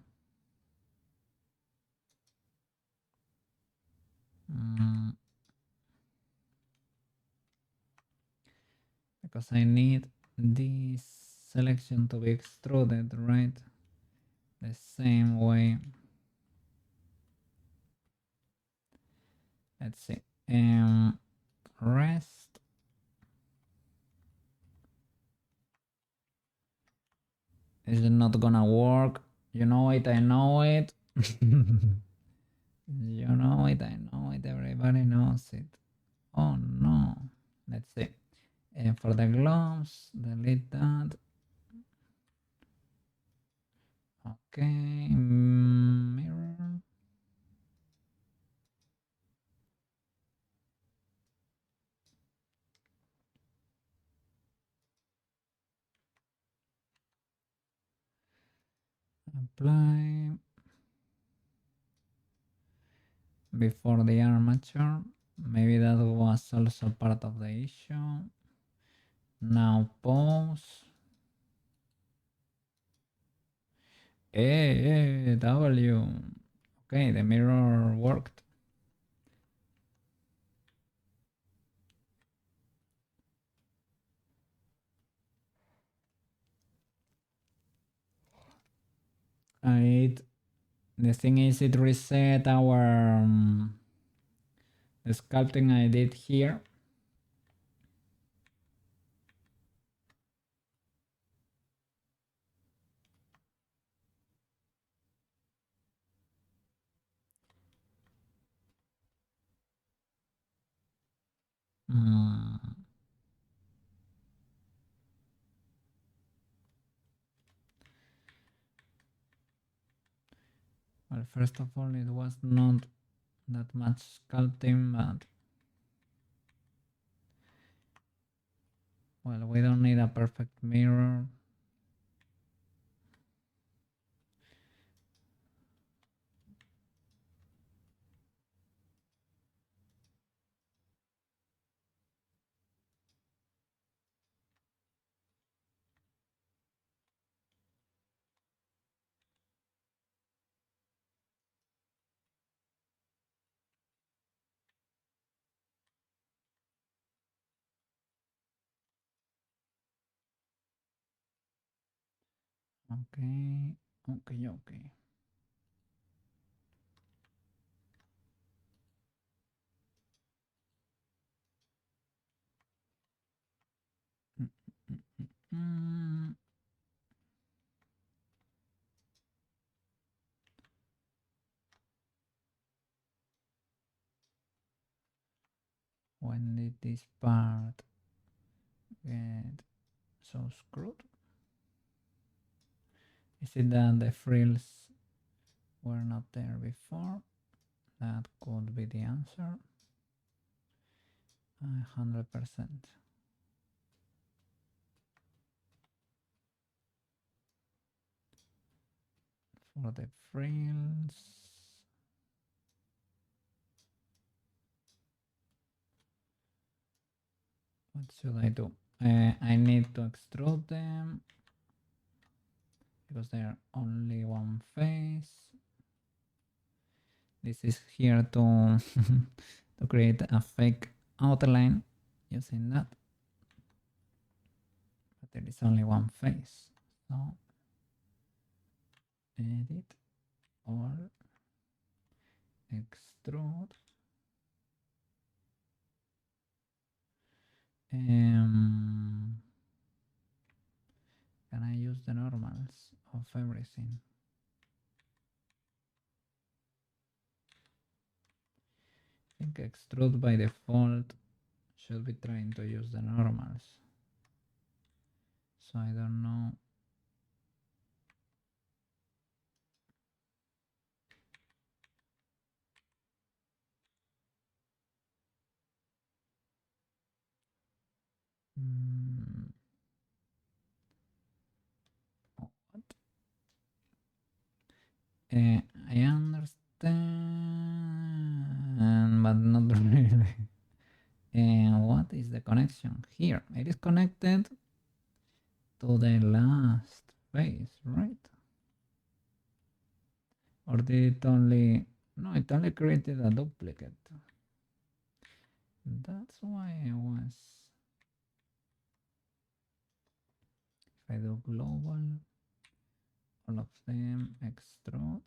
because I need this selection to be extruded, right? The same way. Let's see. Rest. Is it not gonna work? You know it, I know it. You know it, I know it, everybody knows it. Oh no. Let's see. And for the gloves, delete that. Okay, mirror. Apply. Before the armature. Maybe that was also part of the issue. Now pause. W. Okay, the mirror worked. The thing is, it reset our the sculpting I did here. Well, first of all, it was not that much sculpting, but well, we don't need a perfect mirror. Okay, okay, okay. Mm, mm, mm, mm. When did this part get so screwed? Is it that the frills were not there before? That could be the answer. 100%. For the frills, what should I do? I need to extrude them because they are only one face. This is here to to create a fake outline using that, but there is only one face. So edit or extrude. Can I use the normals of everything? I think extrude by default should be trying to use the normals. So I don't know. What? I understand, but not really. And what is the connection here? It is connected to the last phase, right? Or did it only... No, it only created a duplicate. That's why I was... If I do global, all of them extrude,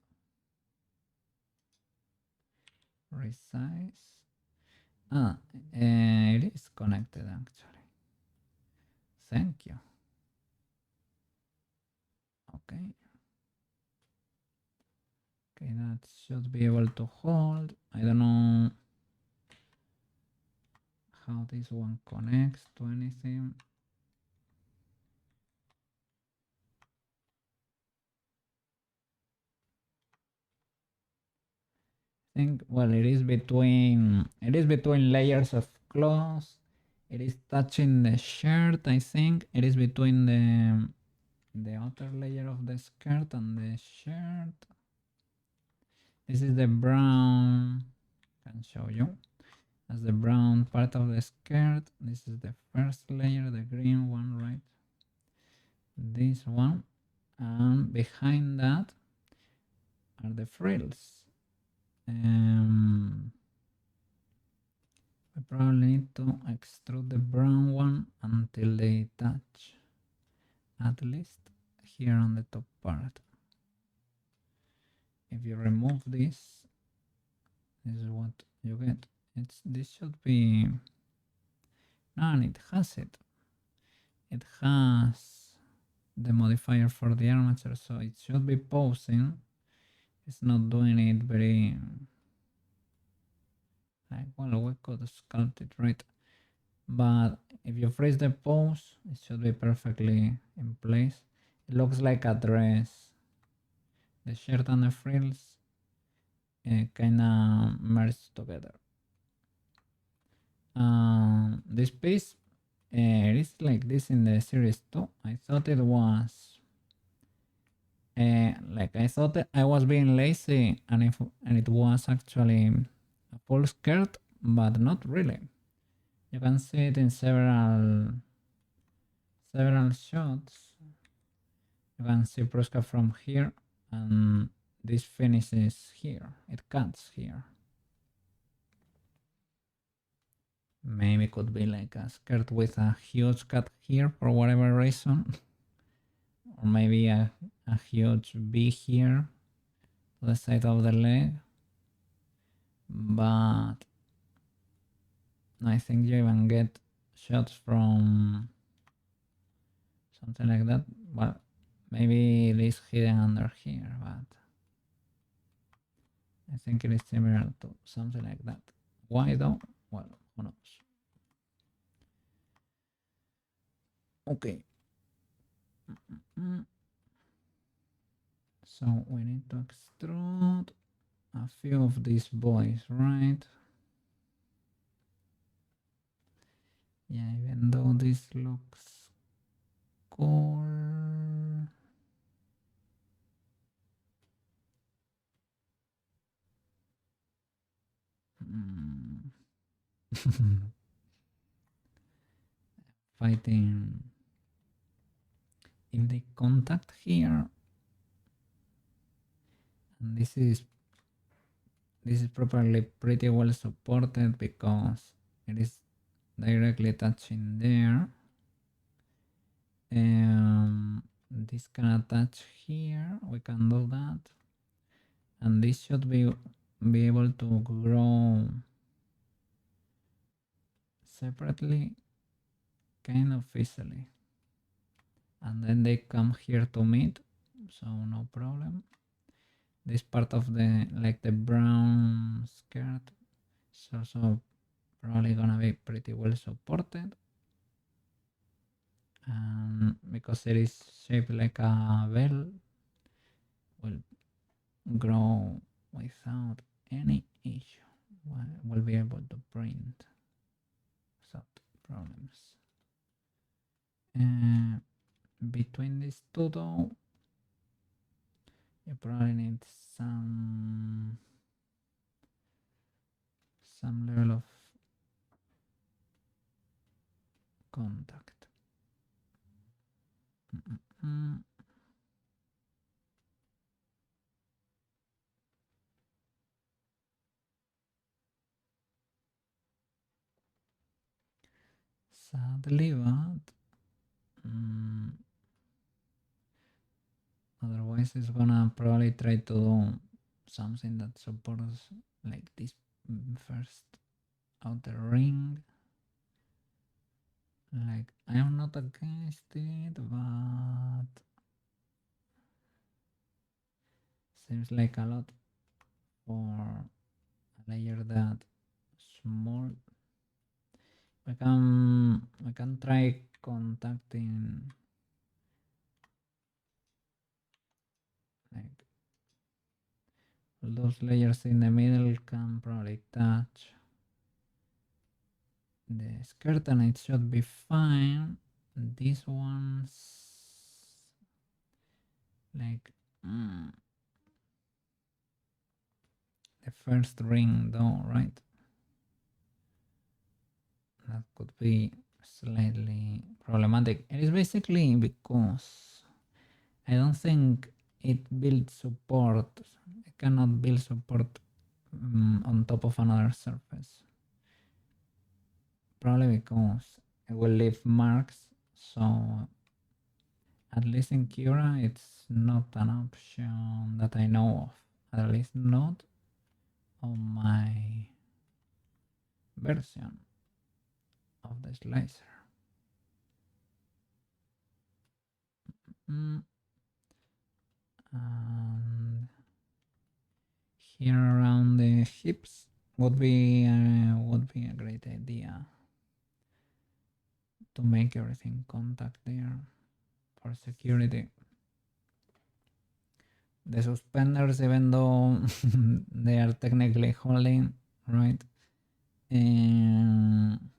resize. It is connected actually. Thank you. Okay. Okay, that should be able to hold. I don't know how this one connects to anything. I think, well, it is between layers of cloth. It is touching the shirt, I think. It is between the outer layer of the skirt and the shirt. This is the brown. I can show you. That's the brown part of the skirt. This is the first layer, the green one, right? This one. And behind that are the frills. I probably need to extrude the brown one until they touch, at least here on the top part. If you remove this, this is what you get. This should be... No, and it has it. It has the modifier for the armature, so it should be posing. It's not doing it very... Like, well, we could sculpt it, right? But if you freeze the pose, it should be perfectly in place. It looks like a dress. The shirt and the frills kind of merged together. This piece, it is like this in the series 2. I thought it was like I thought I was being lazy, and it was actually a full skirt, but not really. You can see it in several shots. You can see Prushka from here, and this finishes here. It cuts here. Maybe could be like a skirt with a huge cut here for whatever reason. Or maybe a a huge V here to the side of the leg, but I think you even get shots from something like that. Well, maybe it is hidden under here, but I think it is similar to something like that. Why though? Well, who knows? Okay. So we need to extrude a few of these boys, right? Yeah, even though this looks cool. Fighting. If they contact here, and this is properly pretty well supported because it is directly touching there. This can attach here, we can do that, and this should be able to grow separately kind of easily, and then they come here to meet, so no problem. This part of the like the brown skirt is also probably gonna be pretty well supported, and because it is shaped like a bell, will grow without any issue. We'll be able to print without problems. Between these two though, you probably need some level of contact. Sadly, but otherwise it's gonna probably try to do something that supports like this first outer ring. Like, I am not against it, but seems like a lot for a layer that small. We can try contacting like all those layers in the middle can probably touch the skirt and it should be fine. These ones like the first ring though, right? That could be slightly problematic. It is basically because I don't think it builds support. It cannot build support on top of another surface. Probably because it will leave marks. So at least in Cura, it's not an option that I know of. At least not on my version of the slicer. And here around the hips would be a great idea to make everything contact there for security. The suspenders, even though they are technically holding, right? And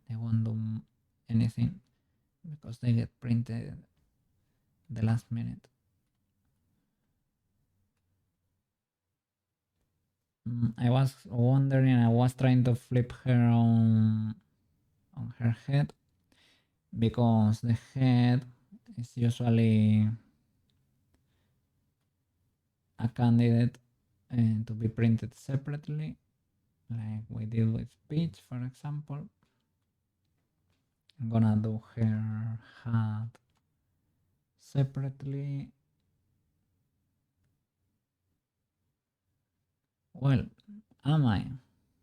they won't do anything because they get printed the last minute. I was wondering, I was trying to flip her on her head because the head is usually a candidate to be printed separately, like we did with Peach, for example. I'm gonna do her hat separately, Well, am I?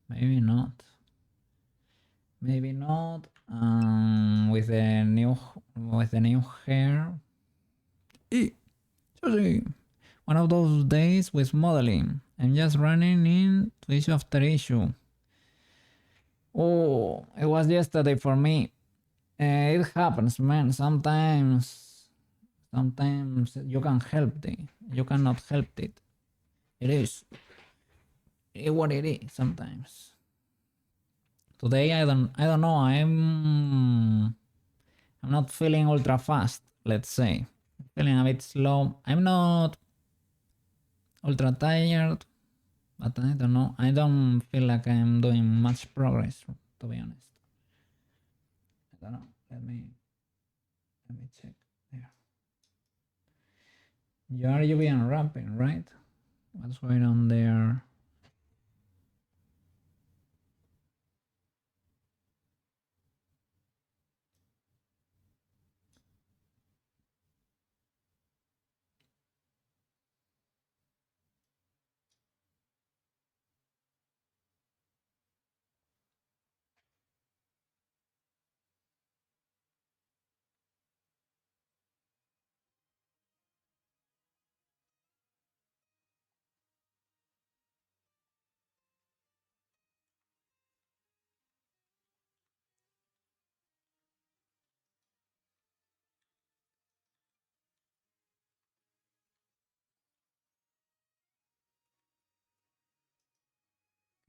Maybe not. Maybe not. With the new hair. Sushi. One of those days with modeling. I'm just running into issue after issue. Oh, it was yesterday for me. It happens, man. Sometimes you can help it. You cannot help it. It is what it is. Sometimes. Today I don't know. I'm not feeling ultra fast. Let's say. Feeling a bit slow. I'm not ultra tired, but I don't know. I don't feel like I'm doing much progress. To be honest. I don't know. Let me check. There. You are UV unwrapping, right? What's going on there?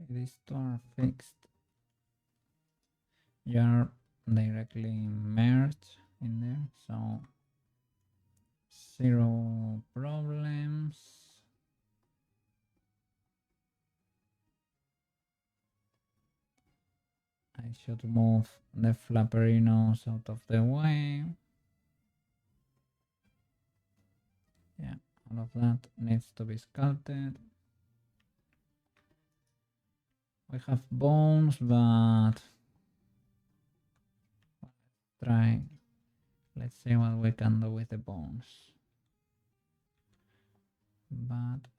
Okay, these two are fixed. You are directly merged in there, so zero problems. I should move the flapperinos out of the way. Yeah, all of that needs to be sculpted. We have bones, but try. Let's see what we can do with the bones. But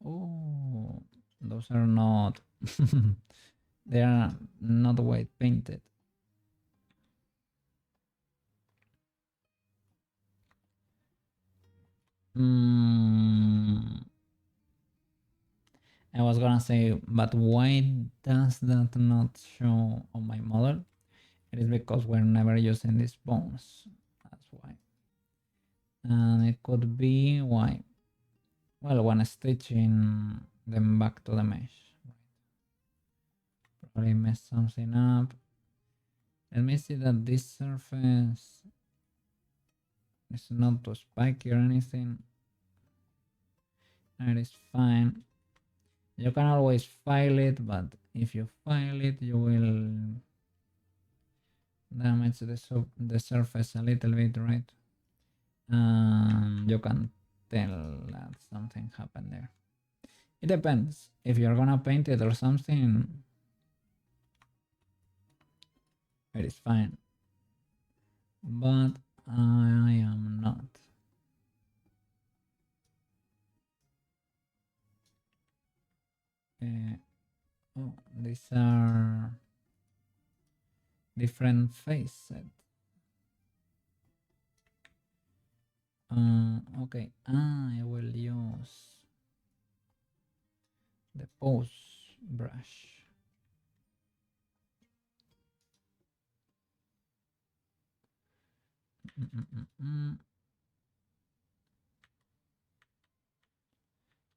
oh, those are not. They are not white painted. I was gonna say, but why does that not show on my model? It is because we're never using these bones. That's why. And it could be why. Well, when stitching them back to the mesh. Probably mess something up. Let me see that this surface is not too spiky or anything. It is fine. You can always file it, but if you file it, you will damage the surface a little bit, right? You can tell that something happened there. It depends. If you're gonna paint it or something, it is fine. But I am not. Oh, these are different face set. Okay, I will use the pose brush.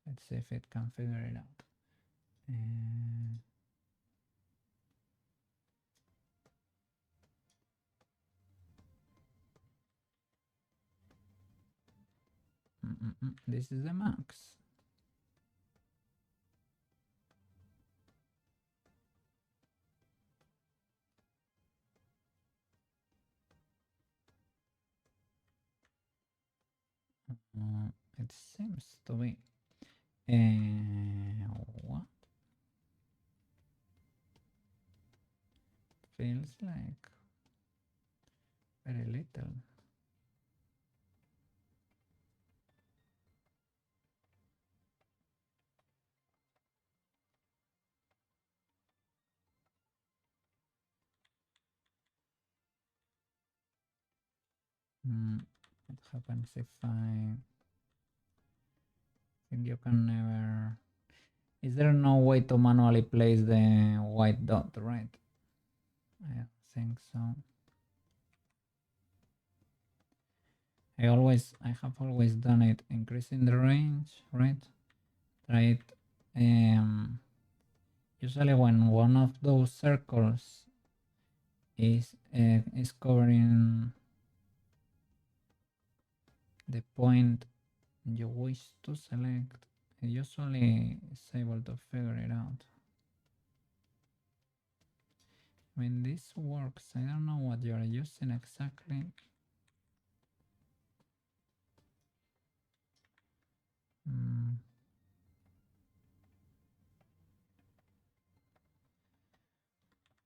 Let's see if it can figure it out. This is the max. It seems to be. What? Feels like very little. What happens if I think you can never... Is there no way to manually place the white dot, right? I think so. I have always done it, increasing the range, right? Try it. Usually when one of those circles is covering the point you wish to select, it usually is able to figure it out. I mean, this works. I don't know what you're using exactly.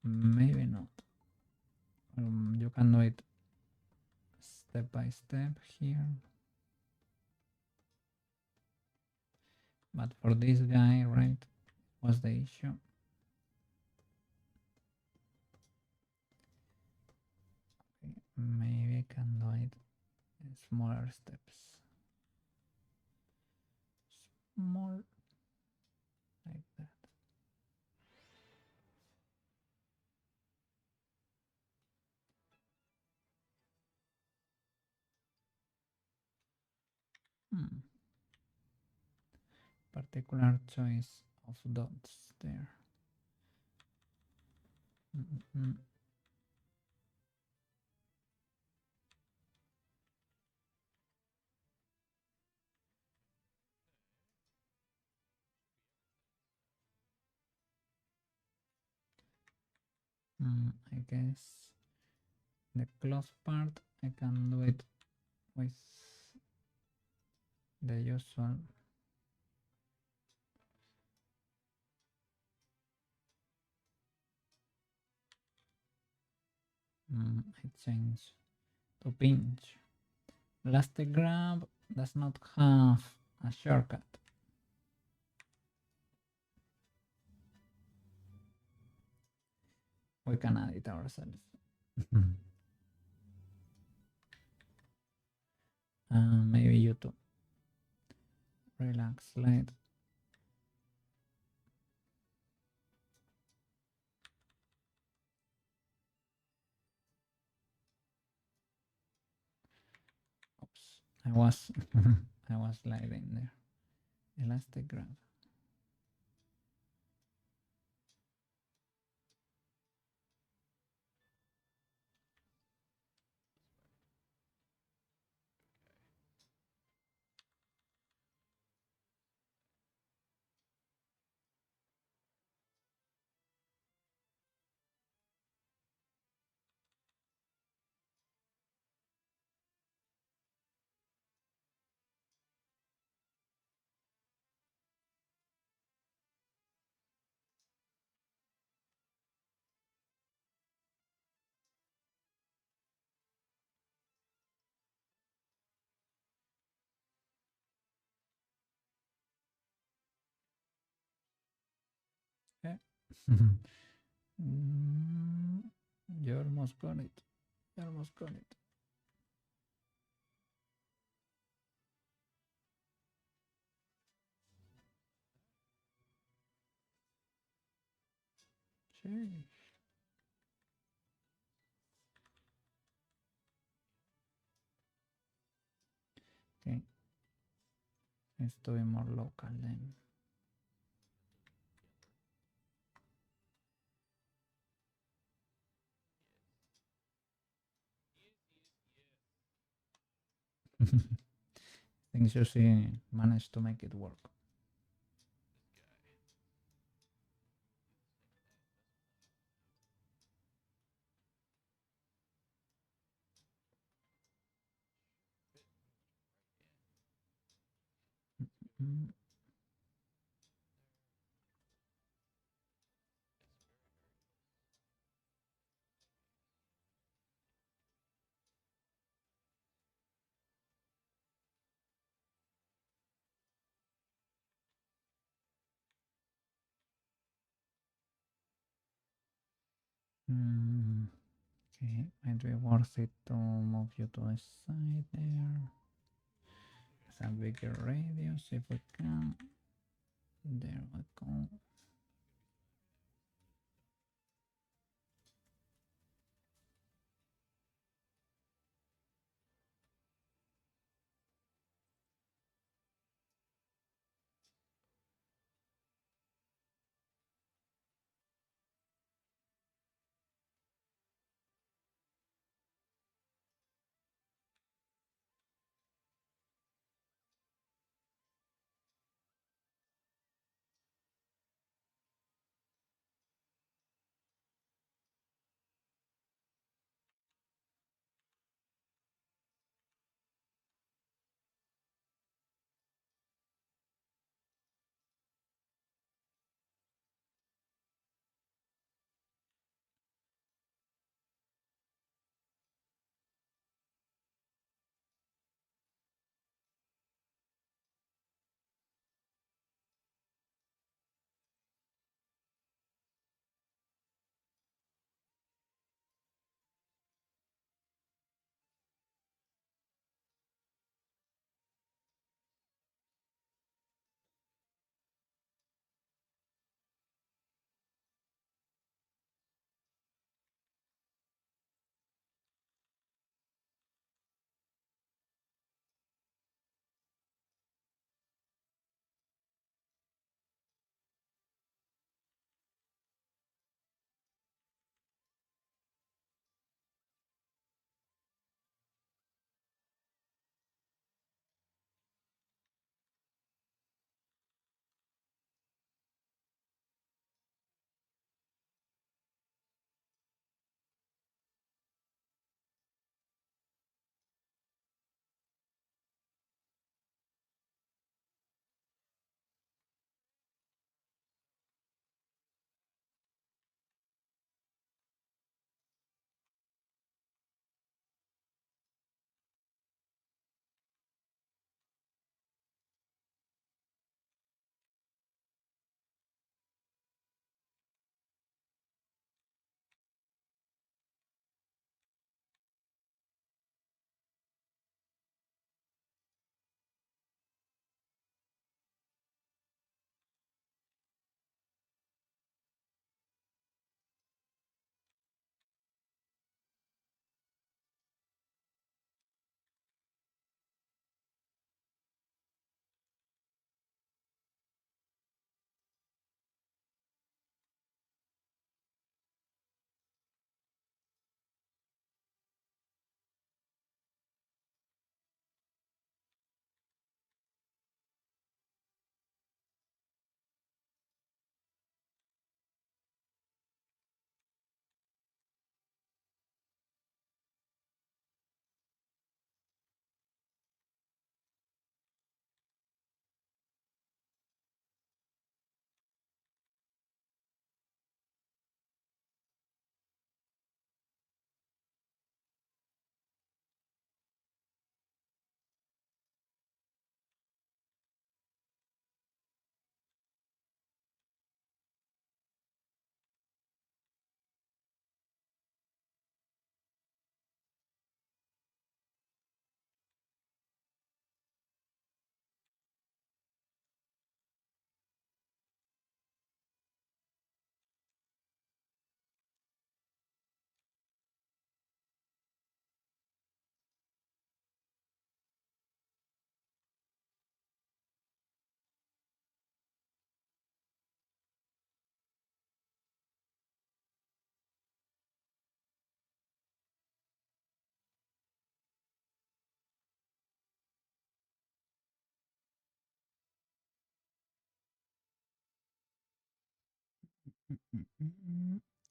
Maybe not. You can do it step by step here. But for this guy, right, what's the issue? Okay, maybe I can do it in smaller steps. Small, like that. Particular choice of dots there. I guess the close part I can do it with the usual. I change to pinch. Elastic grab does not have a shortcut. We can add it ourselves. Maybe you too. Relax, slide. Oops, I was I was sliding there. Elastic grab. Okay. You almost got it. You almost got it. Sheesh. Okay. Let's do it more local then. Things you see managed to make it work. Okay, might be worth it to move you to the side there. It's a bigger radius if we can. There we go.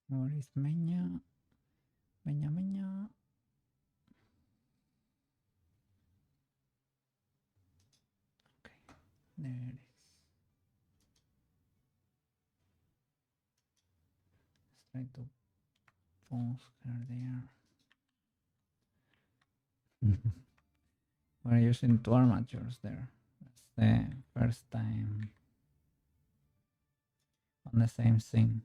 Where is Meinya? Meinya, Meinya. Okay, there it is. Let's try to pause her there. We're using two armatures there. That's the first time on the same scene.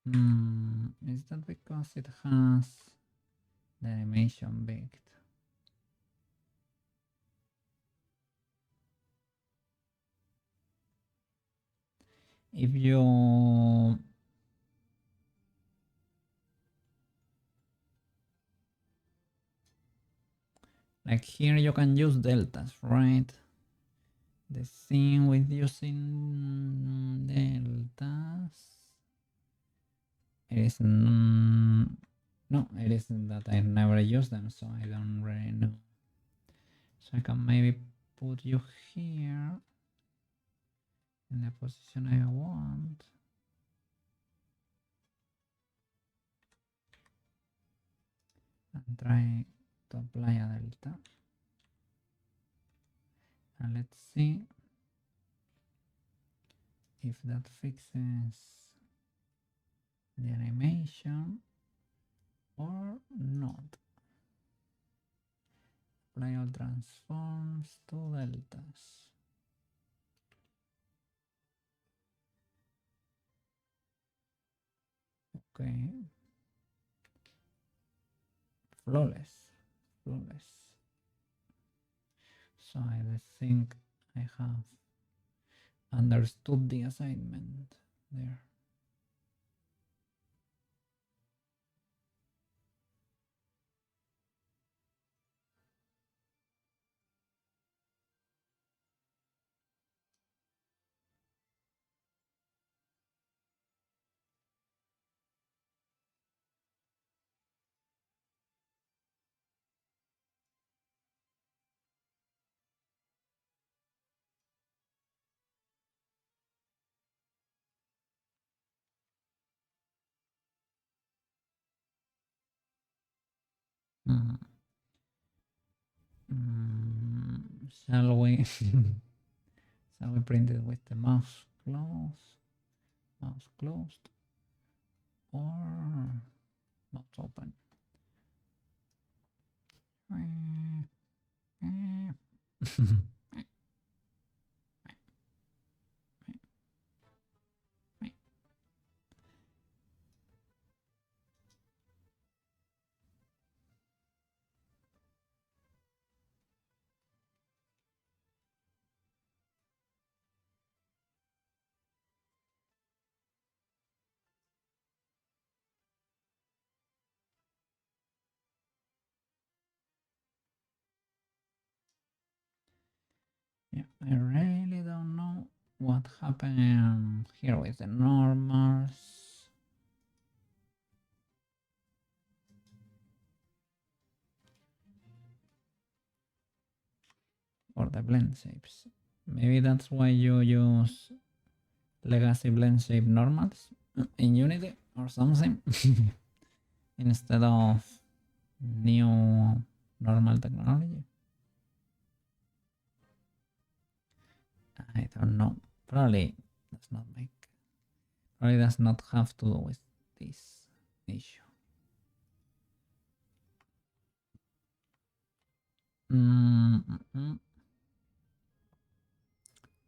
Is that because it has the animation baked? If you like here, you can use deltas, right? The thing with using deltas, it is no, it isn't that I never use them, so I don't really know. So I can maybe put you here in the position I want. And try to apply a delta. And let's see if that fixes the animation or not. Apply all transforms to deltas. Okay. Flawless. So I think I have understood the assignment there. Mm. Shall we shall we print it with the mouse closed or mouse open? Yeah, I really don't know what happened here with the normals. Or the blend shapes. Maybe that's why you use legacy blend shape normals in Unity or something instead of new normal technology. I don't know. Probably does not have to do with this issue.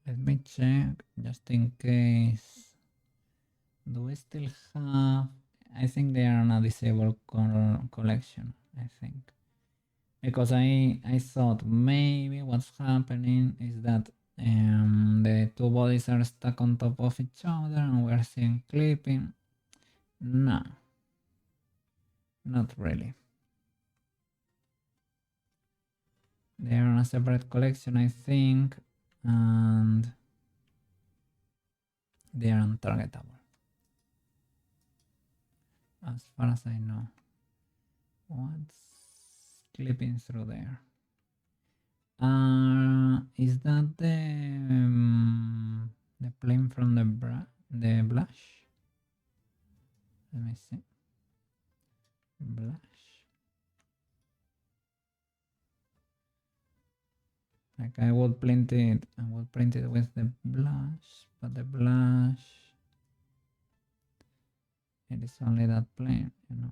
Let me check just in case. Do we still have? I think they are on a disabled collection. I think because I thought maybe what's happening is that the two bodies are stuck on top of each other and we're seeing clipping. No, not really. They are on a separate collection, I think, and they are untargetable as far as I know. What's clipping through there? Is that the plane from the blush? Let me see. Blush. Like I would print it with the blush, but the blush, it is only that plane, you know.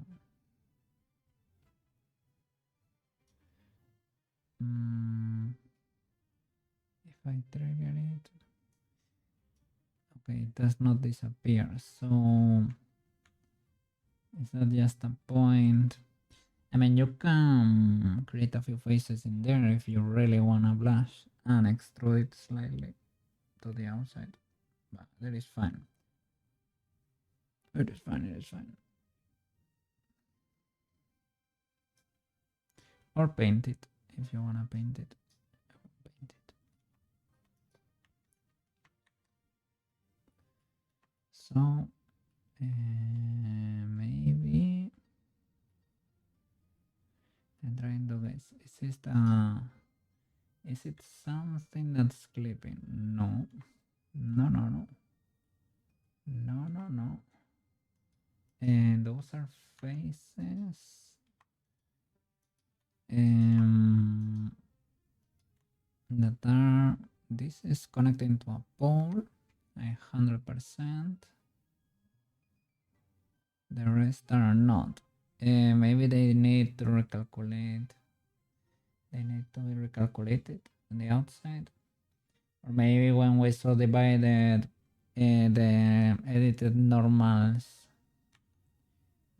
If I trigger it, okay, it does not disappear. So Is that just a point? I mean, you can create a few faces in there if you really want to blush and extrude it slightly to the outside. But that is fine. It is fine, it is fine. Or paint it if you want to paint it. Paint it. So, maybe I'm trying to guess. Is it something that's clipping? No. No, no, no. No, no, no. And those are faces. That are, this is connecting to a pole, 100%. The rest are not. Maybe they need to recalculate. They need to be recalculated on the outside. Or maybe when we subdivided the edited normals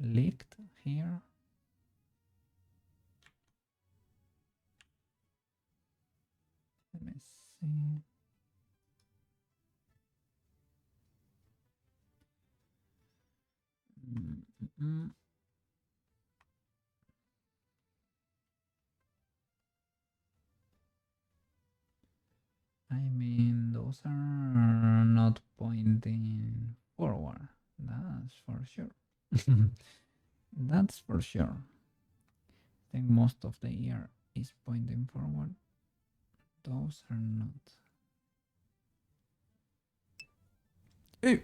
leaked here. Let me see. I mean, those are not pointing forward. That's for sure. That's for sure. I think most of the ear is pointing forward. Those are not. Hey!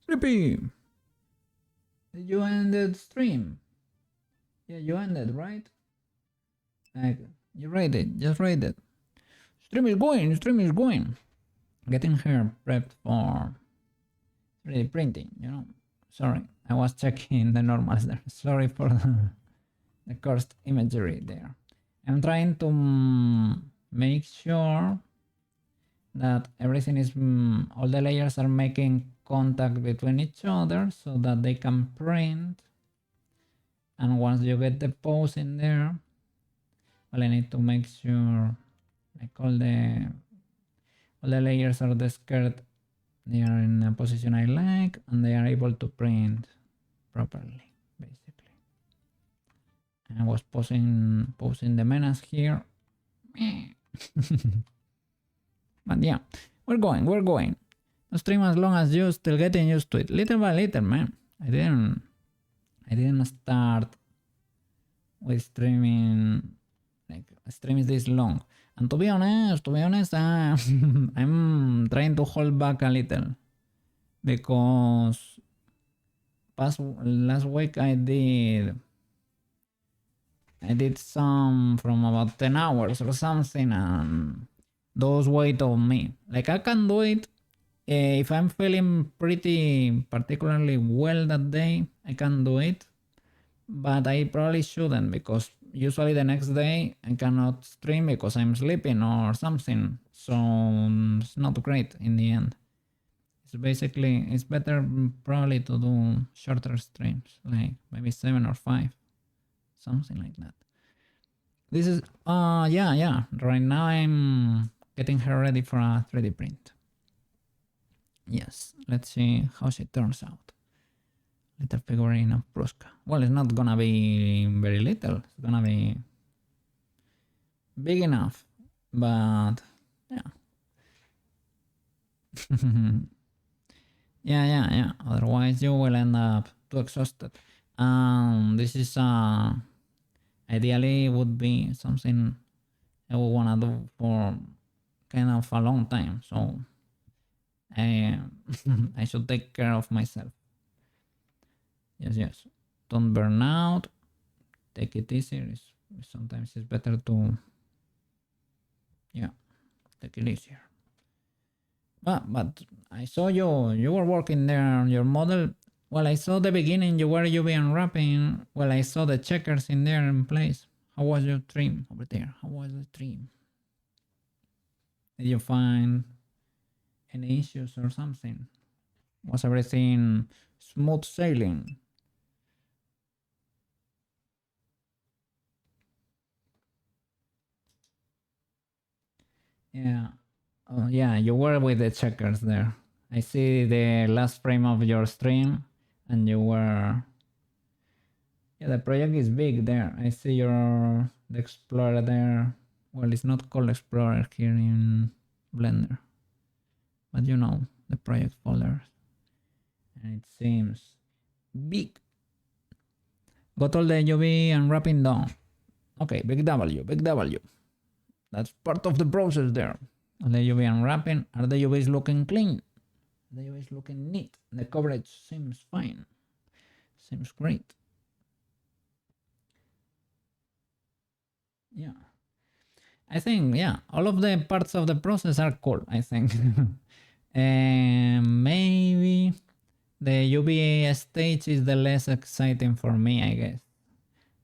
Sleepy! Did you end the stream? Yeah, you ended, right? Like, you read it, just read it. Stream is going, stream is going. Getting her prepped for 3D printing, you know. Sorry, I was checking the normals there. Sorry for the cursed imagery there. I'm trying to make sure that everything is, all the layers are making contact between each other so that they can print. And once you get the pose in there, well, I need to make sure like all the layers of the skirt, they are in a position I like and they are able to print properly, basically. And I was posing the menace here. But yeah, we're going. No stream as long as you still getting used to it. Little by little, man. I didn't start with streaming like streams this long. And to be honest, I'm trying to hold back a little because last week I did some from about 10 hours or something, and those weighed on me. Like I can do it if I'm feeling pretty particularly well that day, I can do it, but I probably shouldn't because usually the next day I cannot stream because I'm sleeping or something, so it's not great in the end. It's basically, it's better probably to do shorter streams, like maybe 7 or 5, something like that. This is yeah, right now I'm getting her ready for a 3D print. Yes, let's see how she turns out. Little figurine of Prushka. Well, it's not gonna be very little. It's gonna be big enough, but yeah. yeah. Otherwise, you will end up too exhausted. This is ideally would be something I would wanna do for kind of a long time. So I I should take care of myself. Yes. Don't burn out. Take it easy. Sometimes it's better to take it easier. But I saw you were working there on your model. Well, I saw the beginning you were UV unwrapping. Well, I saw the checkers in there in place. How was your trim over there? How was the trim? Did you find any issues or something? Was everything smooth sailing? Yeah. Oh, yeah, you were with the checkers there. I see the last frame of your stream, and you were. Yeah, the project is big there. I see your the Explorer there. Well, it's not called Explorer here in Blender, but you know the project folders, and it seems big. Got all the UV unwrapping done. Okay, big W, big W. That's part of the process there. All the UV unwrapping. Are the UVs looking clean? The UV is looking neat. The coverage seems fine. Seems great. Yeah. I think, yeah, all of the parts of the process are cool, I think. Maybe the UV stage is the less exciting for me, I guess.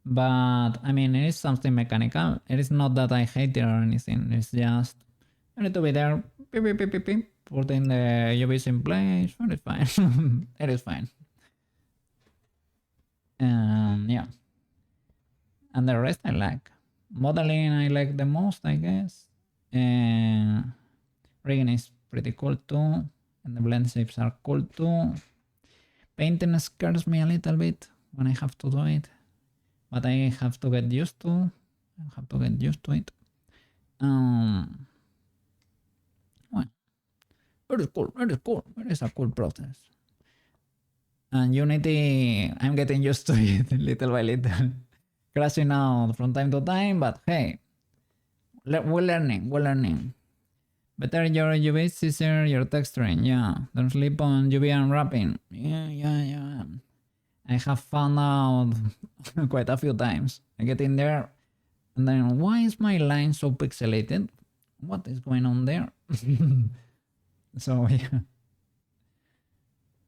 But I mean, it is something mechanical. It is not that I hate it or anything. It's just you need to be there, beep, beep, beep, beep, beep, putting the UVs in place. It is fine. It is fine. Yeah, and the rest I like. Modeling I like the most, I guess. And rigging is pretty cool too, and the blend shapes are cool too. Painting scares me a little bit when I have to do it, but I have to get used to. I have to get used to it. Well, it is cool. It is cool. It is a cool process. And Unity, I'm getting used to it little by little, crashing out from time to time. But hey, we're learning. We're learning. Better your UV scissor, your texturing. Yeah, don't sleep on UV unwrapping. Yeah. I have found out quite a few times. I get in there, and then why is my line so pixelated? What is going on there? So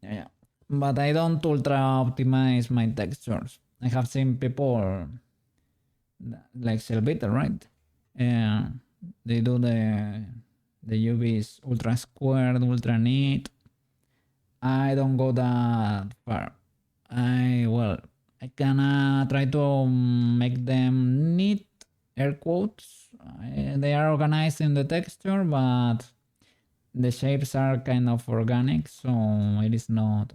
yeah. But I don't ultra optimize my textures. I have seen people like Cellbiter, right? They do the UVs ultra squared, ultra neat. I don't go that far. I can try to make them neat, air quotes. They are organized in the texture, but the shapes are kind of organic, so it is not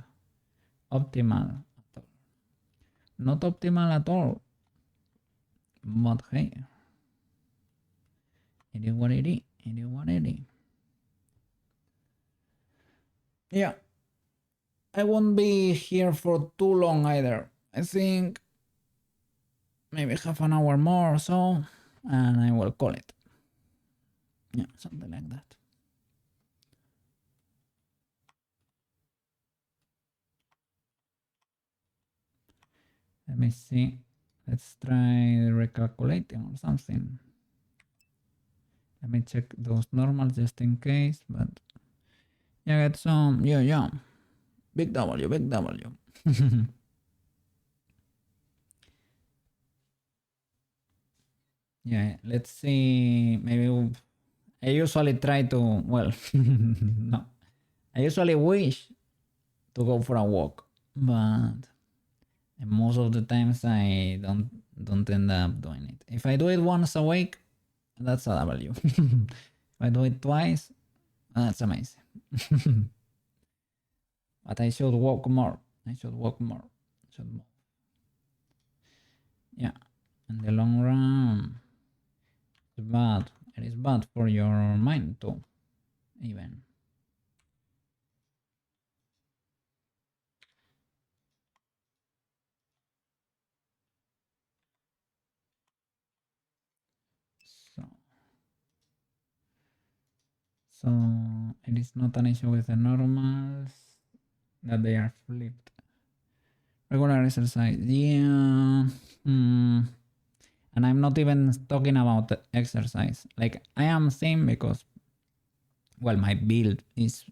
optimal. Not optimal at all. But hey, it is what it is. It is what it is. Yeah, I won't be here for too long either. I think maybe half an hour more or so, and I will call it. Yeah, something like that. Let me see. Let's try recalculating or something. Let me check those normals just in case, but yeah, get some, yeah. Big W, big W. Yeah, let's see. Maybe I usually try to, well, no. I usually wish to go for a walk, but most of the times I don't end up doing it. If I do it once a week, that's a W. If I do it twice, that's amazing. But I should walk more. I should walk more. Should move. Yeah. In the long run, it's bad. It is bad for your mind too, even. So, so it is not an issue with the normals that they are flipped. Regular exercise, yeah. And I'm not even talking about exercise. Like I am thin because, well, my build is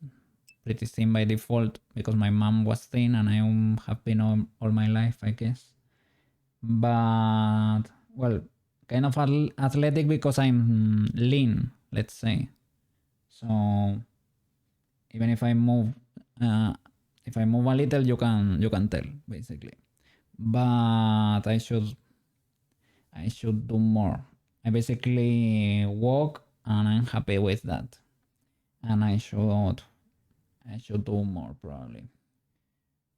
pretty thin by default because my mom was thin and I have been all my life, I guess. But well, kind of athletic because I'm lean, let's say. So even if I move, a little, you can tell basically. But I should do more. I basically walk and I'm happy with that. And I should do more probably.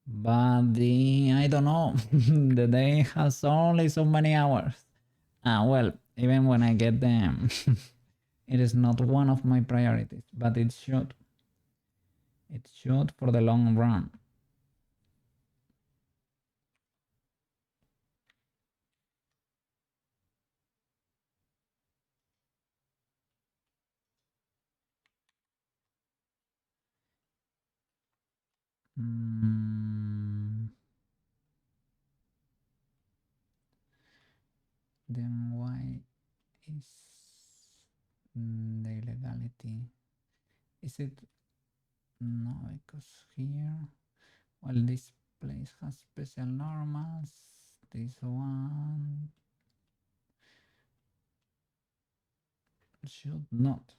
But I don't know. The day has only so many hours. Well, even when I get them, it is not one of my priorities, but it should. It should for the long run. Mm, then why is the illegality? Is it no? Because here, well, this place has special normals. This one should not.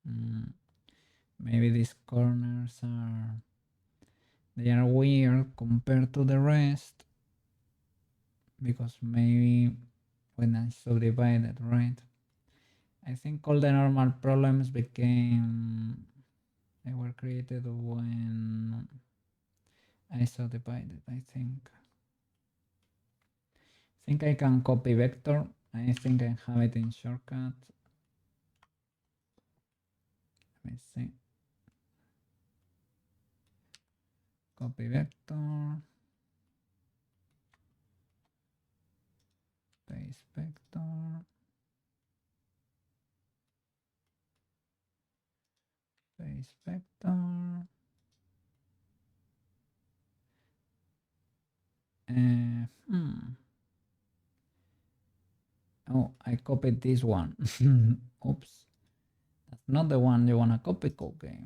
Mm, maybe these corners are weird compared to the rest because maybe when I subdivided, right? I think all the normal problems they were created when I subdivided. I think I can copy vector. I think I have it in shortcut. Let me see. Copy vector. Paste vector. Paste vector. Oh, I copied this one. Oops. That's not the one you want to copy, okay.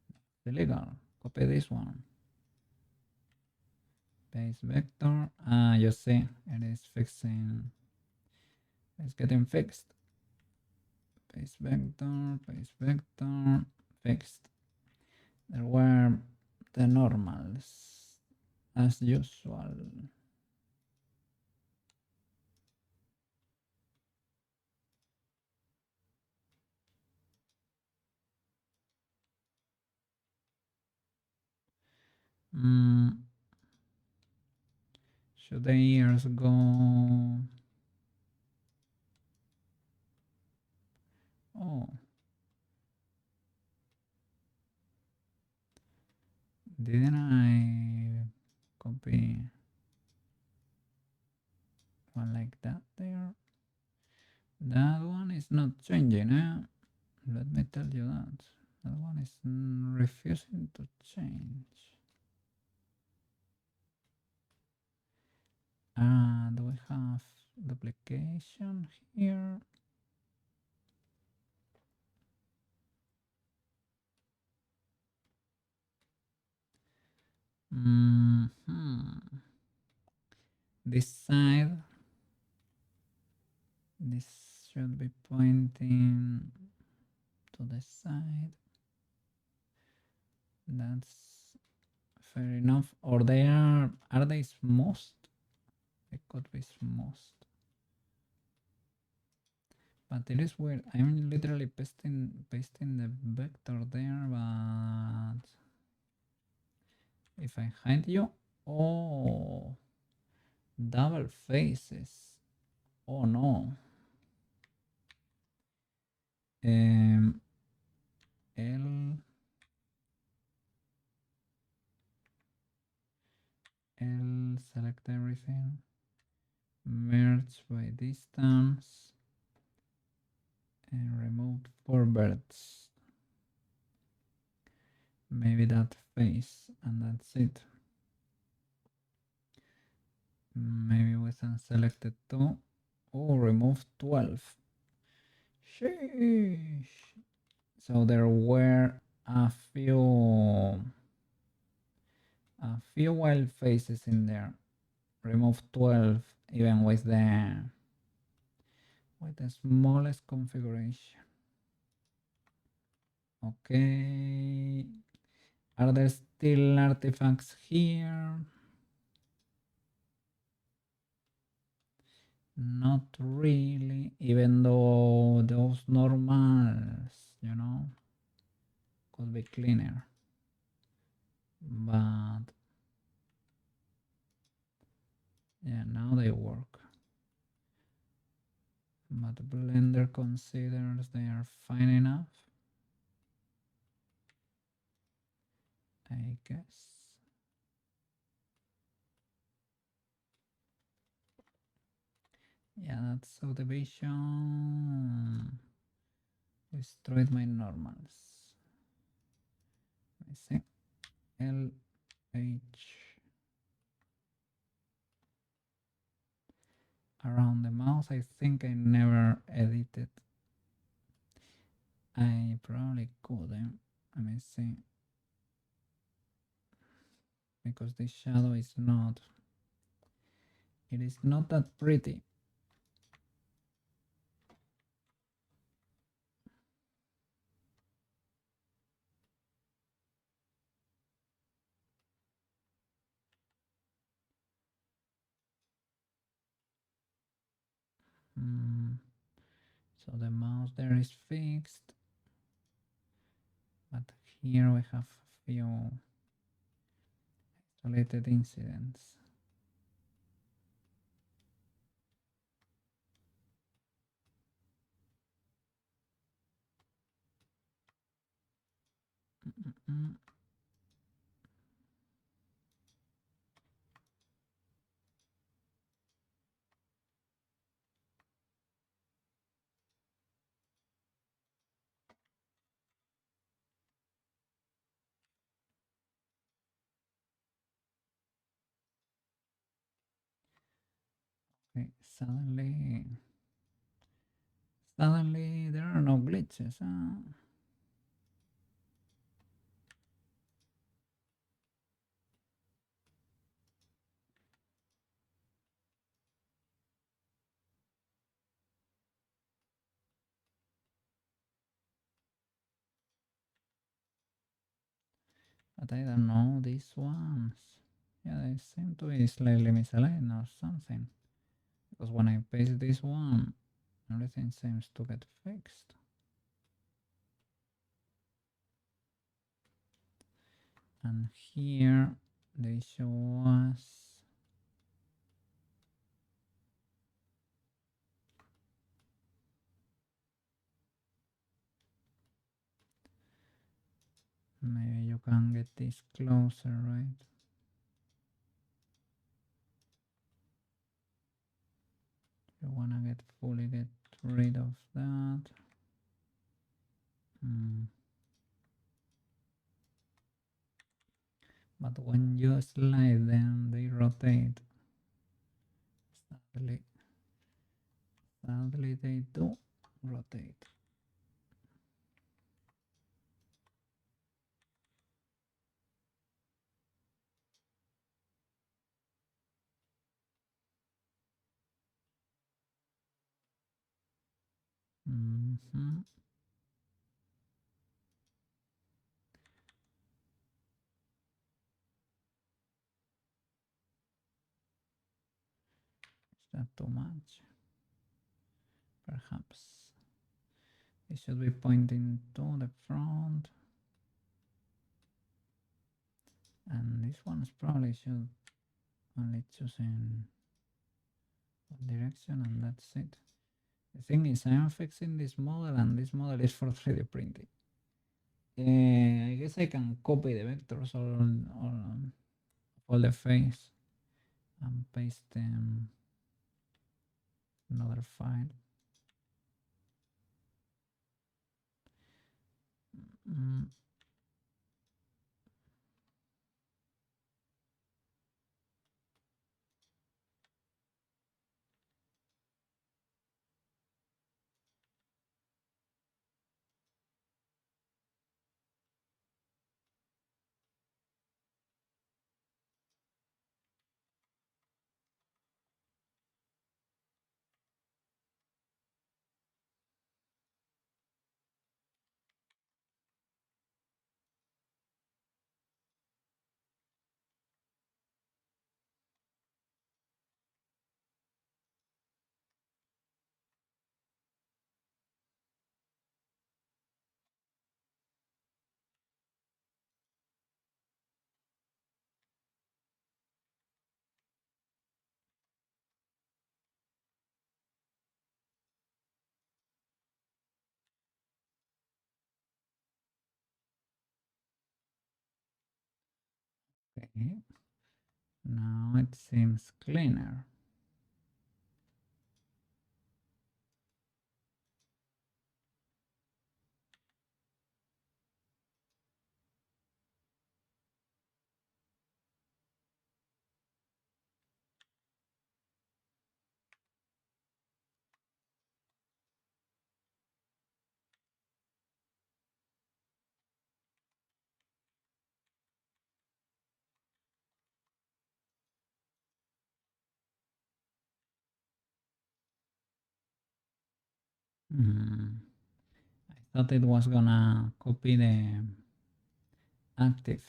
It's illegal. Copy this one. Paste vector. You see, it is fixing. It's getting fixed. Paste vector, fixed. There were the normals, as usual. Should the ears go? Oh, didn't I copy one like that there? That one is not changing, eh? Let me tell you that. That one is refusing to change. Do we have duplication here? This side, this should be pointing to the side. That's fair enough. Or are they smoothed? They could be smoothed. But it is weird. I'm literally pasting the vector there, but if I hide you, oh, double faces. Oh no. L select everything. Merge by distance and remove forwards. Maybe that face and that's it. Maybe with unselected 2. Oh, remove 12. Sheesh. So there were a few wild faces in there. Remove 12 even with the smallest configuration. Okay. Are there still artifacts here? Not really, even though those normals, could be cleaner. But yeah, now they work. But Blender considers they are fine enough, I guess. Yeah, that's subdivision. Destroyed my normals. I see. L H around the mouse. I think I never edited. I probably couldn't. Let me see. Because this shadow is not. It is not that pretty. So the mouse there is fixed. But here we have a few isolated incidents. Okay, suddenly there are no glitches. But I don't know these ones. Yeah, they seem to be slightly misaligned or something. Because when I paste this one, everything seems to get fixed. And here they show us maybe you can get this closer, right? You wanna fully get rid of that. But when you slide them, they rotate. Sadly they do rotate. Is that too much? Perhaps. It should be pointing to the front. And this one's probably should only choosing one direction and that's it. The thing is, I am fixing this model and this model is for 3D printing. I guess I can copy the vectors or all the face and paste them another file. Okay. Now it seems cleaner. I thought it was gonna copy the active.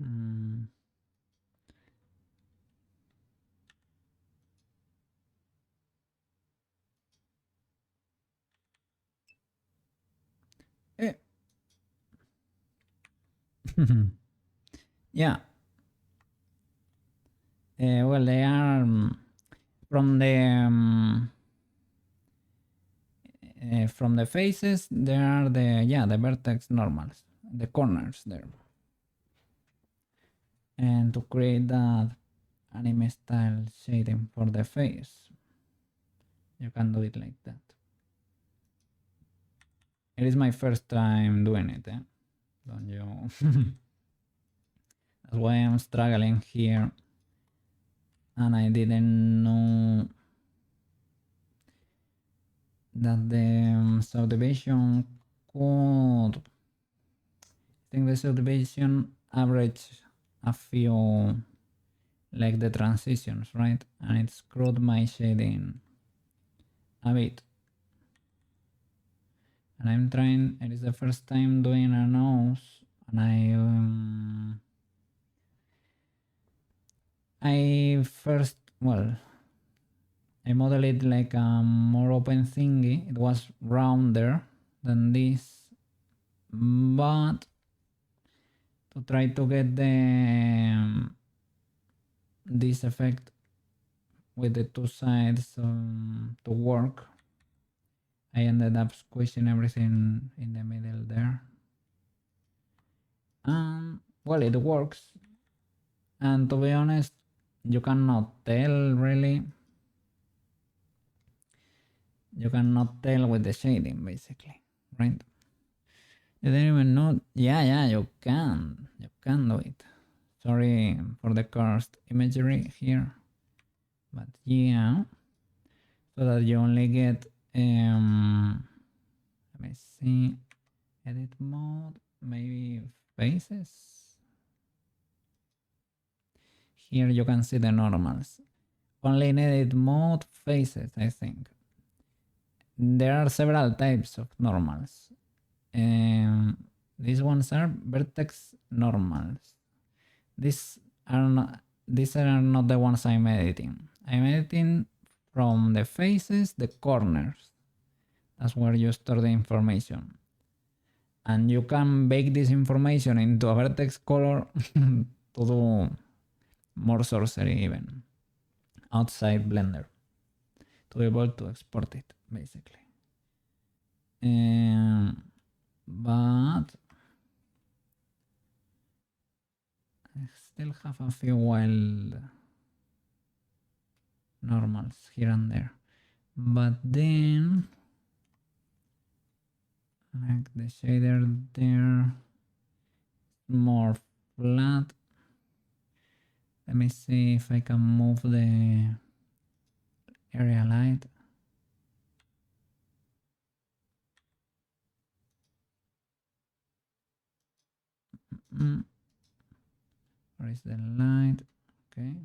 Mm. Eh. Yeah. Well, they are from the faces. There are the vertex normals, the corners there, and to create that anime style shading for the face, you can do it like that. It is my first time doing it. Don't you? That's why I'm struggling here, and I didn't know that the subdivision could. I think the subdivision average a few like the transitions, right? And it screwed my shading a bit. And I'm trying. It is the first time doing a nose, and I first I modeled it like a more open thingy. It was rounder than this, but to try to get this effect with the two sides to work, I ended up squishing everything in the middle there. Well, it works, and to be honest, you cannot tell really. You cannot tell with the shading, basically, right? You didn't even know. Yeah, you can. You can do it. Sorry for the cursed imagery here, but yeah, so that you only get let me see, edit mode, maybe faces. Here you can see the normals. Only in edit mode faces, I think. There are several types of normals. These ones are vertex normals. These are not the ones I'm editing. I'm editing from the faces, the corners. That's where you store the information. And you can bake this information into a vertex color to do more sorcery even outside Blender to be able to export it basically. But I still have a few wild normals here and there. But then, like the shader there, more flat. Let me see if I can move the area light. Where is the light? Okay.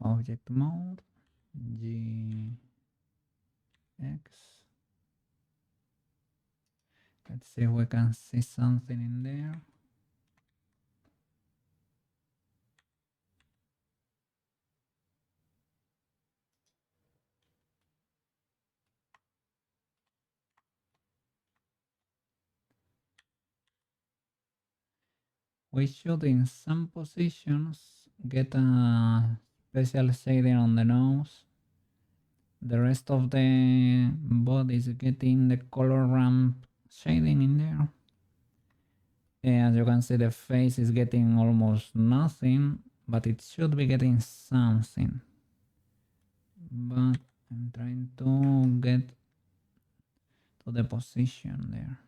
Object mode, GX. Let's see if we can see something in there. We should, in some positions, get a special shading on the nose. The rest of the body is getting the color ramp shading in there. As you can see, the face is getting almost nothing, but it should be getting something. But I'm trying to get to the position there.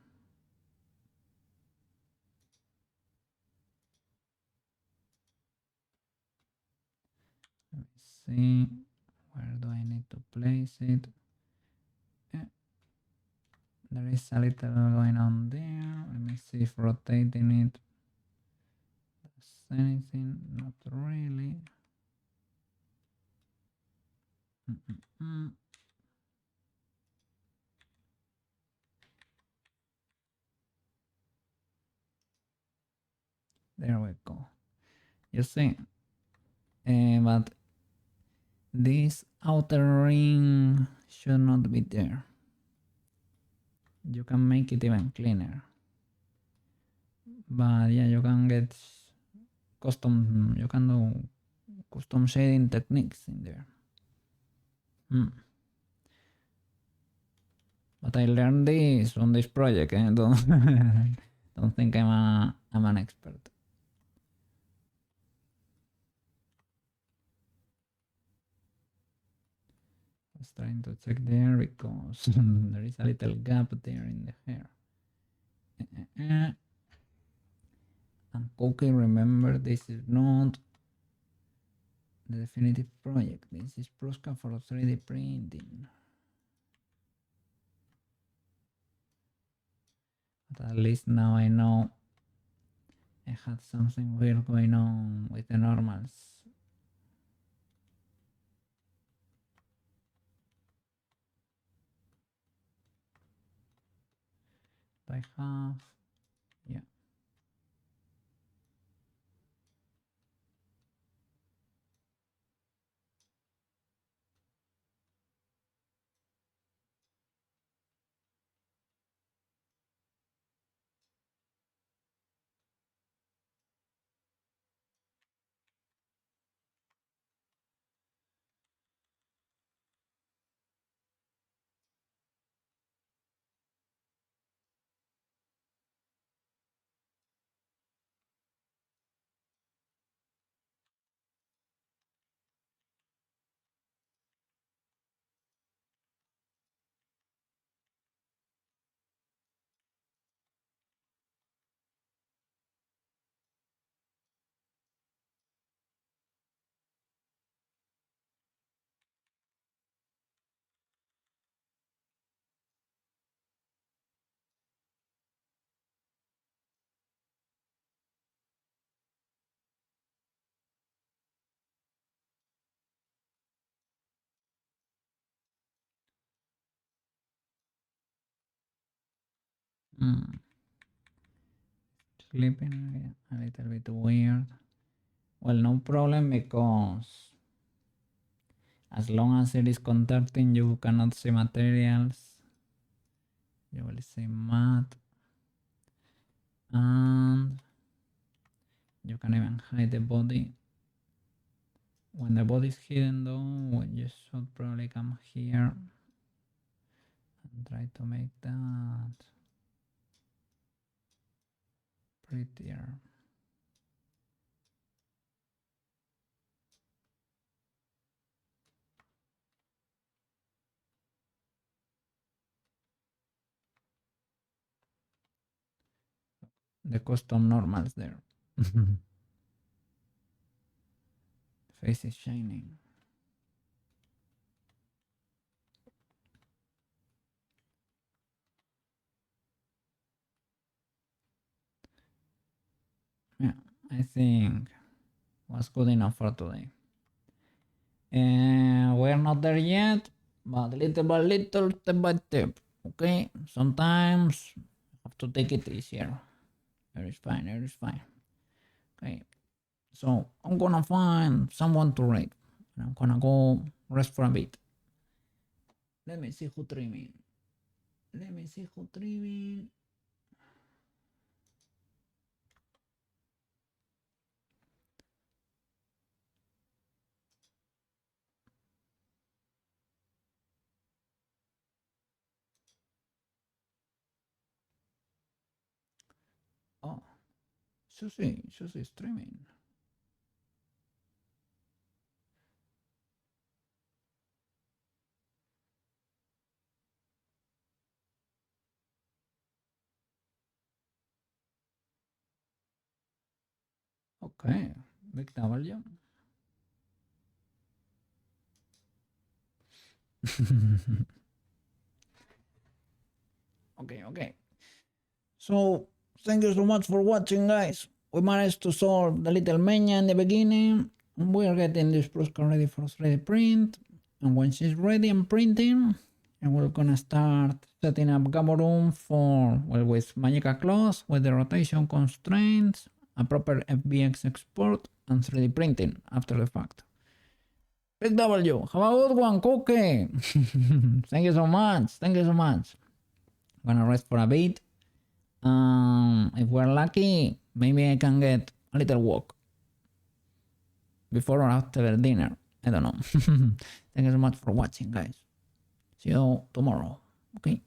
Let me see, where do I need to place it? There is a little going on there. Let me see if rotating it does anything. Not really. There we go. You see, but this outer ring should not be there. You can make it even cleaner. But yeah, you can get you can do custom shading techniques in there. But I learned this on this project. Don't think I'm an expert. I was trying to check there because there is a little gap there in the hair. And Cookie, remember, this is not the definitive project. This is Prushka for 3D printing. But at least now I know I had something weird going on with the normals. I have, yeah. Sleeping a little bit weird. Well, no problem, because as long as it is contacting, you cannot see materials. You will see matte. And you can even hide the body. When the body is hidden though, you should probably come here and try to make that prettier. The custom normals there. Face is shining. I think was good enough for today. And we're not there yet, but little by little, step by step. Okay, sometimes you have to take it easier. It is fine, it is fine. Okay, so I'm gonna find someone to read. And I'm gonna go rest for a bit. Let me see who dreaming. Let me see who dreaming. Oh, Susie is streaming. Okay, big W. Okay. So, thank you so much for watching, guys. We managed to solve the little Meinya in the beginning. We are getting this Prushka ready for 3D print. And when she's ready and printing, and we're gonna start setting up Gamorum for, well, with Magica Clause, with the rotation constraints, a proper FBX export, and 3D printing after the fact. Big W, have a good one, Cookie! Thank you so much, thank you so much. I'm gonna rest for a bit. If we're lucky, maybe I can get a little walk before or after dinner. I don't know. Thank you so much for watching, guys. See you tomorrow. Okay.